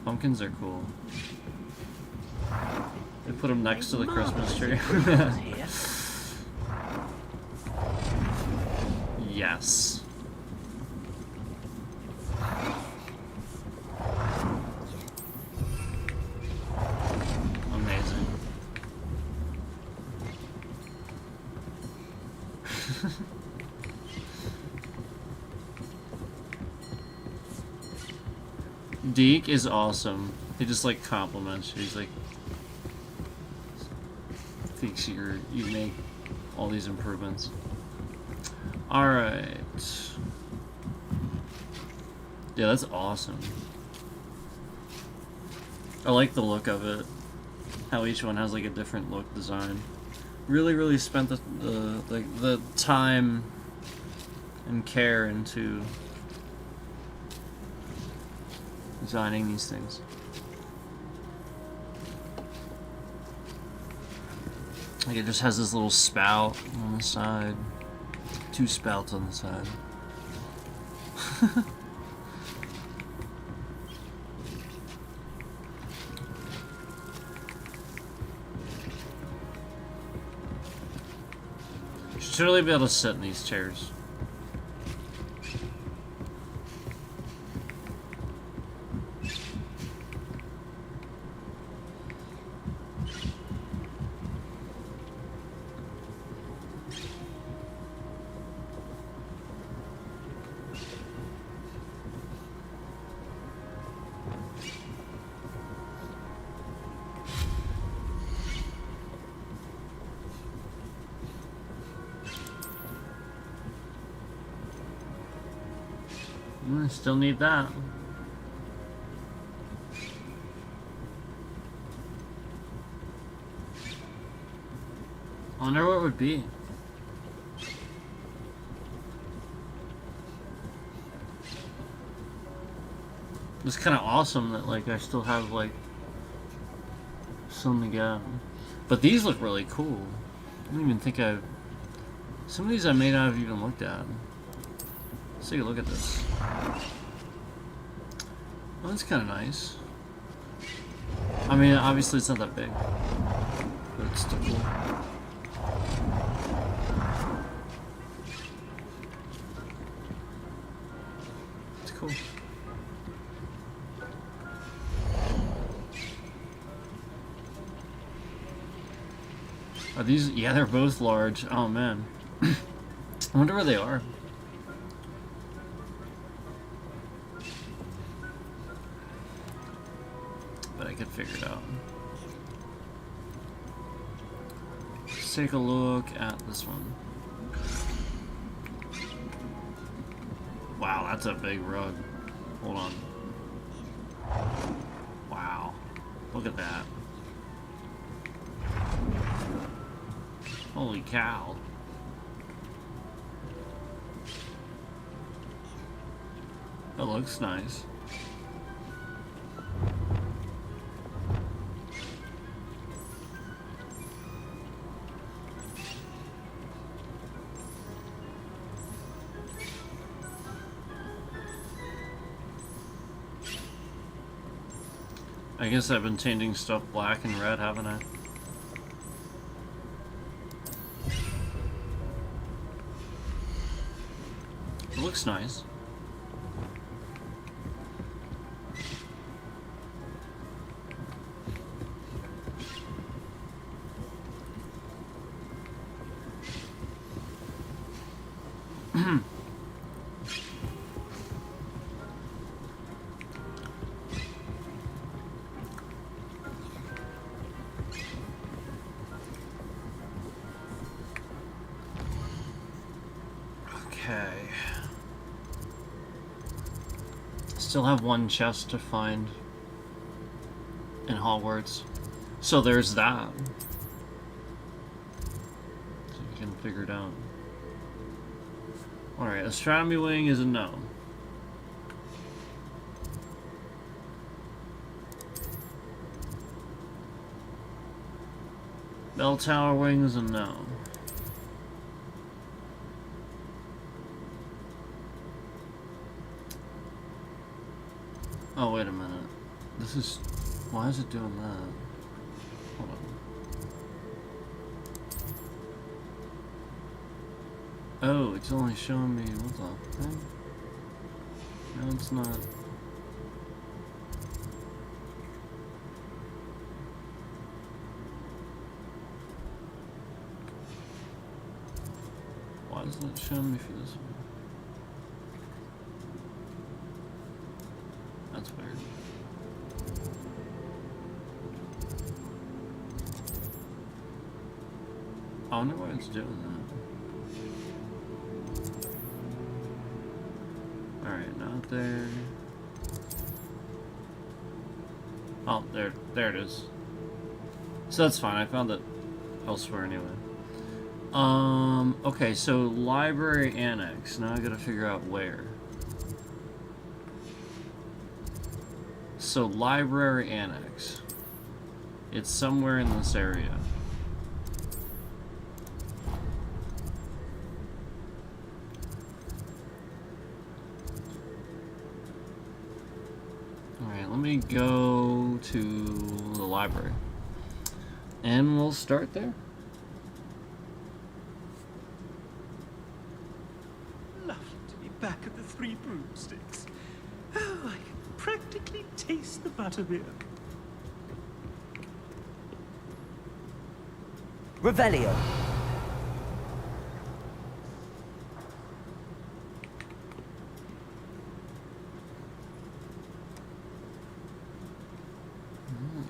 Pumpkins are cool. They put them next to the Christmas tree. Yes. Amazing. Deke is awesome. He just like compliments you. He's like thinks you make all these improvements. Alright. Yeah, that's awesome. I like the look of it. How each one has like a different look design. Really spent the time and care into designing these things. Like it just has this little spout on the side. 2 spouts on the side. Should really be able to sit in these chairs. I still need that. I wonder what it would be. It's kind of awesome that like I still have like some to get. But these look really cool. I don't even think I've... Some of these I may not have even looked at. Let's take a look at this. Oh, that's kind of nice. I mean, obviously it's not that big, but it's still cool. It's cool. Are these? Yeah, they're both large. Oh man. I wonder where they are. But I could figure it out. Let's take a look at this one. Wow, that's a big rug. Hold on. Wow. Look at that. Holy cow. That looks nice. I guess I've been changing stuff black and red, haven't I? It looks nice. Okay. Still have one chest to find in Hogwarts. So there's that. So you can figure it out. Alright, astronomy wing is a no. Bell tower wing is a no. Oh, wait a minute. This is... Why is it doing that? Hold on. Oh, it's only showing me... What the heck? No, it's not. Why isn't it showing me for this one? That's weird. I wonder why it's doing that. Alright, not there. Oh, there it is. So that's fine, I found it elsewhere anyway. Okay, so library annex. Now I gotta figure out where. So library annex. It's somewhere in this area. Alright, let me go to the library. And we'll start there. Lovely to be back at the Three Broomsticks. Oh, I can practically taste the buttermilk. Revelio.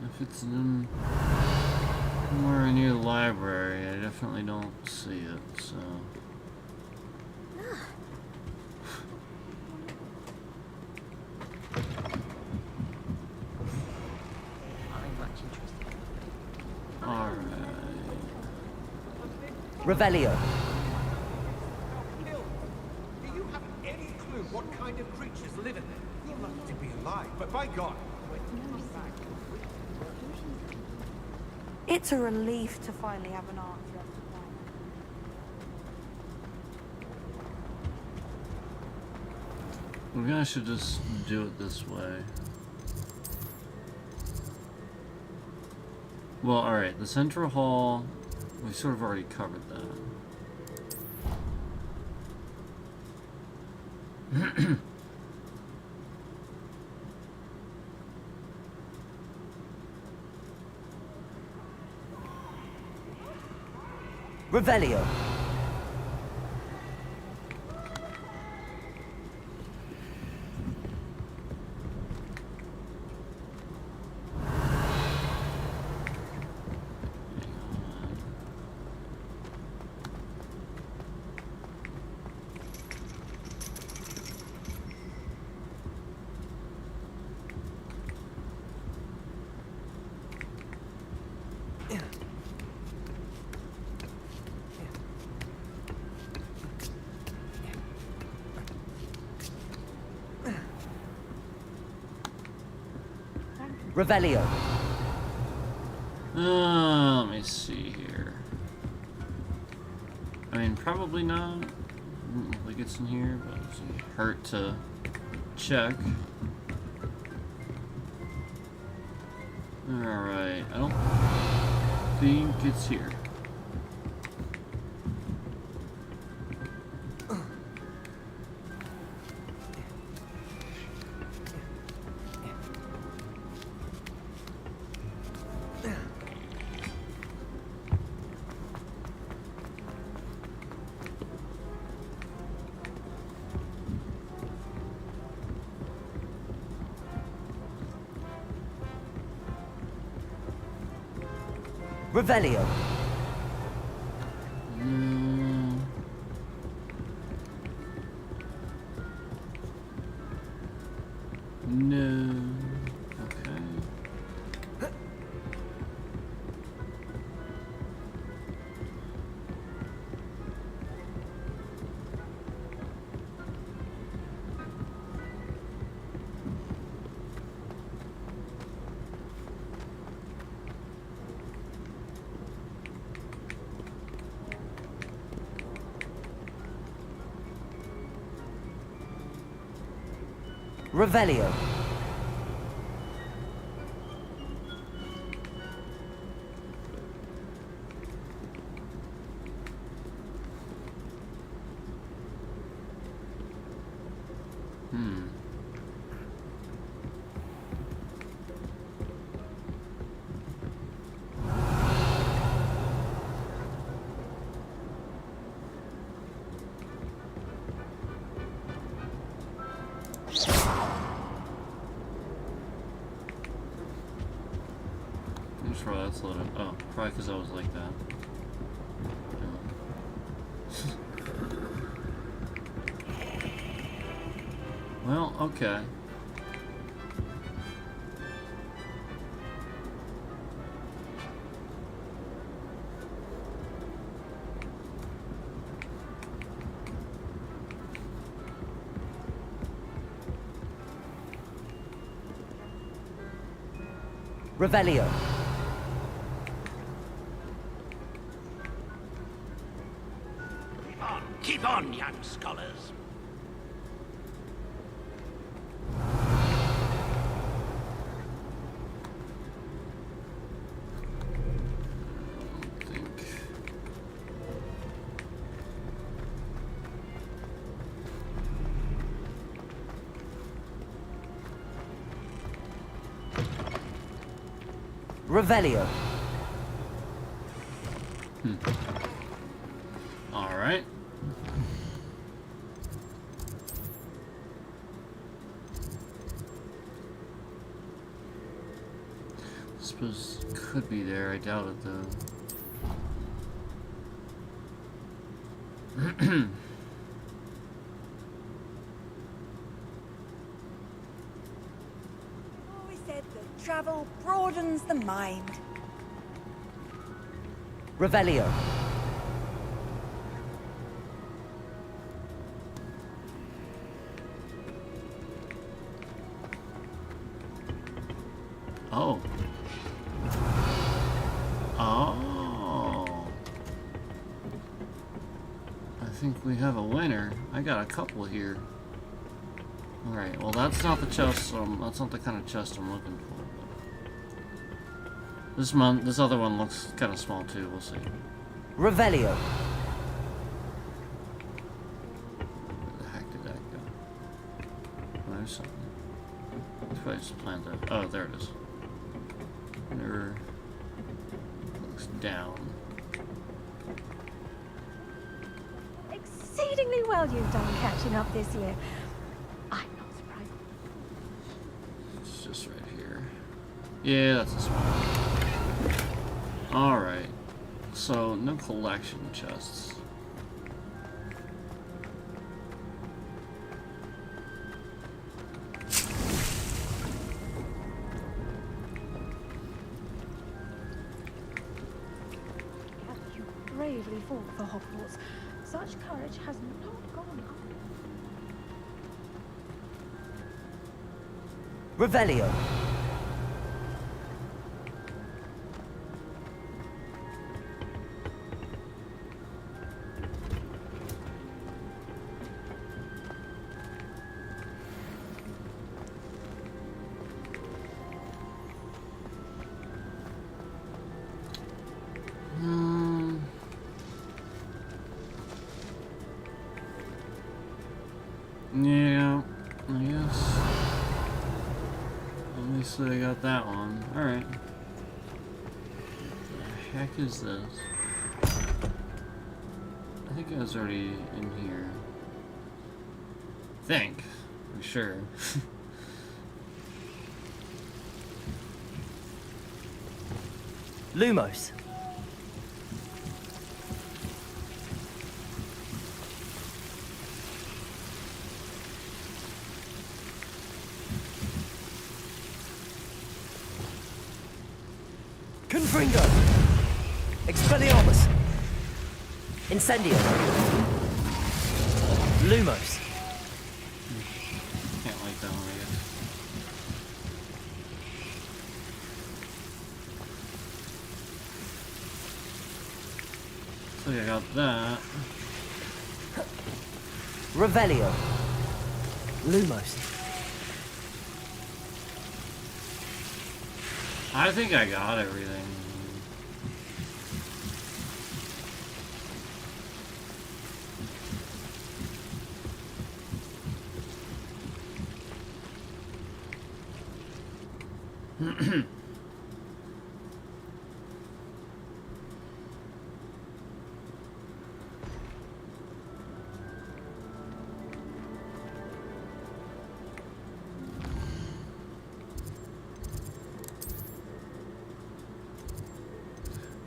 If it's in somewhere near the library, I definitely don't see it, so... Alright... Revelio. Do you have any clue what kind of creatures live in there? You're lucky to be alive, but by God. It's a relief to finally have an answer. Maybe I should just do it this way. Well, alright, the central hall, we sort of already covered that. Revelio. Revelio. Let me see here. I mean, probably not. I don't think it's in here, but it doesn't hurt to check. Alright, I don't think it's here. Revelio. No. Okay. Revelio. I'm sure that's loaded. Oh, probably because I was like that. Well, okay. Revelio. Keep on, young scholars. Revelio. All right. Suppose it could be there. I doubt it though. Always said that travel broadens the mind. Revelio. Oh. Oh. I think we have a winner. I got a couple here. Alright, well that's not the chest, that's not the kind of chest I'm looking for. This other one looks kind of small too, we'll see. Revelio. Where the heck did that go? Oh, there's something. It's probably just a plant there. Oh, there it is. There. Looks down. Exceedingly well you've done catching up this year. I'm not surprised. It's just right here. Yeah, that's a small one. Alright. So, no collection chests. You bravely fought for Hogwarts. Such courage has not gone up. Revelio. I guess. At least I got that one. Alright. What the heck is this? I think I was already in here. Think. For sure. Lumos. Confringo. Expelliarmus. Incendio. Lumos. Can't like that one, I guess. So yeah, I got that. Revelio. Lumos. I think I got everything.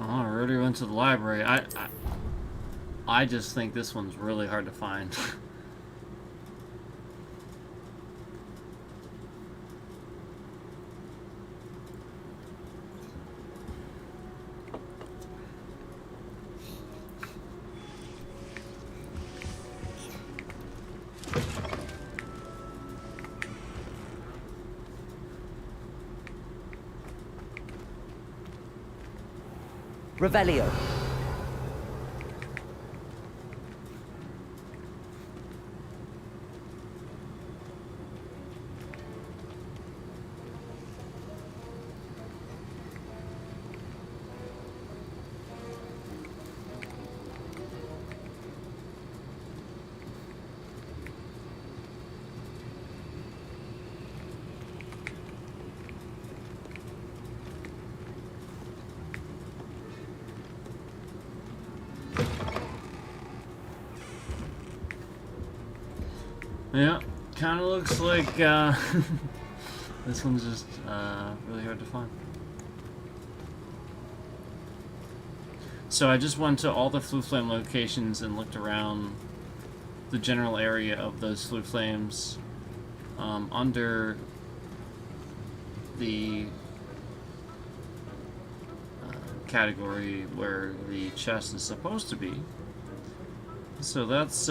I already went to the library. I just think this one's really hard to find. Revelio. Yeah, kind of looks like this one's just really hard to find. So I just went to all the Flue Flame locations and looked around the general area of those Flue Flames under the category where the chest is supposed to be. So that's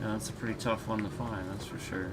yeah, that's a pretty tough one to find, that's for sure.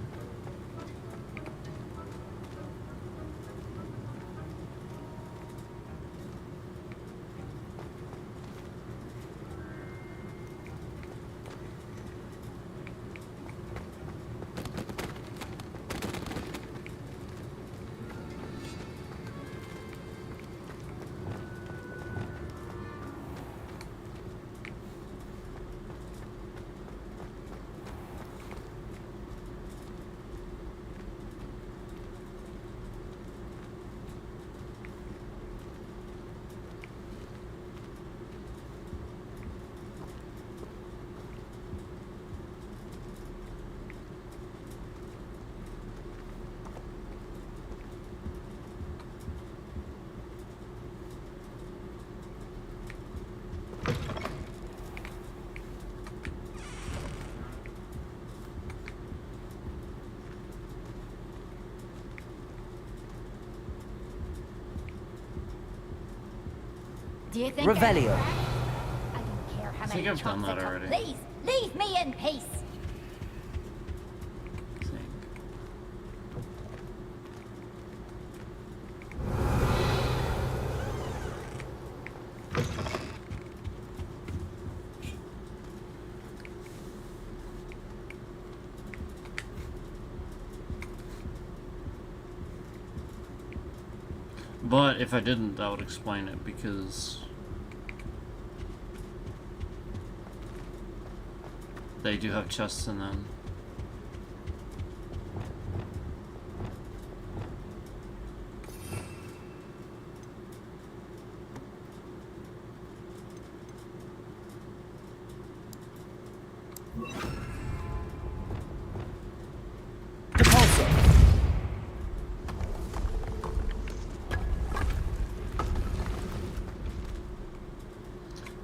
Do you think Revelio. I don't care how I think many I've done chops that I cut. already. Please, leave me in peace. But if I didn't, that would explain it, because they do have chests in them.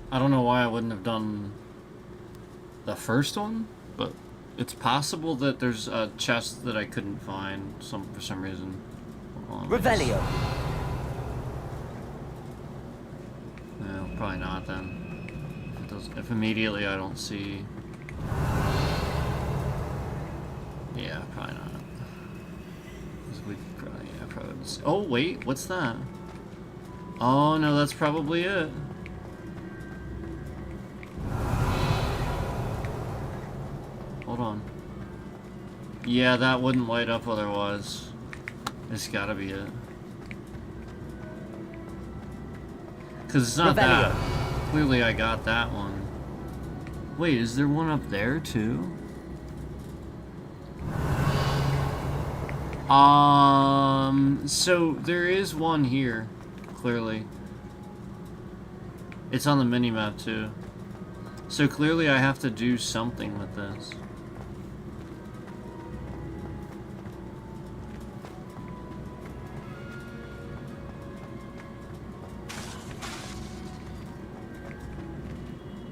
I don't know why I wouldn't have done the first one, but it's possible that there's a chest that I couldn't find for some reason. Revelio. No, probably not then. If immediately I don't see. Yeah, probably not. We probably, yeah, probably wouldn't see. Oh wait, what's that? Oh no, that's probably it. Hold on. Yeah, that wouldn't light up otherwise. It's gotta be it. Cause it's not that. Clearly I got that one. Wait, is there one up there too? So there is one here, clearly. It's on the mini-map too. So clearly I have to do something with this.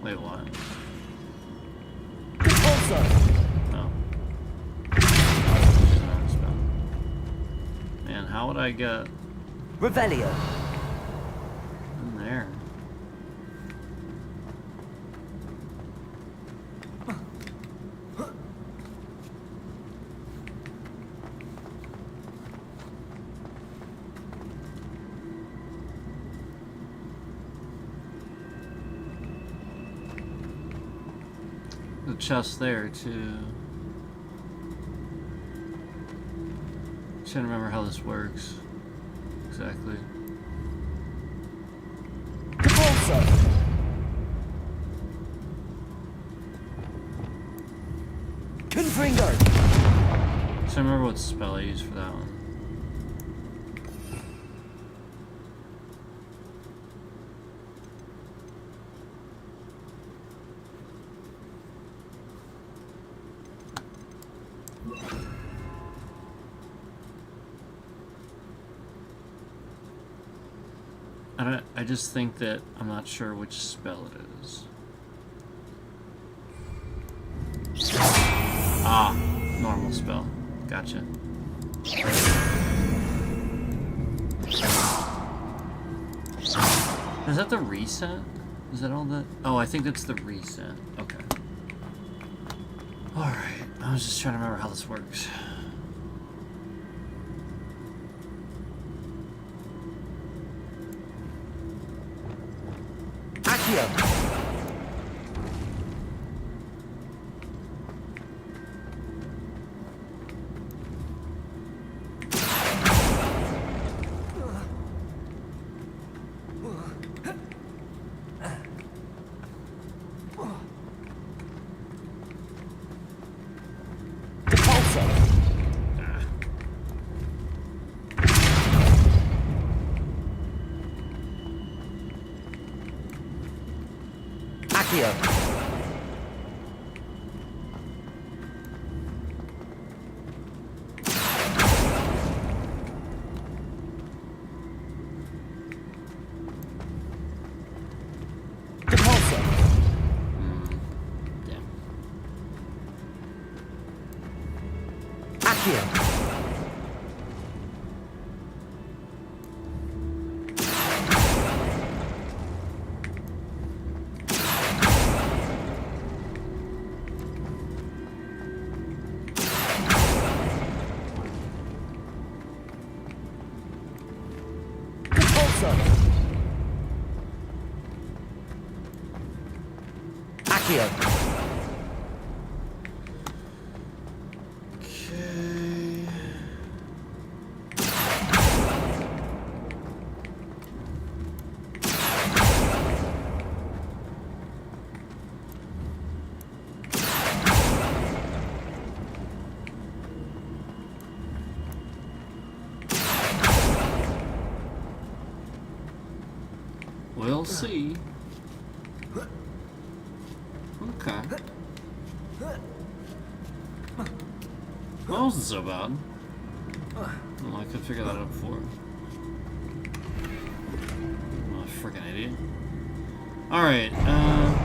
Wait, what? No. Man, how would I get... Revelio. In there. The chest there too. Trying to remember how this works exactly. Confringo. So I remember what spell I used for that one. I just think that I'm not sure which spell it is. Ah, normal spell. Gotcha. Is that the reset? Is that all that? Oh, I think that's the reset. Okay. Alright, I was just trying to remember how this works. Okay. We'll see. Okay. Well, wasn't so bad. Well, I could figure that out before. I'm a freaking idiot. Alright, oh.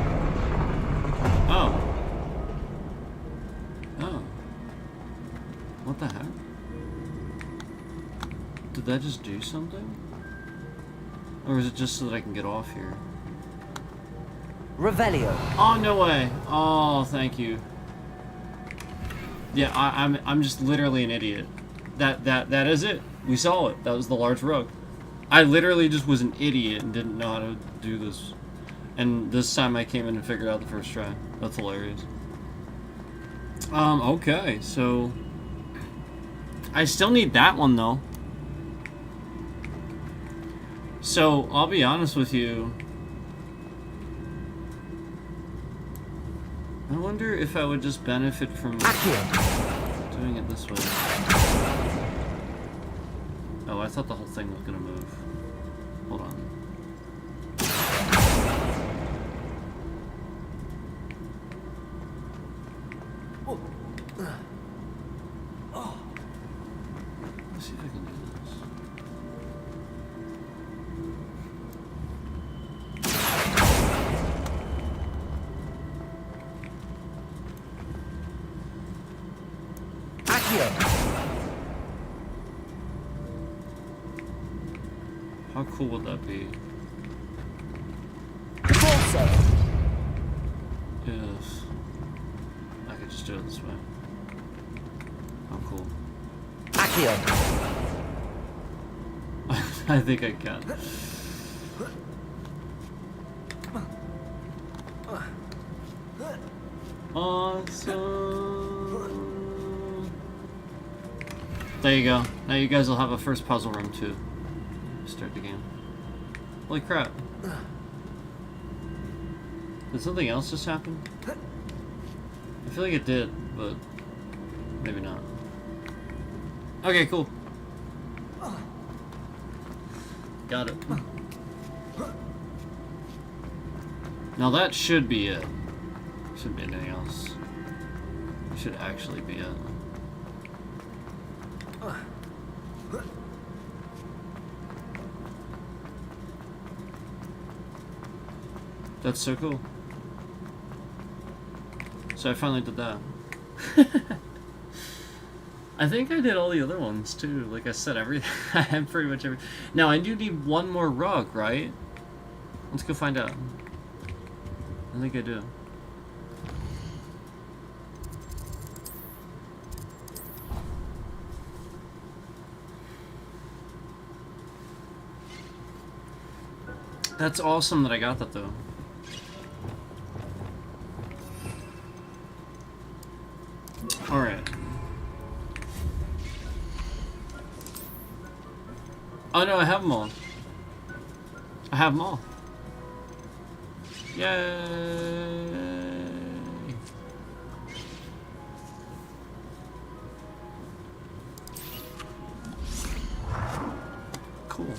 Oh. What the heck? Did that just do something? Or is it just so that I can get off here? Revelio. Oh, no way. Oh, thank you. Yeah, I'm just literally an idiot. That is it. We saw it. That was the large rug. I literally just was an idiot and didn't know how to do this. And this time I came in and figured out the first try. That's hilarious. Okay, so I still need that one though. So I'll be honest with you. I wonder if I would just benefit from doing it this way. Oh, I thought the whole thing was gonna move. Hold on. Let's see if I can do this. How cool would that be? If I could just do it this way. How cool. I think I can. Awesome. There you go. Now you guys will have a first puzzle room too. Start the game. Holy crap. Did something else just happen? I feel like it did, but maybe not. Okay, cool. Got it. Now that should be it. Shouldn't be anything else. It should actually be it. That's so cool. So I finally did that. I think I did all the other ones too. Like I said, everything. I have pretty much everything. Now I do need one more rug, right? Let's go find out. I think I do. That's awesome that I got that though. Alright. Oh no, I have them all. I have them all. Yay! Cool.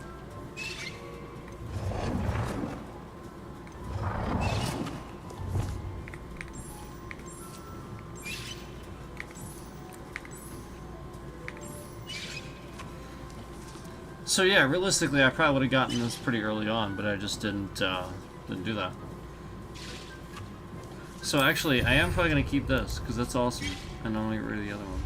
So yeah, realistically, I probably would have gotten this pretty early on, but I just didn't do that. So actually, I am probably gonna keep this because that's awesome, and I'll get rid of the other one.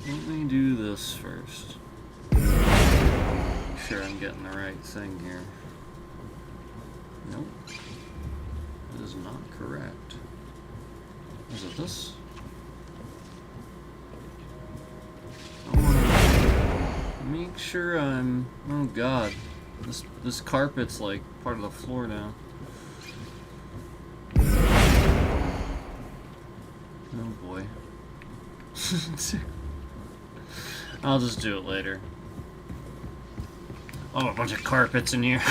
Let me do this first. Make sure I'm getting the right thing here. Nope. That is not correct. Is it this? I want to make sure I'm... Oh god. This carpet's like part of the floor now. Oh boy. I'll just do it later. Oh, a bunch of carpets in here.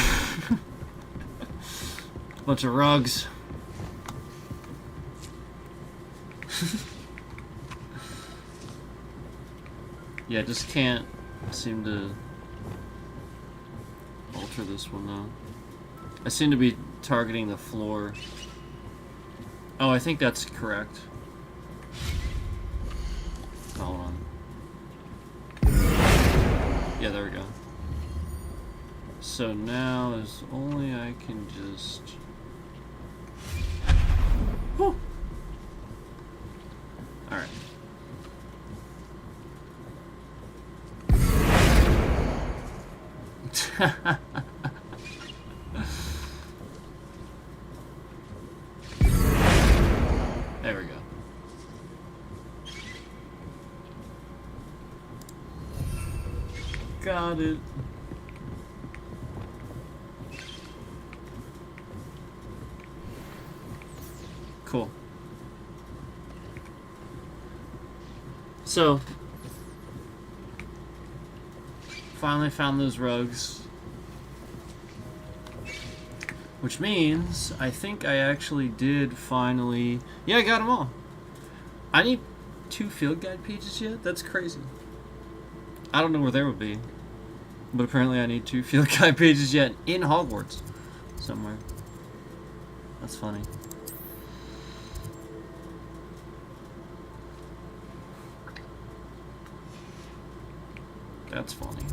Bunch of rugs. Yeah, just can't seem to alter this one though. I seem to be targeting the floor. Oh, I think that's correct. Oh, hold on. Yeah, there we go. So now is only I can just... Whew. Alright. There we go. Got it. Cool. So, finally found those rugs. Which means, I think I actually did finally... Yeah, I got them all. I need 2 field guide pages yet? That's crazy. I don't know where they would be. But apparently I need 2 field guide pages yet in Hogwarts. Somewhere. That's funny. That's funny.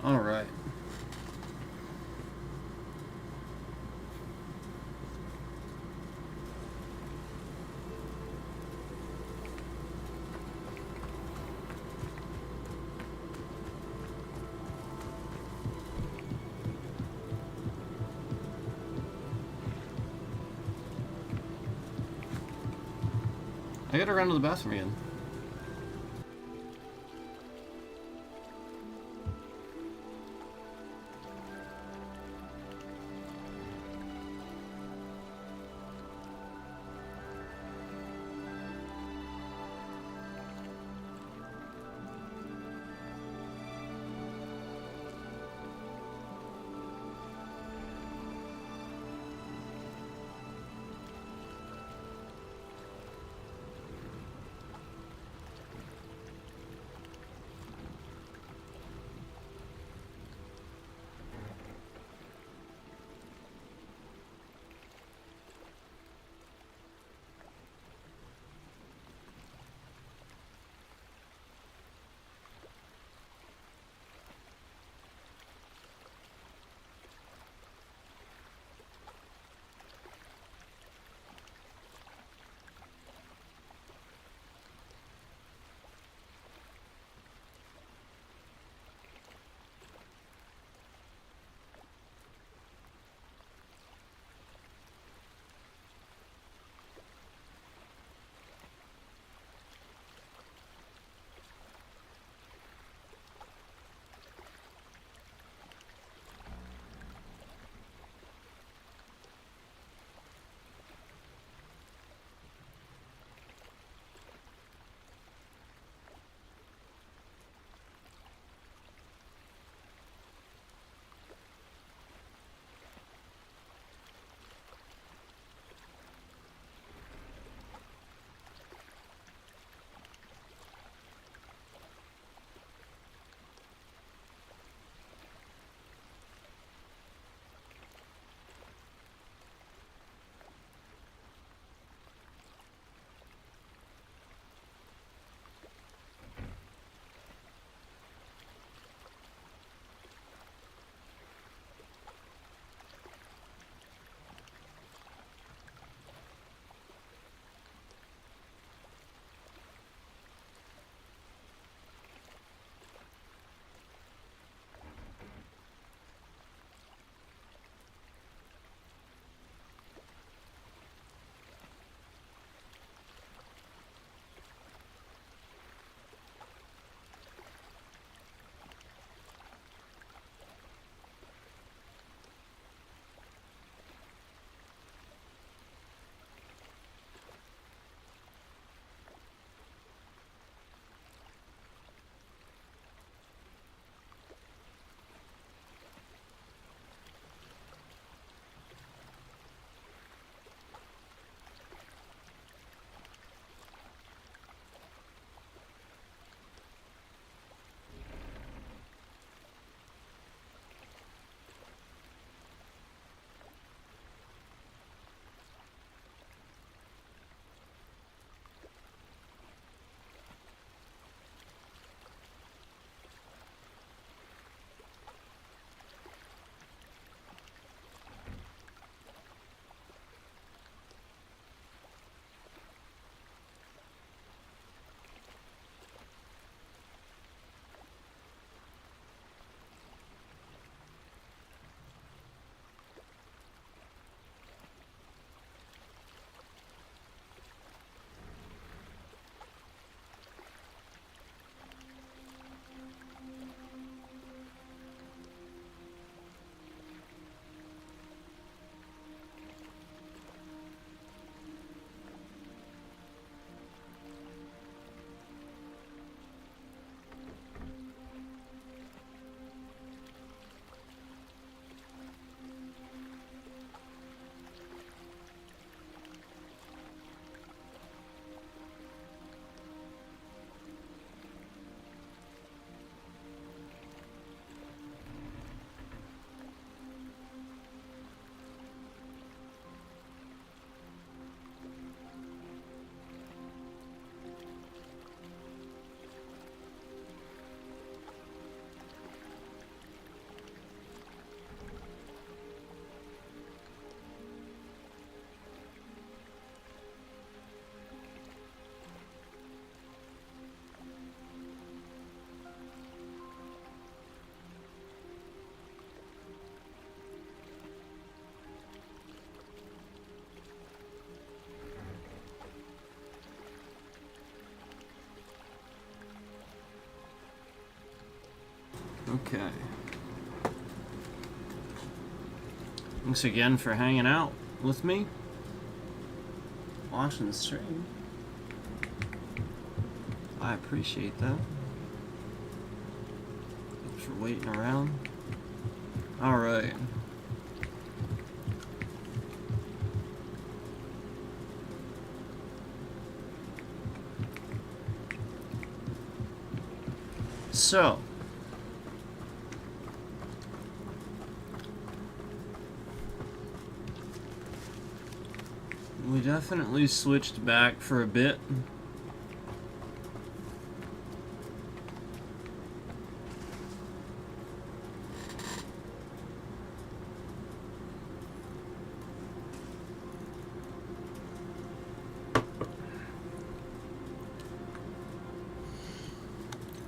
All right. I gotta run to the bathroom again. Okay. Thanks again for hanging out with me. Watching the stream. I appreciate that. Thanks for waiting around. Alright. So, we definitely switched back for a bit.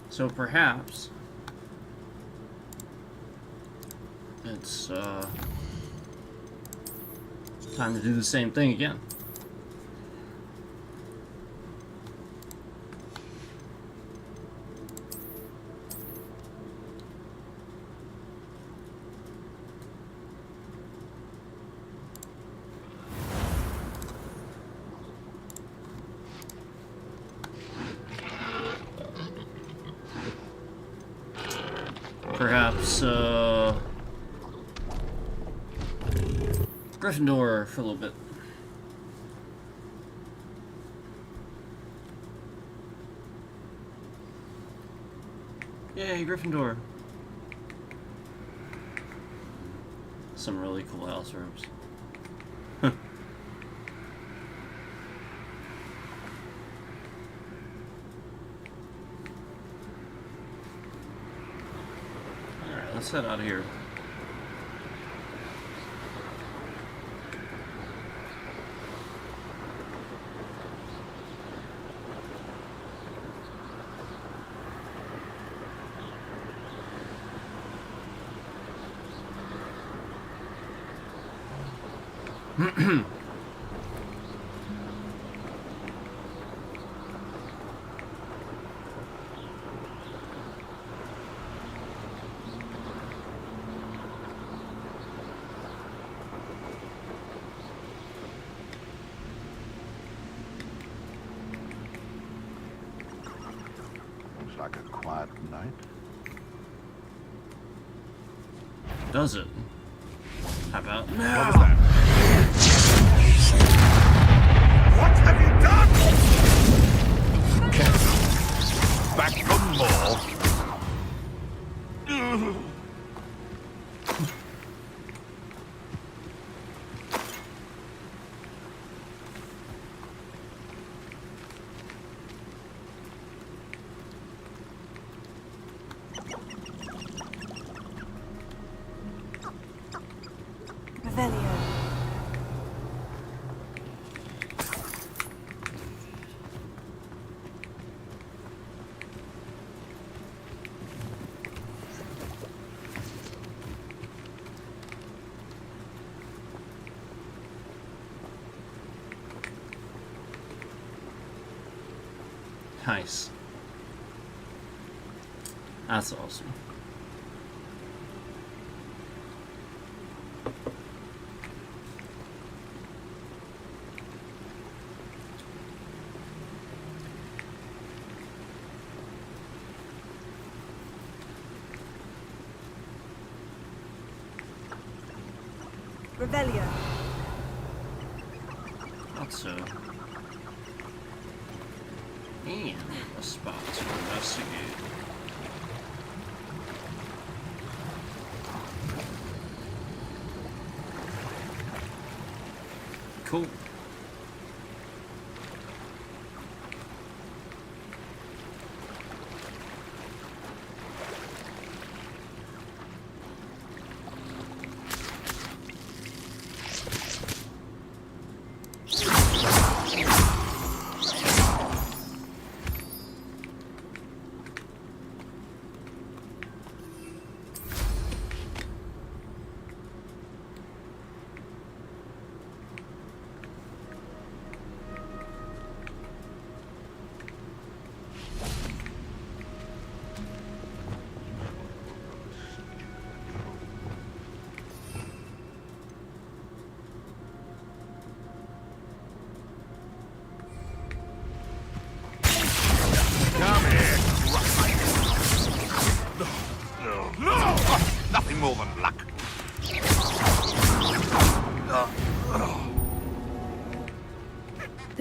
So perhaps it's time to do the same thing again. Perhaps, Gryffindor for a little bit. Yay, Gryffindor. Some really cool house robes. Let's head out of here. Like a quiet night. Does it? How about now? What was that? What have you done? Back for more. Nice. That's awesome. Revelio. That's so. And a spot to investigate. Cool.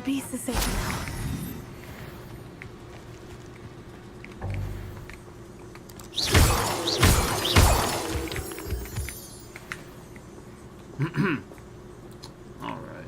beasts are safe now. All right.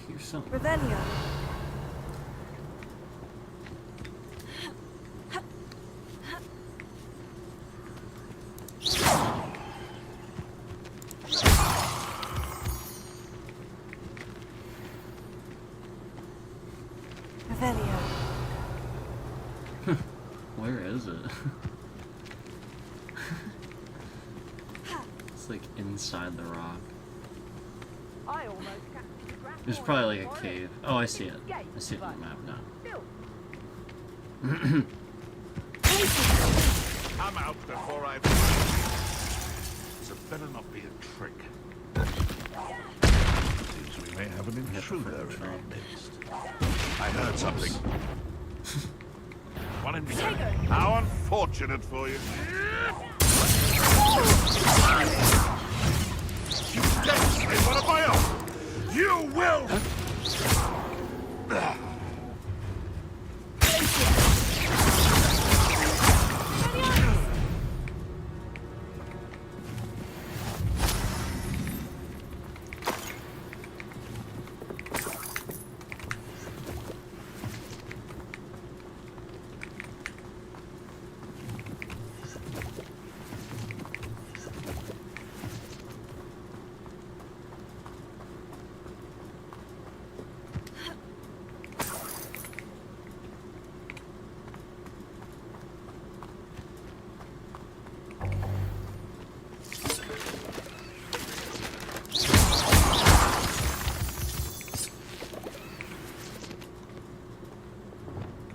Here's something. Revelio. Revelio. Where is it? It's like inside the rock. I almost captured a grass There's probably like a cave. Oh, I see it. I see it on the map now. I'm out before I... So it better not be a trick. Seems we may have an intruder in our midst. I heard something. One in me. How unfortunate for you. You demonstrate one of my own. You will...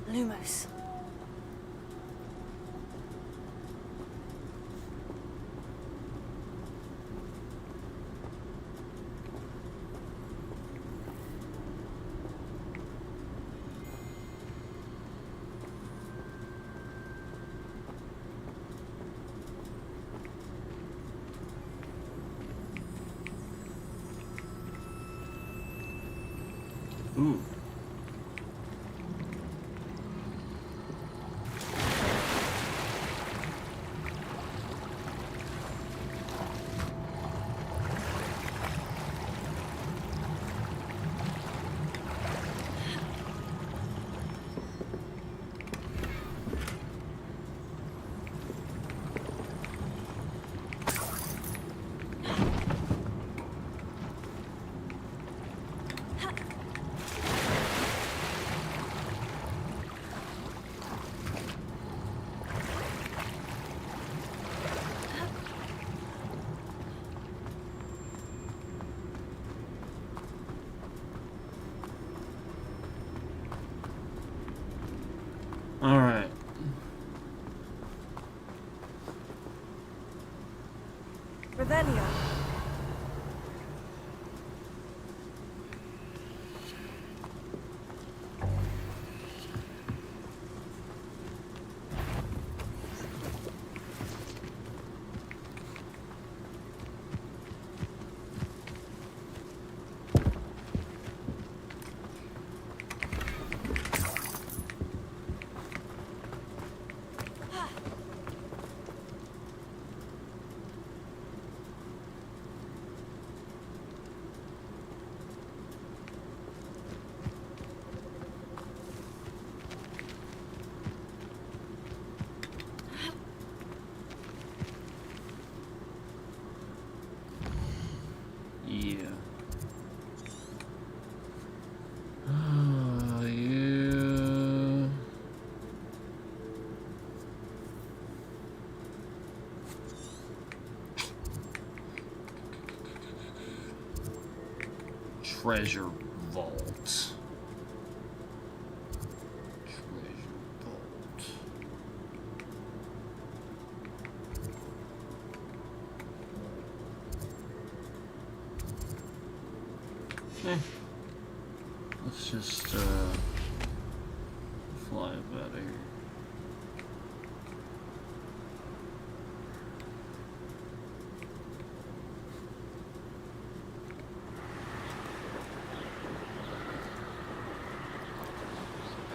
Lumos. Ooh. All right. Revelio. Yeah. Yeah. Treasure vault. Treasure vault. Let's just fly up out of here.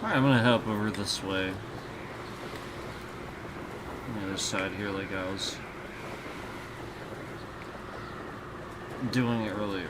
Alright, I'm gonna head up over this way. On the other side here, like I was doing it earlier.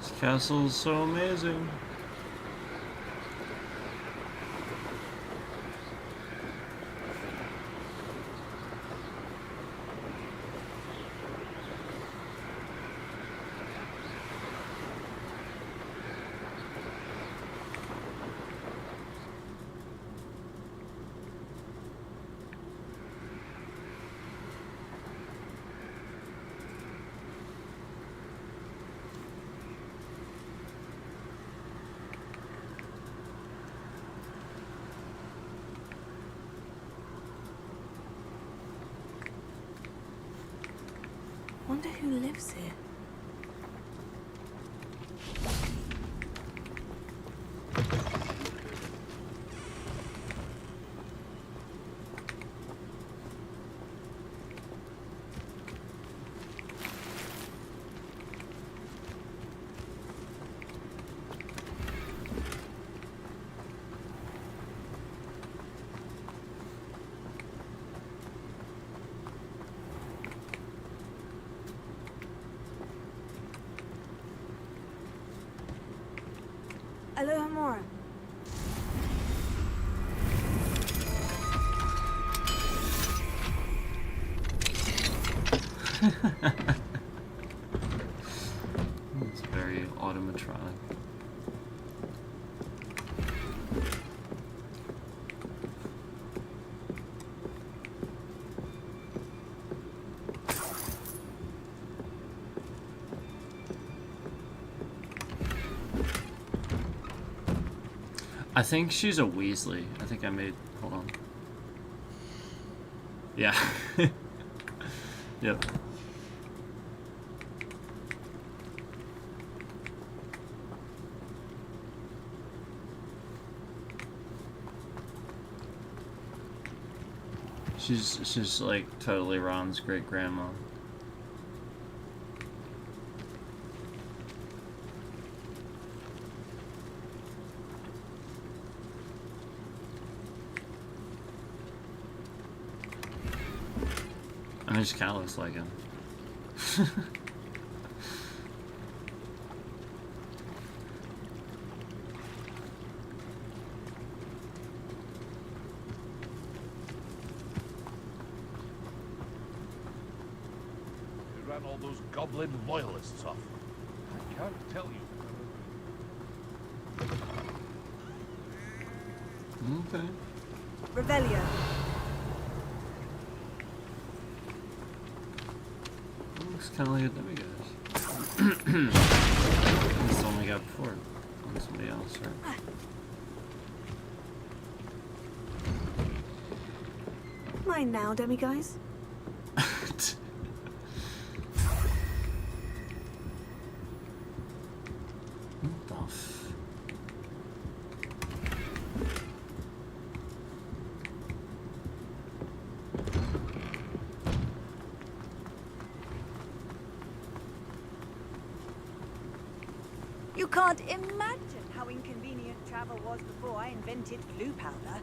This castle is so amazing. Wonder who lives here. Aloha Mora. It's very automatronic. I think she's a Weasley. I think I made... Hold on. Yeah. Yep. She's like totally Ron's great grandma. I mean, she kind of looks like him. Who ran all those goblin loyalists off? I can't tell you. Okay. Revelio. Looks kind of like a demigod. This only got before. On somebody else, right? Mine now, demiguys. You can't imagine how inconvenient travel was before I invented blue powder.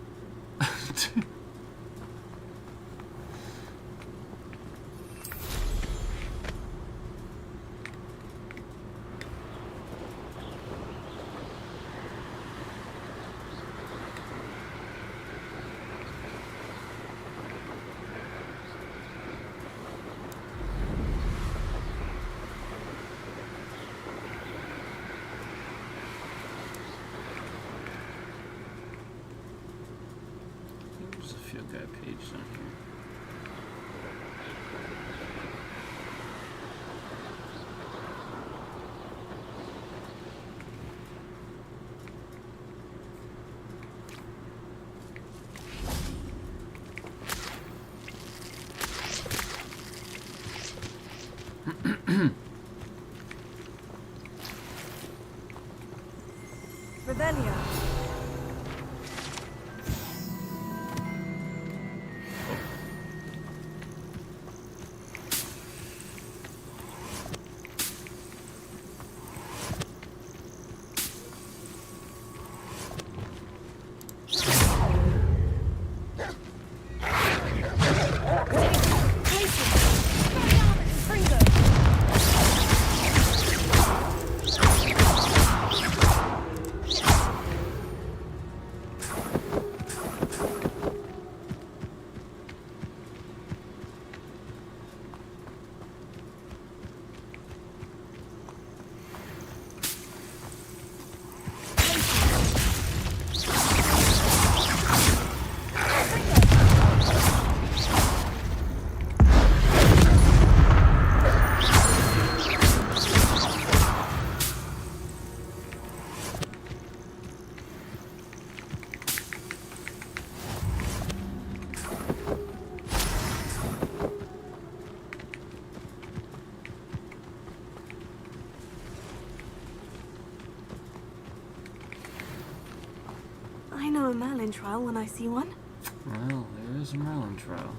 section here. Revelio. I know a Merlin trial when I see one. Well, there is a Merlin trial.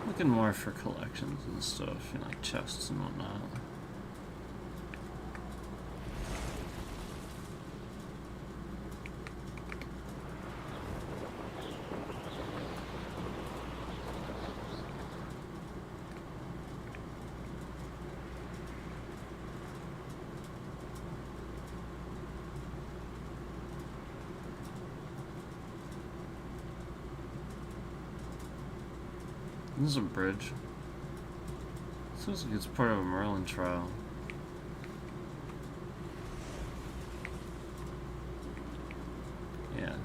Looking more for collections and stuff, you know, like chests and whatnot. This is a bridge. This looks like it's part of a Merlin trial. Yeah. I think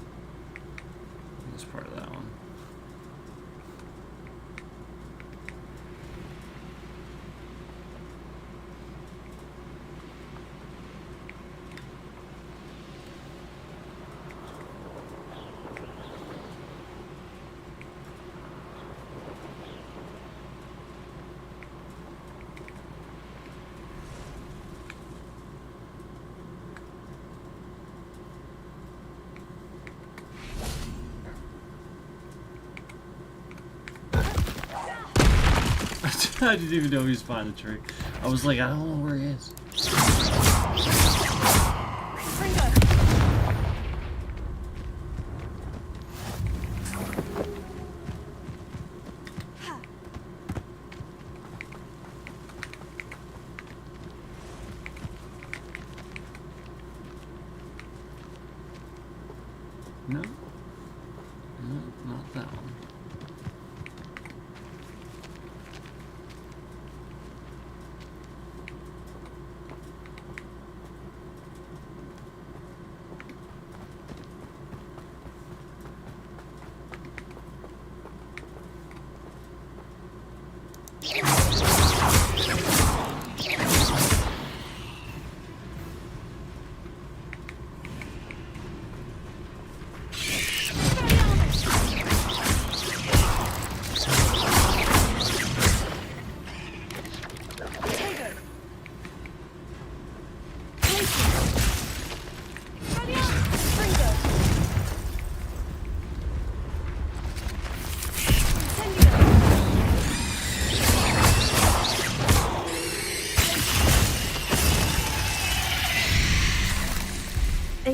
it's part of that one. I didn't even know he was behind the tree. I was like, I don't know where he is. No? No, not that one.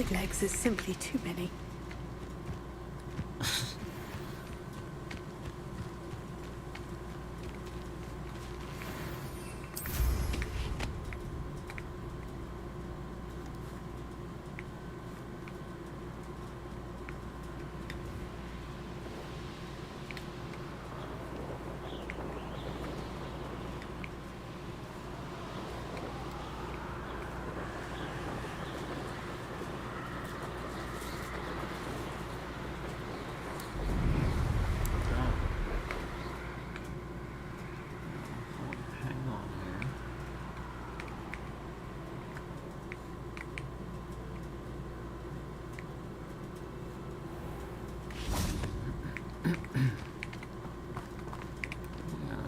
pig legs is simply too many.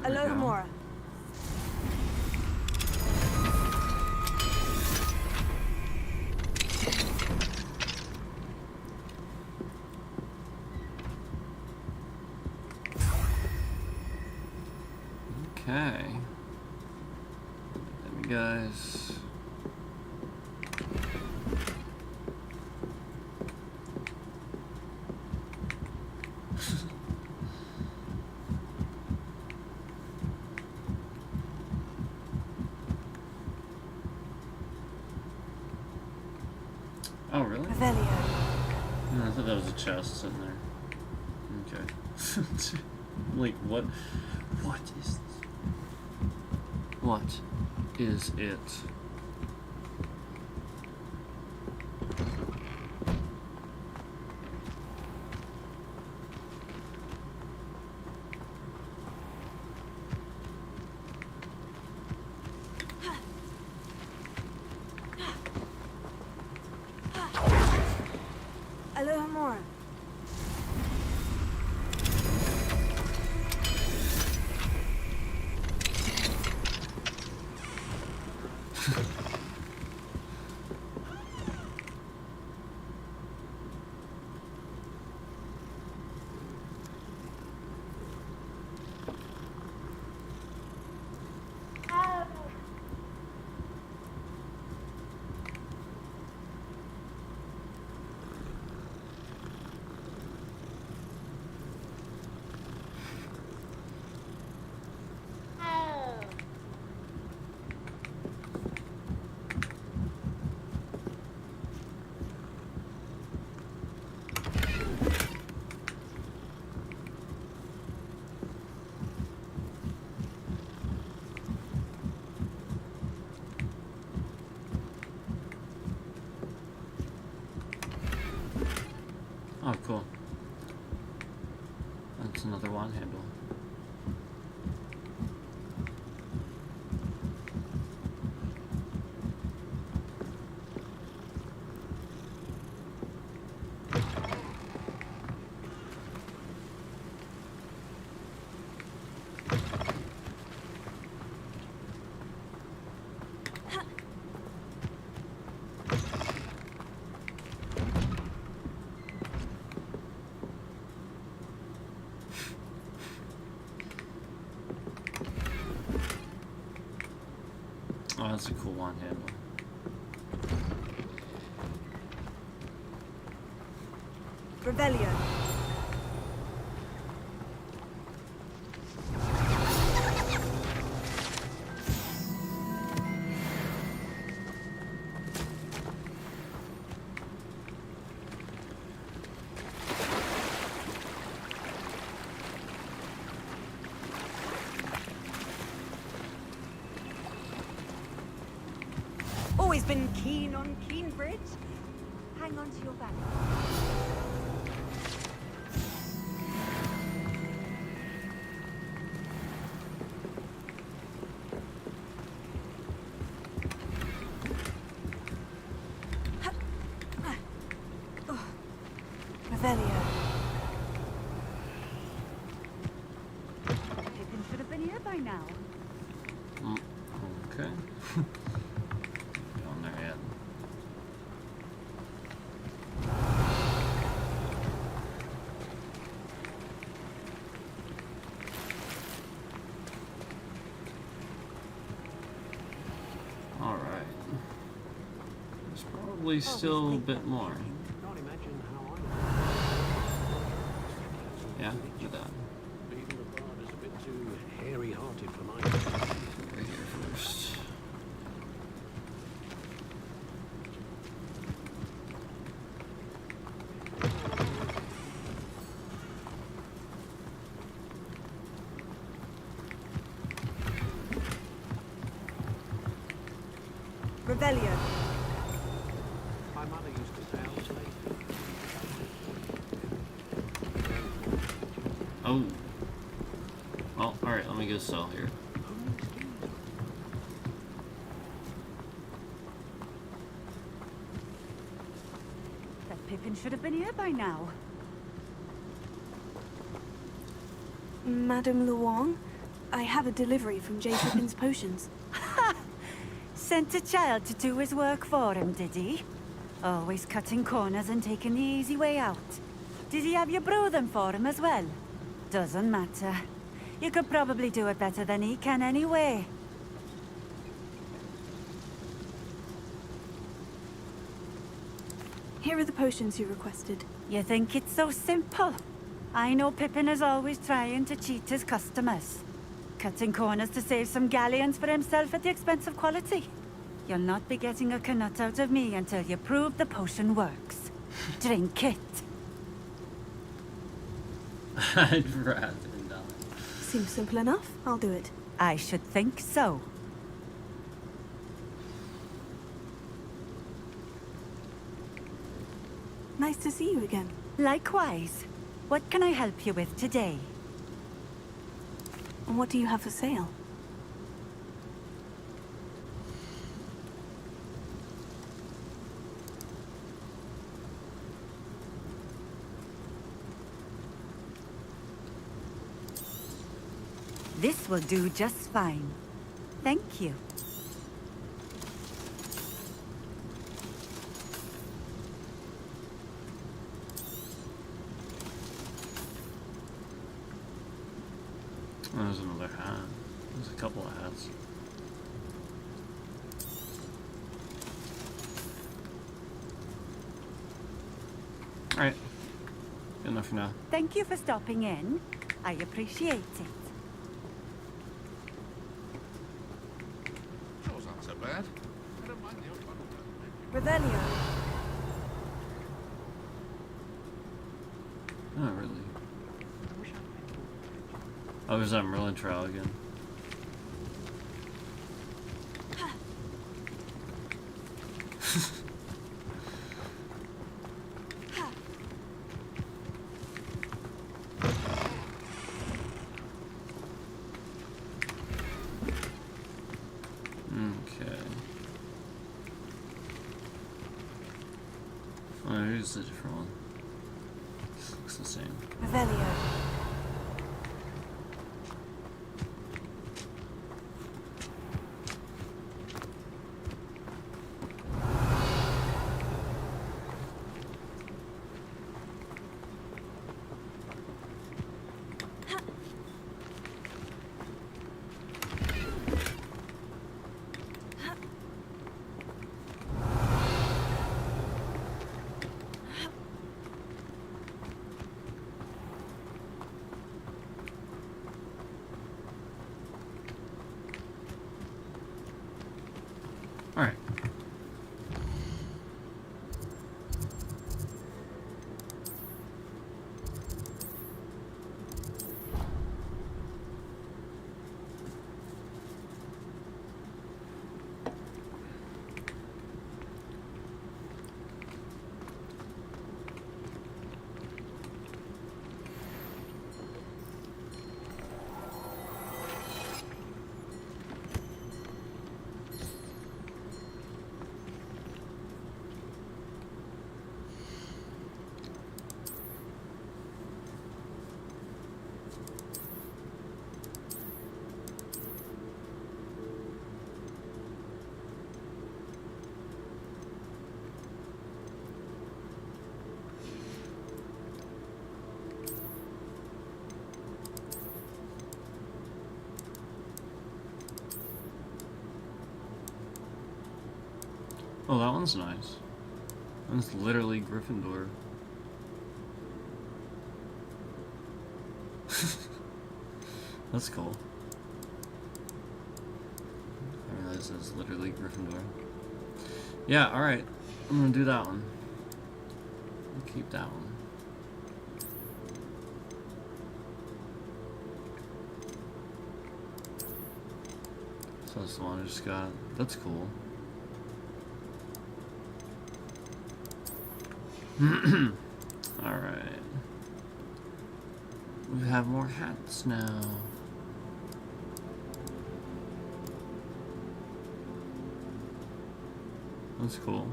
Alohomora. Okay. Let me guys. Oh, really? Revelio. I thought that was a chest sitting there. Okay. Like, what? What is this? What is it? Alohomora. Oh, cool. That's another wand handle. Oh, that's a cool wand handle. Revelio. Always been keen on Keenbridge. Hang on to your back. Revelio. Pippin should have been here by now. Okay. On there yet. Alright. There's probably probably still a bit more. Can't imagine how Yeah, look at that. even the bard is a bit too hairy-hearted for my Right here first. Revelio. My mother used to say I was late. Oh. Well, alright, let me go sell here. That Pippin should have been here by now. Madame Luong, I have a delivery from J. Pippin's Potions. Sent a child to do his work for him, did he? Always cutting corners and taking the easy way out. Did he have you brew them for him as well? Doesn't matter. You could probably do it better than he can anyway. Here are the potions you requested. You think it's so simple? I know Pippin is always trying to cheat his customers. Cutting corners to save some galleons for himself at the expense of quality. You'll not be getting a canut out of me until you prove the potion works. Drink it. I'd rather not. Seems simple enough. I'll do it. I should think so. Nice to see you again. Likewise. What can I help you with today? And what do you have for sale? This will do just fine. Thank you. Oh, there's another hat. There's a couple of hats. Alright. Good enough for now. Thank you for stopping in. I appreciate it. Those aren't so bad. I don't mind the old one. Revelio. Oh, really? Oh, there's that Merlin trial again. Okay. Oh, here's a different one. Looks the same. Revelio. Alright. Oh, that one's nice. That's literally Gryffindor. That's cool. I realize that's literally Gryffindor. Yeah, alright. I'm gonna do that one. I'll keep that one. So that's the one I just got. That's cool. Alright. We have more hats now. That's cool.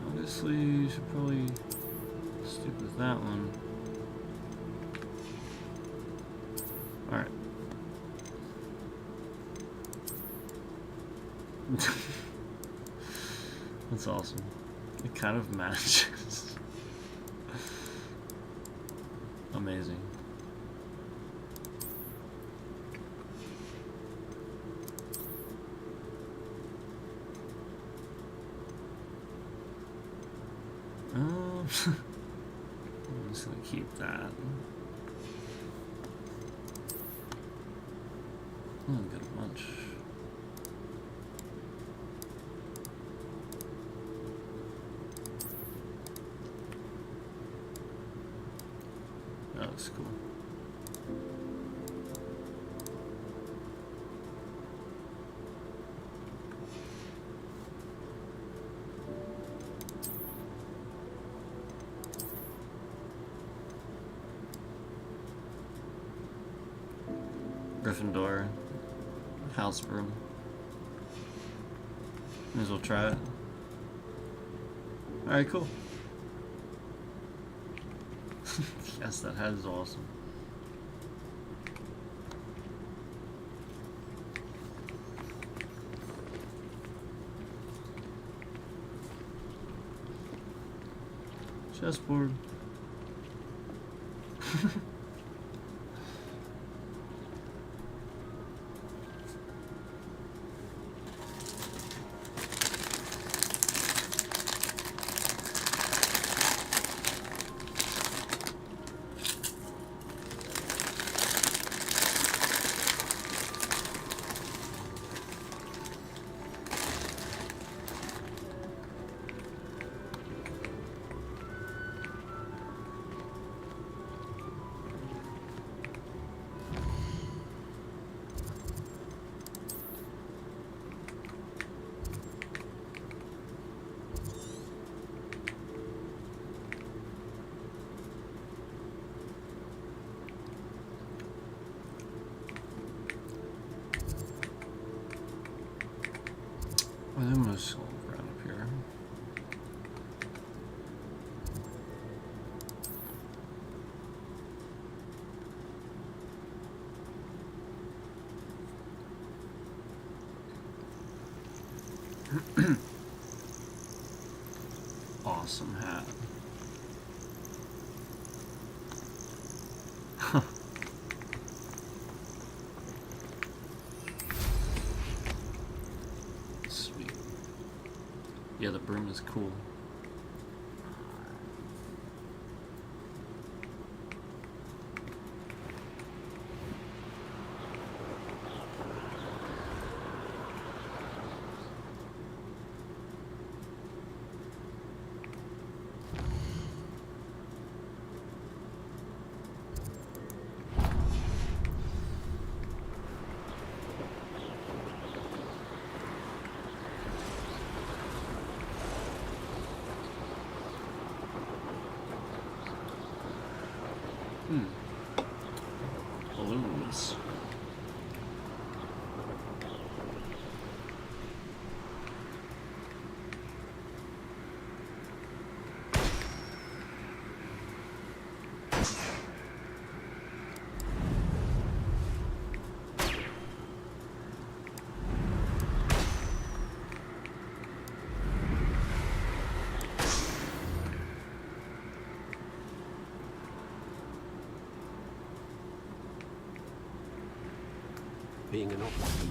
Honestly, you should probably stick with that one. Alright. That's awesome. It kind of matches. Amazing. I'm just gonna keep that. Oh, I got a bunch. That looks cool. Gryffindor, house broom. May as well try it. Alright, cool. Yes, that hat is awesome. Chessboard. Well, I'm gonna slow around up here. Awesome hat. Sweet. Yeah, the broom is cool. being an officer.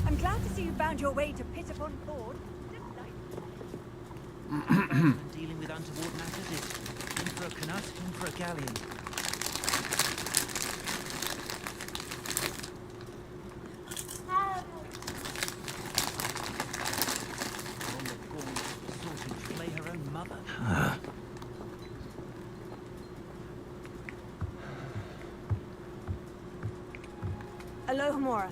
I'm glad to see you found your way to Pit upon Ford. Dealing with untoward matters is in for a Knut, in for a galleon. On the board, sorting to slay her own mother. Alohomora.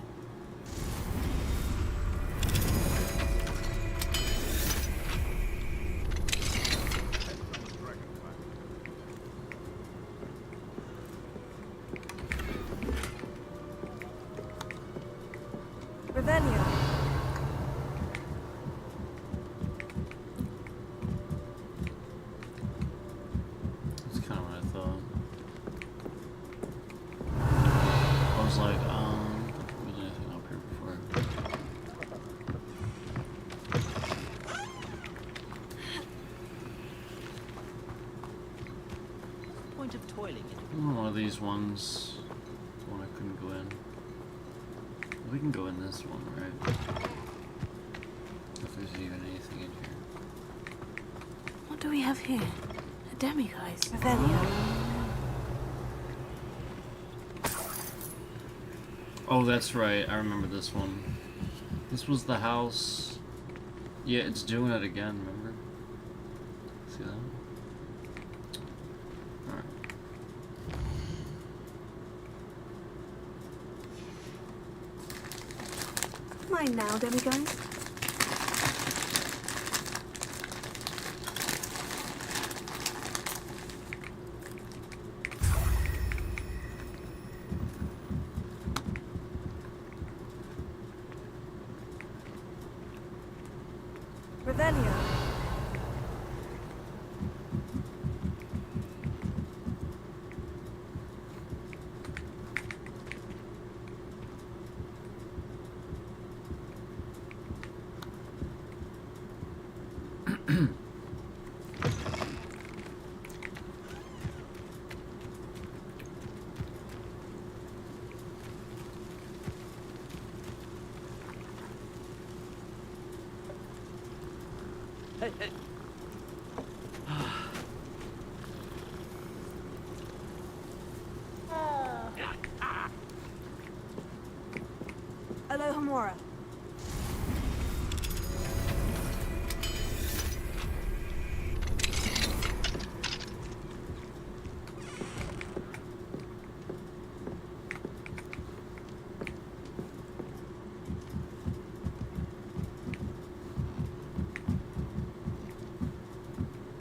Revelio. That's kind of what I thought. I was like, was there anything up here before? Point of toiling. One of these ones. The one I couldn't go in. We can go in this one, right? If there's even anything in here. What do we have here? A demiguise. Revelio. Oh, that's right. I remember this one. This was the house. Yeah, it's doing it again, remember? See that? Alright. Mine now, demiguise. Revelio. Hey, hey. Alohomora.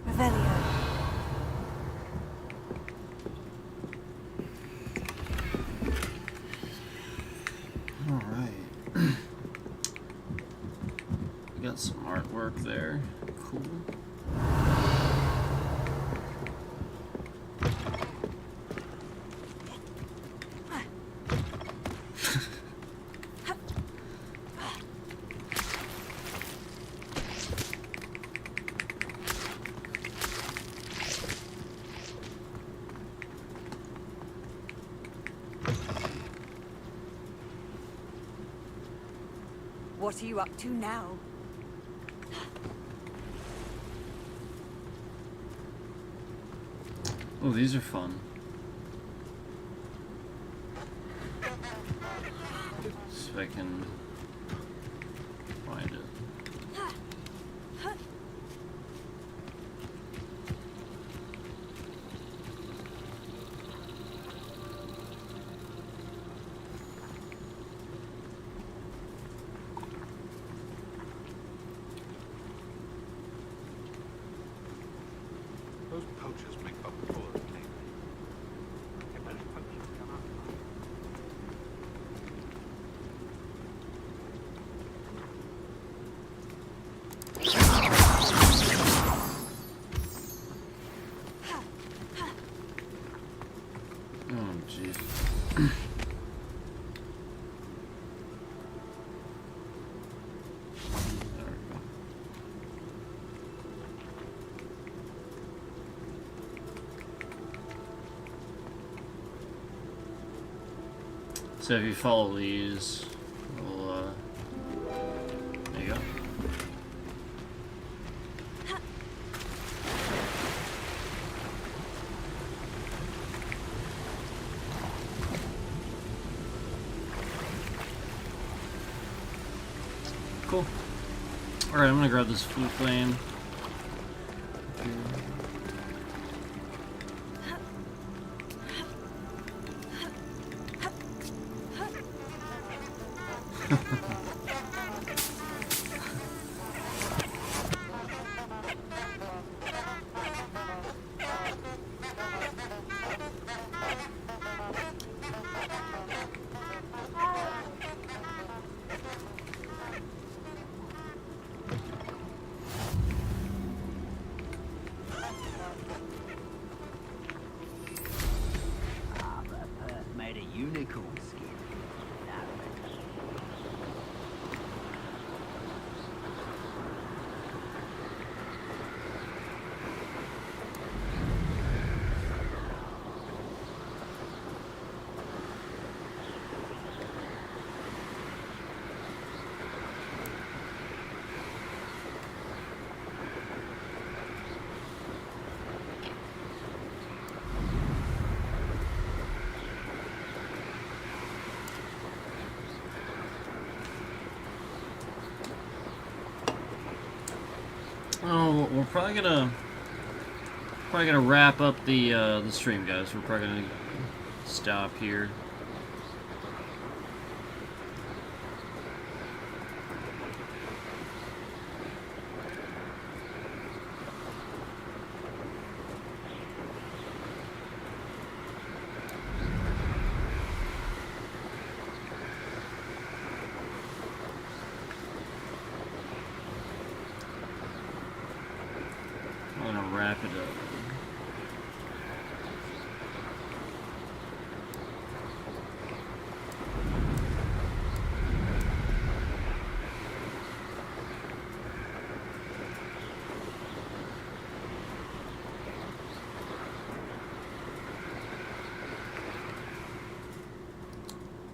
Revelio. Alright. We got some artwork there. Cool. What are you up to now? Oh, these are fun. See if I can find it. Those poachers make up for it, maybe. Get those poachers come up. Oh, jeez. So if you follow these, we'll, there you go. Cool. Alright, I'm gonna grab this flute flame. Made a unicorn skin. Oh, we're probably gonna wrap up the stream, guys. We're probably gonna stop here. I'm gonna wrap it up.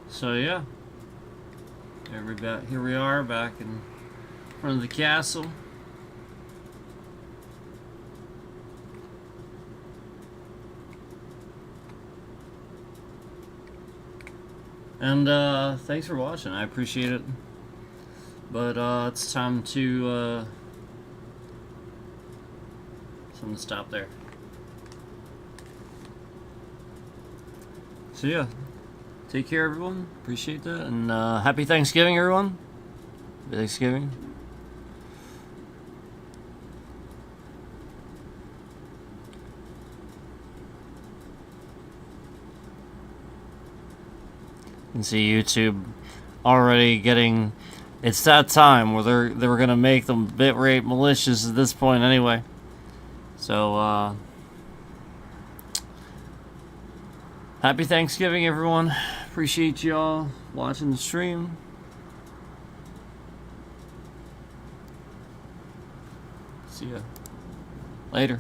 So yeah, here we are back in front of the castle. And thanks for watching. I appreciate it. But it's time to stop there. So yeah, take care, everyone. Appreciate that, and happy Thanksgiving, everyone. Happy Thanksgiving. You can see YouTube already getting. It's that time where they were gonna make the bitrate malicious at this point anyway. So happy Thanksgiving, everyone. Appreciate y'all watching the stream. See ya later.